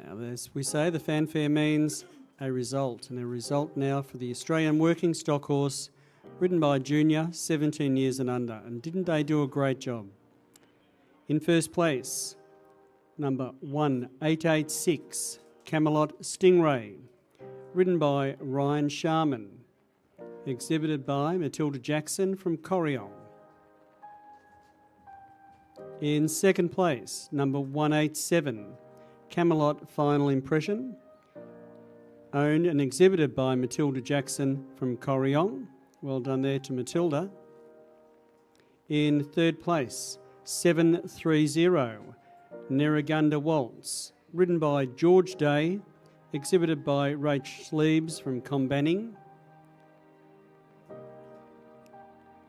Now, as we say, the fanfare means a result, and a result now for the Australian working stock horse, ridden by Junior, 17 years and under. And didn't they do a great job? In first place, number 1886, Camelot Stingray, ridden by Ryan Sharman, exhibited by Matilda Jackson from Corryong. In second place, number 187, Camelot Final Impression, owned and exhibited by Matilda Jackson from Corryong. Well done there to Matilda. In third place, 730, Nerragunda Waltz, ridden by George Day, exhibited by Rach Sleeves from Combanning.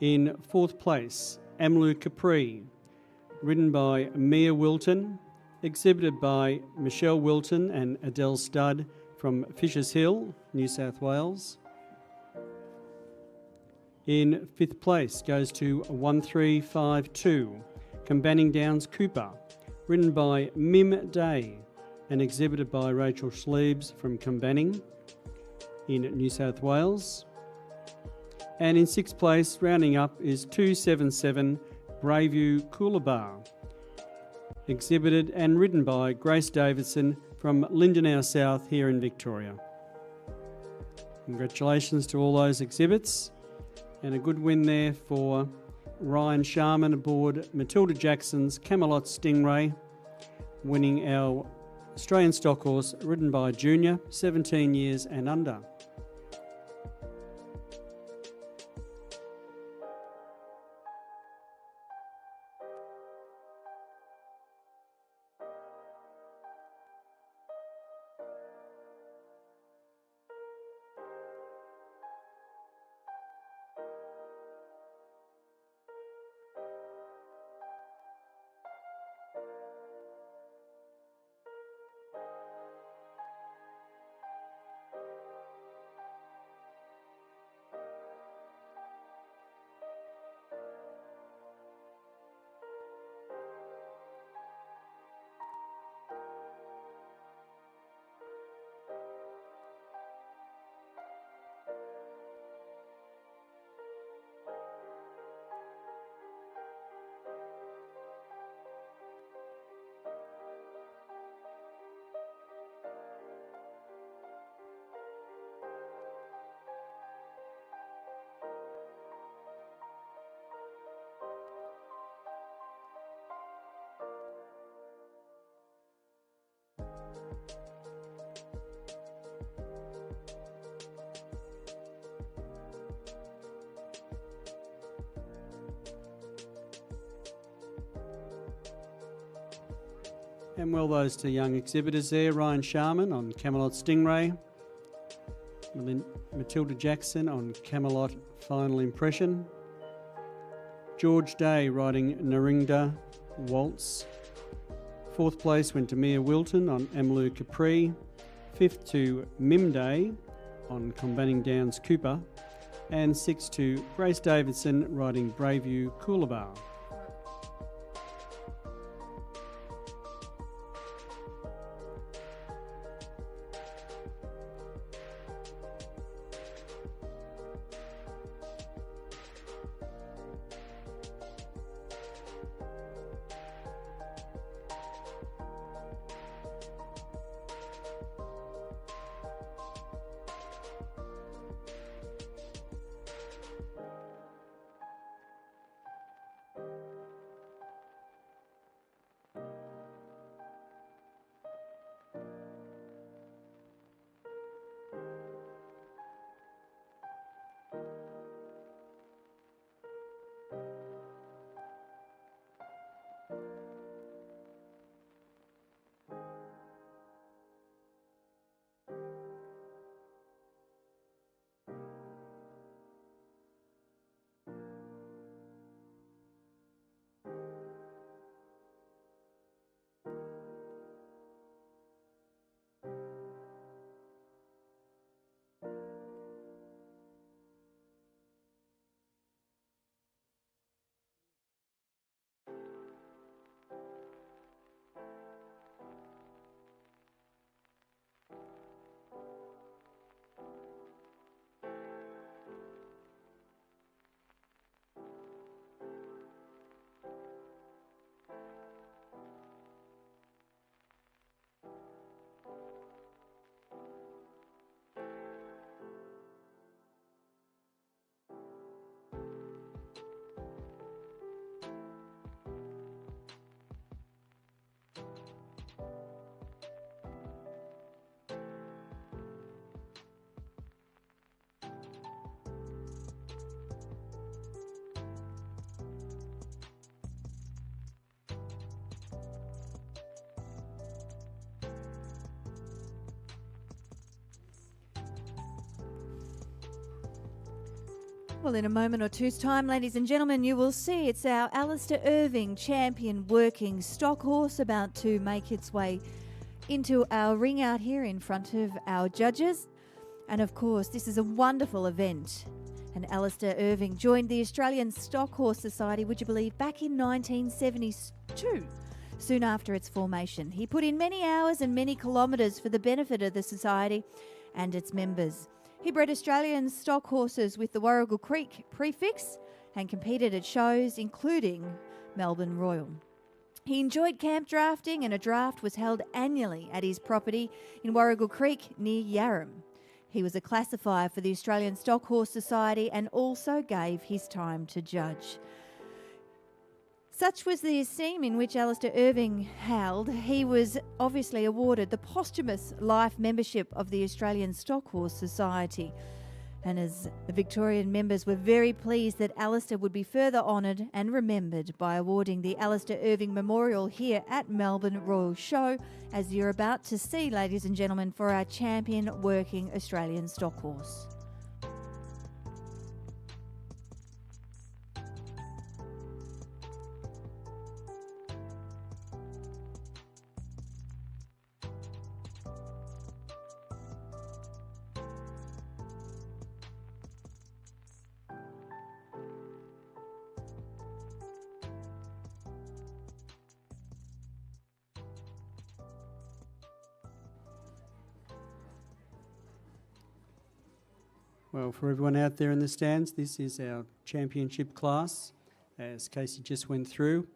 In fourth place, Amlu Capri, ridden by Mia Wilton, exhibited by Michelle Wilton and Adele Studd from Fishers Hill, New South Wales. In fifth place goes to 1352, Combanning Downs Cooper, ridden by Mim Day and exhibited by Rachel Sleeves from Combanning in New South Wales. And in sixth place, rounding up, is 277 Braveview Coolabah, exhibited and ridden by Grace Davidson from Lindenau South here in Victoria. Congratulations to all those exhibits, and a good win there for Ryan Sharman aboard Matilda Jackson's Camelot Stingray, winning our Australian stock horse ridden by Junior, 17 years and under. And well, those two young exhibitors there, Ryan Sharman on Camelot Stingray, Matilda Jackson on Camelot Final Impression, George Day riding Narinda Waltz. Fourth place went to Mia Wilton on Amlu Capri. Fifth to Mim Day on Combanning Downs Cooper. And sixth to Grace Davidson riding Braveview Coolabah. Well, in a moment or two's time, ladies and gentlemen, you will see it's our Alistar Irving champion working stock horse about to make its way into our ring out here in front of our judges. And of course, this is a wonderful event. And Alistar Irving joined the Australian Stockhorse Society, would you believe, back in 1972, soon after its formation. He put in many hours and many kilometres for the benefit of the society and its members. He bred Australian stock horses with the Warrigal Creek prefix and competed at shows including Melbourne Royal. He enjoyed camp drafting, and a draft was held annually at his property in Warrigal Creek near Yarram. He was a classifier for the Australian Stockhorse Society and also gave his time to judge. Such was the esteem in which Alistar Irving held, he was obviously awarded the posthumous life membership of the Australian Stockhorse Society. And as the Victorian members were very pleased that Alistar would be further honoured and remembered by awarding the Alistar Irving Memorial here at Melbourne Royal Show, as you're about to see, ladies and gentlemen, for our champion working Australian stock horse. Well, for everyone out there in the stands, this is our championship class, as Casey just went through,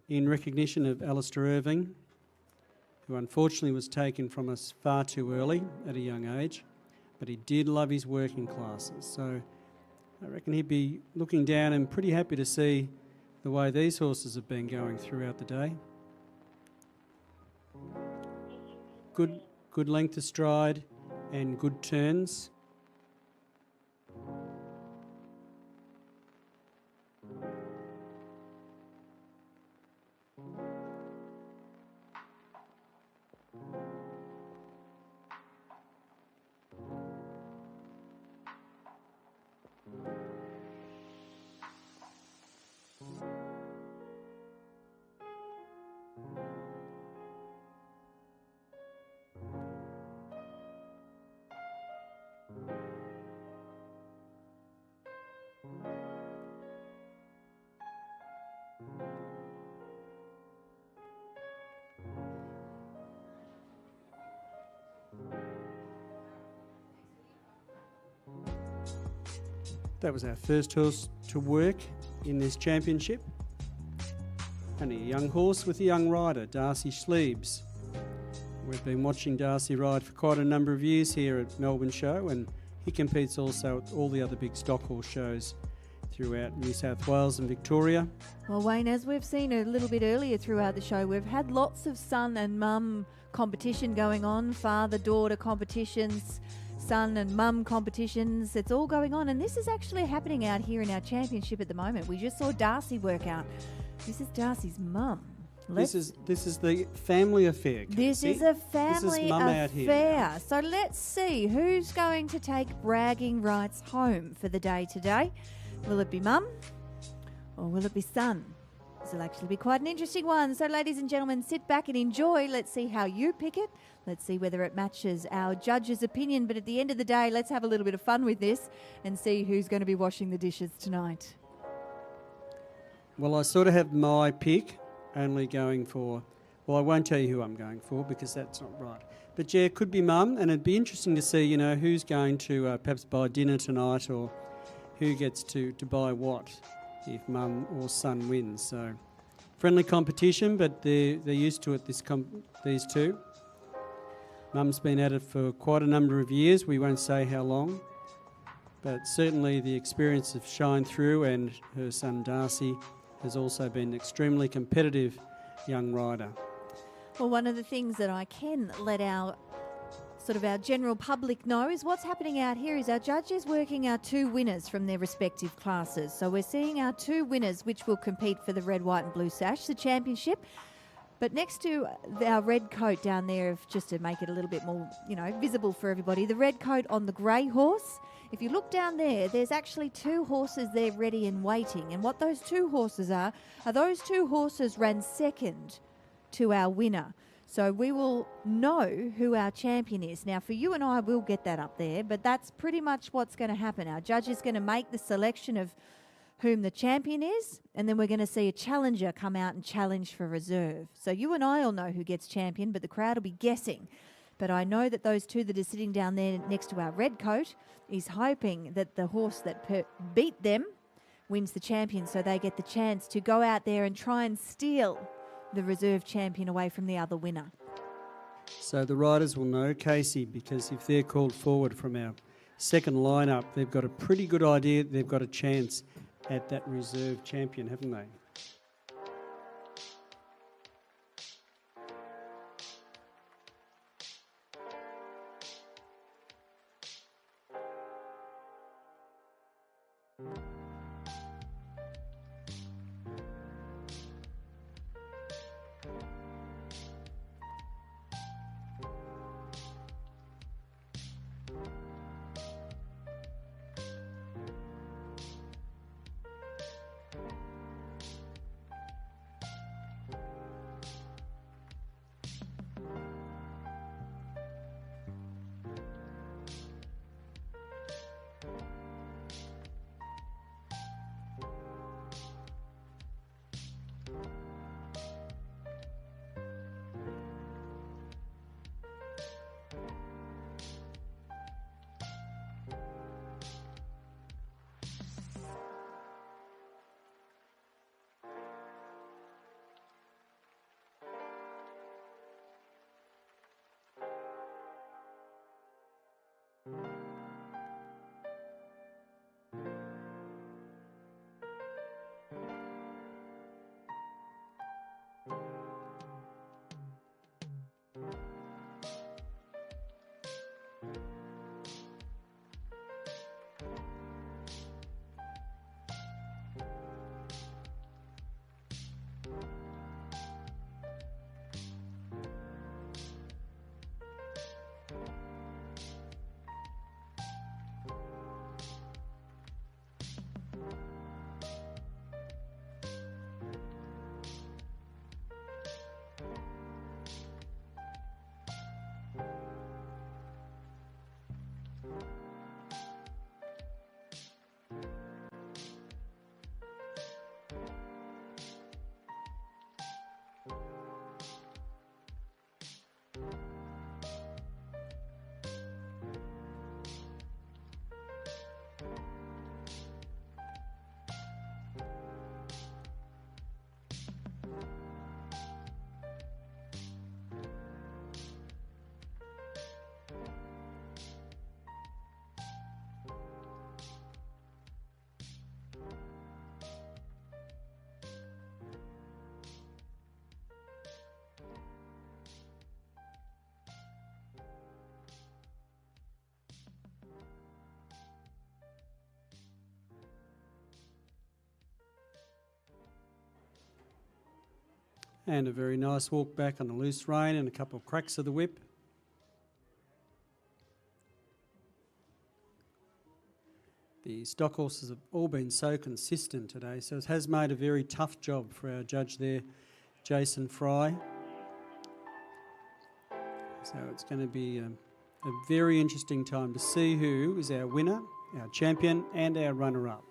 in recognition of Alistar Irving, who unfortunately was taken from us far too early at a young age, but he did love his working classes. So I reckon he'd be looking down and pretty happy to see the way these horses have been going throughout the day. Good length of stride and good turns. That was our first horse to work in this championship. And a young horse with a young rider, Darcy Schliebs. We've been watching Darcy ride for quite a number of years here at Melbourne Show, and he competes also at all the other big stock horse shows throughout New South Wales and Victoria. Well, Wayne, as we've seen a little bit earlier throughout the show, we've had lots of son and mum competition going on, father-daughter competitions, son and mum competitions. It's all going on, and this is actually happening out here in our championship at the moment. We just saw Darcy work out. This is Darcy's mum. This is the family affair. This is a family affair. So let's see who's going to take bragging rights home for the day today. Will it be mum or will it be son? This will actually be quite an interesting one. So ladies and gentlemen, sit back and enjoy. Let's see how you pick it. Let's see whether it matches our judge's opinion. But at the end of the day, let's have a little bit of fun with this and see who's going to be washing the dishes tonight. Well, I sort of have my pick, only going for... Well, I won't tell you who I'm going for because that's not right. But yeah, it could be mum, and it'd be interesting to see, who's going to perhaps buy dinner tonight or who gets to buy what if mum or son wins. So friendly competition, but they're used to it, these two. Mum's been at it for quite a number of years. We won't say how long, but certainly the experience have shined through, and her son Darcy has also been an extremely competitive young rider. Well, one of the things that I can let our general public know is what's happening out here is our judges working our two winners from their respective classes. So we're seeing our two winners which will compete for the red, white and blue sash, the championship. But next to our red coat down there, just to make it a little bit more, visible for everybody, the red coat on the grey horse If you look down there, there's actually 2 horses there ready and waiting. And what those 2 horses are those 2 horses ran second to our winner. So we will know who our champion is. Now, for you and I, we'll get that up there, but that's pretty much what's going to happen. Our judge is going to make the selection of whom the champion is, and then we're going to see a challenger come out and challenge for reserve. So you and I will know who gets champion, but the crowd will be guessing. But I know that those 2 that are sitting down there next to our red coat is hoping that the horse that beat them wins the champion, so they get the chance to go out there and try and steal the reserve champion away from the other winner. So the riders will know, Casey, because if they're called forward from our second lineup, they've got a pretty good idea they've got a chance at that reserve champion, haven't they? And a very nice walk back on the loose rein and a couple of cracks of the whip. The stock horses have all been so consistent today, so it has made a very tough job for our judge there, Jason Fry. So it's going to be a very interesting time to see who is our winner, our champion and our runner-up.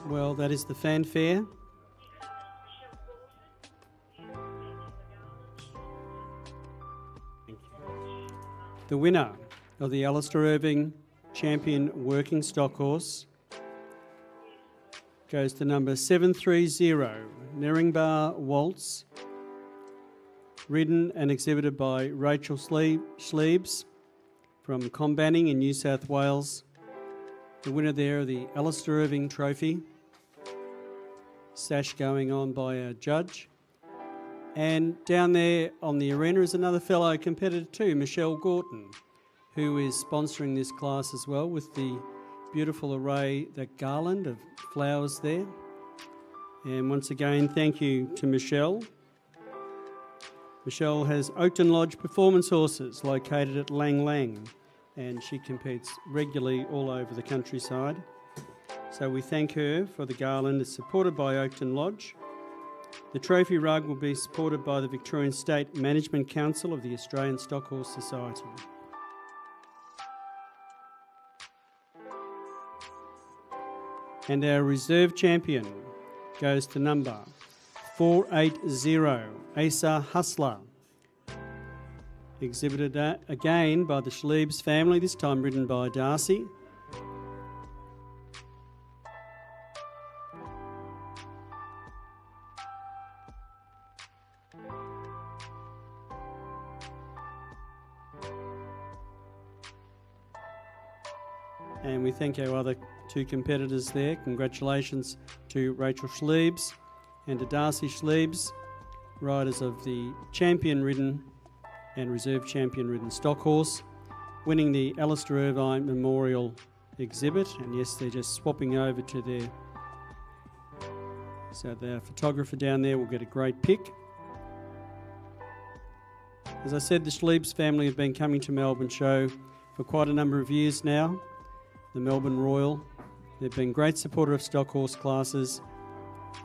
Well, that is the fanfare. The winner of the Alistar Irving Champion Working Stock Horse goes to number 730, Neringbar Waltz, ridden and exhibited by Rachel Schliebs from Combanning in New South Wales. The winner there of the Alistar Irving Trophy. Sash going on by a judge. And down there on the arena is another fellow competitor too, Michelle Gorton, who is sponsoring this class as well with the beautiful array, that garland of flowers there. And once again, thank you to Michelle. Michelle has Oakton Lodge Performance Horses located at Lang Lang, and she competes regularly all over the countryside. So we thank her for the garland. It's supported by Oakton Lodge. The trophy rug will be supported by the Victorian State Management Council of the Australian Stockhorse Society. And our reserve champion goes to number 480, Asa Hustler. Exhibited again by the Schliebs family, this time ridden by Darcy. And we thank our other two competitors there. Congratulations to Rachel Schliebs and to Darcy Schliebs, riders of the champion ridden and reserve champion ridden stock horse, winning the Alistar Irving Memorial exhibit. And yes, they're just swapping over to their... So the photographer down there will get a great pic. As I said, the Schliebs family have been coming to Melbourne Show for quite a number of years now. The Melbourne Royal. They've been great supporter of stock horse classes,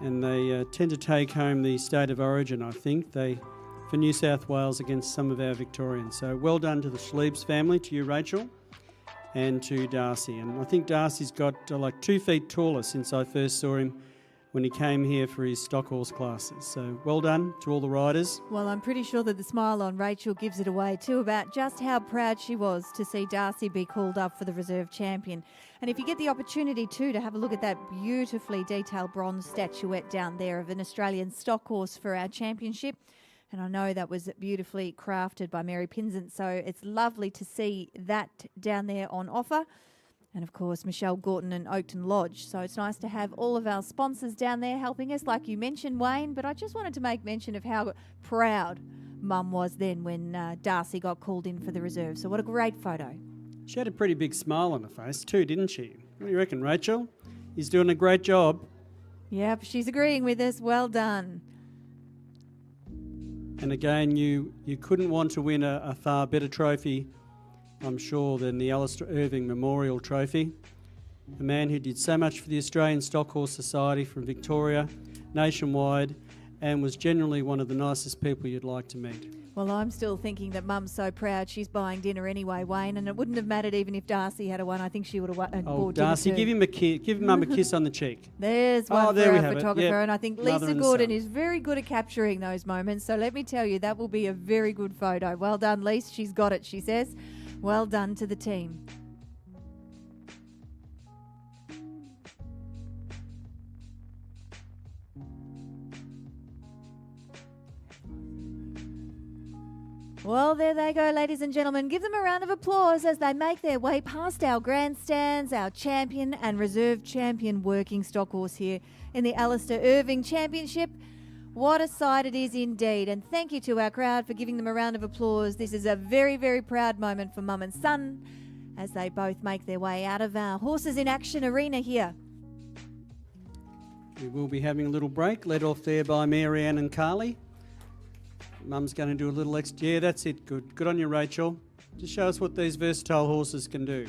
and they tend to take home the state of origin, I think, for New South Wales against some of our Victorians. So well done to the Schliebs family, to you, Rachel, and to Darcy. And I think Darcy's got like 2 feet taller since I first saw him when he came here for his stock horse classes. So well done to all the riders. Well, I'm pretty sure that the smile on Rachel gives it away too about just how proud she was to see Darcy be called up for the reserve champion. And if you get the opportunity too to have a look at that beautifully detailed bronze statuette down there of an Australian stock horse for our championship, and I know that was beautifully crafted by Mary Pinzant, so it's lovely to see that down there on offer. And, of course, Michelle Gorton and Oakton Lodge. So it's nice to have all of our sponsors down there helping us, like you mentioned, Wayne. But I just wanted to make mention of how proud Mum was then when Darcy got called in for the reserve. So what a great photo. She had a pretty big smile on her face too, didn't she? What do you reckon, Rachel? He's doing a great job. Yep, she's agreeing with us. Well done. And again, you couldn't want to win a far better trophy, I'm sure, than the Alistar Irving Memorial Trophy. A man who did so much for the Australian Stock Horse Society from Victoria, nationwide, and was generally one of the nicest people you'd like to meet. Well, I'm still thinking that Mum's so proud she's buying dinner anyway, Wayne, and it wouldn't have mattered even if Darcy had won. I think she would have bought Darcy, dinner too. give him a kiss. Give Mum a kiss on the cheek. There's one there for we our have it. photographer, Yep. and I think Mother Lisa and Gordon son. is very good at capturing those moments. So let me tell you, that will be a very good photo. Well done, Lisa. She's got it, she says. Well done to the team. Well, there they go, ladies and gentlemen. Give them a round of applause as they make their way past our grandstands, our champion and reserve champion working stock horse here in the Alistar Irving Championship. What a sight it is indeed. And thank you to our crowd for giving them a round of applause. This is a very, very proud moment for Mum and Son as they both make their way out of our Horses in Action arena here. We will be having a little break, led off there by Mary Ann and Carly. Mum's going to do a little extra. Yeah, that's it. Good. Good on you, Rachel. Just show us what these versatile horses can do.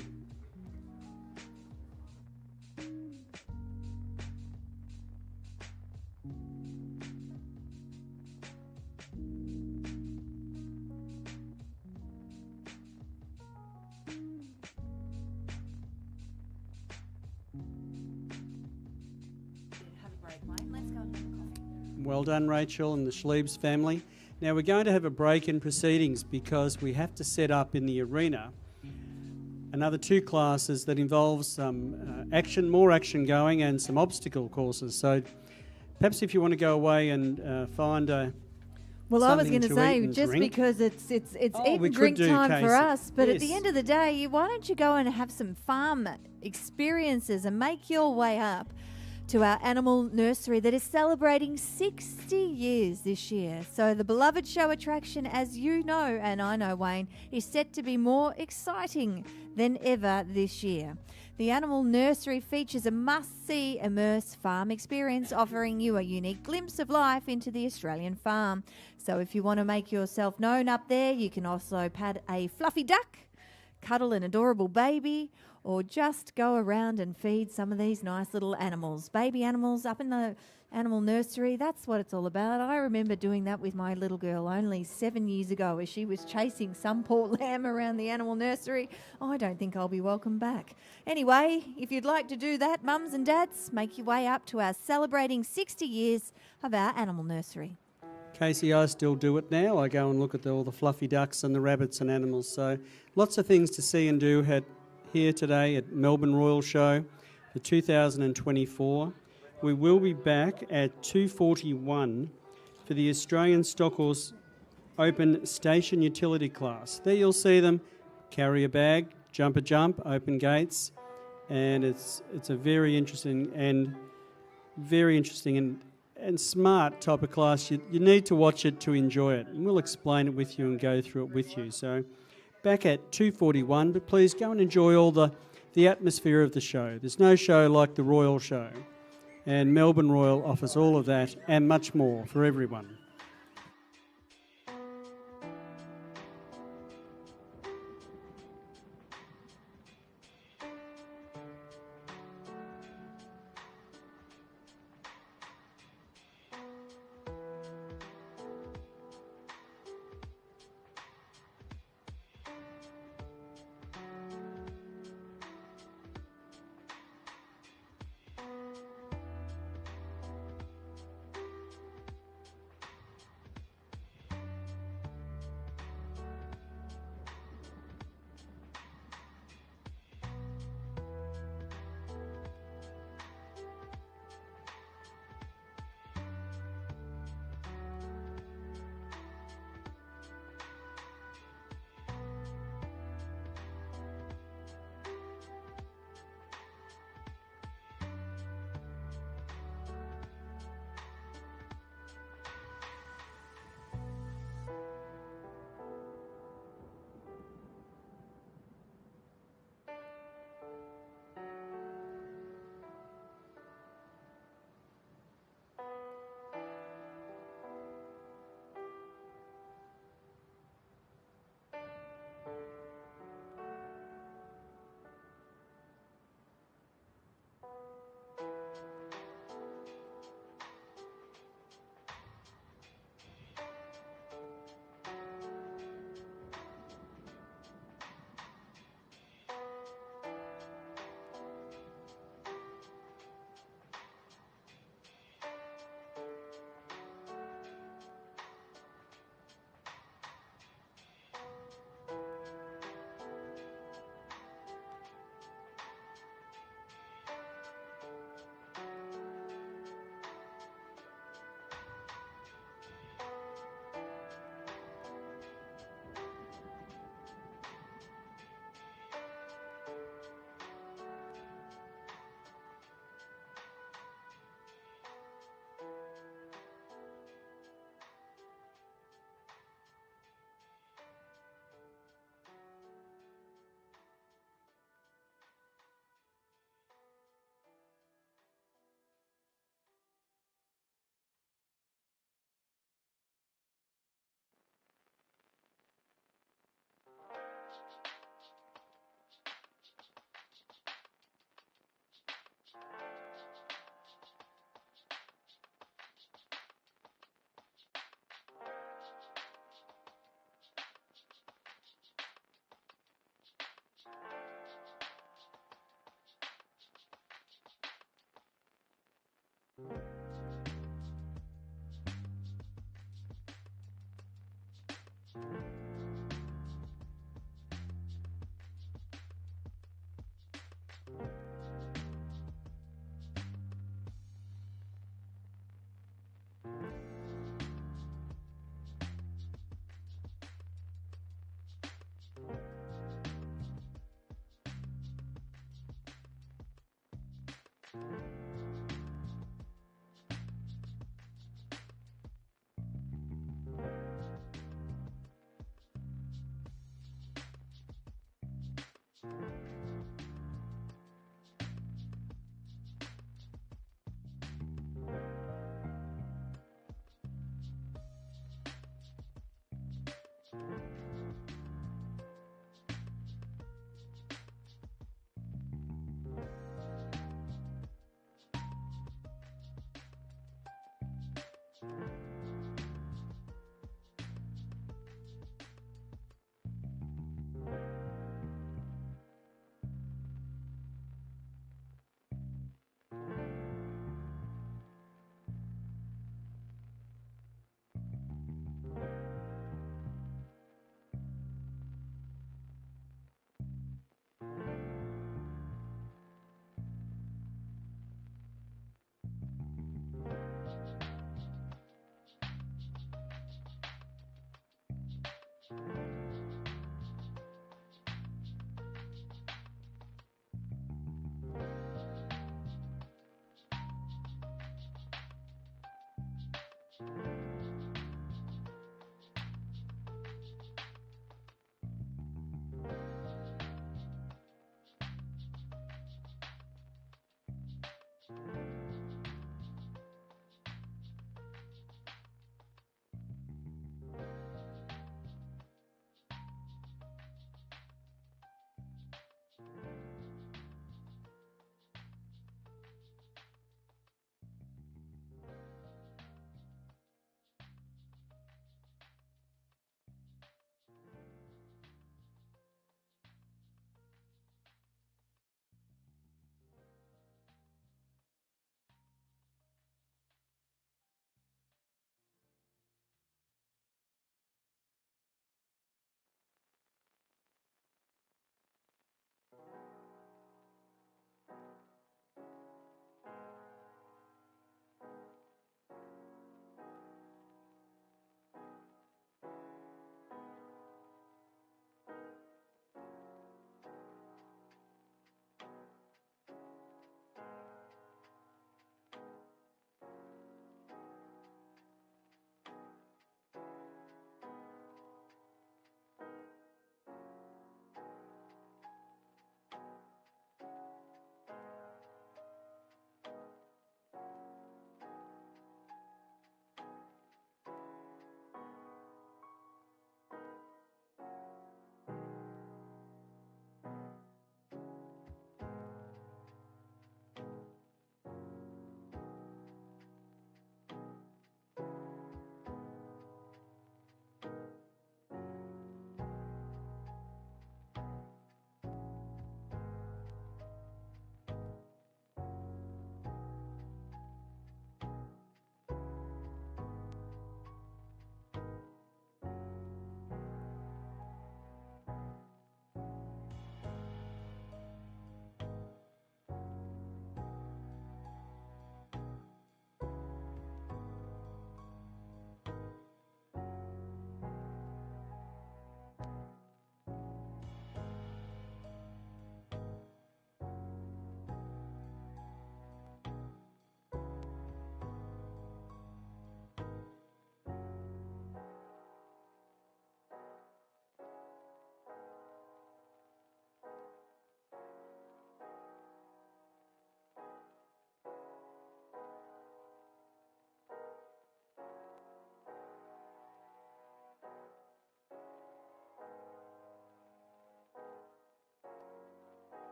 Well done, Rachel and the Schliebs family. Now we're going to have a break in proceedings because we have to set up in the arena another 2 classes that involves some more action going and some obstacle courses. So perhaps if you want to go away and find a Well, I was something going to to eat say, and just drink. because it's eat we and could drink do, time for Casey. us, but at the Yes. end of the day, why don't you go and have some farm experiences and make your way up to our animal nursery that is celebrating 60 years this year. So the beloved show attraction, as you know, and I know, Wayne, is set to be more exciting than ever this year. The animal nursery features a must-see immerse farm experience, offering you a unique glimpse of life into the Australian farm. So if you want to make yourself known up there, you can also pat a fluffy duck, cuddle an adorable baby, or just go around and feed some of these nice little animals. Baby animals up in the animal nursery, that's what it's all about. I remember doing that with my little girl only 7 years ago as she was chasing some poor lamb around the animal nursery. I don't think I'll be welcome back. Anyway, if you'd like to do that, mums and dads, make your way up to our celebrating 60 years of our animal nursery. Casey, I still do it now. I go and look at all the fluffy ducks and the rabbits and animals. So lots of things to see and do here today at Melbourne Royal Show for 2024. We will be back at 2:41 for the Australian Stockhorse Open Station Utility Class. There you'll see them carry a bag, jump a jump, open gates, and it's a very interesting and smart type of class. You need to watch it to enjoy it, and we'll explain it with you and go through it with you. So back at 2:41, but please go and enjoy all the atmosphere of the show. There's no show like the Royal Show, and Melbourne Royal offers all of that and much more for everyone.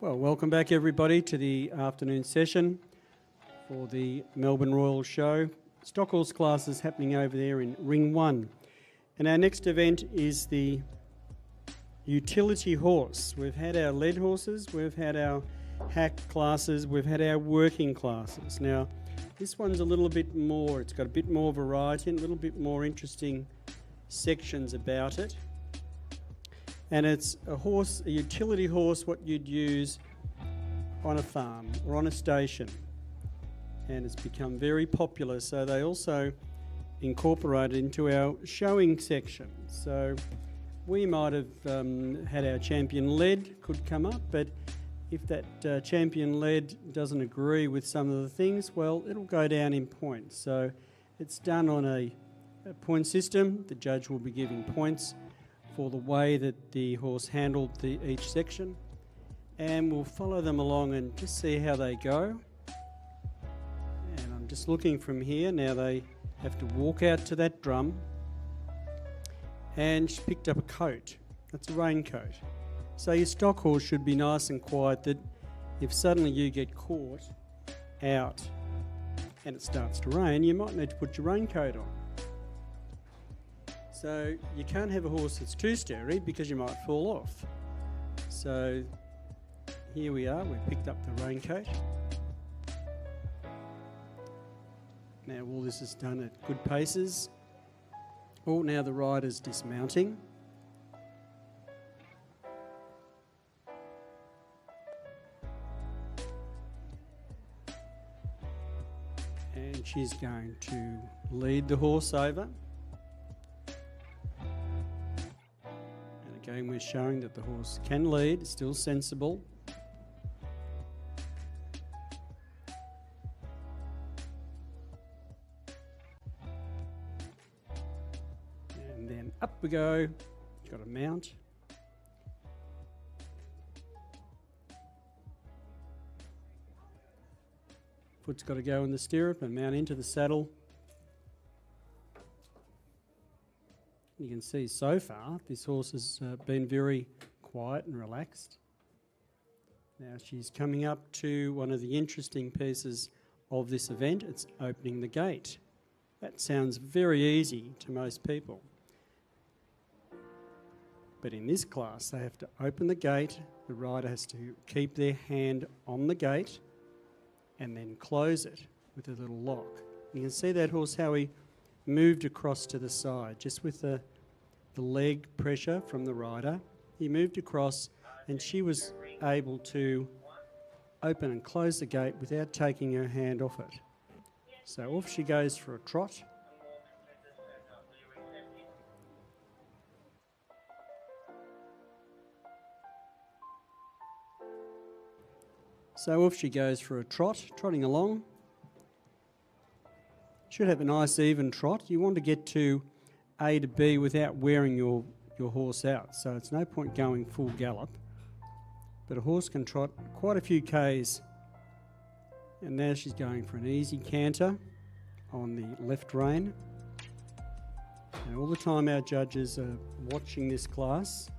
Well, welcome back everybody to the afternoon session for the Melbourne Royal Show. Stockhorse class is happening over there in Ring 1. And our next event is the utility horse. We've had our lead horses, we've had our hack classes, we've had our working classes. Now, this one's a little bit more, it's got a bit more variety and a little bit more interesting sections about it. And it's a horse, a utility horse, what you'd use on a farm or on a station. And it's become very popular, so they also incorporate it into our showing section. So we might have had our champion lead could come up, but if that champion lead doesn't agree with some of the things, well, it'll go down in points. So it's done on a point system. The judge will be giving points for the way that the horse handled each section, and we'll follow them along and just see how they go. And I'm just looking from here. Now they have to walk out to that drum, and she's picked up a coat. That's a raincoat. So your stock horse should be nice and quiet, that if suddenly you get caught out and it starts to rain, you might need to put your raincoat on. So you can't have a horse that's too sturdy because you might fall off. So here we are, we've picked up the raincoat. Now all this is done at good paces. Oh, now the rider's dismounting. And she's going to lead the horse over. Again, we're showing that the horse can lead, it's still sensible. And then up we go, got a mount. Foot's got to go in the stirrup and mount into the saddle. You can see so far this horse has been very quiet and relaxed. Now she's coming up to one of the interesting pieces of this event. It's opening the gate. That sounds very easy to most people. But in this class they have to open the gate, the rider has to keep their hand on the gate and then close it with a little lock. You can see that horse how he moved across to the side, just with the leg pressure from the rider. He moved across and she was able to open and close the gate without taking her hand off it. So off she goes for a trot. So off she goes for a trot, trotting along. Should have a nice even trot. You want to get to A to B without wearing your horse out, so it's no point going full gallop. But a horse can trot quite a few Ks. And now she's going for an easy canter on the left rein. And all the time our judges are watching this class.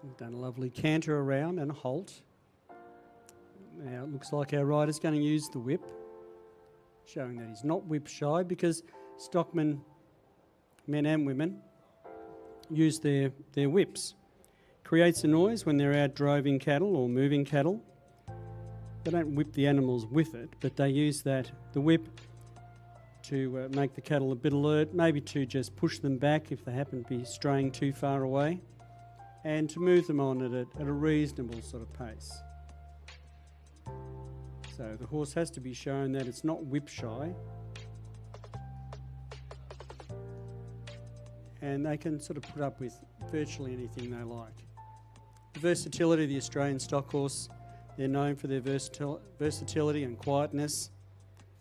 We've done a lovely canter around and a halt. Now it looks like our rider's going to use the whip, showing that he's not whip shy, because stockmen, men and women, use their whips. Creates a noise when they're out droving cattle or moving cattle. They don't whip the animals with it, but they use the whip to make the cattle a bit alert, maybe to just push them back if they happen to be straying too far away, and to move them on at a reasonable sort of pace. So the horse has to be shown that it's not whip shy. And they can sort of put up with virtually anything they like. The versatility of the Australian stock horse, they're known for their versatility and quietness,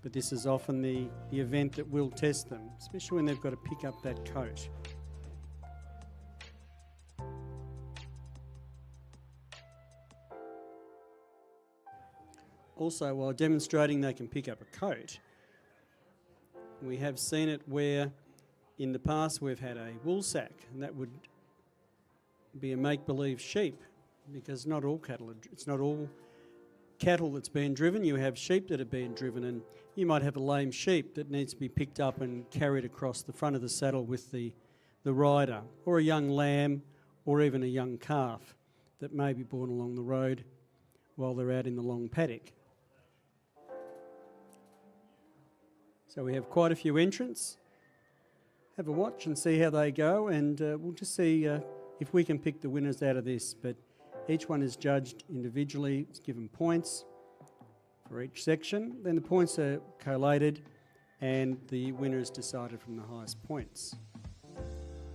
but this is often the event that will test them, especially when they've got to pick up that coat. Also, while demonstrating they can pick up a coat, we have seen it where in the past we've had a wool sack, and that would be a make-believe sheep, because not all cattle it's not all cattle that's being driven. You have sheep that are being driven, and you might have a lame sheep that needs to be picked up and carried across the front of the saddle with the rider, or a young lamb, or even a young calf that may be born along the road while they're out in the long paddock. So we have quite a few entrants. Have a watch and see how they go, and we'll just see if we can pick the winners out of this. But each one is judged individually. It's given points for each section. Then the points are collated and the winner is decided from the highest points.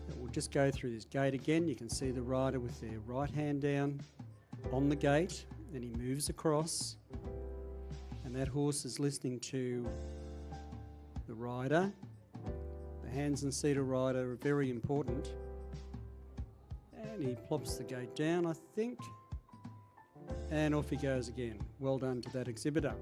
So we'll just go through this gate again. You can see the rider with their right hand down on the gate, and he moves across, and that horse is listening to the rider. The hands and seat of rider are very important. And he plops the gate down, I think. And off he goes again. Well done to that exhibitor.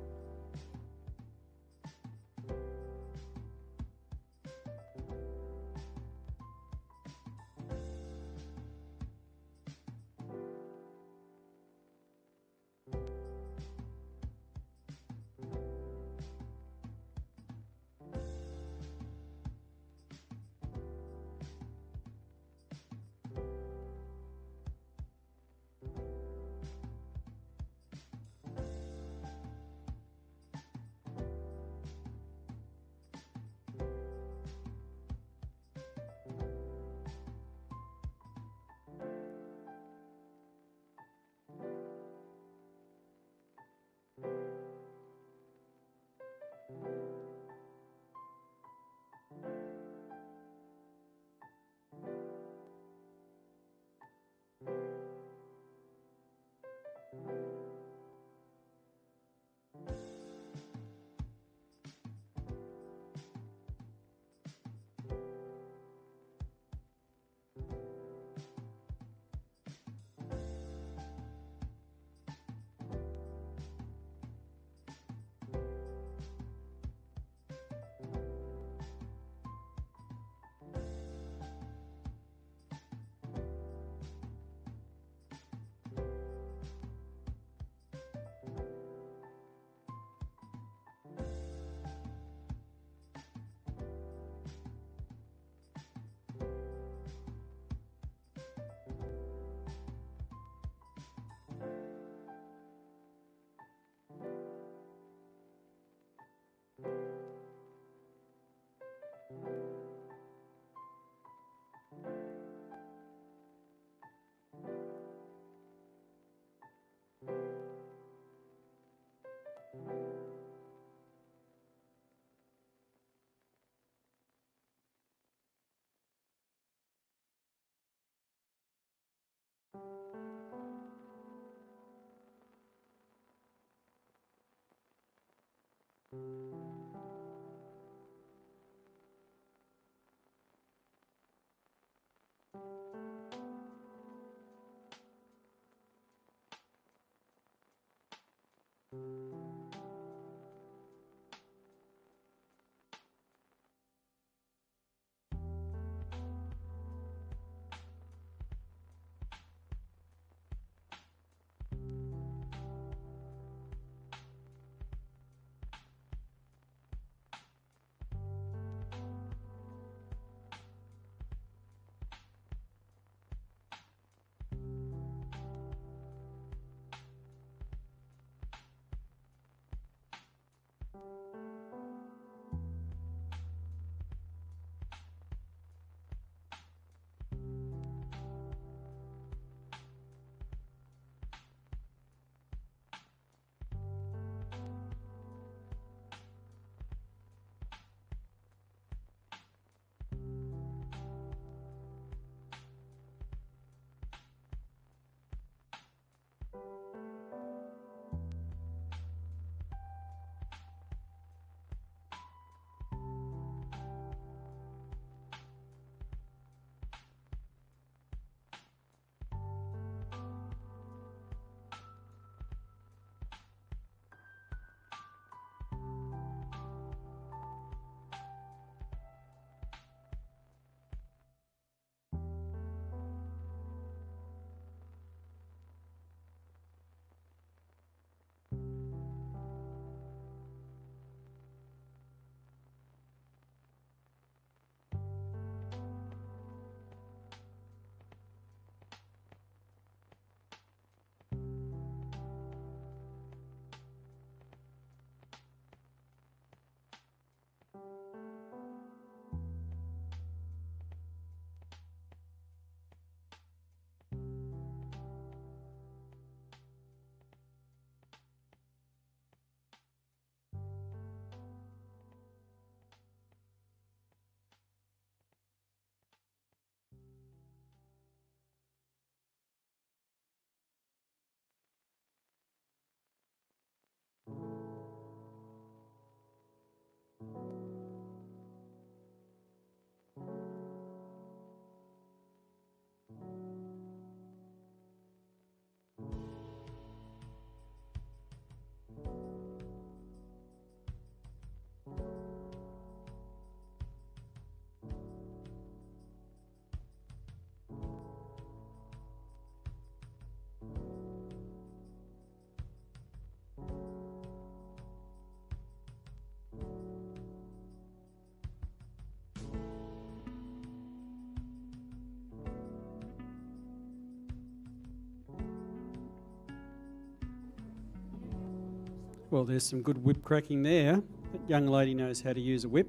Well, there's some good whip cracking there. That young lady knows how to use a whip.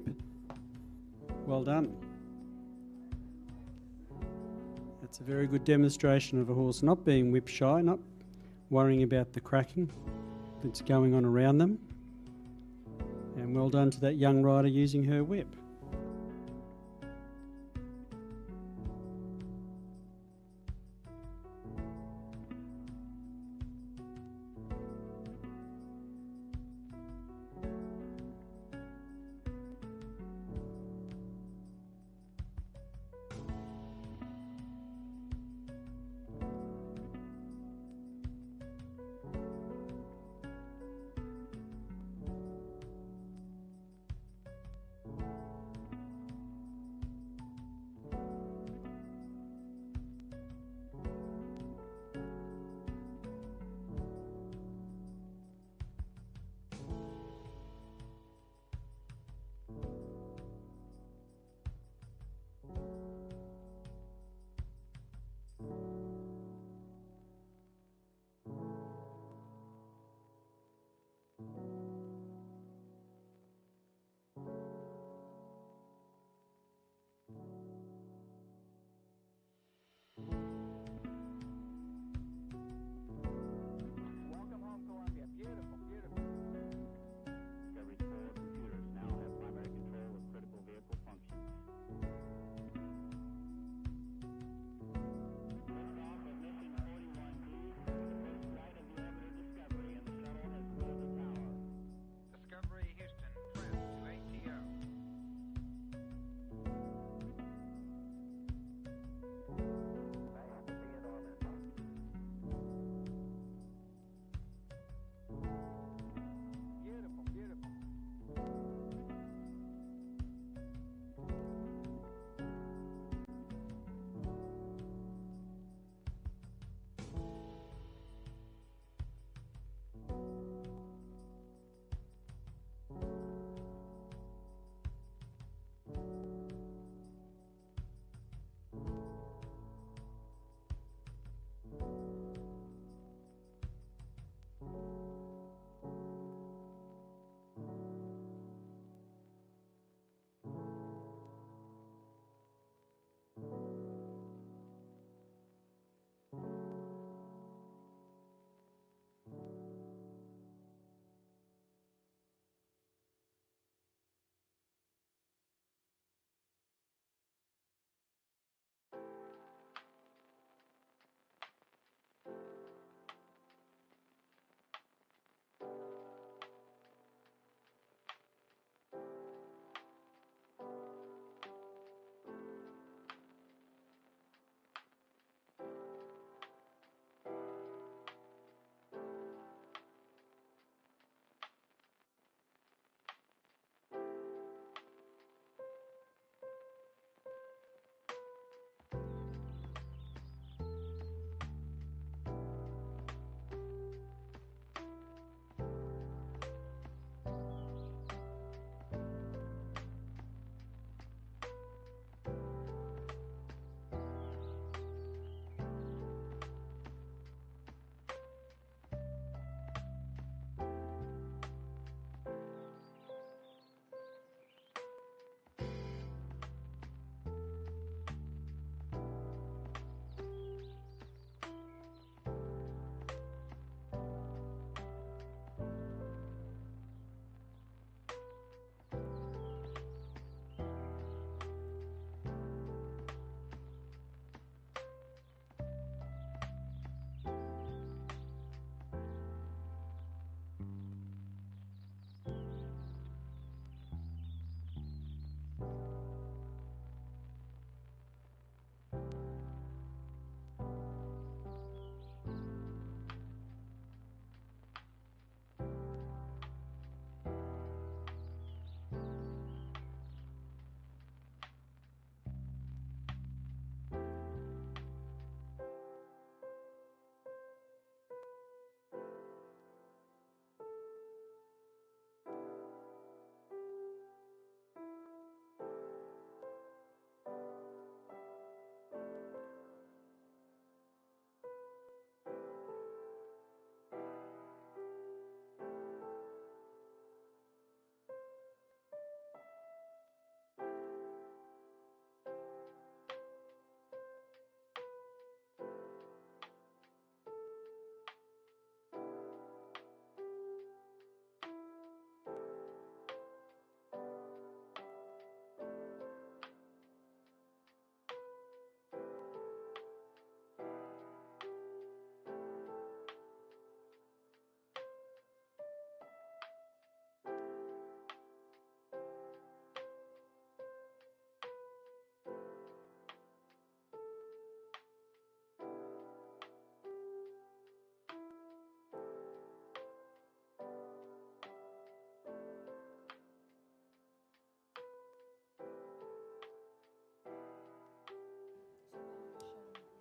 Well done. That's a very good demonstration of a horse not being whip shy, not worrying about the cracking that's going on around them. And well done to that young rider using her whip.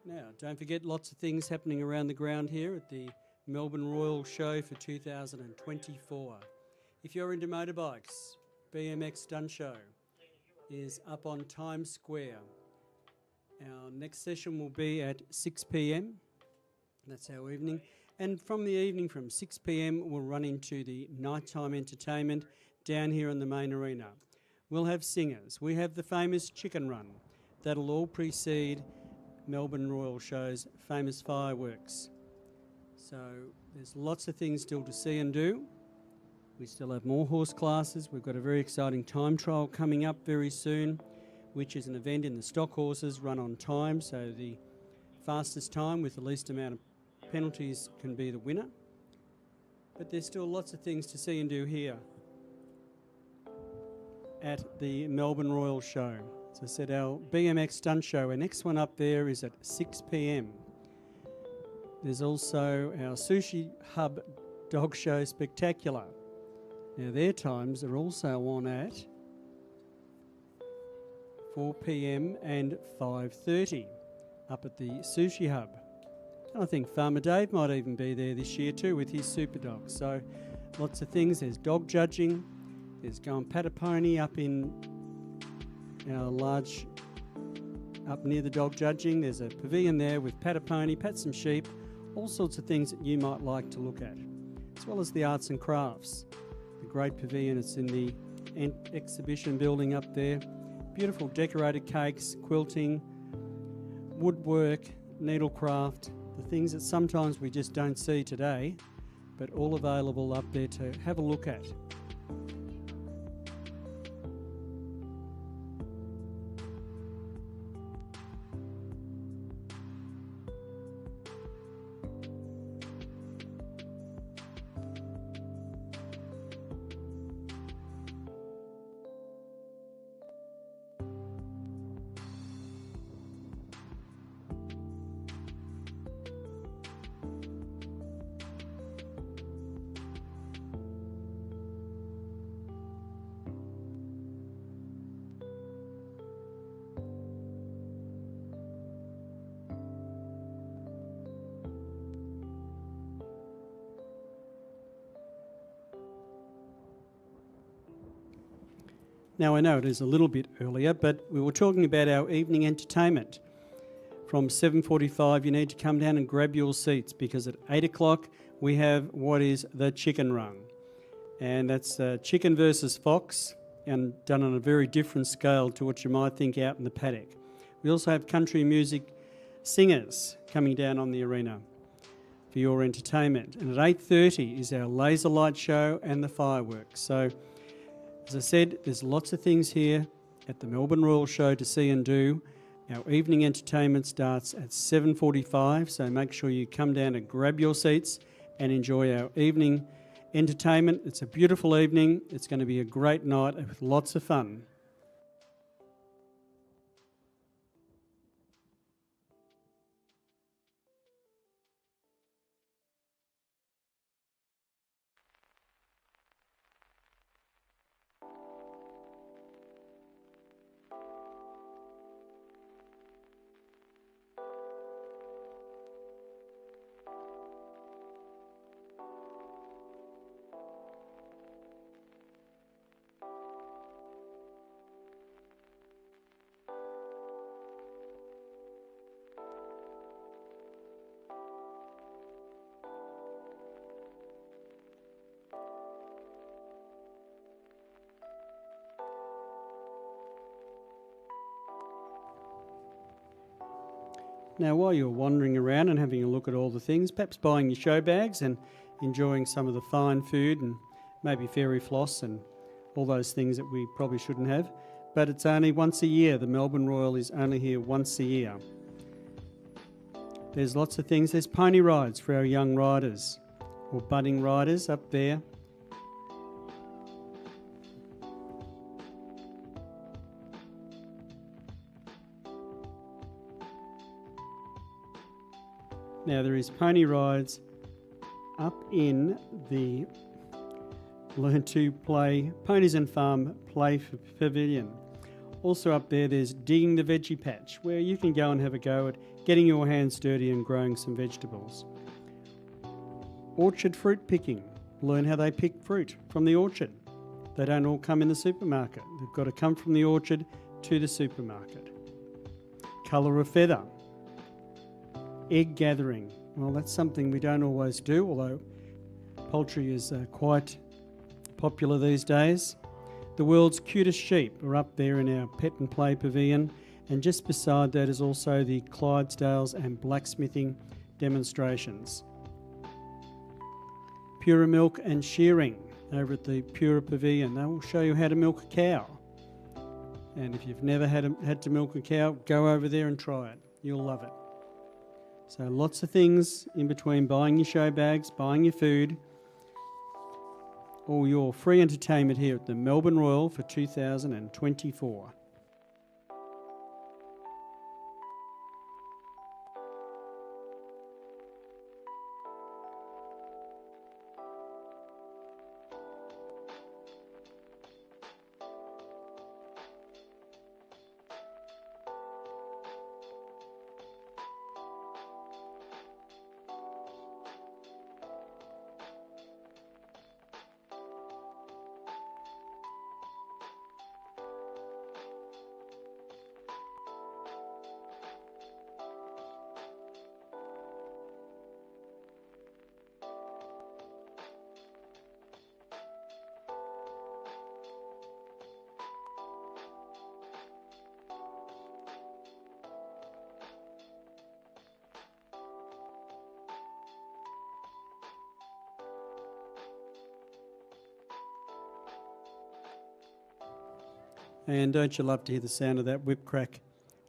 Now, don't forget lots of things happening around the ground here at the Melbourne Royal Show for 2024. If you're into motorbikes, BMX Stunt Show is up on Times Square. Our next session will be at 6 p.m. That's our evening. And from the evening, from 6 p.m, we'll run into the nighttime entertainment down here in the main arena. We'll have singers. We have the famous Chicken Run. That'll all precede Melbourne Royal Show's famous fireworks. So there's lots of things still to see and do. We still have more horse classes. We've got a very exciting time trial coming up very soon, which is an event in the stock horses run on time. So the fastest time with the least amount of penalties can be the winner. But there's still lots of things to see and do here at the Melbourne Royal Show. As I said, our BMX Stunt Show, our next one up there is at 6 p.m. There's also our Sushi Hub Dog Show Spectacular. Now their times are also on at 4 p.m. and 5:30 up at the Sushi Hub. And I think Farmer Dave might even be there this year too with his super dogs. So lots of things. There's dog judging. There's Go and Pat a Pony up in our large, up near the dog judging. There's a pavilion there with Pat a Pony, pat some sheep, all sorts of things that you might like to look at, as well as the arts and crafts. The great pavilion, it's in the exhibition building up there. Beautiful decorated cakes, quilting, woodwork, needlecraft, the things that sometimes we just don't see today, but all available up there to have a look at. Now I know it is a little bit earlier, but we were talking about our evening entertainment. From 7:45 you need to come down and grab your seats, because at 8 o'clock we have what is the Chicken Run. And that's chicken versus fox, and done on a very different scale to what you might think out in the paddock. We also have country music singers coming down on the arena for your entertainment. And at 8:30 is our laser light show and the fireworks. So as I said, there's lots of things here at the Melbourne Royal Show to see and do. Our evening entertainment starts at 7:45, so make sure you come down and grab your seats and enjoy our evening entertainment. It's a beautiful evening. It's going to be a great night with lots of fun. Now, while you're wandering around and having a look at all the things, perhaps buying your show bags and enjoying some of the fine food and maybe fairy floss and all those things that we probably shouldn't have. But it's only once a year. The Melbourne Royal is only here once a year. There's lots of things. There's pony rides for our young riders or budding riders up there. Now there is pony rides up in the Learn to Play Ponies and Farm Play Pavilion. Also up there's digging the veggie patch, where you can go and have a go at getting your hands dirty and growing some vegetables. Orchard fruit picking. Learn how they pick fruit from the orchard. They don't all come in the supermarket. They've got to come from the orchard to the supermarket. Colour a feather. Egg gathering. Well, that's something we don't always do, although poultry is quite popular these days. The world's cutest sheep are up there in our pet and play pavilion, and just beside that is also the Clydesdales and blacksmithing demonstrations. Pura milk and shearing over at the Pura Pavilion. They will show you how to milk a cow. And if you've never had to milk a cow, go over there and try it. You'll love it. So lots of things in between buying your show bags, buying your food, all your free entertainment here at the Melbourne Royal for 2024. And don't you love to hear the sound of that whip crack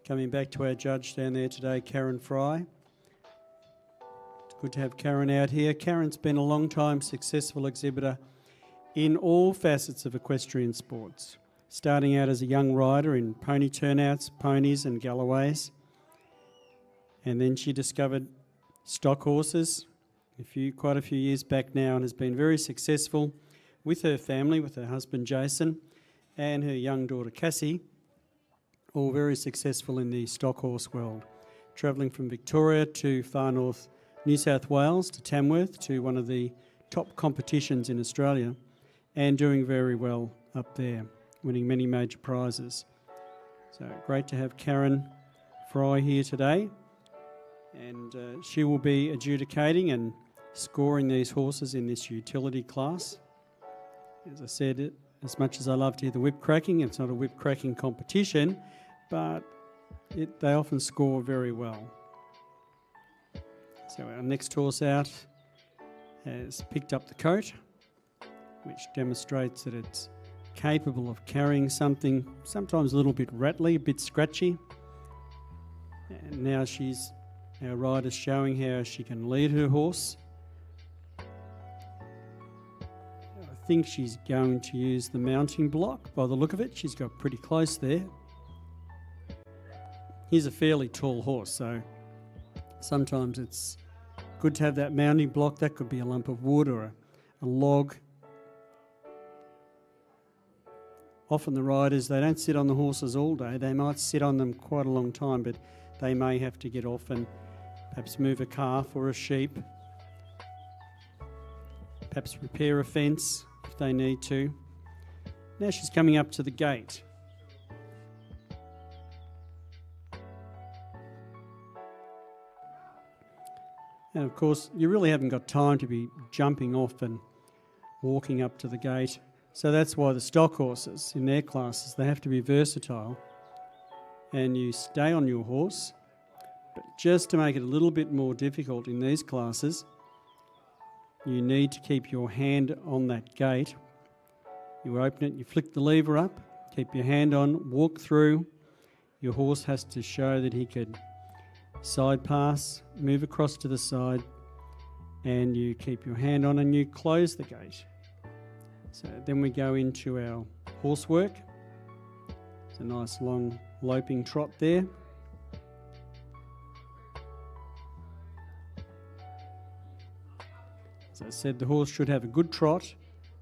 coming back to our judge down there today, Karen Fry. It's good to have Karen out here. Karen's been a long time successful exhibitor in all facets of equestrian sports, starting out as a young rider in pony turnouts, ponies and galloways. And then she discovered stock horses quite a few years back now, and has been very successful with her family, with her husband Jason and her young daughter Cassie, all very successful in the stock horse world, travelling from Victoria to far north New South Wales to Tamworth, to one of the top competitions in Australia, and doing very well up there, winning many major prizes. So great to have Karen Fry here today, and she will be adjudicating and scoring these horses in this utility class. As I said, as much as I love to hear the whip cracking, it's not a whip cracking competition, but they often score very well. So our next horse out has picked up the coat, which demonstrates that it's capable of carrying something sometimes a little bit rattly, a bit scratchy. And now our rider's showing how she can lead her horse. I think she's going to use the mounting block. By the look of it, she's got pretty close there. He's a fairly tall horse, so sometimes it's good to have that mounting block. That could be a lump of wood or a log. Often the riders, they don't sit on the horses all day. They might sit on them quite a long time, but they may have to get off and perhaps move a calf or a sheep, perhaps repair a fence if they need to. Now she's coming up to the gate. And of course, you really haven't got time to be jumping off and walking up to the gate. So that's why the stock horses in their classes, they have to be versatile. And you stay on your horse, but just to make it a little bit more difficult in these classes, you need to keep your hand on that gate. You open it, you flick the lever up, keep your hand on, walk through. Your horse has to show that he could side pass, move across to the side, and you keep your hand on and you close the gate. So then we go into our horse work. It's a nice long loping trot there. As I said, the horse should have a good trot,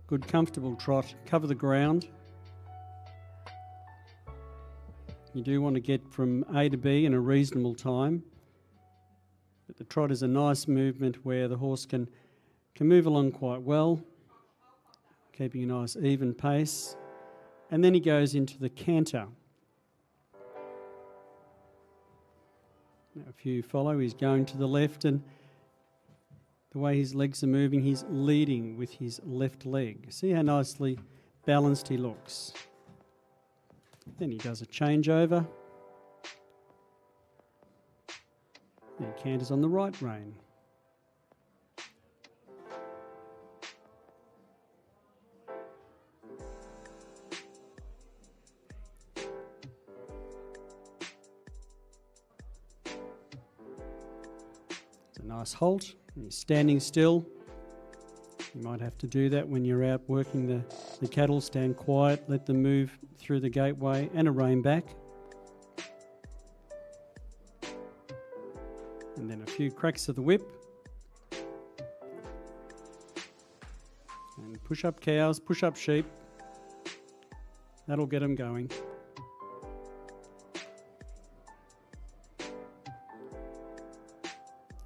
good comfortable trot, cover the ground. You do want to get from A to B in a reasonable time. But the trot is a nice movement where the horse can move along quite well, keeping a nice even pace. And then he goes into the canter. Now if you follow, he's going to the left, and the way his legs are moving, he's leading with his left leg. See how nicely balanced he looks. Then he does a changeover. Then he canters on the right rein. It's a nice halt. He's standing still. You might have to do that when you're out working the cattle. Stand quiet, let them move through the gateway, and a rein back. And then a few cracks of the whip. And push up cows, push up sheep. That'll get them going.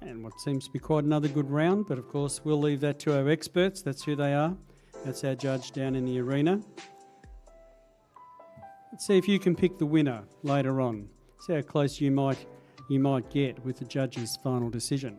And what seems to be quite another good round, but of course we'll leave that to our experts. That's who they are. That's our judge down in the arena. Let's see if you can pick the winner later on. See how close you might get with the judge's final decision.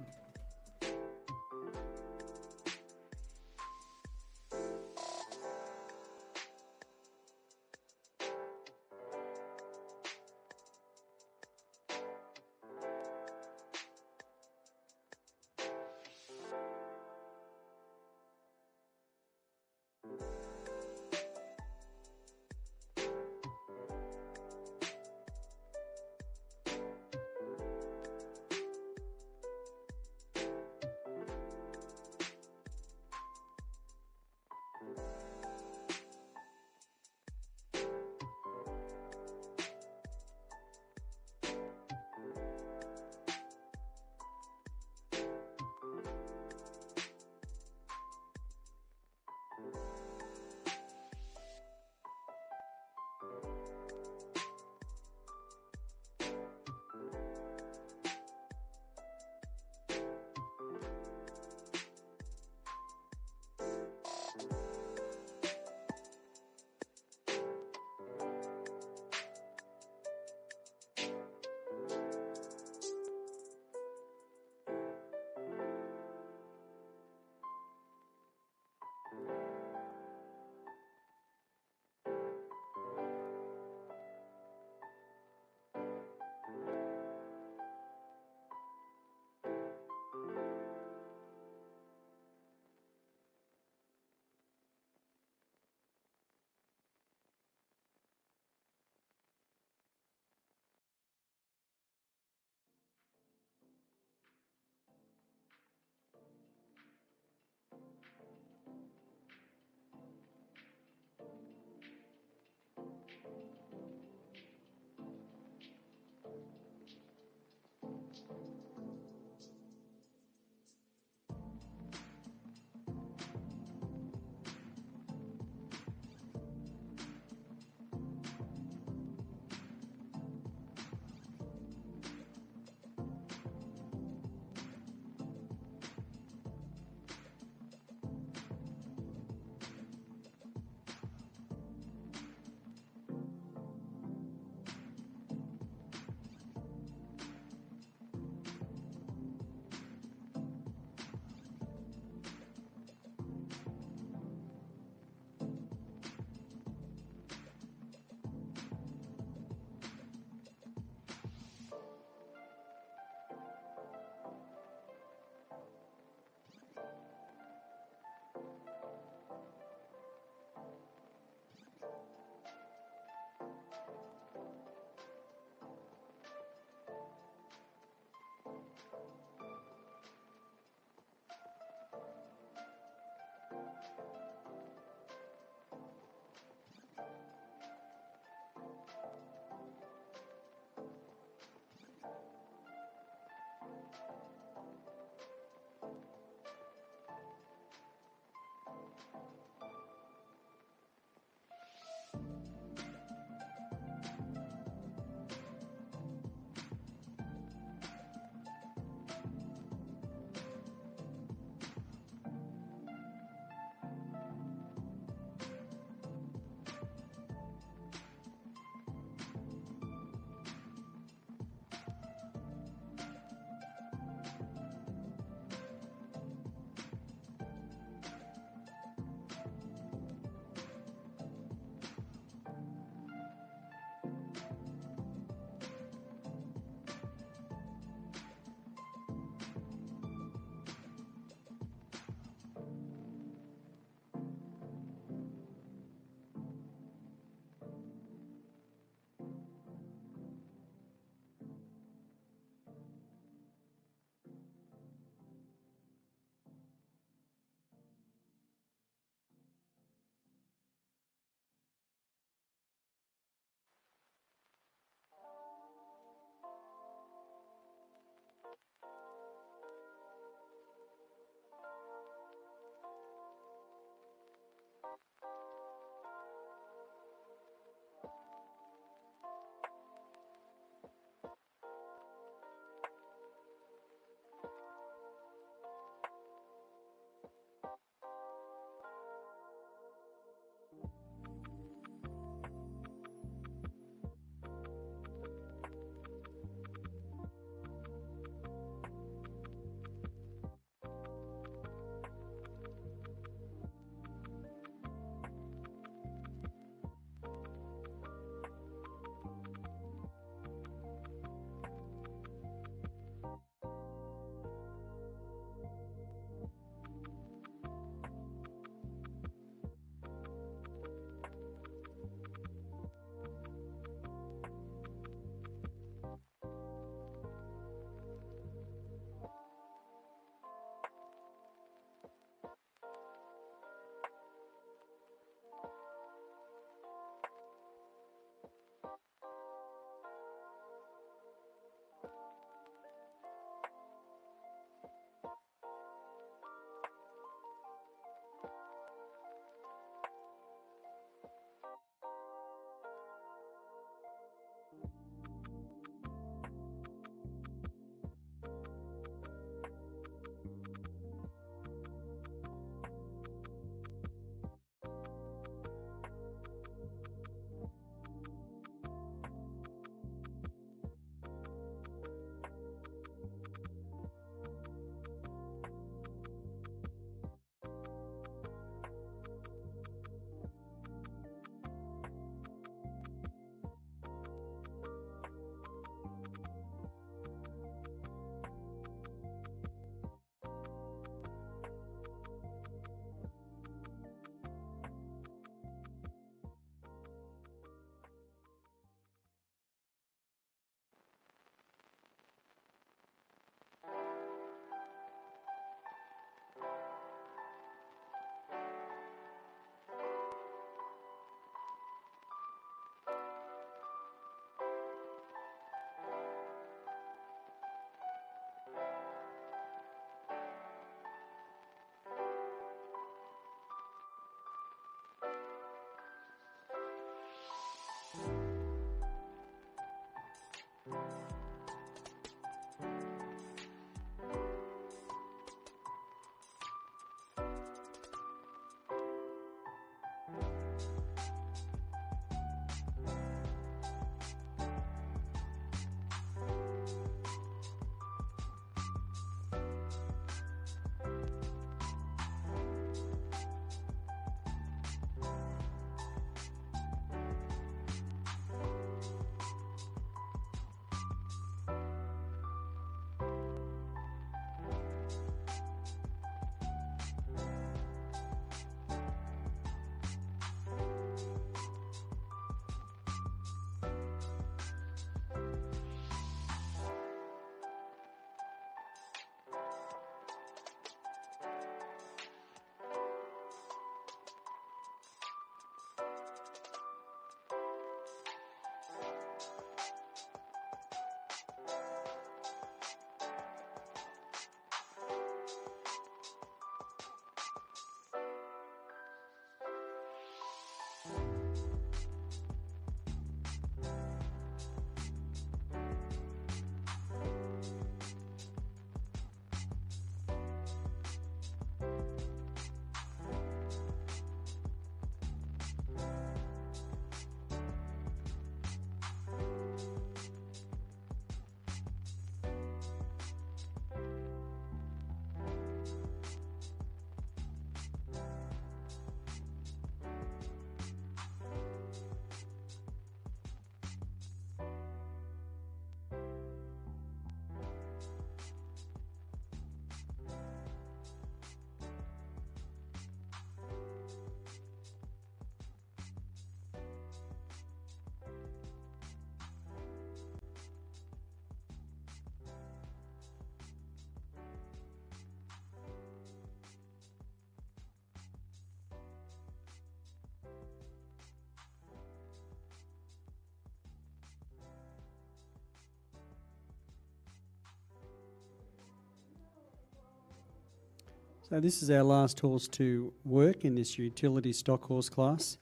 So this is our last horse to work in this utility stock horse class.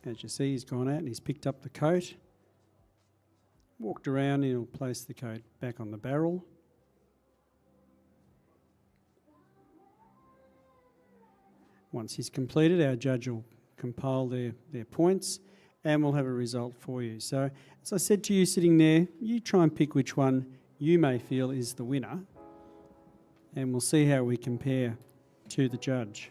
As you see, he's gone out and he's picked up the coat, walked around, and he'll place the coat back on the barrel. Once he's completed, our judge will compile their points and we'll have a result for you. So, as I said to you sitting there, you try and pick which one you may feel is the winner, and we'll see how we compare to the judge.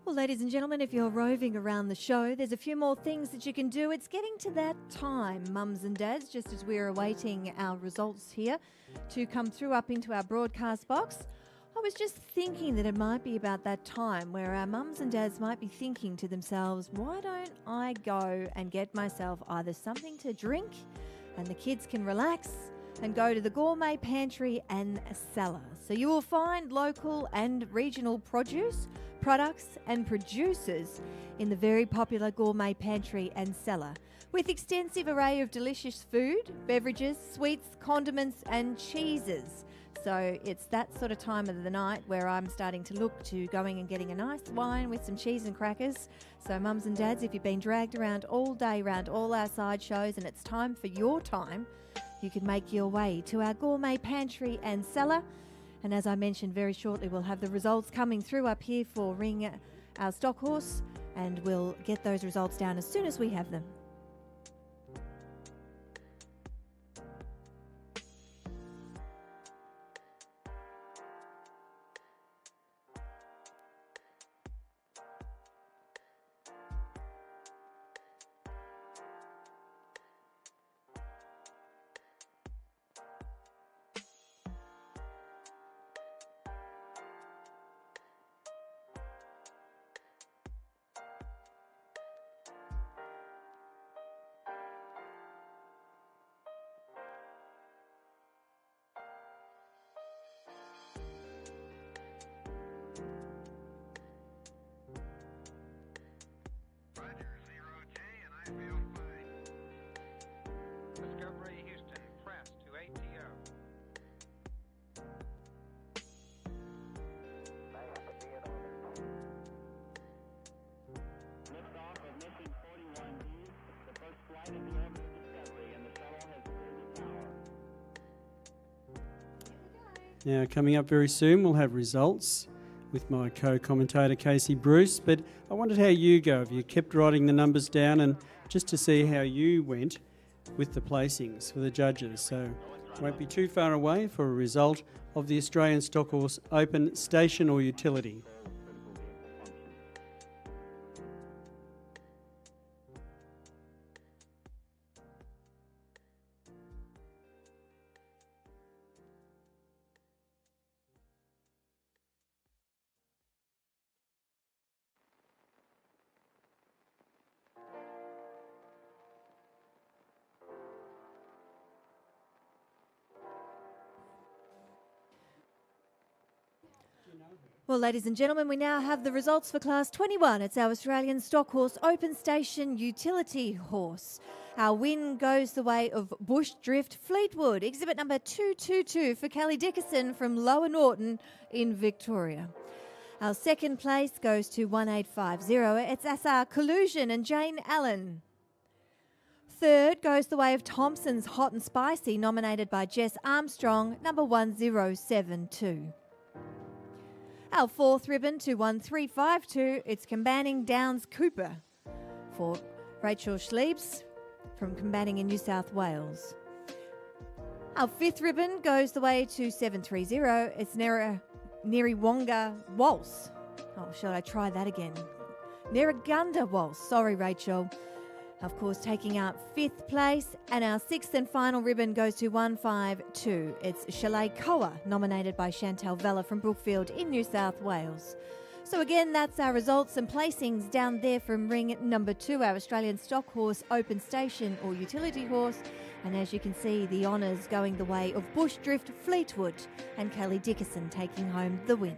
Well, ladies and gentlemen, if you're roving around the show, there's a few more things that you can do. It's getting to that time, mums and dads, just as we're awaiting our results here to come through up into our broadcast box. I was just thinking that it might be about that time where our mums and dads might be thinking to themselves, why don't I go and get myself either something to drink and the kids can relax and go to the gourmet pantry and cellar. So you will find local and regional produce, products and producers in the very popular gourmet pantry and cellar, with extensive array of delicious food, beverages, sweets, condiments and cheeses. So it's that sort of time of the night where I'm starting to look to going and getting a nice wine with some cheese and crackers. So mums and dads, if you've been dragged around all day around all our side shows and it's time for your time, you can make your way to our gourmet pantry and cellar. And as I mentioned, very shortly we'll have the results coming through up here for Ring our stock horse, and we'll get those results down as soon as we have them. Now, coming up very soon, we'll have results with my co-commentator Casey Bruce, but I wondered how you go. Have you kept writing the numbers down, and just to see how you went with the placings for the judges. So won't be too far away for a result of the Australian Stockhorse Open Station or Utility. Well, ladies and gentlemen, we now have the results for Class 21. It's our Australian Stock Horse Open Station Utility Horse. Our win goes the way of Bush Drift Fleetwood, exhibit number 222 for Kelly Dickerson from Lower Norton in Victoria. Our second place goes to 1850. It's Alistar Collusion and Jane Allen. Third goes the way of Thompson's Hot and Spicy, nominated by Jess Armstrong, number 1072. Our fourth ribbon to 1352, it's Combanning Downs Cooper for Rachel Schliebs from Combanning in New South Wales. Our fifth ribbon goes the way to 730, it's Neriwonga Waltz. Oh, should I try that again? Neragunda Waltz, sorry Rachel. Of course, taking out fifth place, and our sixth and final ribbon goes to 152. It's Chalet Koa, nominated by Chantal Vella from Brookfield in New South Wales. So again, that's our results and placings down there from ring number 2, our Australian Stock Horse Open Station or Utility Horse. And as you can see, the honours going the way of Bush Drift Fleetwood and Kelly Dickerson taking home the win.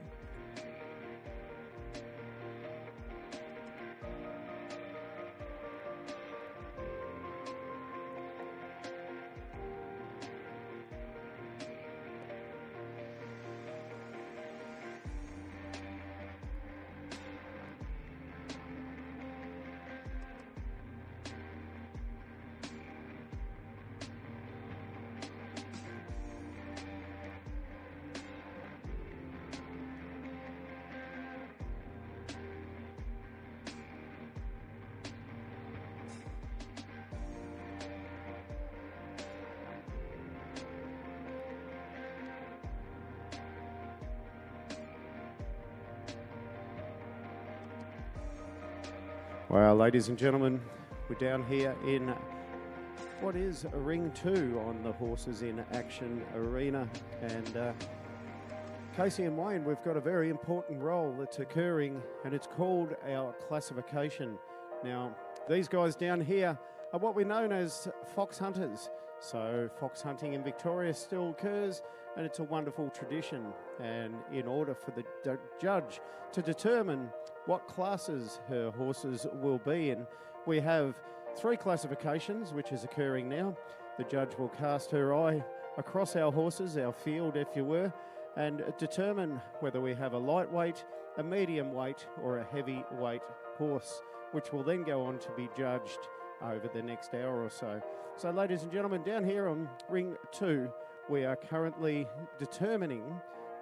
Well, ladies and gentlemen, we're down here in what is ring 2 on the Horses in Action Arena. And Casey and Wayne, we've got a very important role that's occurring, and it's called our classification. Now, these guys down here are what we're known as fox hunters. So fox hunting in Victoria still occurs, and it's a wonderful tradition. And in order for the judge to determine what classes her horses will be in, we have 3 classifications, which is occurring now. The judge will cast her eye across our horses, our field, if you were, and determine whether we have a lightweight, a medium weight, or a heavyweight horse, which will then go on to be judged over the next hour or so. So, ladies and gentlemen, down here on ring 2, we are currently determining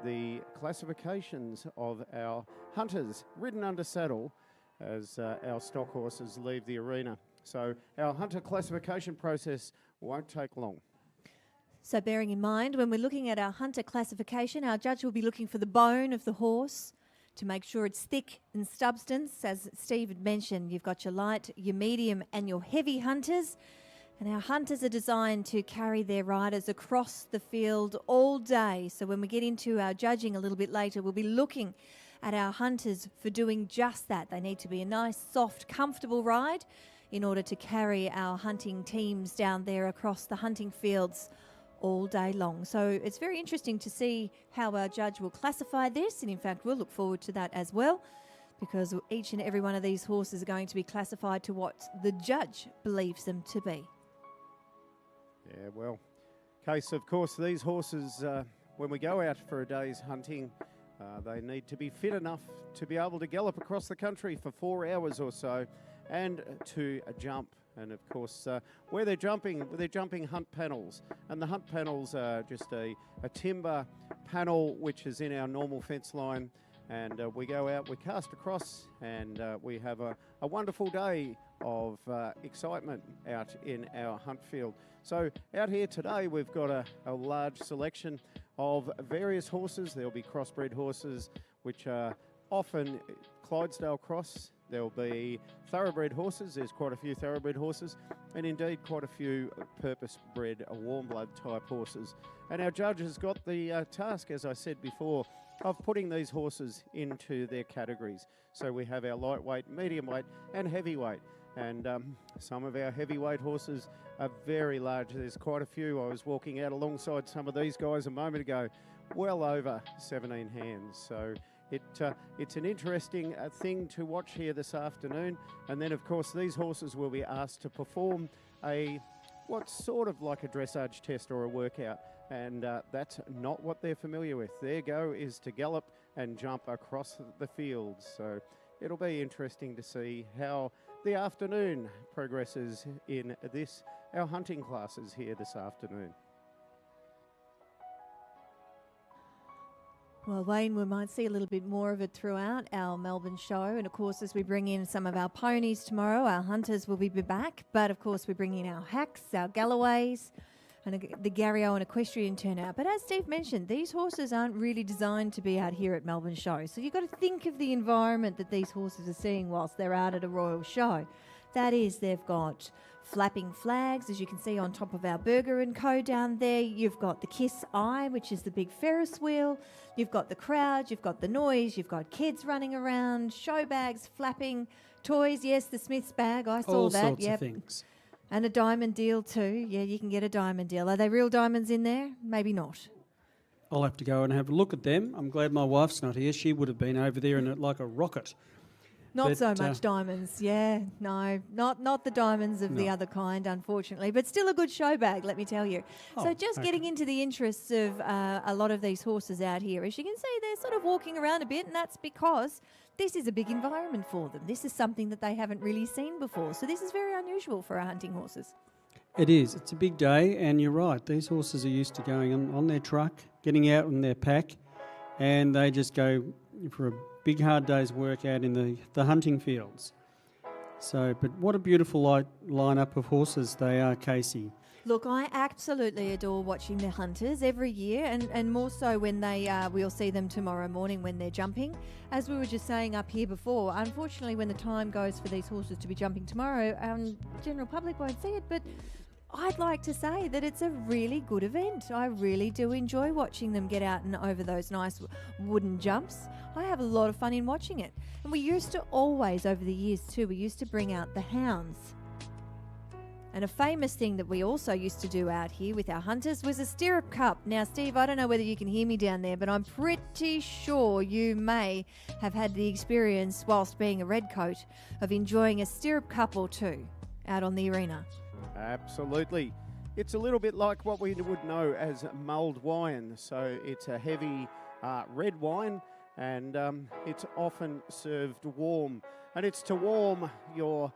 the classifications of our hunters ridden under saddle as our stock horses leave the arena. So our hunter classification process won't take long. So bearing in mind, when we're looking at our hunter classification, our judge will be looking for the bone of the horse to make sure it's thick and substance. As Steve had mentioned, you've got your light, your medium and your heavy hunters. And our hunters are designed to carry their riders across the field all day. So when we get into our judging a little bit later, we'll be looking at our hunters for doing just that. They need to be a nice, soft, comfortable ride in order to carry our hunting teams down there across the hunting fields all day long. So it's very interesting to see how our judge will classify this, and in fact we'll look forward to that as well, because each and every one of these horses are going to be classified to what the judge believes them to be. Yeah, well, case of course these horses, when we go out for a day's hunting, they need to be fit enough to be able to gallop across the country for 4 hours or so, and to jump. And of course, where they're jumping hunt panels. And the hunt panels are just a timber panel which is in our normal fence line. And we go out, we cast across, and we have a wonderful day of excitement out in our hunt field. So out here today, we've got a large selection of various horses. There'll be crossbred horses, which are often Clydesdale cross. There'll be thoroughbred horses. There's quite a few thoroughbred horses, and indeed quite a few purpose-bred warm blood type horses. And our judge has got the task, as I said before, of putting these horses into their categories. So we have our lightweight, medium weight and heavyweight. And some of our heavyweight horses are very large. There's quite a few. I was walking out alongside some of these guys a moment ago, well over 17 hands. So it's an interesting thing to watch here this afternoon. And then, of course, these horses will be asked to perform what's sort of like a dressage test or a workout. And that's not what they're familiar with. Their go is to gallop and jump across the field. So it'll be interesting to see how the afternoon progresses in our hunting classes here this afternoon. Well, Wayne, we might see a little bit more of it throughout our Melbourne show. And, of course, as we bring in some of our ponies tomorrow, our hunters will be back. But, of course, we bring in our hacks, our Galloways, and the Garryo and equestrian turnout. But as Steve mentioned, these horses aren't really designed to be out here at Melbourne Show. So you've got to think of the environment that these horses are seeing whilst they're out at a royal show. That is, they've got flapping flags, as you can see on top of our Burger and Co down there. You've got the Kiss Eye, which is the big Ferris wheel. You've got the crowd, you've got the noise, you've got kids running around, show bags flapping, toys. Yes, the Smith's bag, I saw all that. sorts of things. And a diamond deal too. Yeah, you can get a diamond deal. Are they real diamonds in there? Maybe not. I'll have to go and have a look at them. I'm glad my wife's not here. She would have been over there in it like a rocket. Not But, so much diamonds, yeah. No, not the diamonds of the other kind, unfortunately. But still a good show bag, let me tell you. So just getting into the interests of a lot of these horses out here, as you can see, they're sort of walking around a bit, and that's because this is a big environment for them. This is something that they haven't really seen before. So this is very unusual for our hunting horses. It is. It's a big day, and you're right. These horses are used to going on their truck, getting out in their pack, and they just go for a big hard day's work out in the hunting fields. So, but what a beautiful lineup of horses they are, Casey. Look, I absolutely adore watching the hunters every year, and more so when we'll see them tomorrow morning when they're jumping. As we were just saying up here before, unfortunately when the time goes for these horses to be jumping tomorrow, general public won't see it, but I'd like to say that it's a really good event. I really do enjoy watching them get out and over those nice wooden jumps. I have a lot of fun in watching it. And we used to always, over the years too, we used to bring out the hounds. And a famous thing that we also used to do out here with our hunters was a stirrup cup. Now, Steve, I don't know whether you can hear me down there, but I'm pretty sure you may have had the experience, whilst being a redcoat, of enjoying a stirrup cup or two out on the arena. Absolutely. It's a little bit like what we would know as mulled wine. So it's a heavy red wine, and it's often served warm. And it's to warm your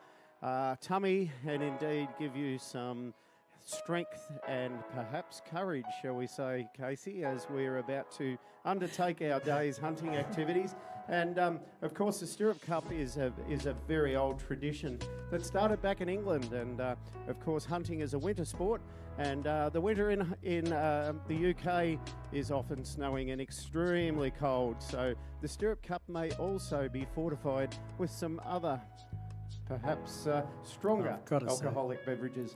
tummy and indeed give you some strength and perhaps courage, shall we say, Casey, as we're about to undertake our day's hunting activities. And of course, the Stirrup Cup is a very old tradition that started back in England. And of course, hunting is a winter sport, and the winter in the UK is often snowing and extremely cold. So the Stirrup Cup may also be fortified with some other, perhaps stronger alcoholic beverages.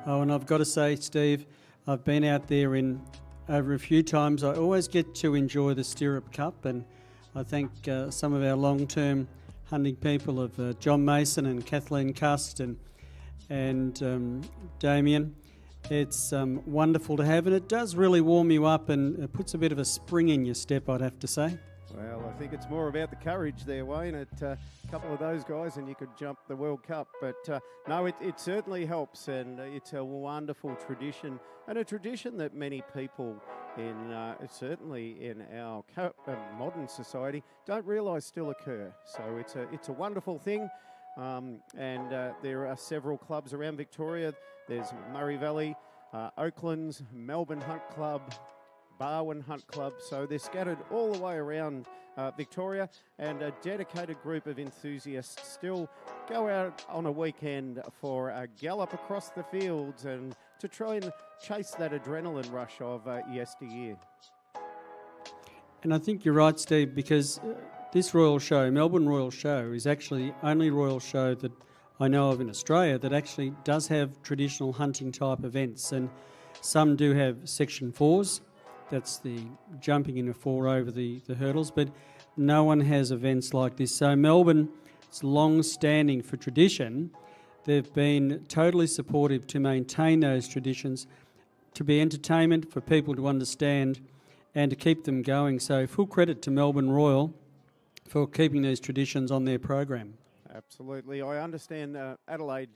Oh, and I've got to say, Steve, I've been out there over a few times. I always get to enjoy the Stirrup Cup, and I thank some of our long-term hunting people of John Mason and Kathleen Cust and Damien. It's wonderful to have, and it does really warm you up, and it puts a bit of a spring in your step, I'd have to say. Well, I think it's more about the courage there, Wayne. A couple of those guys and you could jump the World Cup. But no, it certainly helps, and it's a wonderful tradition, and a tradition that many people certainly in our modern society don't realise still occur. So it's a wonderful thing, and there are several clubs around Victoria. There's Murray Valley, Oaklands, Melbourne Hunt Club, Barwon Hunt Club, so they're scattered all the way around Victoria, and a dedicated group of enthusiasts still go out on a weekend for a gallop across the fields and to try and chase that adrenaline rush of yesteryear. And I think you're right, Steve, because this Royal Show, Melbourne Royal Show, is actually the only Royal Show that I know of in Australia that actually does have traditional hunting type events, and some do have Section 4s. That's the jumping in a 4 over the hurdles, but no one has events like this. So Melbourne, it's long-standing for tradition. They've been totally supportive to maintain those traditions, to be entertainment for people to understand and to keep them going. So full credit to Melbourne Royal for keeping these traditions on their program. Absolutely. I understand Adelaide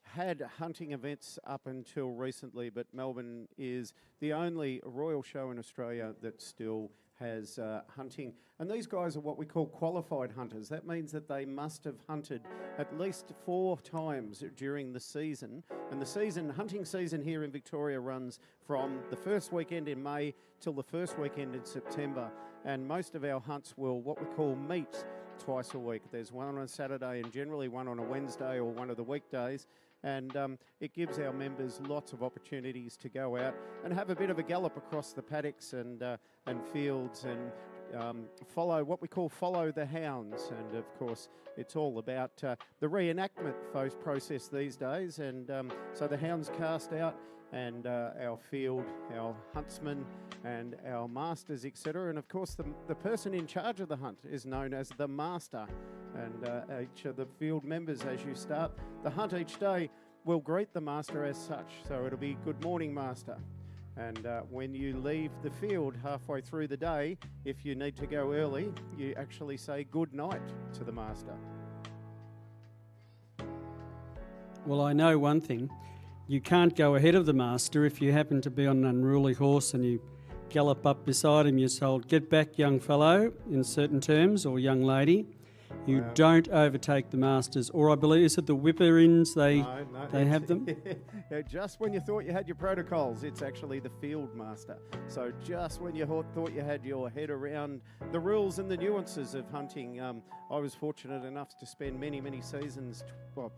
had hunting events up until recently, but Melbourne is the only royal show in Australia that still has hunting. And these guys are what we call qualified hunters. That means that they must have hunted at least 4 times during the season. And the hunting season here in Victoria runs from the first weekend in May till the first weekend in September. And most of our hunts will what we call meet twice a week. There's one on a Saturday and generally one on a Wednesday or one of the weekdays. And it gives our members lots of opportunities to go out and have a bit of a gallop across the paddocks and fields and follow the hounds. And of course, it's all about the reenactment process these days. And so the hounds cast out, and our field, our huntsmen and our masters, etc. And of course, the person in charge of the hunt is known as the master. And each of the field members, as you start the hunt each day, will greet the master as such. So it'll be good morning, master. And when you leave the field halfway through the day, if you need to go early, you actually say good night to the master. Well, I know one thing. You can't go ahead of the master if you happen to be on an unruly horse and you gallop up beside him. You're told, "Get back, young fellow," in certain terms, or young lady. You don't overtake the masters, or I believe, is it the whipper-ins? They have them? Just when you thought you had your protocols, it's actually the field master. So just when you thought you had your head around the rules and the nuances of hunting, I was fortunate enough to spend many, many seasons,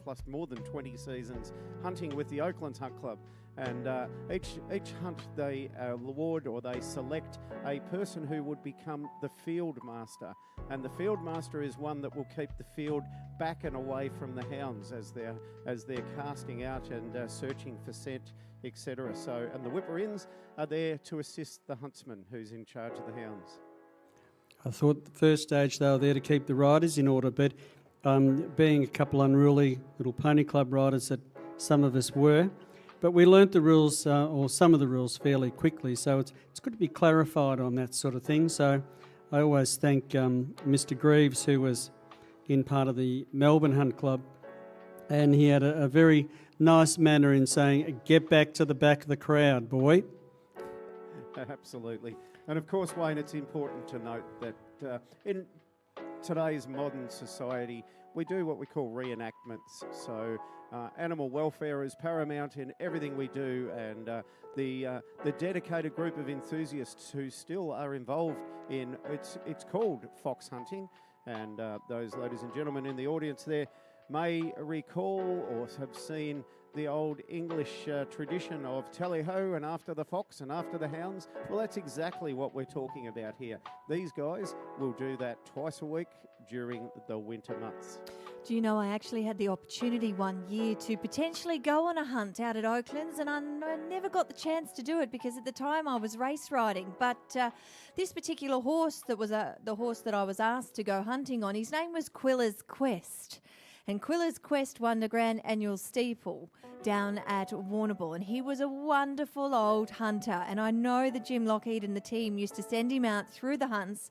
plus more than 20 seasons, hunting with the Oaklands Hunt Club. And each hunt they award or they select a person who would become the field master. And the field master is one that will keep the field back and away from the hounds as they're casting out and searching for scent, etc. So, and the whipper-ins are there to assist the huntsman who's in charge of the hounds. I thought the first stage they were there to keep the riders in order, but being a couple unruly little pony club riders that some of us were, but we learnt the rules, or some of the rules, fairly quickly, so it's good to be clarified on that sort of thing. So I always thank Mr. Greaves, who was in part of the Melbourne Hunt Club, and he had a very nice manner in saying, "Get back to the back of the crowd, boy." Absolutely. And of course, Wayne, it's important to note that today's modern society, we do what we call reenactments. So animal welfare is paramount in everything we do, and the dedicated group of enthusiasts who still are involved in it's called fox hunting, and those ladies and gentlemen in the audience there may recall or have seen the old English tradition of tally-ho and after the fox and after the hounds. Well, that's exactly what we're talking about here. These guys will do that twice a week during the winter months. Do you know, I actually had the opportunity one year to potentially go on a hunt out at Oaklands, and I never got the chance to do it because at the time I was race riding. But this particular horse that was the horse that I was asked to go hunting on, his name was Quiller's Quest. And Quiller's Quest won the Grand Annual Steeple down at Warrnambool, and he was a wonderful old hunter. And I know that Jim Lockheed and the team used to send him out through the hunts,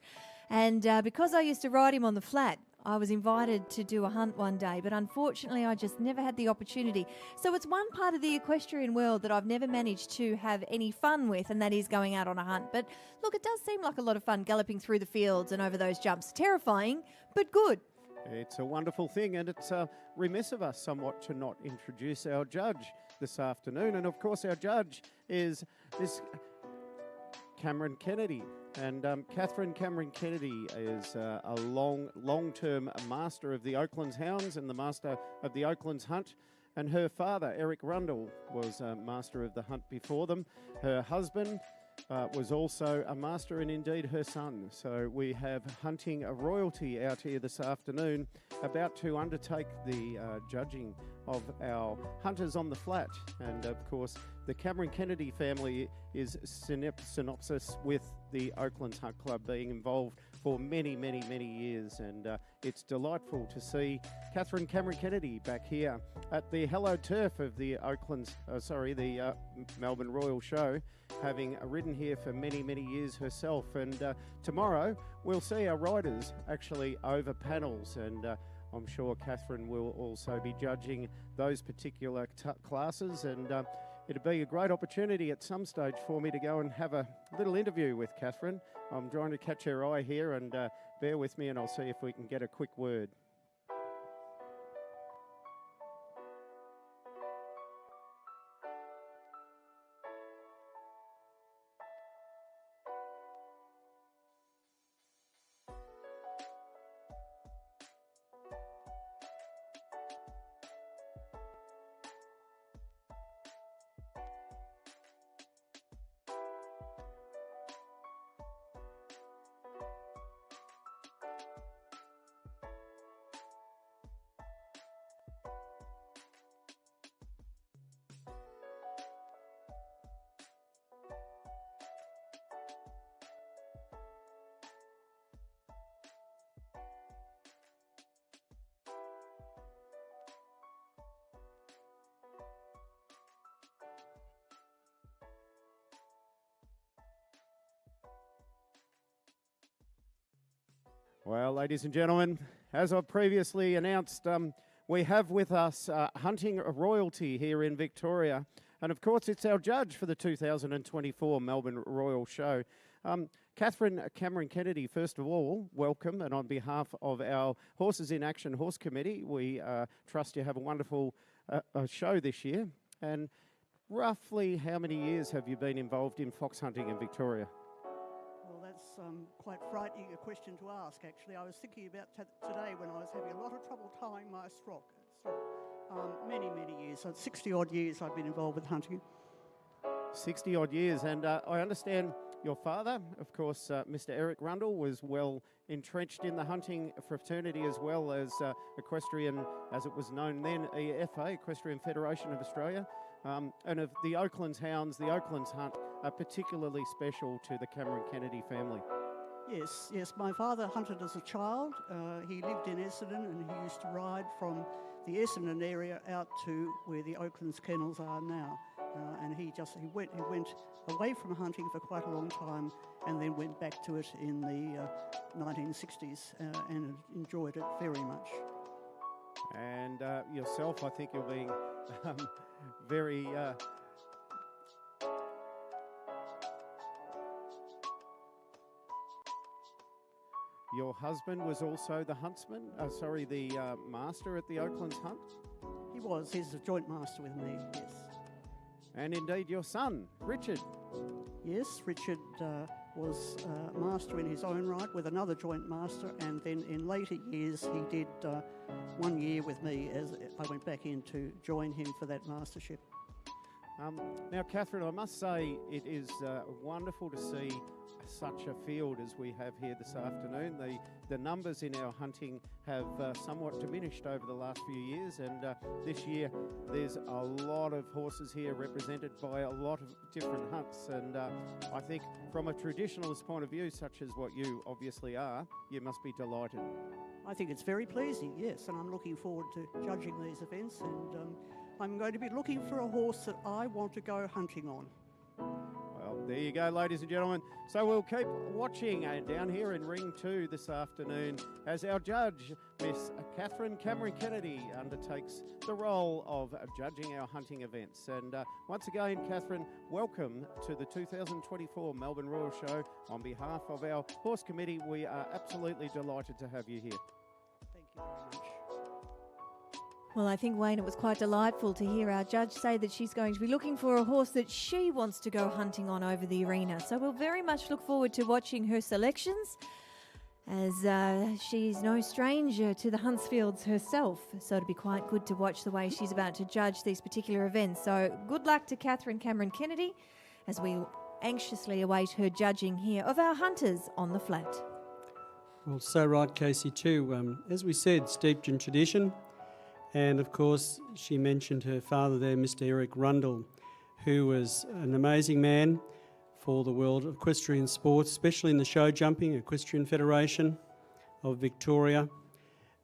and because I used to ride him on the flat, I was invited to do a hunt one day, but unfortunately I just never had the opportunity. So it's one part of the equestrian world that I've never managed to have any fun with, and that is going out on a hunt. But look, it does seem like a lot of fun galloping through the fields and over those jumps. Terrifying, but good. It's a wonderful thing, and it's remiss of us somewhat to not introduce our judge this afternoon. And of course, our judge is Miss Cameron Kennedy. And Catherine Cameron Kennedy is a long-term master of the Oaklands Hounds and the master of the Oaklands Hunt. And her father, Eric Rundle, was a master of the hunt before them. Her husband was also a master, and indeed her son. So we have hunting a royalty out here this afternoon, about to undertake the judging of our hunters on the flat. And of course, the Cameron Kennedy family is synopsis with the Oaklands Hunt Club, being involved for many years. And it's delightful to see Catherine Cameron Kennedy back here at the Hello Turf of the Melbourne Royal Show, having ridden here for many years herself. And tomorrow we'll see our riders actually over panels, and I'm sure Catherine will also be judging those particular classes. And it'd be a great opportunity at some stage for me to go and have a little interview with Catherine. I'm trying to catch her eye here, and bear with me and I'll see if we can get a quick word. Well, ladies and gentlemen, as I previously announced, we have with us hunting royalty here in Victoria. And of course, it's our judge for the 2024 Melbourne Royal Show. Catherine Cameron Kennedy, first of all, welcome. And on behalf of our Horses in Action Horse Committee, we trust you have a wonderful show this year. And roughly how many years have you been involved in fox hunting in Victoria? Well, that's quite frightening a question to ask, actually. I was thinking about today when I was having a lot of trouble tying my strock. Many years, 60-odd years I've been involved with hunting. 60-odd years, and I understand your father, of course, Mr. Eric Rundle, was well entrenched in the hunting fraternity, as well as equestrian, as it was known then, EFA, Equestrian Federation of Australia. And of the Oaklands Hounds, the Oaklands Hunt are particularly special to the Cameron Kennedy family. Yes. My father hunted as a child. He lived in Essendon, and he used to ride from the Essendon area out to where the Oaklands kennels are now. And he went away from hunting for quite a long time, and then went back to it in the 1960s and enjoyed it very much. And yourself, I think you're being very... Your husband was also the huntsman, the master at the Oaklands Hunt? He was. He's a joint master with me, yes. And indeed your son, Richard. Yes, Richard was master in his own right with another joint master, and then in later years he did 1 year with me as I went back in to join him for that mastership. Now, Catherine, I must say it is wonderful to see such a field as we have here this afternoon. The numbers in our hunting have somewhat diminished over the last few years, and this year there's a lot of horses here represented by a lot of different hunts, and I think from a traditionalist point of view, such as what you obviously are, you must be delighted. I think it's very pleasing, yes, and I'm looking forward to judging these events, and I'm going to be looking for a horse that I want to go hunting on. Well, there you go, ladies and gentlemen. So we'll keep watching down here in Ring 2 this afternoon as our judge, Miss Catherine Cameron Kennedy, undertakes the role of judging our hunting events. And once again, Catherine, welcome to the 2024 Melbourne Royal Show. On behalf of our Horse Committee, we are absolutely delighted to have you here. Thank you very much. Well, I think, Wayne, it was quite delightful to hear our judge say that she's going to be looking for a horse that she wants to go hunting on over the arena. So we'll very much look forward to watching her selections, as she's no stranger to the Huntsfields herself. So it'll be quite good to watch the way she's about to judge these particular events. So good luck to Catherine Cameron Kennedy as we anxiously await her judging here of our hunters on the flat. Well, so right, Casey, too. As we said, steeped in tradition. And, of course, she mentioned her father there, Mr. Eric Rundle, who was an amazing man for the world of equestrian sports, especially in the show jumping, Equestrian Federation of Victoria,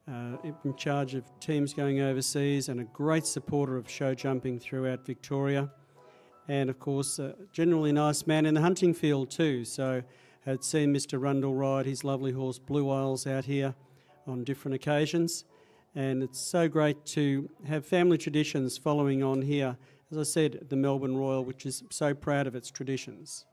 in charge of teams going overseas, and a great supporter of show jumping throughout Victoria. And, of course, a generally nice man in the hunting field too. So I had seen Mr. Rundle ride his lovely horse Blue Isles out here on different occasions. And it's so great to have family traditions following on here, as I said, the Melbourne Royal, which is so proud of its traditions.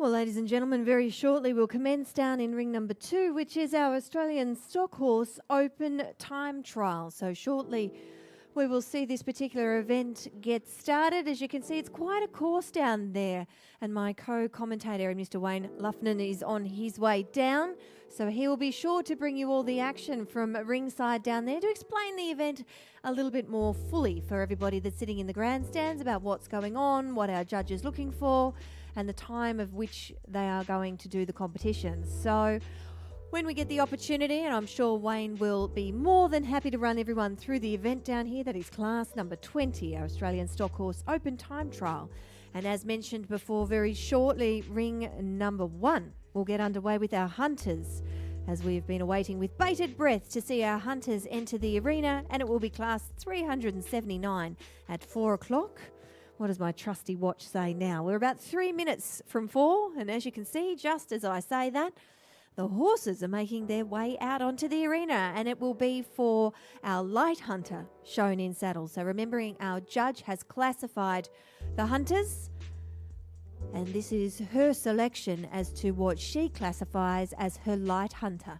Well, ladies and gentlemen, very shortly we'll commence down in ring number 2, which is our Australian Stockhorse Open Time Trial. So shortly we will see this particular event get started. As you can see, it's quite a course down there. And my co-commentator, Mr. Wayne Luffnan, is on his way down. So he will be sure to bring you all the action from ringside down there to explain the event a little bit more fully for everybody that's sitting in the grandstands about what's going on, what our judge is looking for, and the time of which they are going to do the competition. So when we get the opportunity, and I'm sure Wayne will be more than happy to run everyone through the event down here, that is class number 20, our Australian Stockhorse Open Time Trial. And as mentioned before, very shortly, ring number 1 will get underway with our hunters, as we've been awaiting with bated breath to see our hunters enter the arena, and it will be class 379 at 4 o'clock. What does my trusty watch say now? We're about 3 minutes from 4, and as you can see, just as I say that, the horses are making their way out onto the arena, and it will be for our light hunter shown in saddle. So remembering our judge has classified the hunters, and this is her selection as to what she classifies as her light hunter.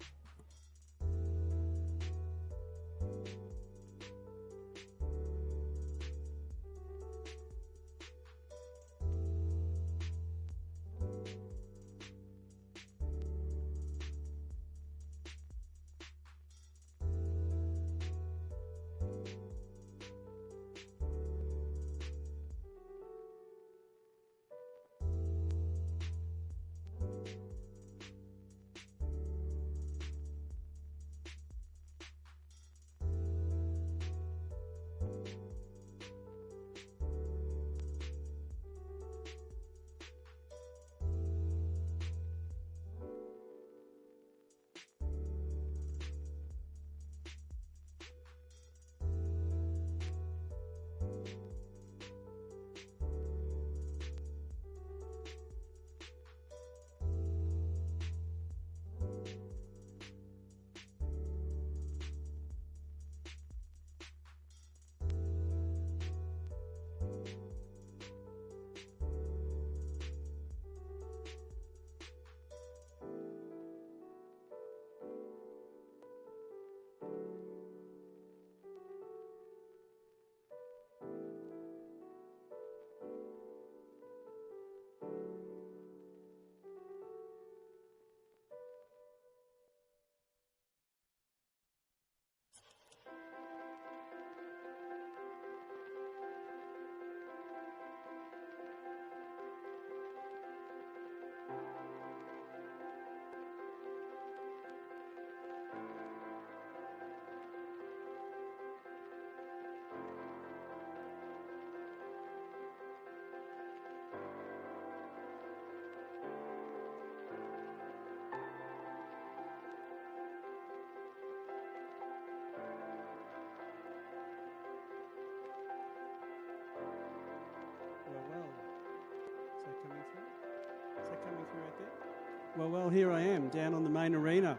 Well, here I am down on the main arena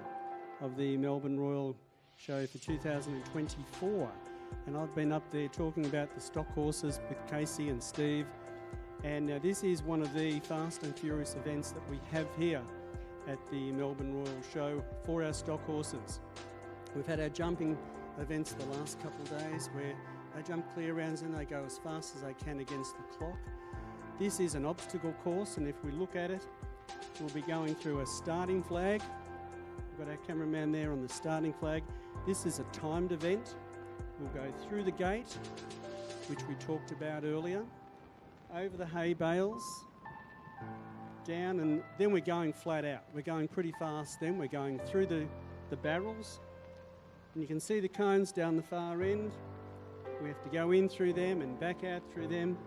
of the Melbourne Royal Show for 2024, and I've been up there talking about the stock horses with Casey and Steve, and this is one of the fast and furious events that we have here at the Melbourne Royal Show for our stock horses. We've had our jumping events the last couple of days where they jump clear rounds and they go as fast as they can against the clock. This is an obstacle course, and if we look at it, we'll be going through a starting flag. We've got our cameraman there on the starting flag. This is a timed event. We'll go through the gate, which we talked about earlier, over the hay bales, down, and then we're going flat out. We're going pretty fast then. We're going through the barrels, and you can see the cones down the far end. We have to go in through them and back out through them,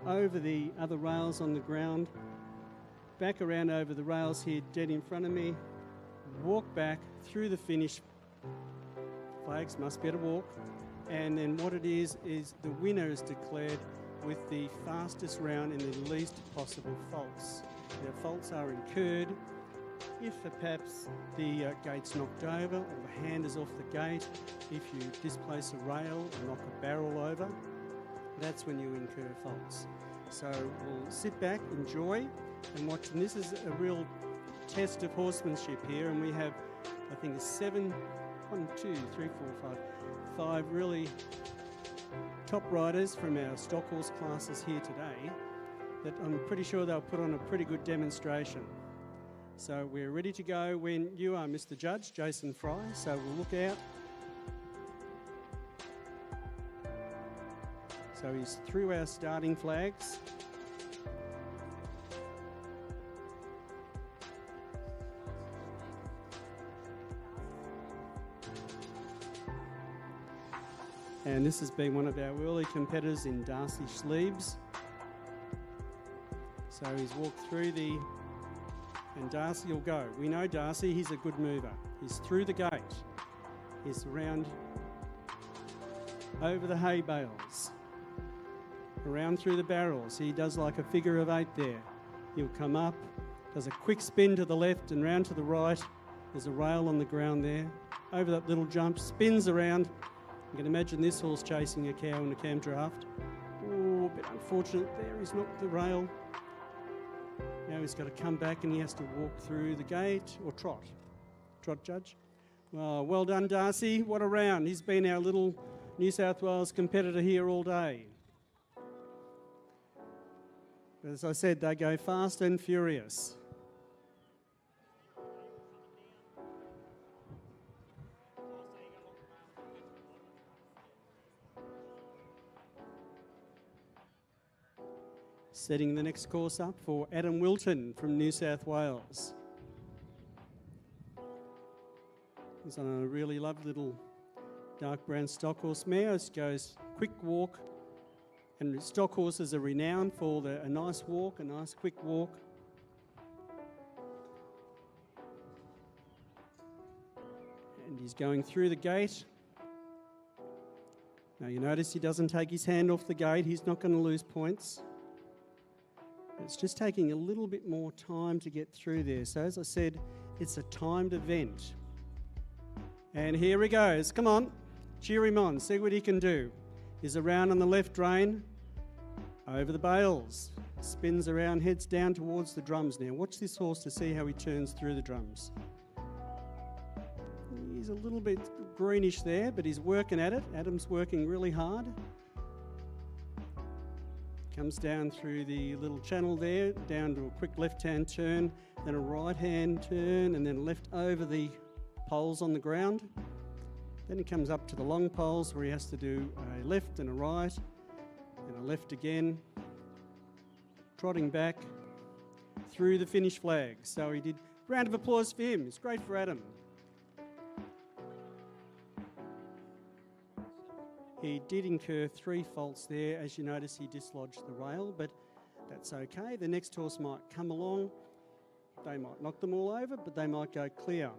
over the other rails on the ground, back around over the rails here dead in front of me, walk back through the finish. Flags must be able to walk. And then what it is the winner is declared with the fastest round in the least possible faults. The faults are incurred if perhaps the gate's knocked over or the hand is off the gate, if you displace a rail or knock a barrel over, that's when you incur faults. So we'll sit back, enjoy, and watch. And this is a real test of horsemanship here, and we have, I think, 5 really top riders from our stock horse classes here today that I'm pretty sure they'll put on a pretty good demonstration. So we're ready to go when you are, Mr. Judge, Jason Fry, so we'll look out. So he's through our starting flags. And this has been one of our early competitors in Darcy Schliebs. So he's walked through and Darcy will go. We know Darcy, he's a good mover. He's through the gate. He's around over the hay bales, around through the barrels. He does like a figure of 8 there. He'll come up, does a quick spin to the left and round to the right. There's a rail on the ground there. Over that little jump, spins around. You can imagine this horse chasing a cow in a cam draft. Oh, a bit unfortunate there. He's knocked the rail. Now he's got to come back and he has to walk through the gate or trot. Trot, Judge. Well done, Darcy. What a round. He's been our little New South Wales competitor here all day. As I said, they go fast and furious. Setting the next course up for Adam Wilton from New South Wales. He's on a really lovely little dark brown stock horse mare. It goes quick walk, and stock horses are renowned for a nice walk, a nice quick walk. And he's going through the gate. Now you notice he doesn't take his hand off the gate. He's not going to lose points. It's just taking a little bit more time to get through there. So as I said, it's a timed event. And here he goes. Come on, cheer him on. See what he can do. He's around on the left rein, over the bales. Spins around, heads down towards the drums now. Watch this horse to see how he turns through the drums. He's a little bit greenish there, but he's working at it. Adam's working really hard. Comes down through the little channel there, down to a quick left-hand turn, then a right-hand turn, and then left over the poles on the ground. Then he comes up to the long poles where he has to do a left and a right, and a left again, trotting back through the finish flag. So he did. Round of applause for him. It's great for Adam. He did incur 3 faults there. As you notice, he dislodged the rail, but that's okay. The next horse might come along. They might knock them all over, but they might go clear.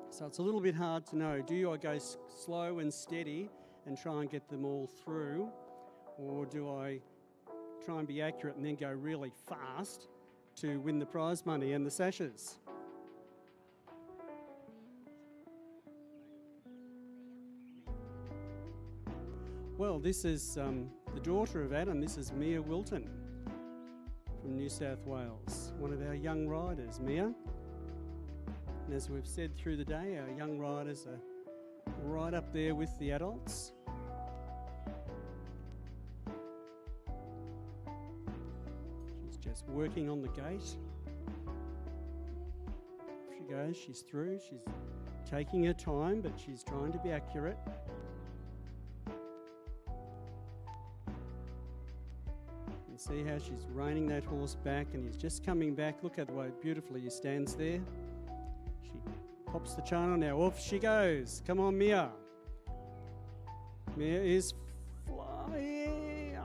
So it's a little bit hard to know. Do I go slow and steady and try and get them all through, or do I try and be accurate and then go really fast to win the prize money and the sashes? Well, this is the daughter of Adam. This is Mia Wilton from New South Wales, one of our young riders, Mia. And as we've said through the day, our young riders are right up there with the adults. She's just working on the gate. Off she goes, she's through. She's taking her time, but she's trying to be accurate. See how she's reining that horse back, and he's just coming back. Look at the way beautifully he stands there. She pops the charm on. Now off she goes. Come on, Mia. Mia is flying.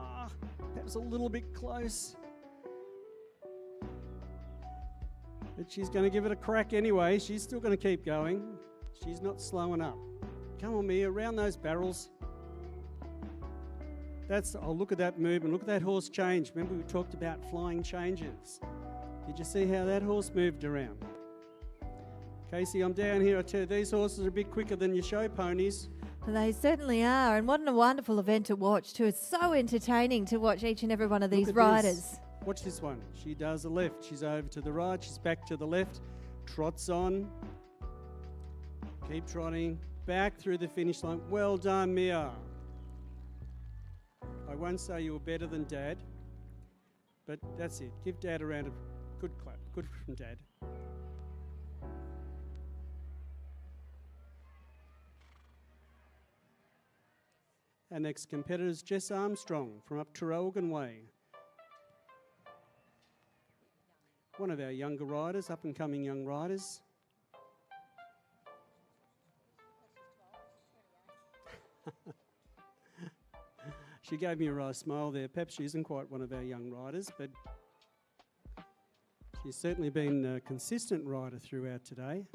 Perhaps a little bit close. But she's going to give it a crack anyway. She's still going to keep going. She's not slowing up. Come on, Mia, around those barrels. Look at that movement. Look at that horse change. Remember we talked about flying changes. Did you see how that horse moved around? Casey, I'm down here. I tell you, these horses are a bit quicker than your show ponies. They certainly are, and what a wonderful event to watch too. It's so entertaining to watch each and every one of these riders. Watch this one. She does a left. She's over to the right. She's back to the left. Trots on. Keep trotting. Back through the finish line. Well done, Mia. I won't say you were better than Dad, but that's it. Give Dad a round of good clap. Good from Dad. Our next competitor is Jess Armstrong from up Traralgon Way. One of our younger riders, up-and-coming young riders. She gave me a wry smile there. Perhaps she isn't quite one of our young riders, but she's certainly been a consistent rider throughout today.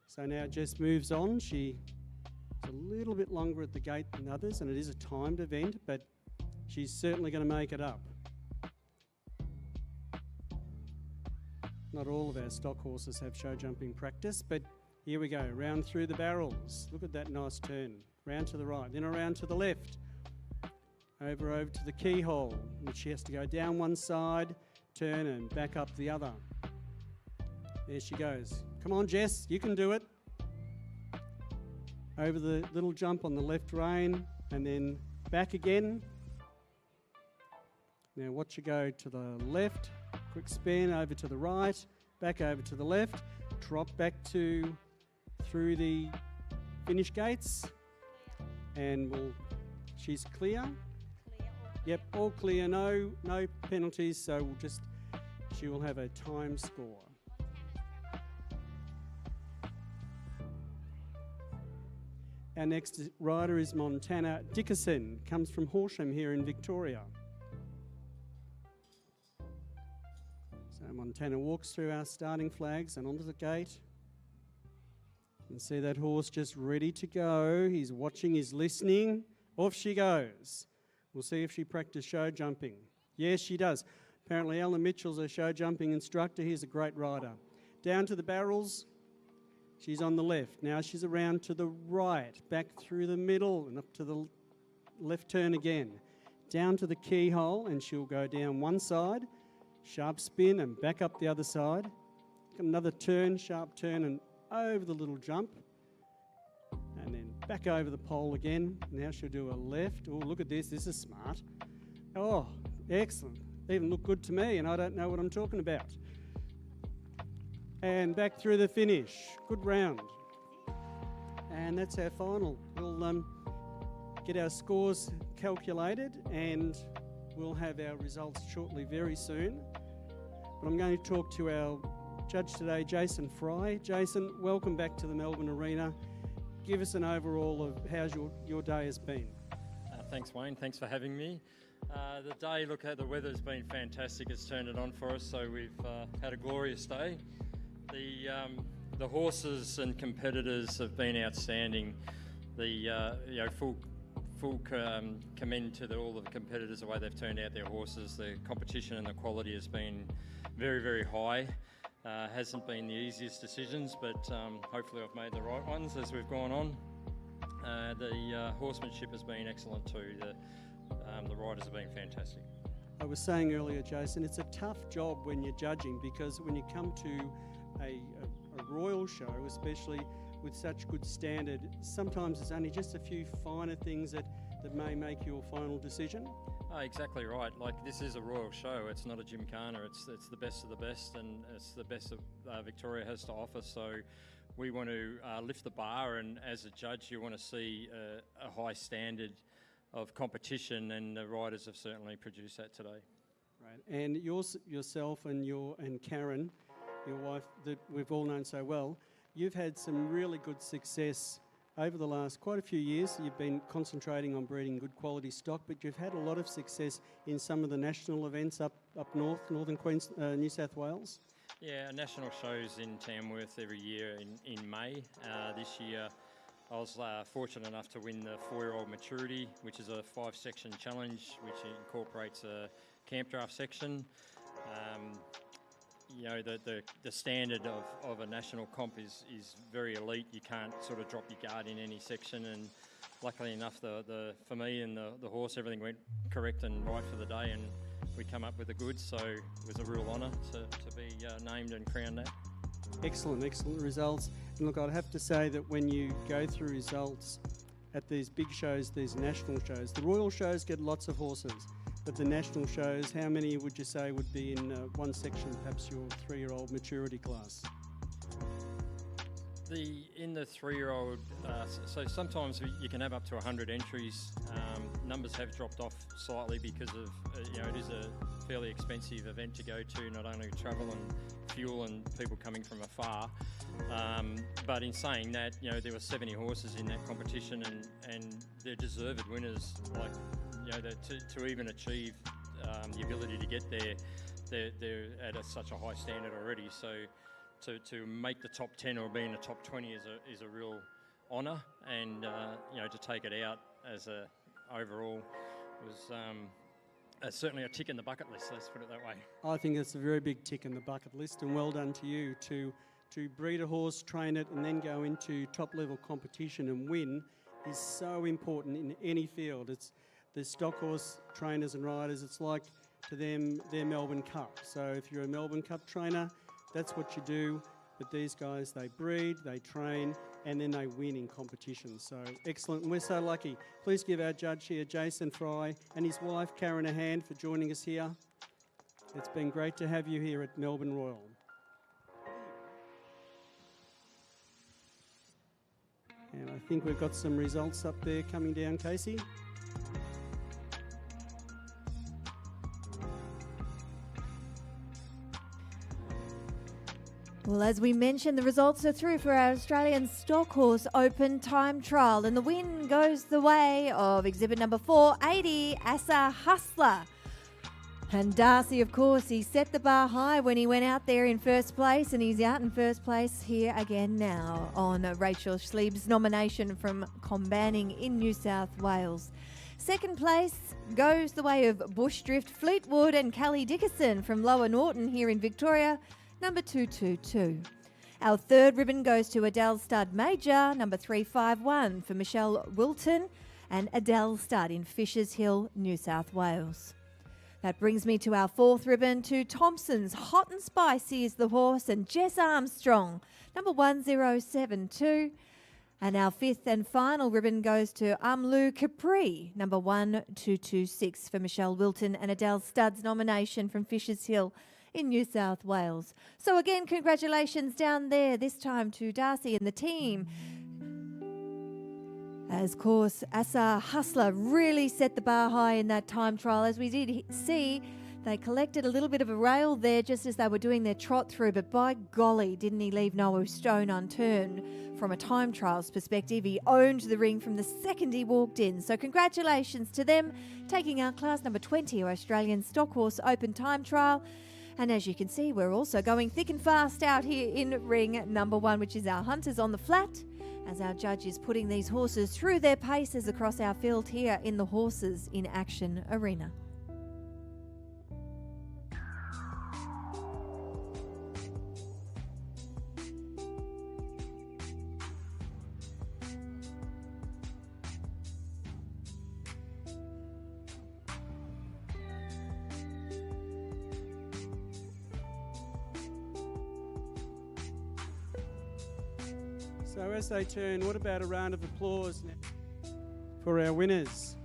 So now Jess moves on. She's a little bit longer at the gate than others, and it is a timed event, but she's certainly going to make it up. Not all of our stock horses have show jumping practice, but here we go. Round through the barrels. Look at that nice turn. Round to the right, then around to the left. Over to the keyhole, which she has to go down one side, turn and back up the other. There she goes. Come on, Jess, you can do it. Over the little jump on the left rein and then back again. Now watch her go to the left, quick spin over to the right, back over to the left, trot back through the finish gates, and she's clear. Yep, all clear, no penalties, so she will have a time score. Our next rider is Montana Dickerson, comes from Horsham here in Victoria. So Montana walks through our starting flags and onto the gate. You can see that horse just ready to go. He's watching, he's listening. Off she goes. We'll see if she practiced show jumping. Yes, she does. Apparently Alan Mitchell's a show jumping instructor. He's a great rider. Down to the barrels. She's on the left. Now she's around to the right, back through the middle and up to the left turn again. Down to the keyhole, and she'll go down one side, sharp spin and back up the other side. Another turn, sharp turn and over the little jump. And then back over the pole again. Now she'll do a left. Oh, look at this. This is smart. Oh, excellent. Even looked good to me, and I don't know what I'm talking about. And back through the finish. Good round. And that's our final. We'll get our scores calculated and we'll have our results shortly, very soon. But I'm going to talk to our judge today, Jason Fry. Jason, welcome back to the Melbourne Arena. Give us an overall of how's your day has been. Thanks, Wayne. Thanks for having me. The day, the weather's been fantastic. It's turned it on for us, so we've had a glorious day. The horses and competitors have been outstanding. Full commend to all of the competitors, the way they've turned out their horses. The competition and the quality has been very, very high. Hasn't been the easiest decisions, but hopefully I've made the right ones as we've gone on. The horsemanship has been excellent too. The riders have been fantastic. I was saying earlier, Jason, it's a tough job when you're judging, because when you come to a royal show, especially with such good standard, sometimes it's only just a few finer things that may make your final decision. Oh, exactly right. Like, this is a royal show. It's not a gymkhana. It's the best of the best, and it's the best of Victoria has to offer. So we want to lift the bar, and as a judge, you want to see a high standard of competition, and the riders have certainly produced that today. Right. And yourself and Karen, your wife that we've all known so well, you've had some really good success over the last quite a few years. You've been concentrating on breeding good quality stock, but you've had a lot of success in some of the national events up north, northern Queensland, New South Wales. Yeah, national shows in Tamworth every year in May. This year I was fortunate enough to win the 4-year-old maturity, which is a 5-section challenge which incorporates a camp draft section. you know, the standard of a national comp is very elite. You can't sort of drop your guard in any section, and luckily enough, for me and the horse, everything went correct and right for the day, and we come up with the goods, so it was a real honour to be named and crowned that. Excellent results. And look, I'd have to say that when you go through results at these big shows, these national shows, the Royal shows get lots of horses, but the national shows, how many would you say would be in one section, perhaps your 3-year-old maturity class? In the 3-year-old, so sometimes you can have up to 100 entries. Numbers have dropped off slightly because of, you know, it is a fairly expensive event to go to, not only travel and fuel and people coming from afar. But in saying that, you know, there were 70 horses in that competition, and they're deserved winners. Like, you know, to even achieve the ability to get there, they're at such a high standard already. So to make the top 10 or be in the top 20 is a real honour, and you know, to take it out as a overall was certainly a tick in the bucket list. Let's put it that way. I think it's a very big tick in the bucket list, and well done to you to breed a horse, train it, and then go into top level competition and win is so important in any field. It's the stock horse trainers and riders. It's like to them their Melbourne Cup. So if you're a Melbourne Cup trainer, that's what you do. But these guys, they breed, they train, and then they win in competition. So excellent, and we're so lucky. Please give our judge here, Jason Fry, and his wife, Karen, a hand for joining us here. It's been great to have you here at Melbourne Royal. And I think we've got some results up there coming down, Casey. Well, as we mentioned, the results are through for our Australian Stockhorse Open Time Trial, and the win goes the way of exhibit number 480, Alistar Ashler. And Darcy, of course, he set the bar high when he went out there in first place, and he's out in first place here again now on Rachel Schlieb's nomination from Combanning in New South Wales. Second place goes the way of Bushdrift, Fleetwood and Callie Dickerson from Lower Norton here in Victoria, number 222. Our third ribbon goes to Adele Stud Major, number 351 for Michelle Wilton and Adele Stud in Fishers Hill, New South Wales. That brings me to our fourth ribbon, to Thompson's Hot and Spicy is the horse, and Jess Armstrong, number 1072. And our fifth and final ribbon goes to Amlu Capri, number 1226 for Michelle Wilton and Adele Stud's nomination from Fishers Hill in New South Wales. So again, congratulations down there, this time to Darcy and the team. As, of course, Alistar Ashler really set the bar high in that time trial. As we did see, they collected a little bit of a rail there just as they were doing their trot through, but by golly, didn't he leave no stone unturned from a time trials perspective. He owned the ring from the second he walked in. So congratulations to them, taking out class number 20, our Australian Stockhorse Open Time Trial. And as you can see, we're also going thick and fast out here in ring number 1, which is our Hunters on the Flat, as our judge is putting these horses through their paces across our field here in the Horses in Action Arena. So as they turn, what about a round of applause now for our winners?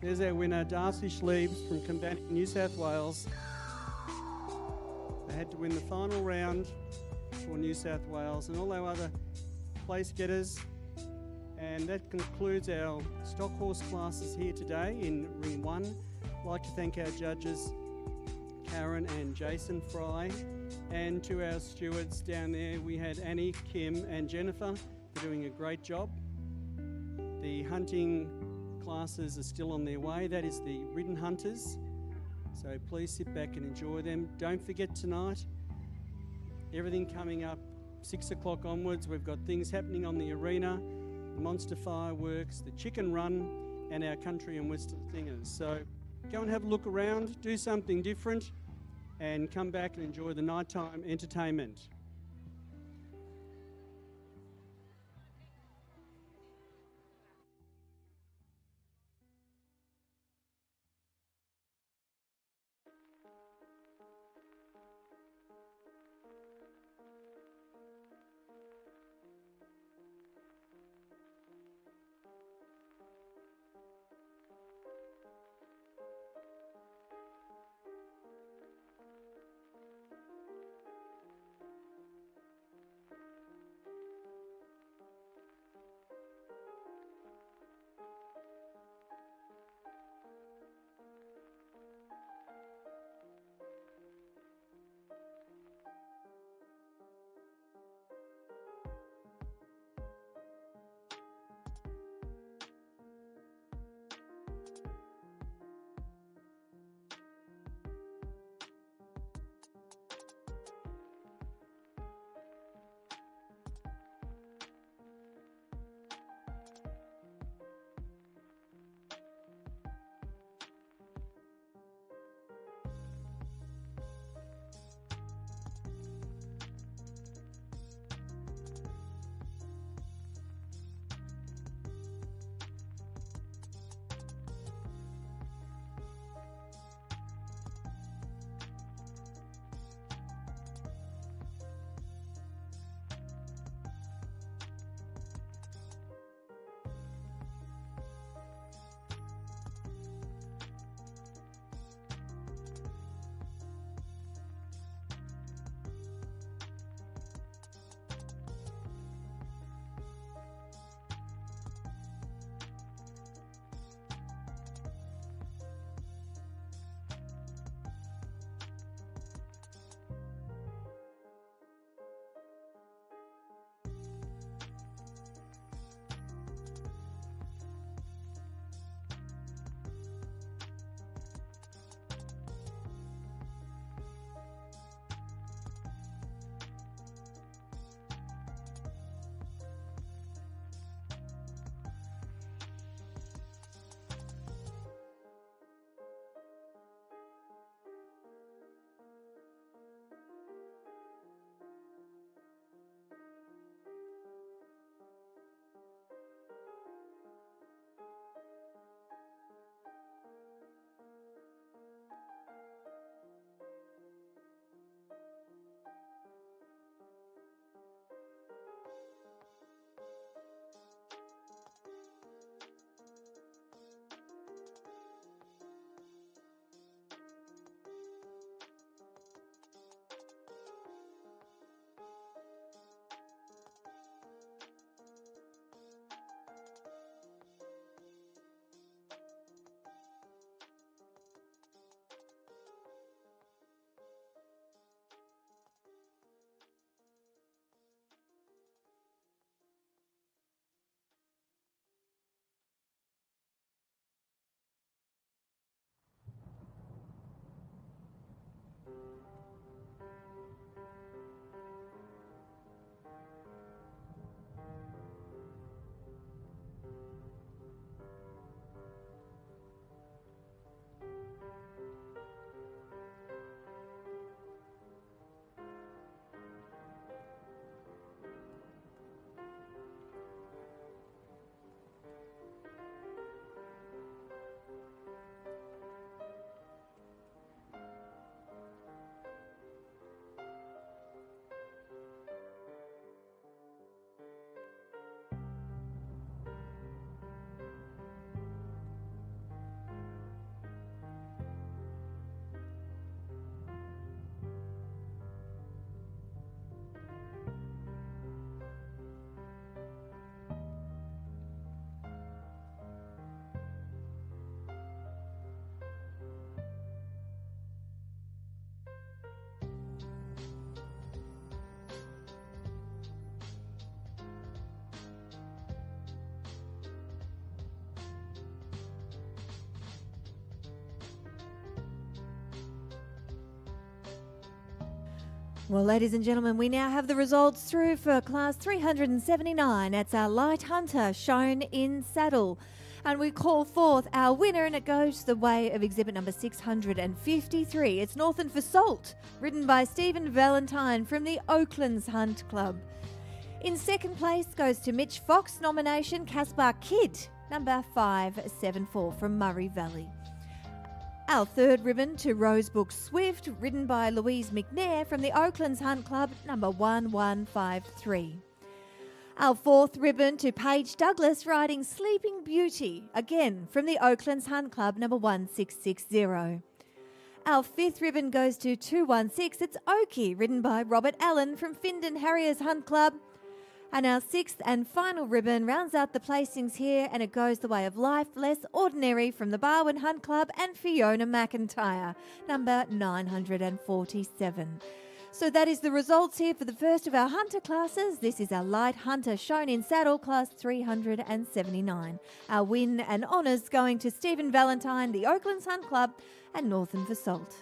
There's our winner, Darcy Schliebs from Combanning, New South Wales. They had to win the final round for New South Wales and all our other place getters. And that concludes our stock horse classes here today in Ring 1. I'd like to thank our judges, Karen and Jason Fry, and to our stewards down there, we had Annie, Kim and Jennifer. They're doing a great job. The hunting classes are still on their way. That is the ridden hunters. So please sit back and enjoy them. Don't forget tonight, everything coming up 6 o'clock onwards. We've got things happening on the arena, the monster fireworks, the chicken run, and our country and western singers. So go and have a look around, do something different. and come back and enjoy the nighttime entertainment. Well, ladies and gentlemen, we now have the results through for class 379. That's our light hunter shown in saddle. And we call forth our winner, and it goes the way of exhibit number 653. It's Northern for Salt, ridden by Stephen Valentine from the Oaklands Hunt Club. In second place goes to Mitch Fox nomination, Caspar Kidd, number 574 from Murray Valley. Our third ribbon to Rosebook Swift, ridden by Louise McNair from the Oaklands Hunt Club, number 1153. Our fourth ribbon to Paige Douglas, riding Sleeping Beauty, again from the Oaklands Hunt Club, number 1660. Our fifth ribbon goes to 216, it's Oki, ridden by Robert Allen from Findon Harriers Hunt Club. And our sixth and final ribbon rounds out the placings here, and it goes the way of Life Less Ordinary from the Barwon Hunt Club and Fiona McIntyre, number 947. So that is the results here for the first of our hunter classes. This is our light hunter shown in saddle, class 379. Our win and honours going to Stephen Valentine, the Oaklands Hunt Club, and Northern for Salt.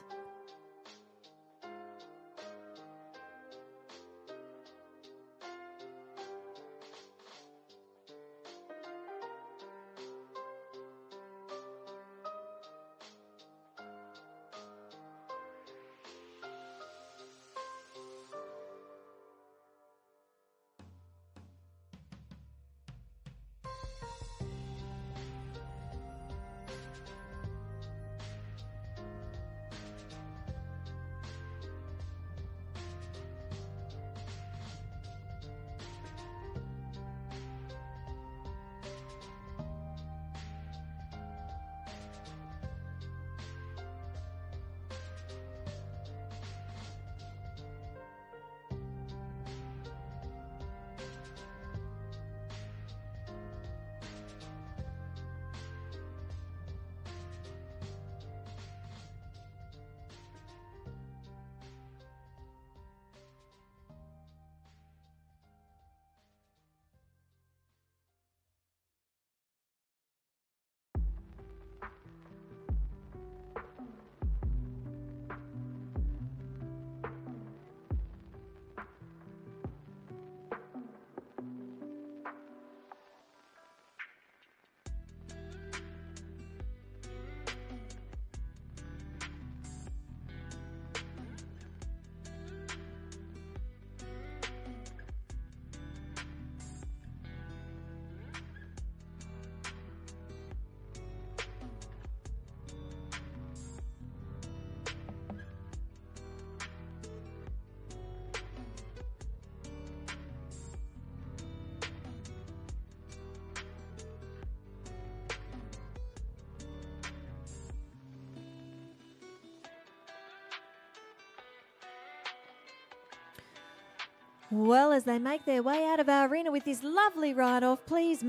Well, as they make their way out of our arena with this lovely ride-off, please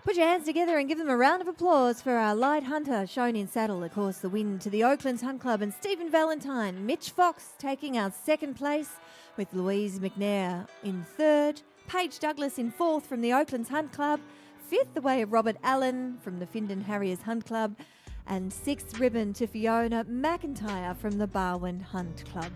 put your hands together and give them a round of applause for our light hunter shown in saddle. Of course, the win to the Oaklands Hunt Club and Stephen Valentine. Mitch Fox taking our second place with Louise McNair in third. Paige Douglas in fourth from the Oaklands Hunt Club. Fifth, the way of Robert Allen from the Findon Harriers Hunt Club. And sixth ribbon to Fiona McIntyre from the Barwon Hunt Club.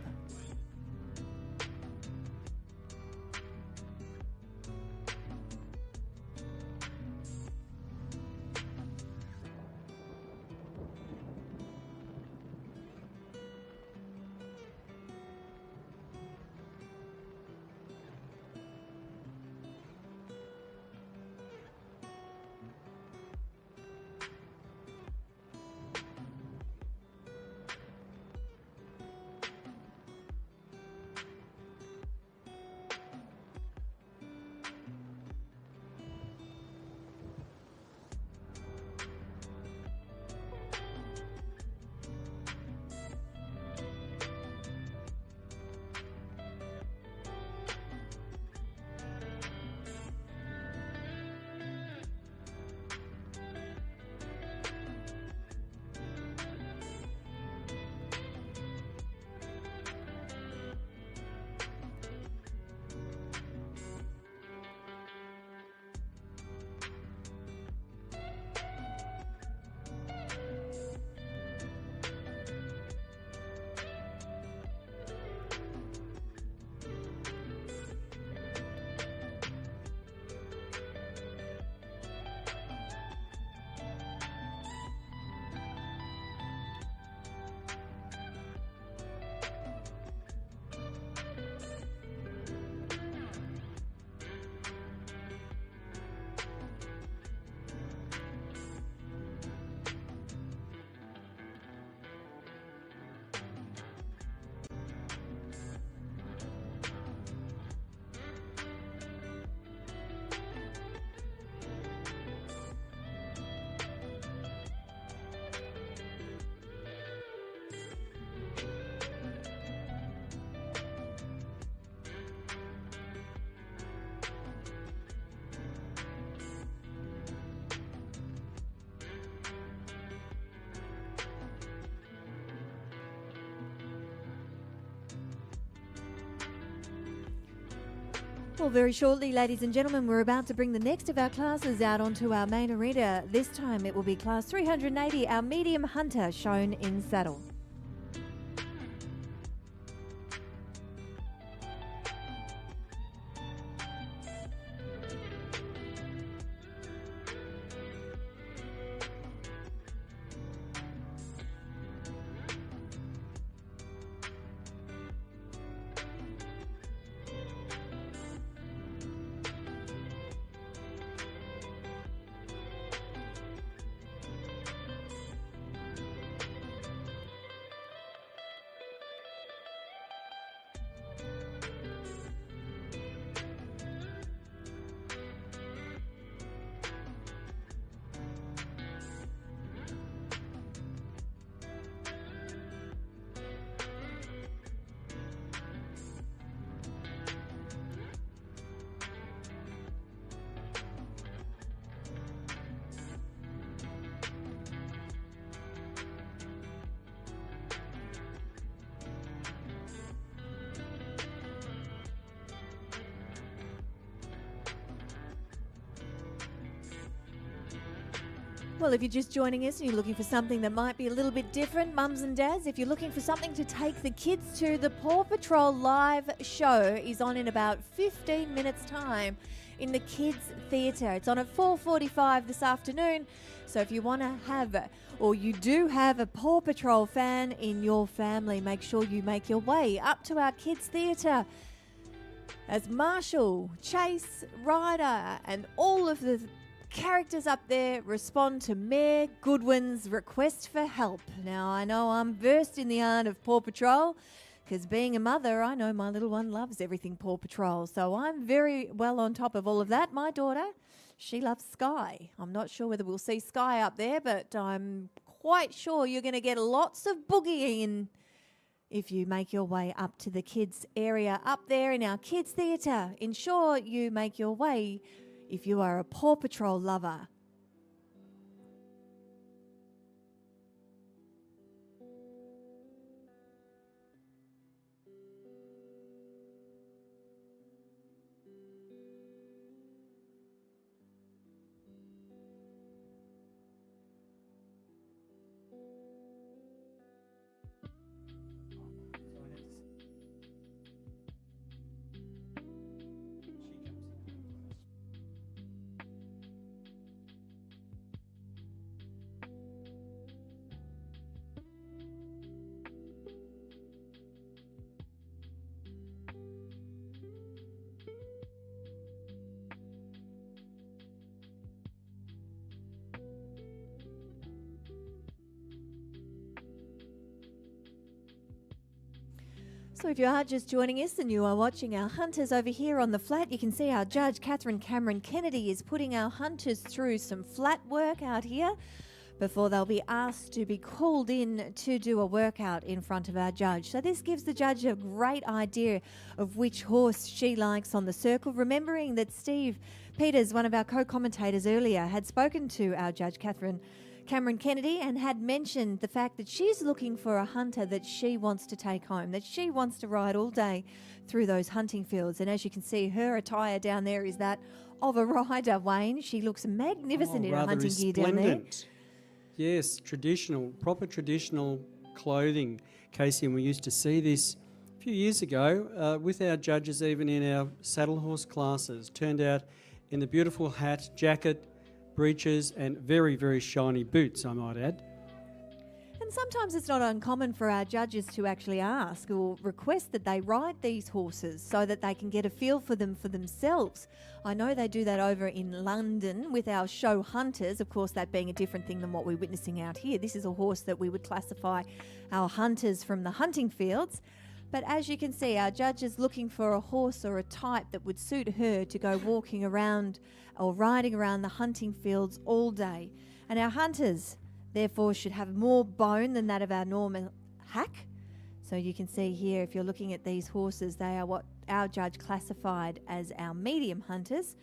Well, very shortly, ladies and gentlemen, we're about to bring the next of our classes out onto our main arena. This time it will be class 380, our medium hunter, shown in saddle. Well, if you're just joining us and you're looking for something that might be a little bit different, mums and dads, if you're looking for something to take the kids to, the Paw Patrol live show is on in about 15 minutes' time in the Kids Theatre. It's on at 4:45 this afternoon. So if you want to have, or you do have a Paw Patrol fan in your family, make sure you make your way up to our Kids Theatre as Marshall, Chase, Ryder and all of the characters up there respond to Mare Goodwin's request for help. Now, I know I'm versed in the art of Paw Patrol because being a mother, I know my little one loves everything Paw Patrol. So I'm very well on top of all of that. My daughter, she loves Sky. I'm not sure whether we'll see Sky up there, but I'm quite sure you're going to get lots of boogieing if you make your way up to the kids area up there in our Kids Theatre. Ensure you make your way if you are a Paw Patrol lover. So if you are just joining us and you are watching our hunters over here on the flat, you can see our judge, Catherine Cameron Kennedy, is putting our hunters through some flat work out here before they'll be asked to be called in to do a workout in front of our judge. So this gives the judge a great idea of which horse she likes on the circle, remembering that Steve Peters, one of our co-commentators earlier, had spoken to our judge, Catherine Cameron Kennedy, and had mentioned the fact that she's looking for a hunter that she wants to take home, that she wants to ride all day through those hunting fields. And as you can see, her attire down there is that of a rider, Wayne. She looks magnificent in her hunting gear down there. Yes, traditional, proper traditional clothing, Casey, and we used to see this a few years ago with our judges, even in our saddle horse classes, turned out in the beautiful hat, jacket, breeches and very, very shiny boots, I might add. And sometimes it's not uncommon for our judges to actually ask or request that they ride these horses so that they can get a feel for them for themselves. I know they do that over in London with our show hunters, of course that being a different thing than what we're witnessing out here. This is a horse that we would classify our hunters from the hunting fields. But as you can see, our judge is looking for a horse or a type that would suit her to go walking around or riding around the hunting fields all day. And our hunters, therefore, should have more bone than that of our normal hack. So you can see here, if you're looking at these horses, they are what our judge classified as our medium hunters.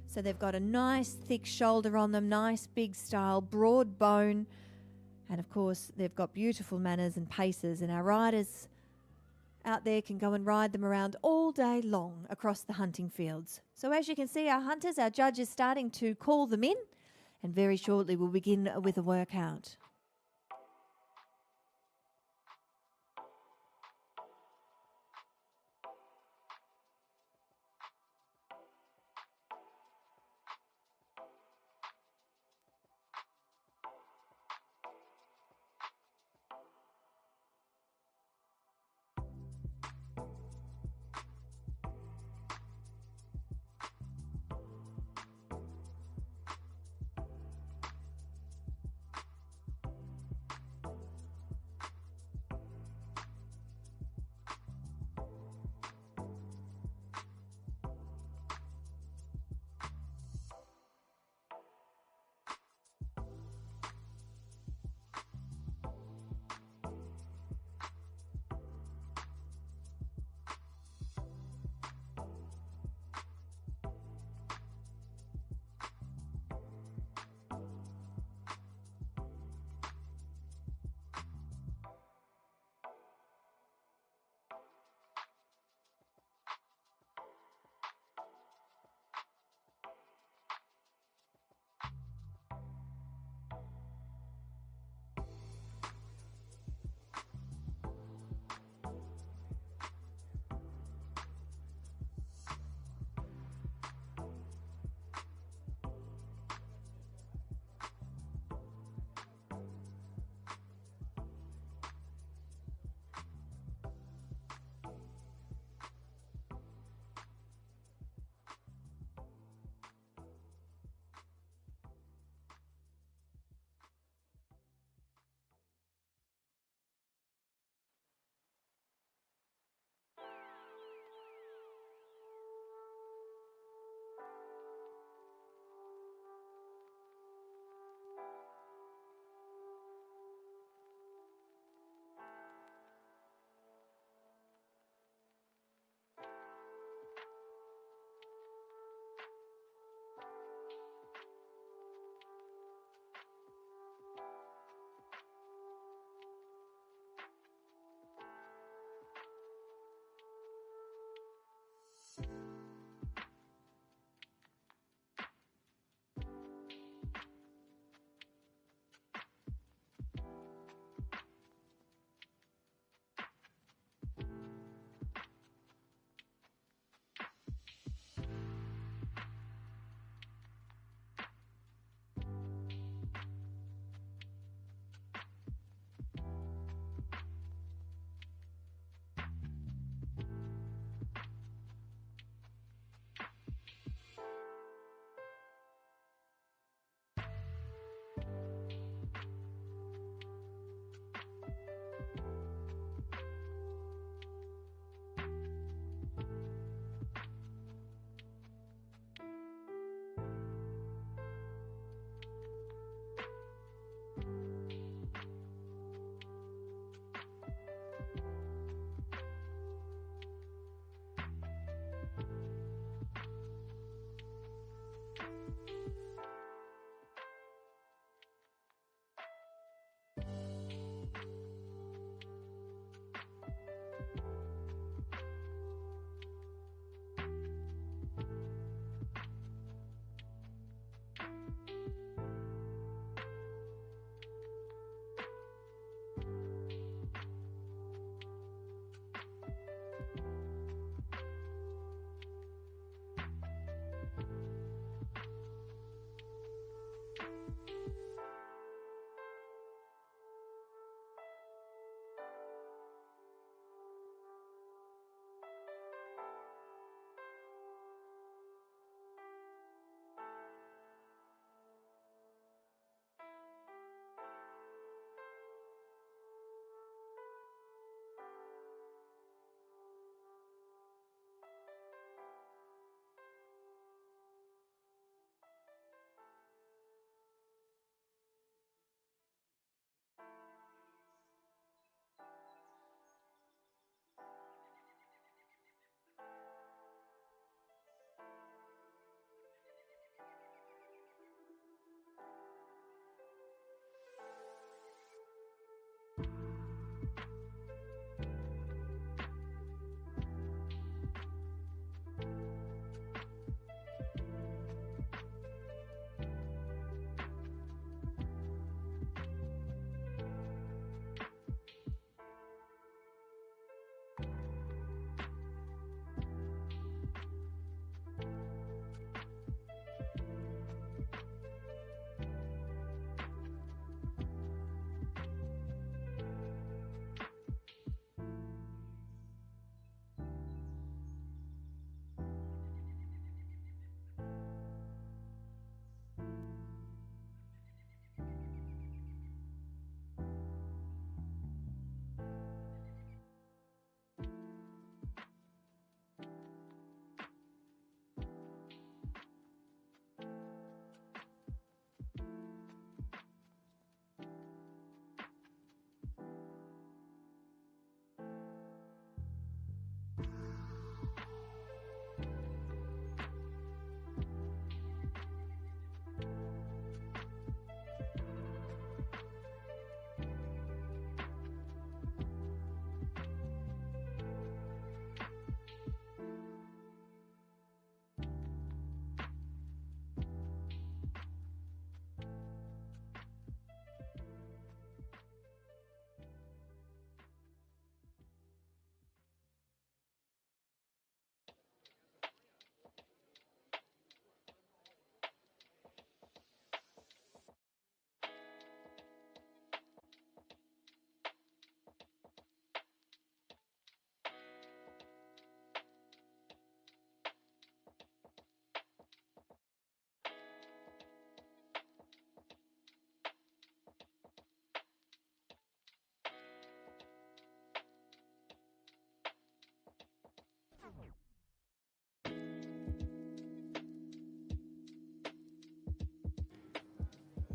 So they've got a nice thick shoulder on them, nice big style, broad bone. And of course, they've got beautiful manners and paces. And our riders out there can go and ride them around all day long across the hunting fields. So as you can see, our hunters, our judges starting to call them in, and very shortly we'll begin with a workout.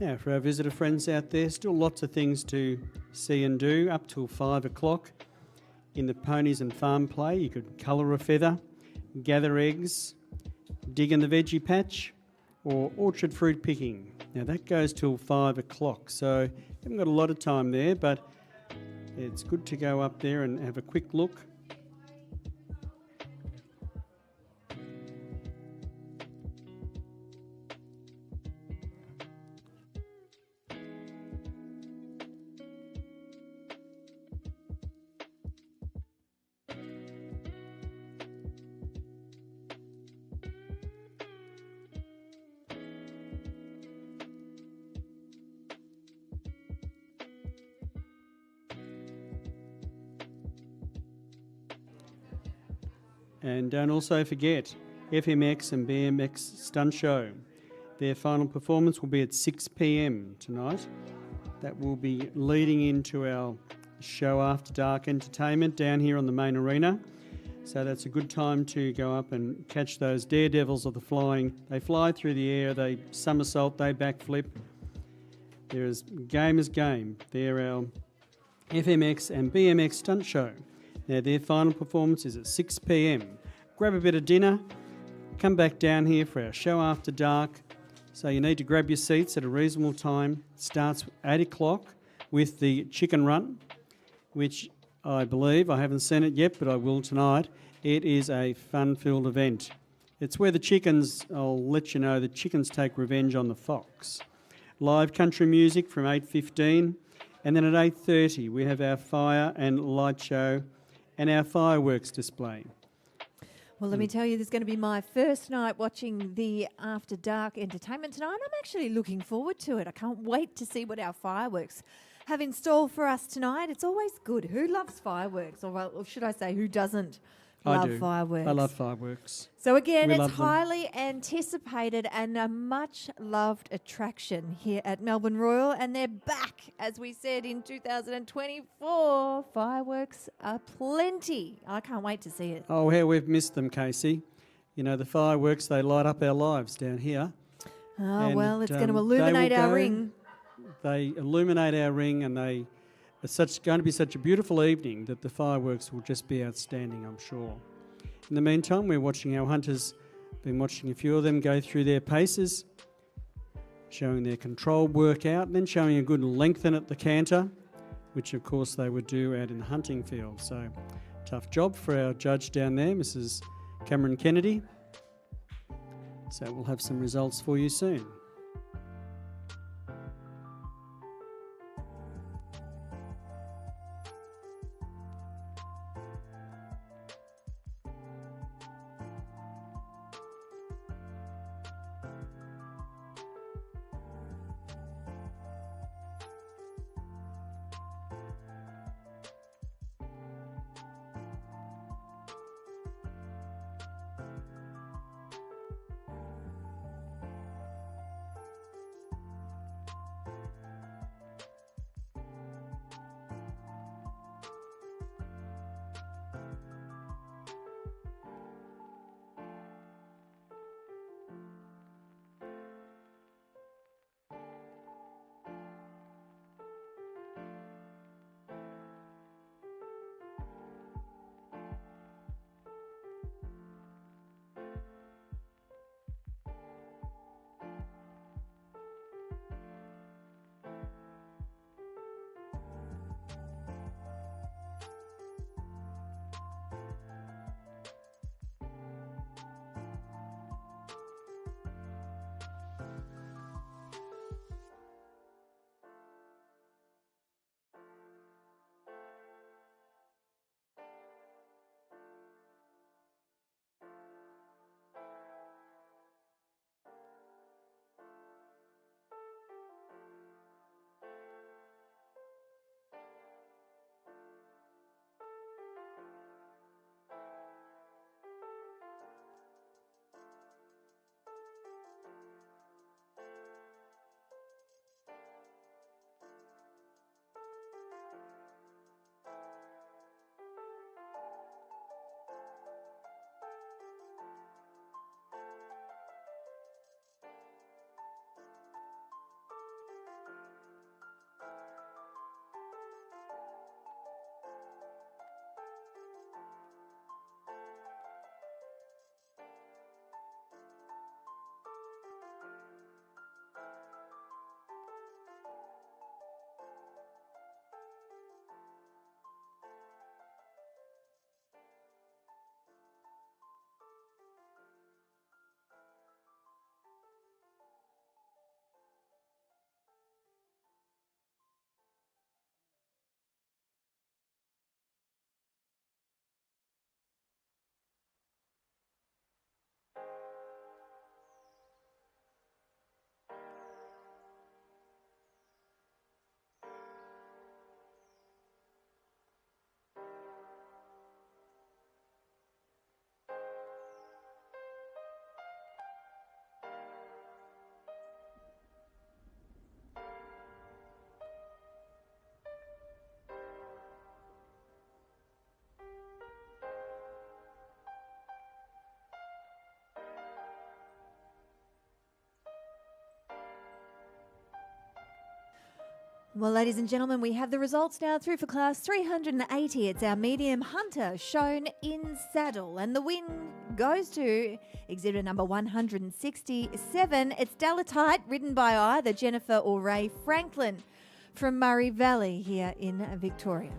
Now, for our visitor friends out there, still lots of things to see and do up till 5 o'clock. In the ponies and farm play, you could colour a feather, gather eggs, dig in the veggie patch, or orchard fruit picking. Now, that goes till 5 o'clock, so you haven't got a lot of time there, but it's good to go up there and have a quick look. And don't also forget FMX and BMX Stunt Show. Their final performance will be at 6 p.m. tonight. That will be leading into our show after dark entertainment down here on the main arena. So that's a good time to go up and catch those daredevils of the flying. They fly through the air, they somersault, they backflip. They're as game as game. They're our FMX and BMX Stunt Show. Now, their final performance is at 6 p.m. Grab a bit of dinner, come back down here for our show after dark. So you need to grab your seats at a reasonable time. It starts at 8 o'clock with the chicken run, which I believe, I haven't seen it yet, but I will tonight. It is a fun-filled event. It's where the chickens, I'll let you know, the chickens take revenge on the fox. Live country music from 8:15, and then at 8:30 we have our fire and light show and our fireworks display. Well, let me tell you, this is going to be my first night watching the After Dark entertainment tonight. I'm actually looking forward to it. I can't wait to see what our fireworks have in store for us tonight. It's always good. Who loves fireworks? Or should I say, who doesn't love fireworks? I love fireworks. So again, We it's love them. highly anticipated and a much-loved attraction here at Melbourne Royal, and they're back, as we said, in 2024. Fireworks are plenty. I can't wait to see it. Oh, how we've missed them, Casey. You know, the fireworks, they light up our lives down here. Oh, And, well, it's going to they illuminate will our go- ring. They illuminate our ring, and it's going to be such a beautiful evening that the fireworks will just be outstanding, I'm sure. In the meantime, we're watching our hunters, been watching a few of them go through their paces, showing their control workout, and then showing a good lengthen at the canter, which of course they would do out in the hunting field. So tough job for our judge down there, Mrs. Cameron Kennedy. So we'll have some results for you soon. Well, ladies and gentlemen, we have the results now through for class 380. It's our medium Hunter shown in saddle. And the win goes to exhibitor number 167. It's Dalatite, ridden by either Jennifer or Ray Franklin from Murray Valley here in Victoria.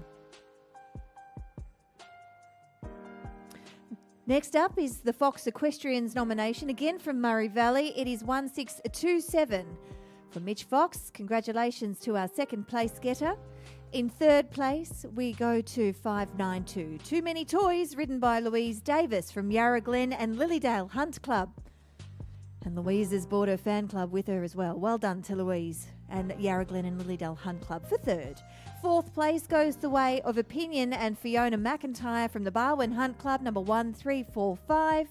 Next up is the Fox Equestrians nomination, again from Murray Valley. It is 1627. For Mitch Fox, congratulations to our second place getter. In third place, we go to 592. Too Many Toys, ridden by Louise Davis from Yarra Glen and Lilydale Hunt Club. And Louise has brought her fan club with her as well. Well done to Louise and Yarra Glen and Lilydale Hunt Club for third. Fourth place goes the way of Opinion and Fiona McIntyre from the Barwon Hunt Club, number 1345.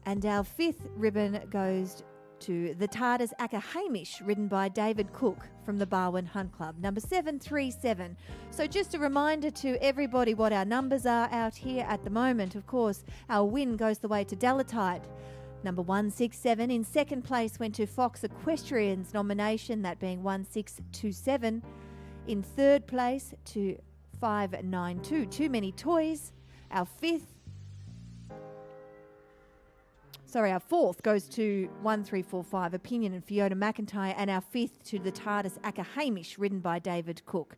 And our fifth ribbon goes to the Tardis Akka Hamish, ridden by David Cook from the Barwon Hunt Club, number 737. So just a reminder to everybody what our numbers are out here at the moment. Of course, our win goes the way to Dalatite, number 167. In second place went to Fox Equestrians nomination, that being 1627. In third place to 592, Too Many Toys. Our fourth goes to 1345, Opinion and Fiona McIntyre, and our fifth to the Tardis Akka Hamish, ridden by David Cook.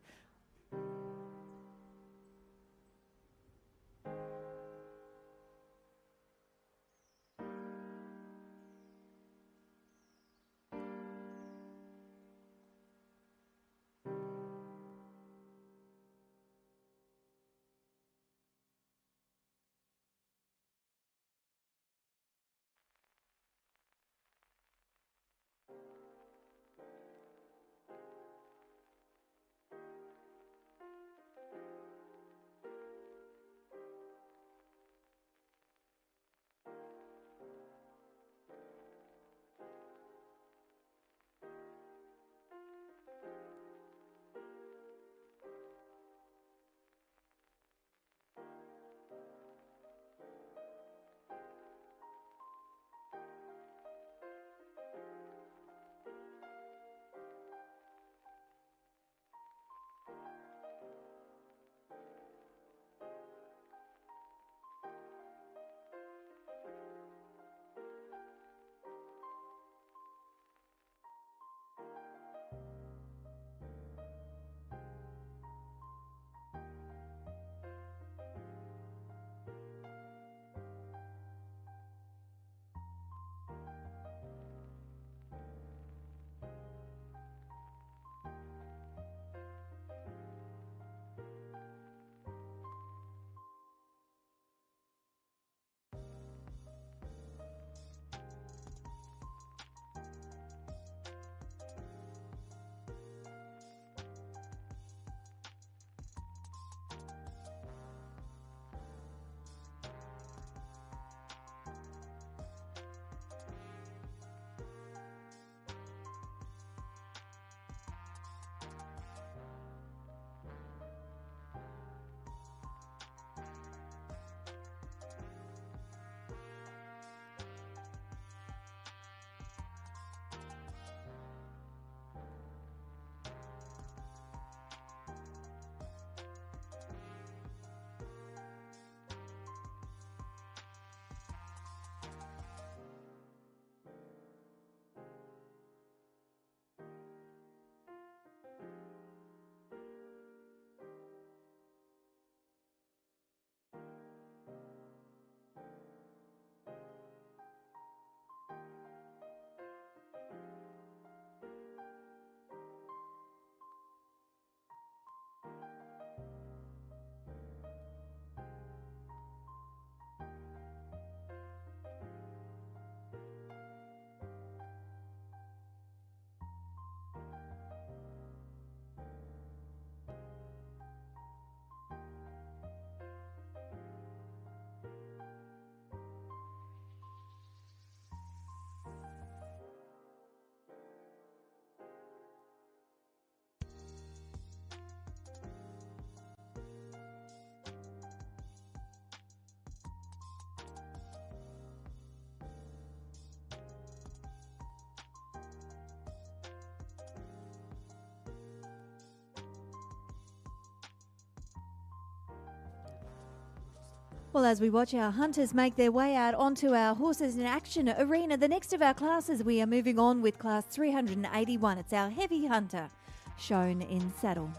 Well, as we watch our hunters make their way out onto our Horses in Action arena, the next of our classes, we are moving on with class 381. It's our heavy hunter, shown in saddle.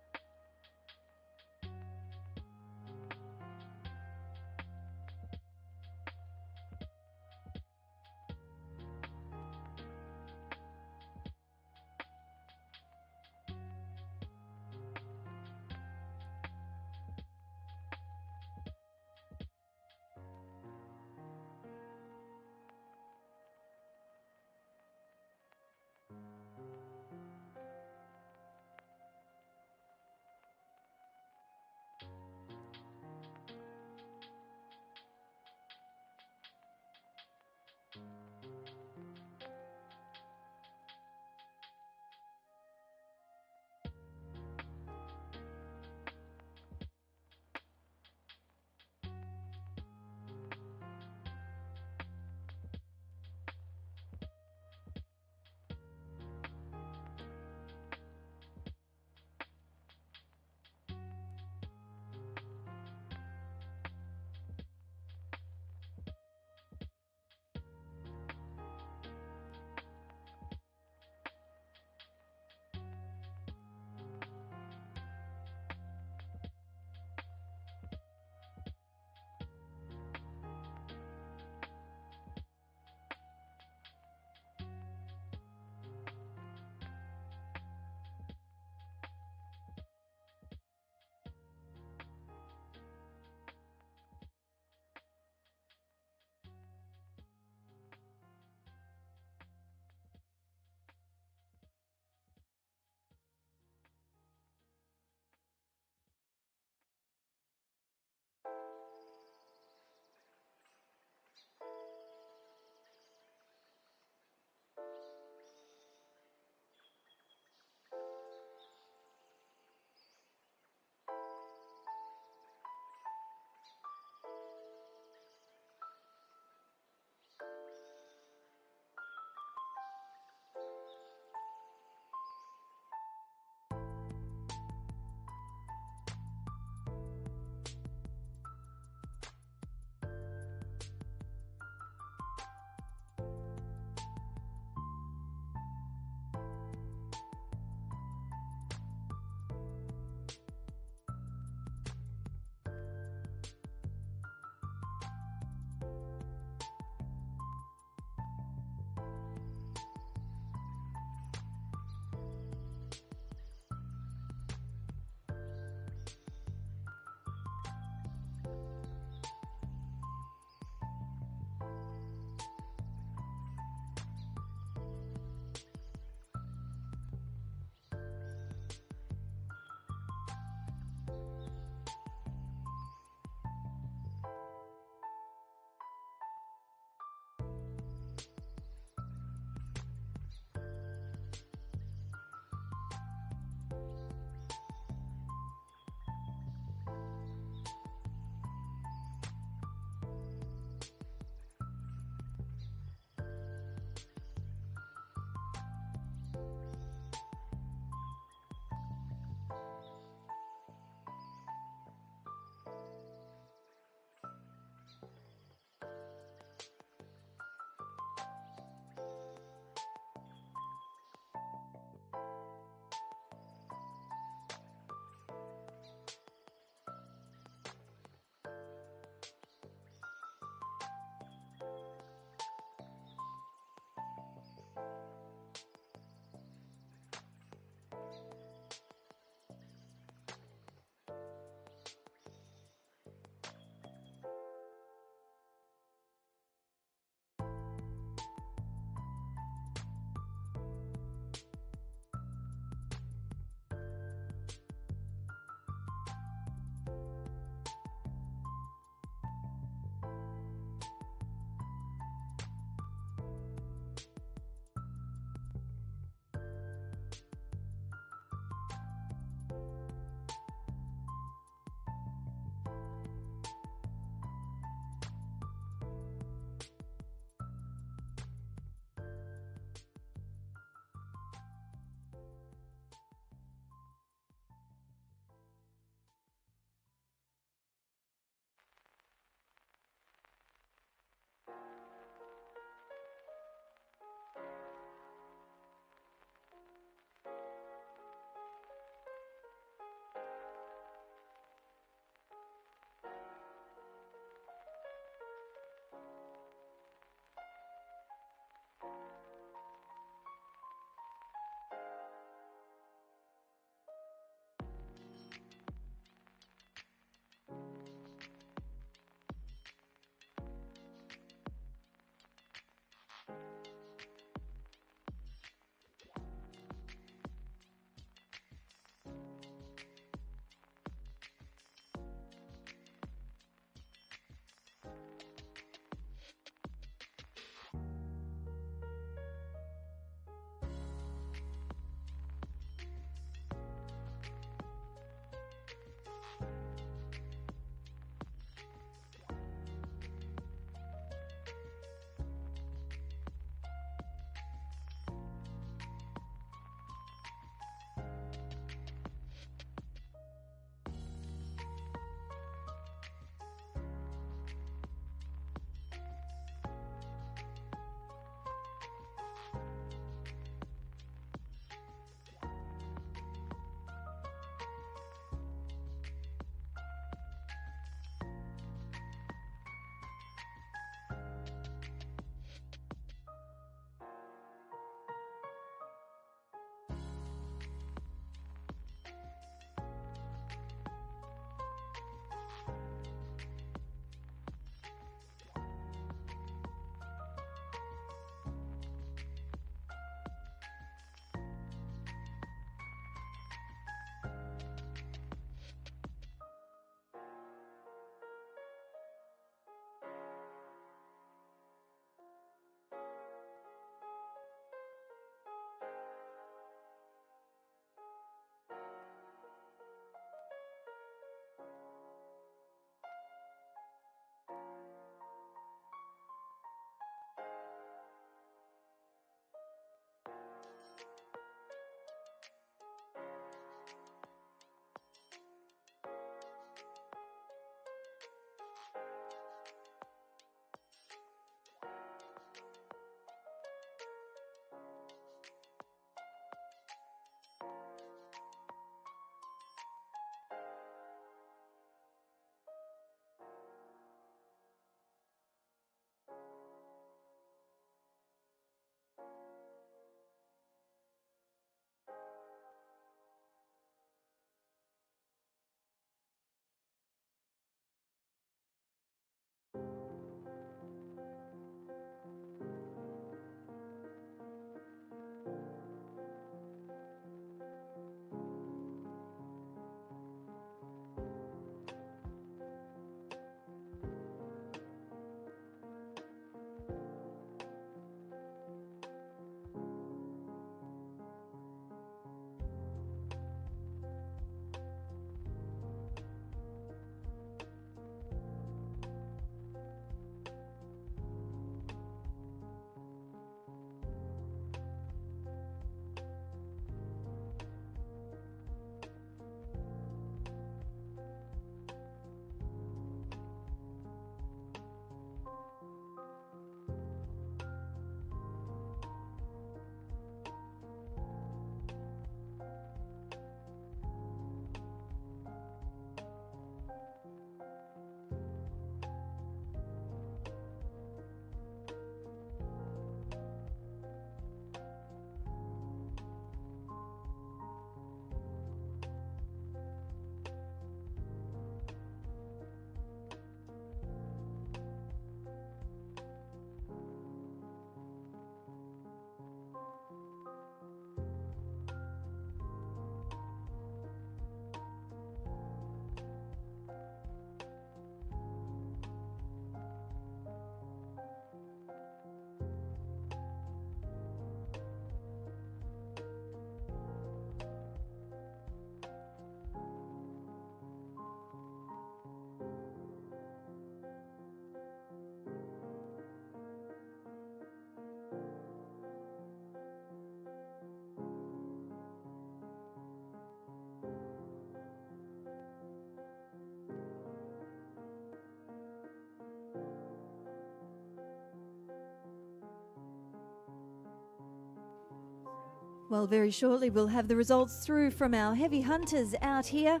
Well, very shortly we'll have the results through from our heavy hunters out here.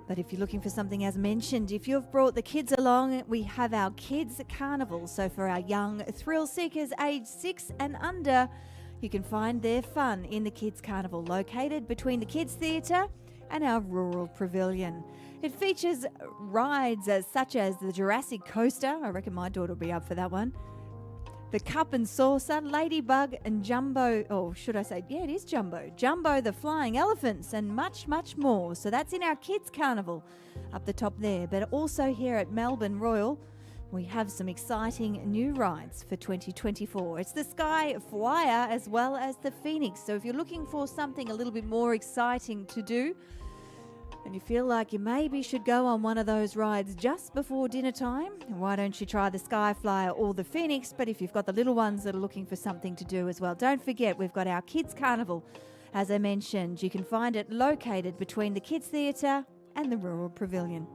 But if you're looking for something, as mentioned, if you've brought the kids along, we have our Kids Carnival. So for our young thrill seekers aged 6 and under, you can find their fun in the Kids Carnival, located between the Kids Theatre and our Rural Pavilion. It features rides such as the Jurassic Coaster. I reckon my daughter will be up for that one. The Cup and Saucer, Ladybug and Jumbo, or should I say, yeah, it is Jumbo. Jumbo the Flying Elephants and much, much more. So that's in our Kids Carnival up the top there. But also here at Melbourne Royal, we have some exciting new rides for 2024. It's the Sky Flyer as well as the Phoenix. So if you're looking for something a little bit more exciting to do, and you feel like you maybe should go on one of those rides just before dinner time, why don't you try the Sky Flyer or the Phoenix? But if you've got the little ones that are looking for something to do as well, don't forget we've got our Kids Carnival. As I mentioned, you can find it located between the Kids Theatre and the Rural Pavilion.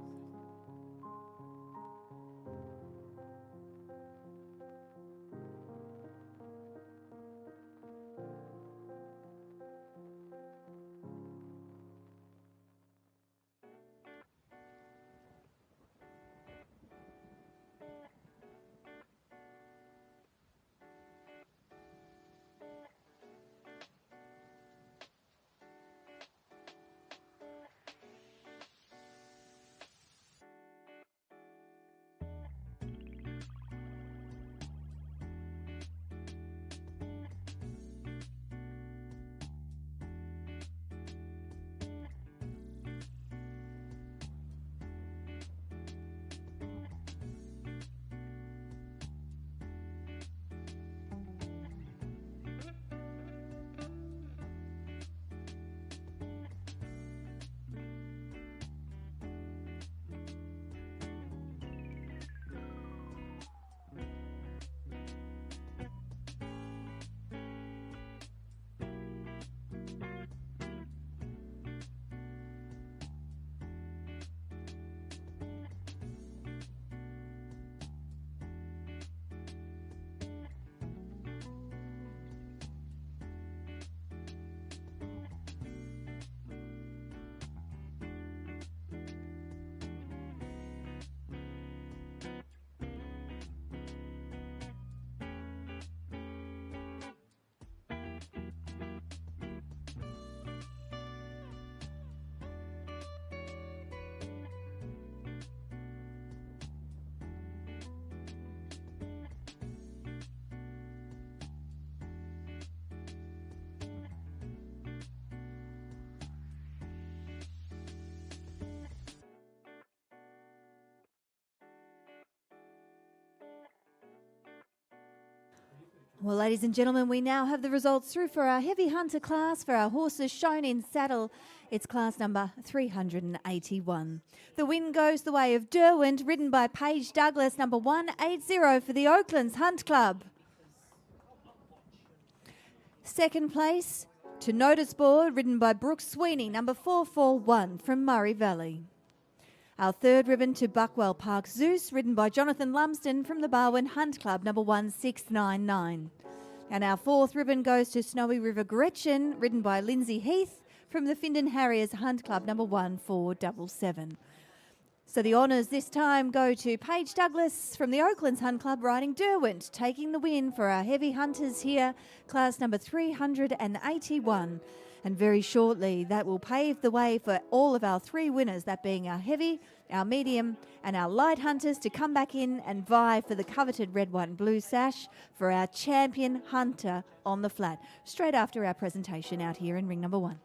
Well, ladies and gentlemen, we now have the results through for our heavy hunter class for our horses shown in saddle. It's class number 381. The win goes the way of Derwent, ridden by Paige Douglas, number 180 for the Oaklands Hunt Club. Second place to Notice Board, ridden by Brooke Sweeney, number 441 from Murray Valley. Our third ribbon to Buckwell Park Zeus, ridden by Jonathan Lumsden from the Barwon Hunt Club, number 1699. And our fourth ribbon goes to Snowy River Gretchen, ridden by Lindsay Heath from the Findon Harriers Hunt Club, number 1477. So the honours this time go to Paige Douglas from the Oaklands Hunt Club, riding Derwent, taking the win for our heavy hunters here, class number 381. And very shortly, that will pave the way for all of our three winners, that being our heavy, our medium and our light hunters, to come back in and vie for the coveted red, white and blue sash for our champion hunter on the flat, straight after our presentation out here in ring number 1.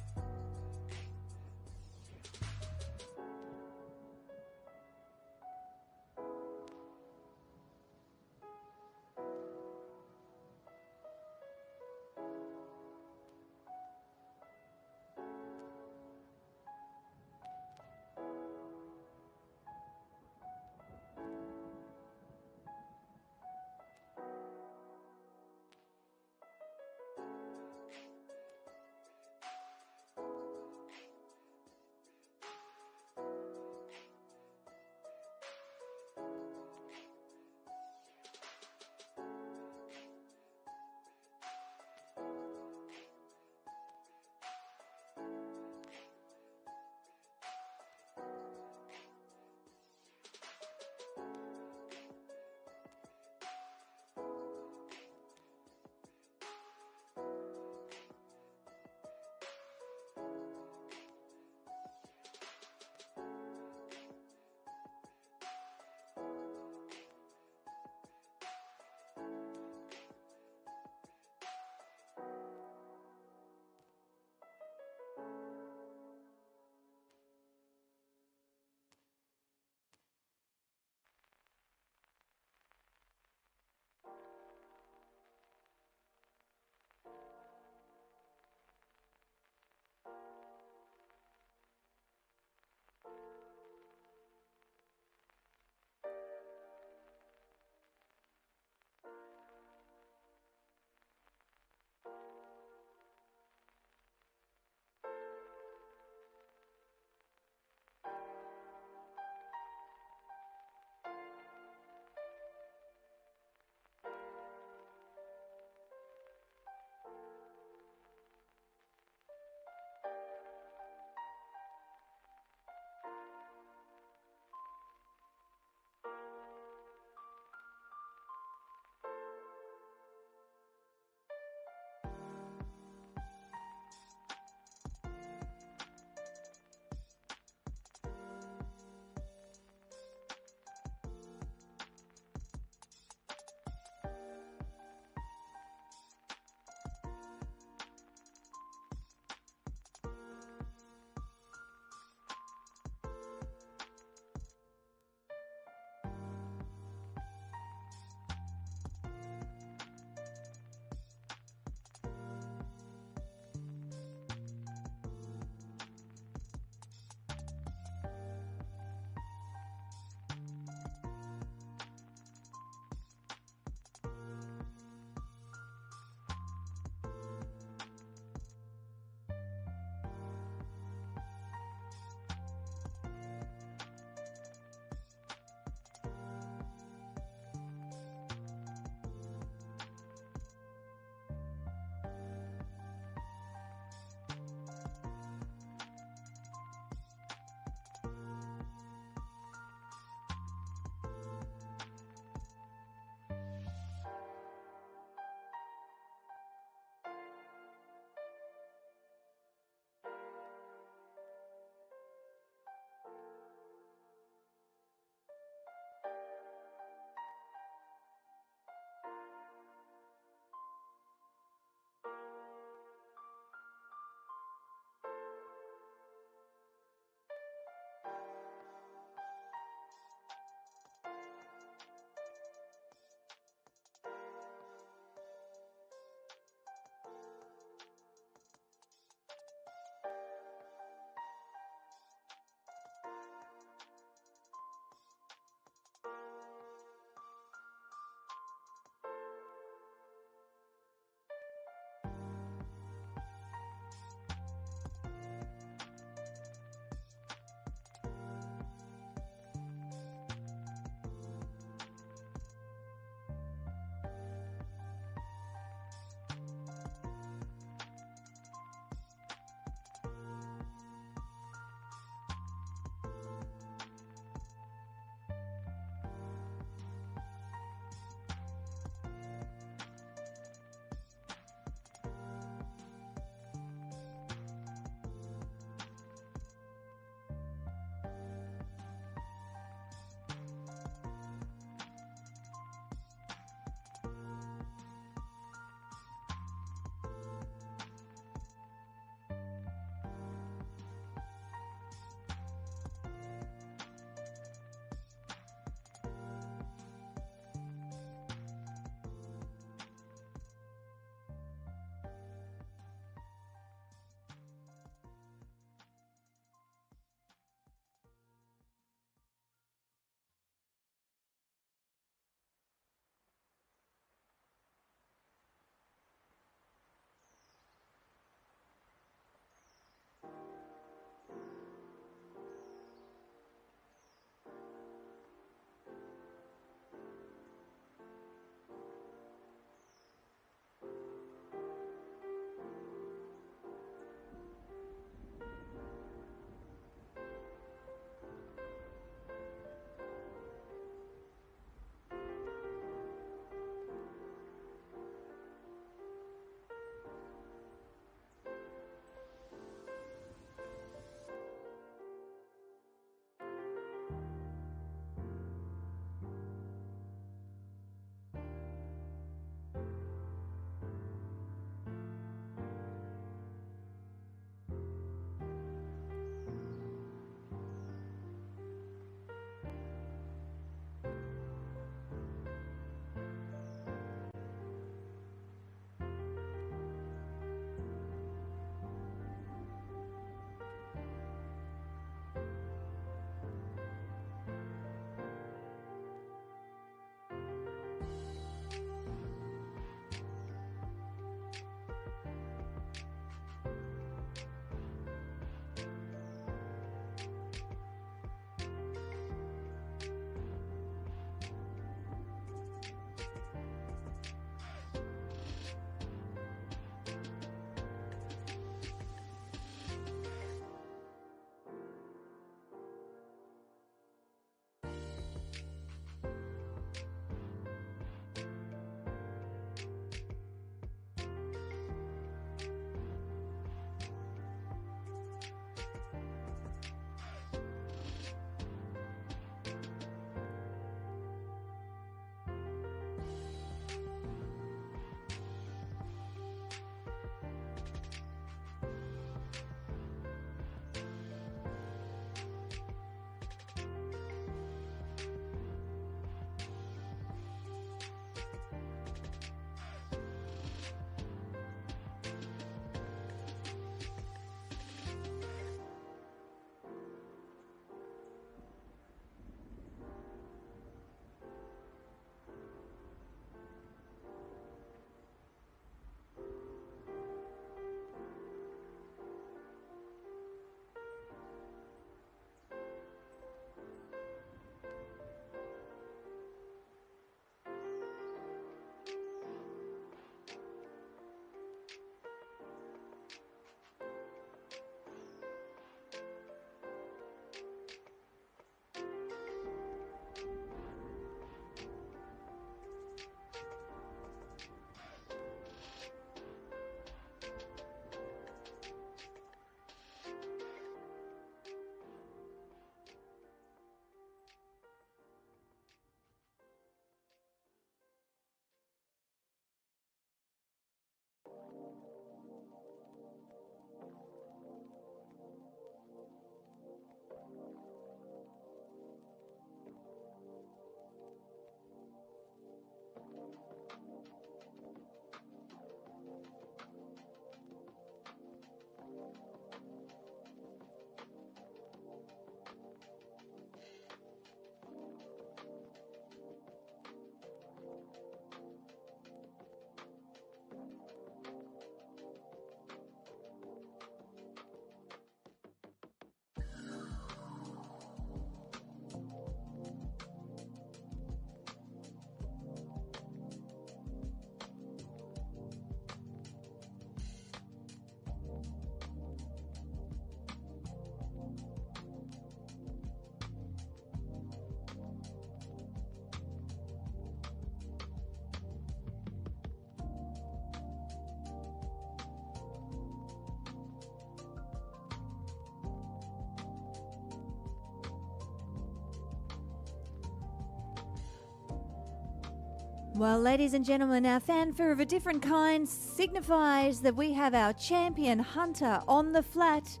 Well, ladies and gentlemen, our fanfare of a different kind signifies that we have our champion hunter on the flat.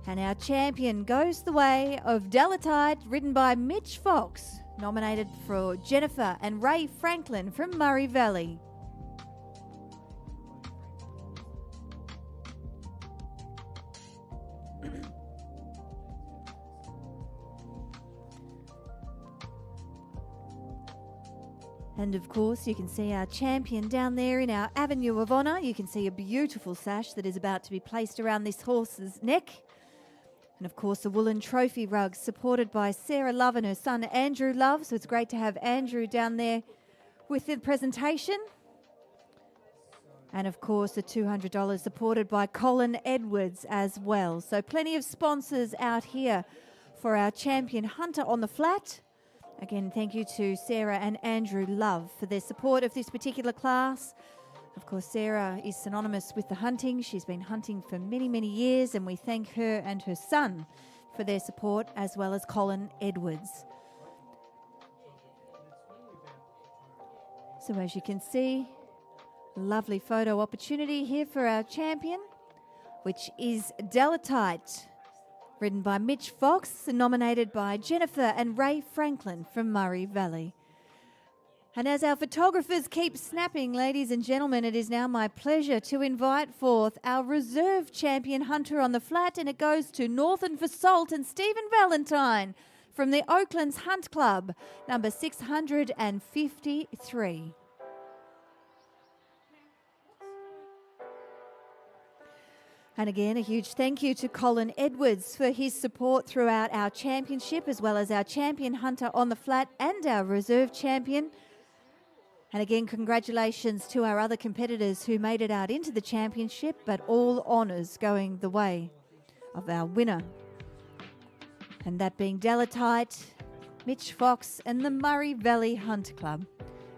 And our champion goes the way of Delatite, ridden by Mitch Fox, nominated for Jennifer and Ray Franklin from Murray Valley. And of course, you can see our champion down there in our Avenue of Honour. You can see a beautiful sash that is about to be placed around this horse's neck. And of course, a woolen trophy rug supported by Sarah Love and her son Andrew Love. So it's great to have Andrew down there with the presentation. And of course, the $200 supported by Colin Edwards as well. So plenty of sponsors out here for our champion hunter on the flat. Again, thank you to Sarah and Andrew Love for their support of this particular class. Of course, Sarah is synonymous with the hunting. She's been hunting for many, many years, and we thank her and her son for their support, as well as Colin Edwards. So as you can see, lovely photo opportunity here for our champion, which is Delatite, ridden by Mitch Fox and nominated by Jennifer and Ray Franklin from Murray Valley. And as our photographers keep snapping, ladies and gentlemen, it is now my pleasure to invite forth our reserve champion hunter on the flat, and it goes to Northern for Salt and Stephen Valentine from the Oaklands Hunt Club, number 653. And again, a huge thank you to Colin Edwards for his support throughout our championship, as well as our champion hunter on the flat and our reserve champion. And again, congratulations to our other competitors who made it out into the championship, but all honours going the way of our winner. And that being Delatite, Mitch Fox and the Murray Valley Hunt Club.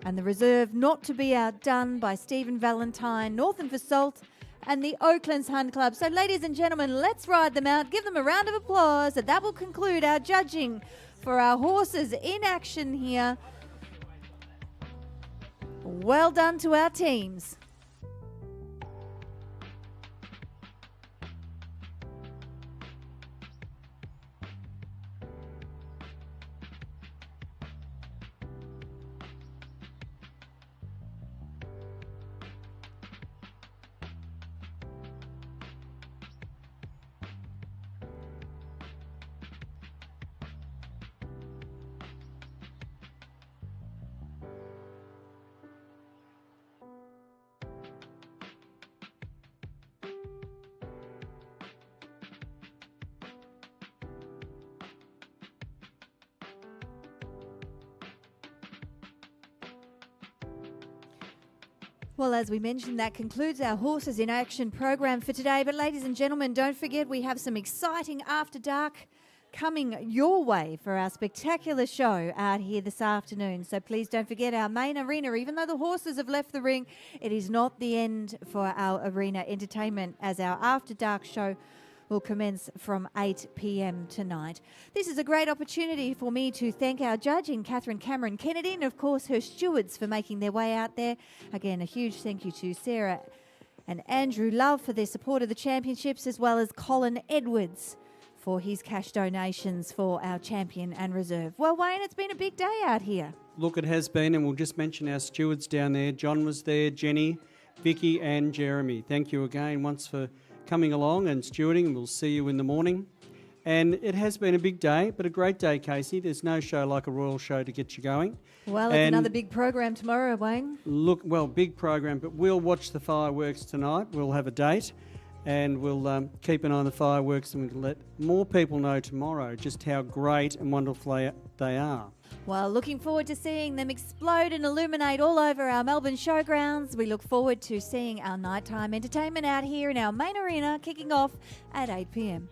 And the reserve not to be outdone by Stephen Valentine, Northern for Salt, and the Oaklands Hunt Club. So ladies and gentlemen, let's ride them out. Give them a round of applause. And that will conclude our judging for our horses in action here. Well done to our teams. Well, as we mentioned, that concludes our Horses in Action program for today. But ladies and gentlemen, don't forget we have some exciting After Dark coming your way for our spectacular show out here this afternoon. So please don't forget our main arena. Even though the horses have left the ring, it is not the end for our arena entertainment, as our After Dark show will commence from 8 p.m. tonight. This is a great opportunity for me to thank our judge in Catherine Cameron Kennedy, and of course her stewards for making their way out there. Again, a huge thank you to Sarah and Andrew Love for their support of the championships, as well as Colin Edwards for his cash donations for our champion and reserve. Well, Wayne, it's been a big day out here. Look, it has been, and we'll just mention our stewards down there. John was there, Jenny, Vicky and Jeremy. Thank you again once for coming along and stewarding. We'll see you in the morning. And it has been a big day, but a great day, Casey. There's no show like a Royal Show to get you going. Well, it's another big program tomorrow, Wayne. Look, well, big program, but we'll watch the fireworks tonight. We'll have a date, and we'll keep an eye on the fireworks, and we'll let more people know tomorrow just how great and wonderful they are. Well, looking forward to seeing them explode and illuminate all over our Melbourne Showgrounds. We look forward to seeing our nighttime entertainment out here in our main arena kicking off at 8 p.m.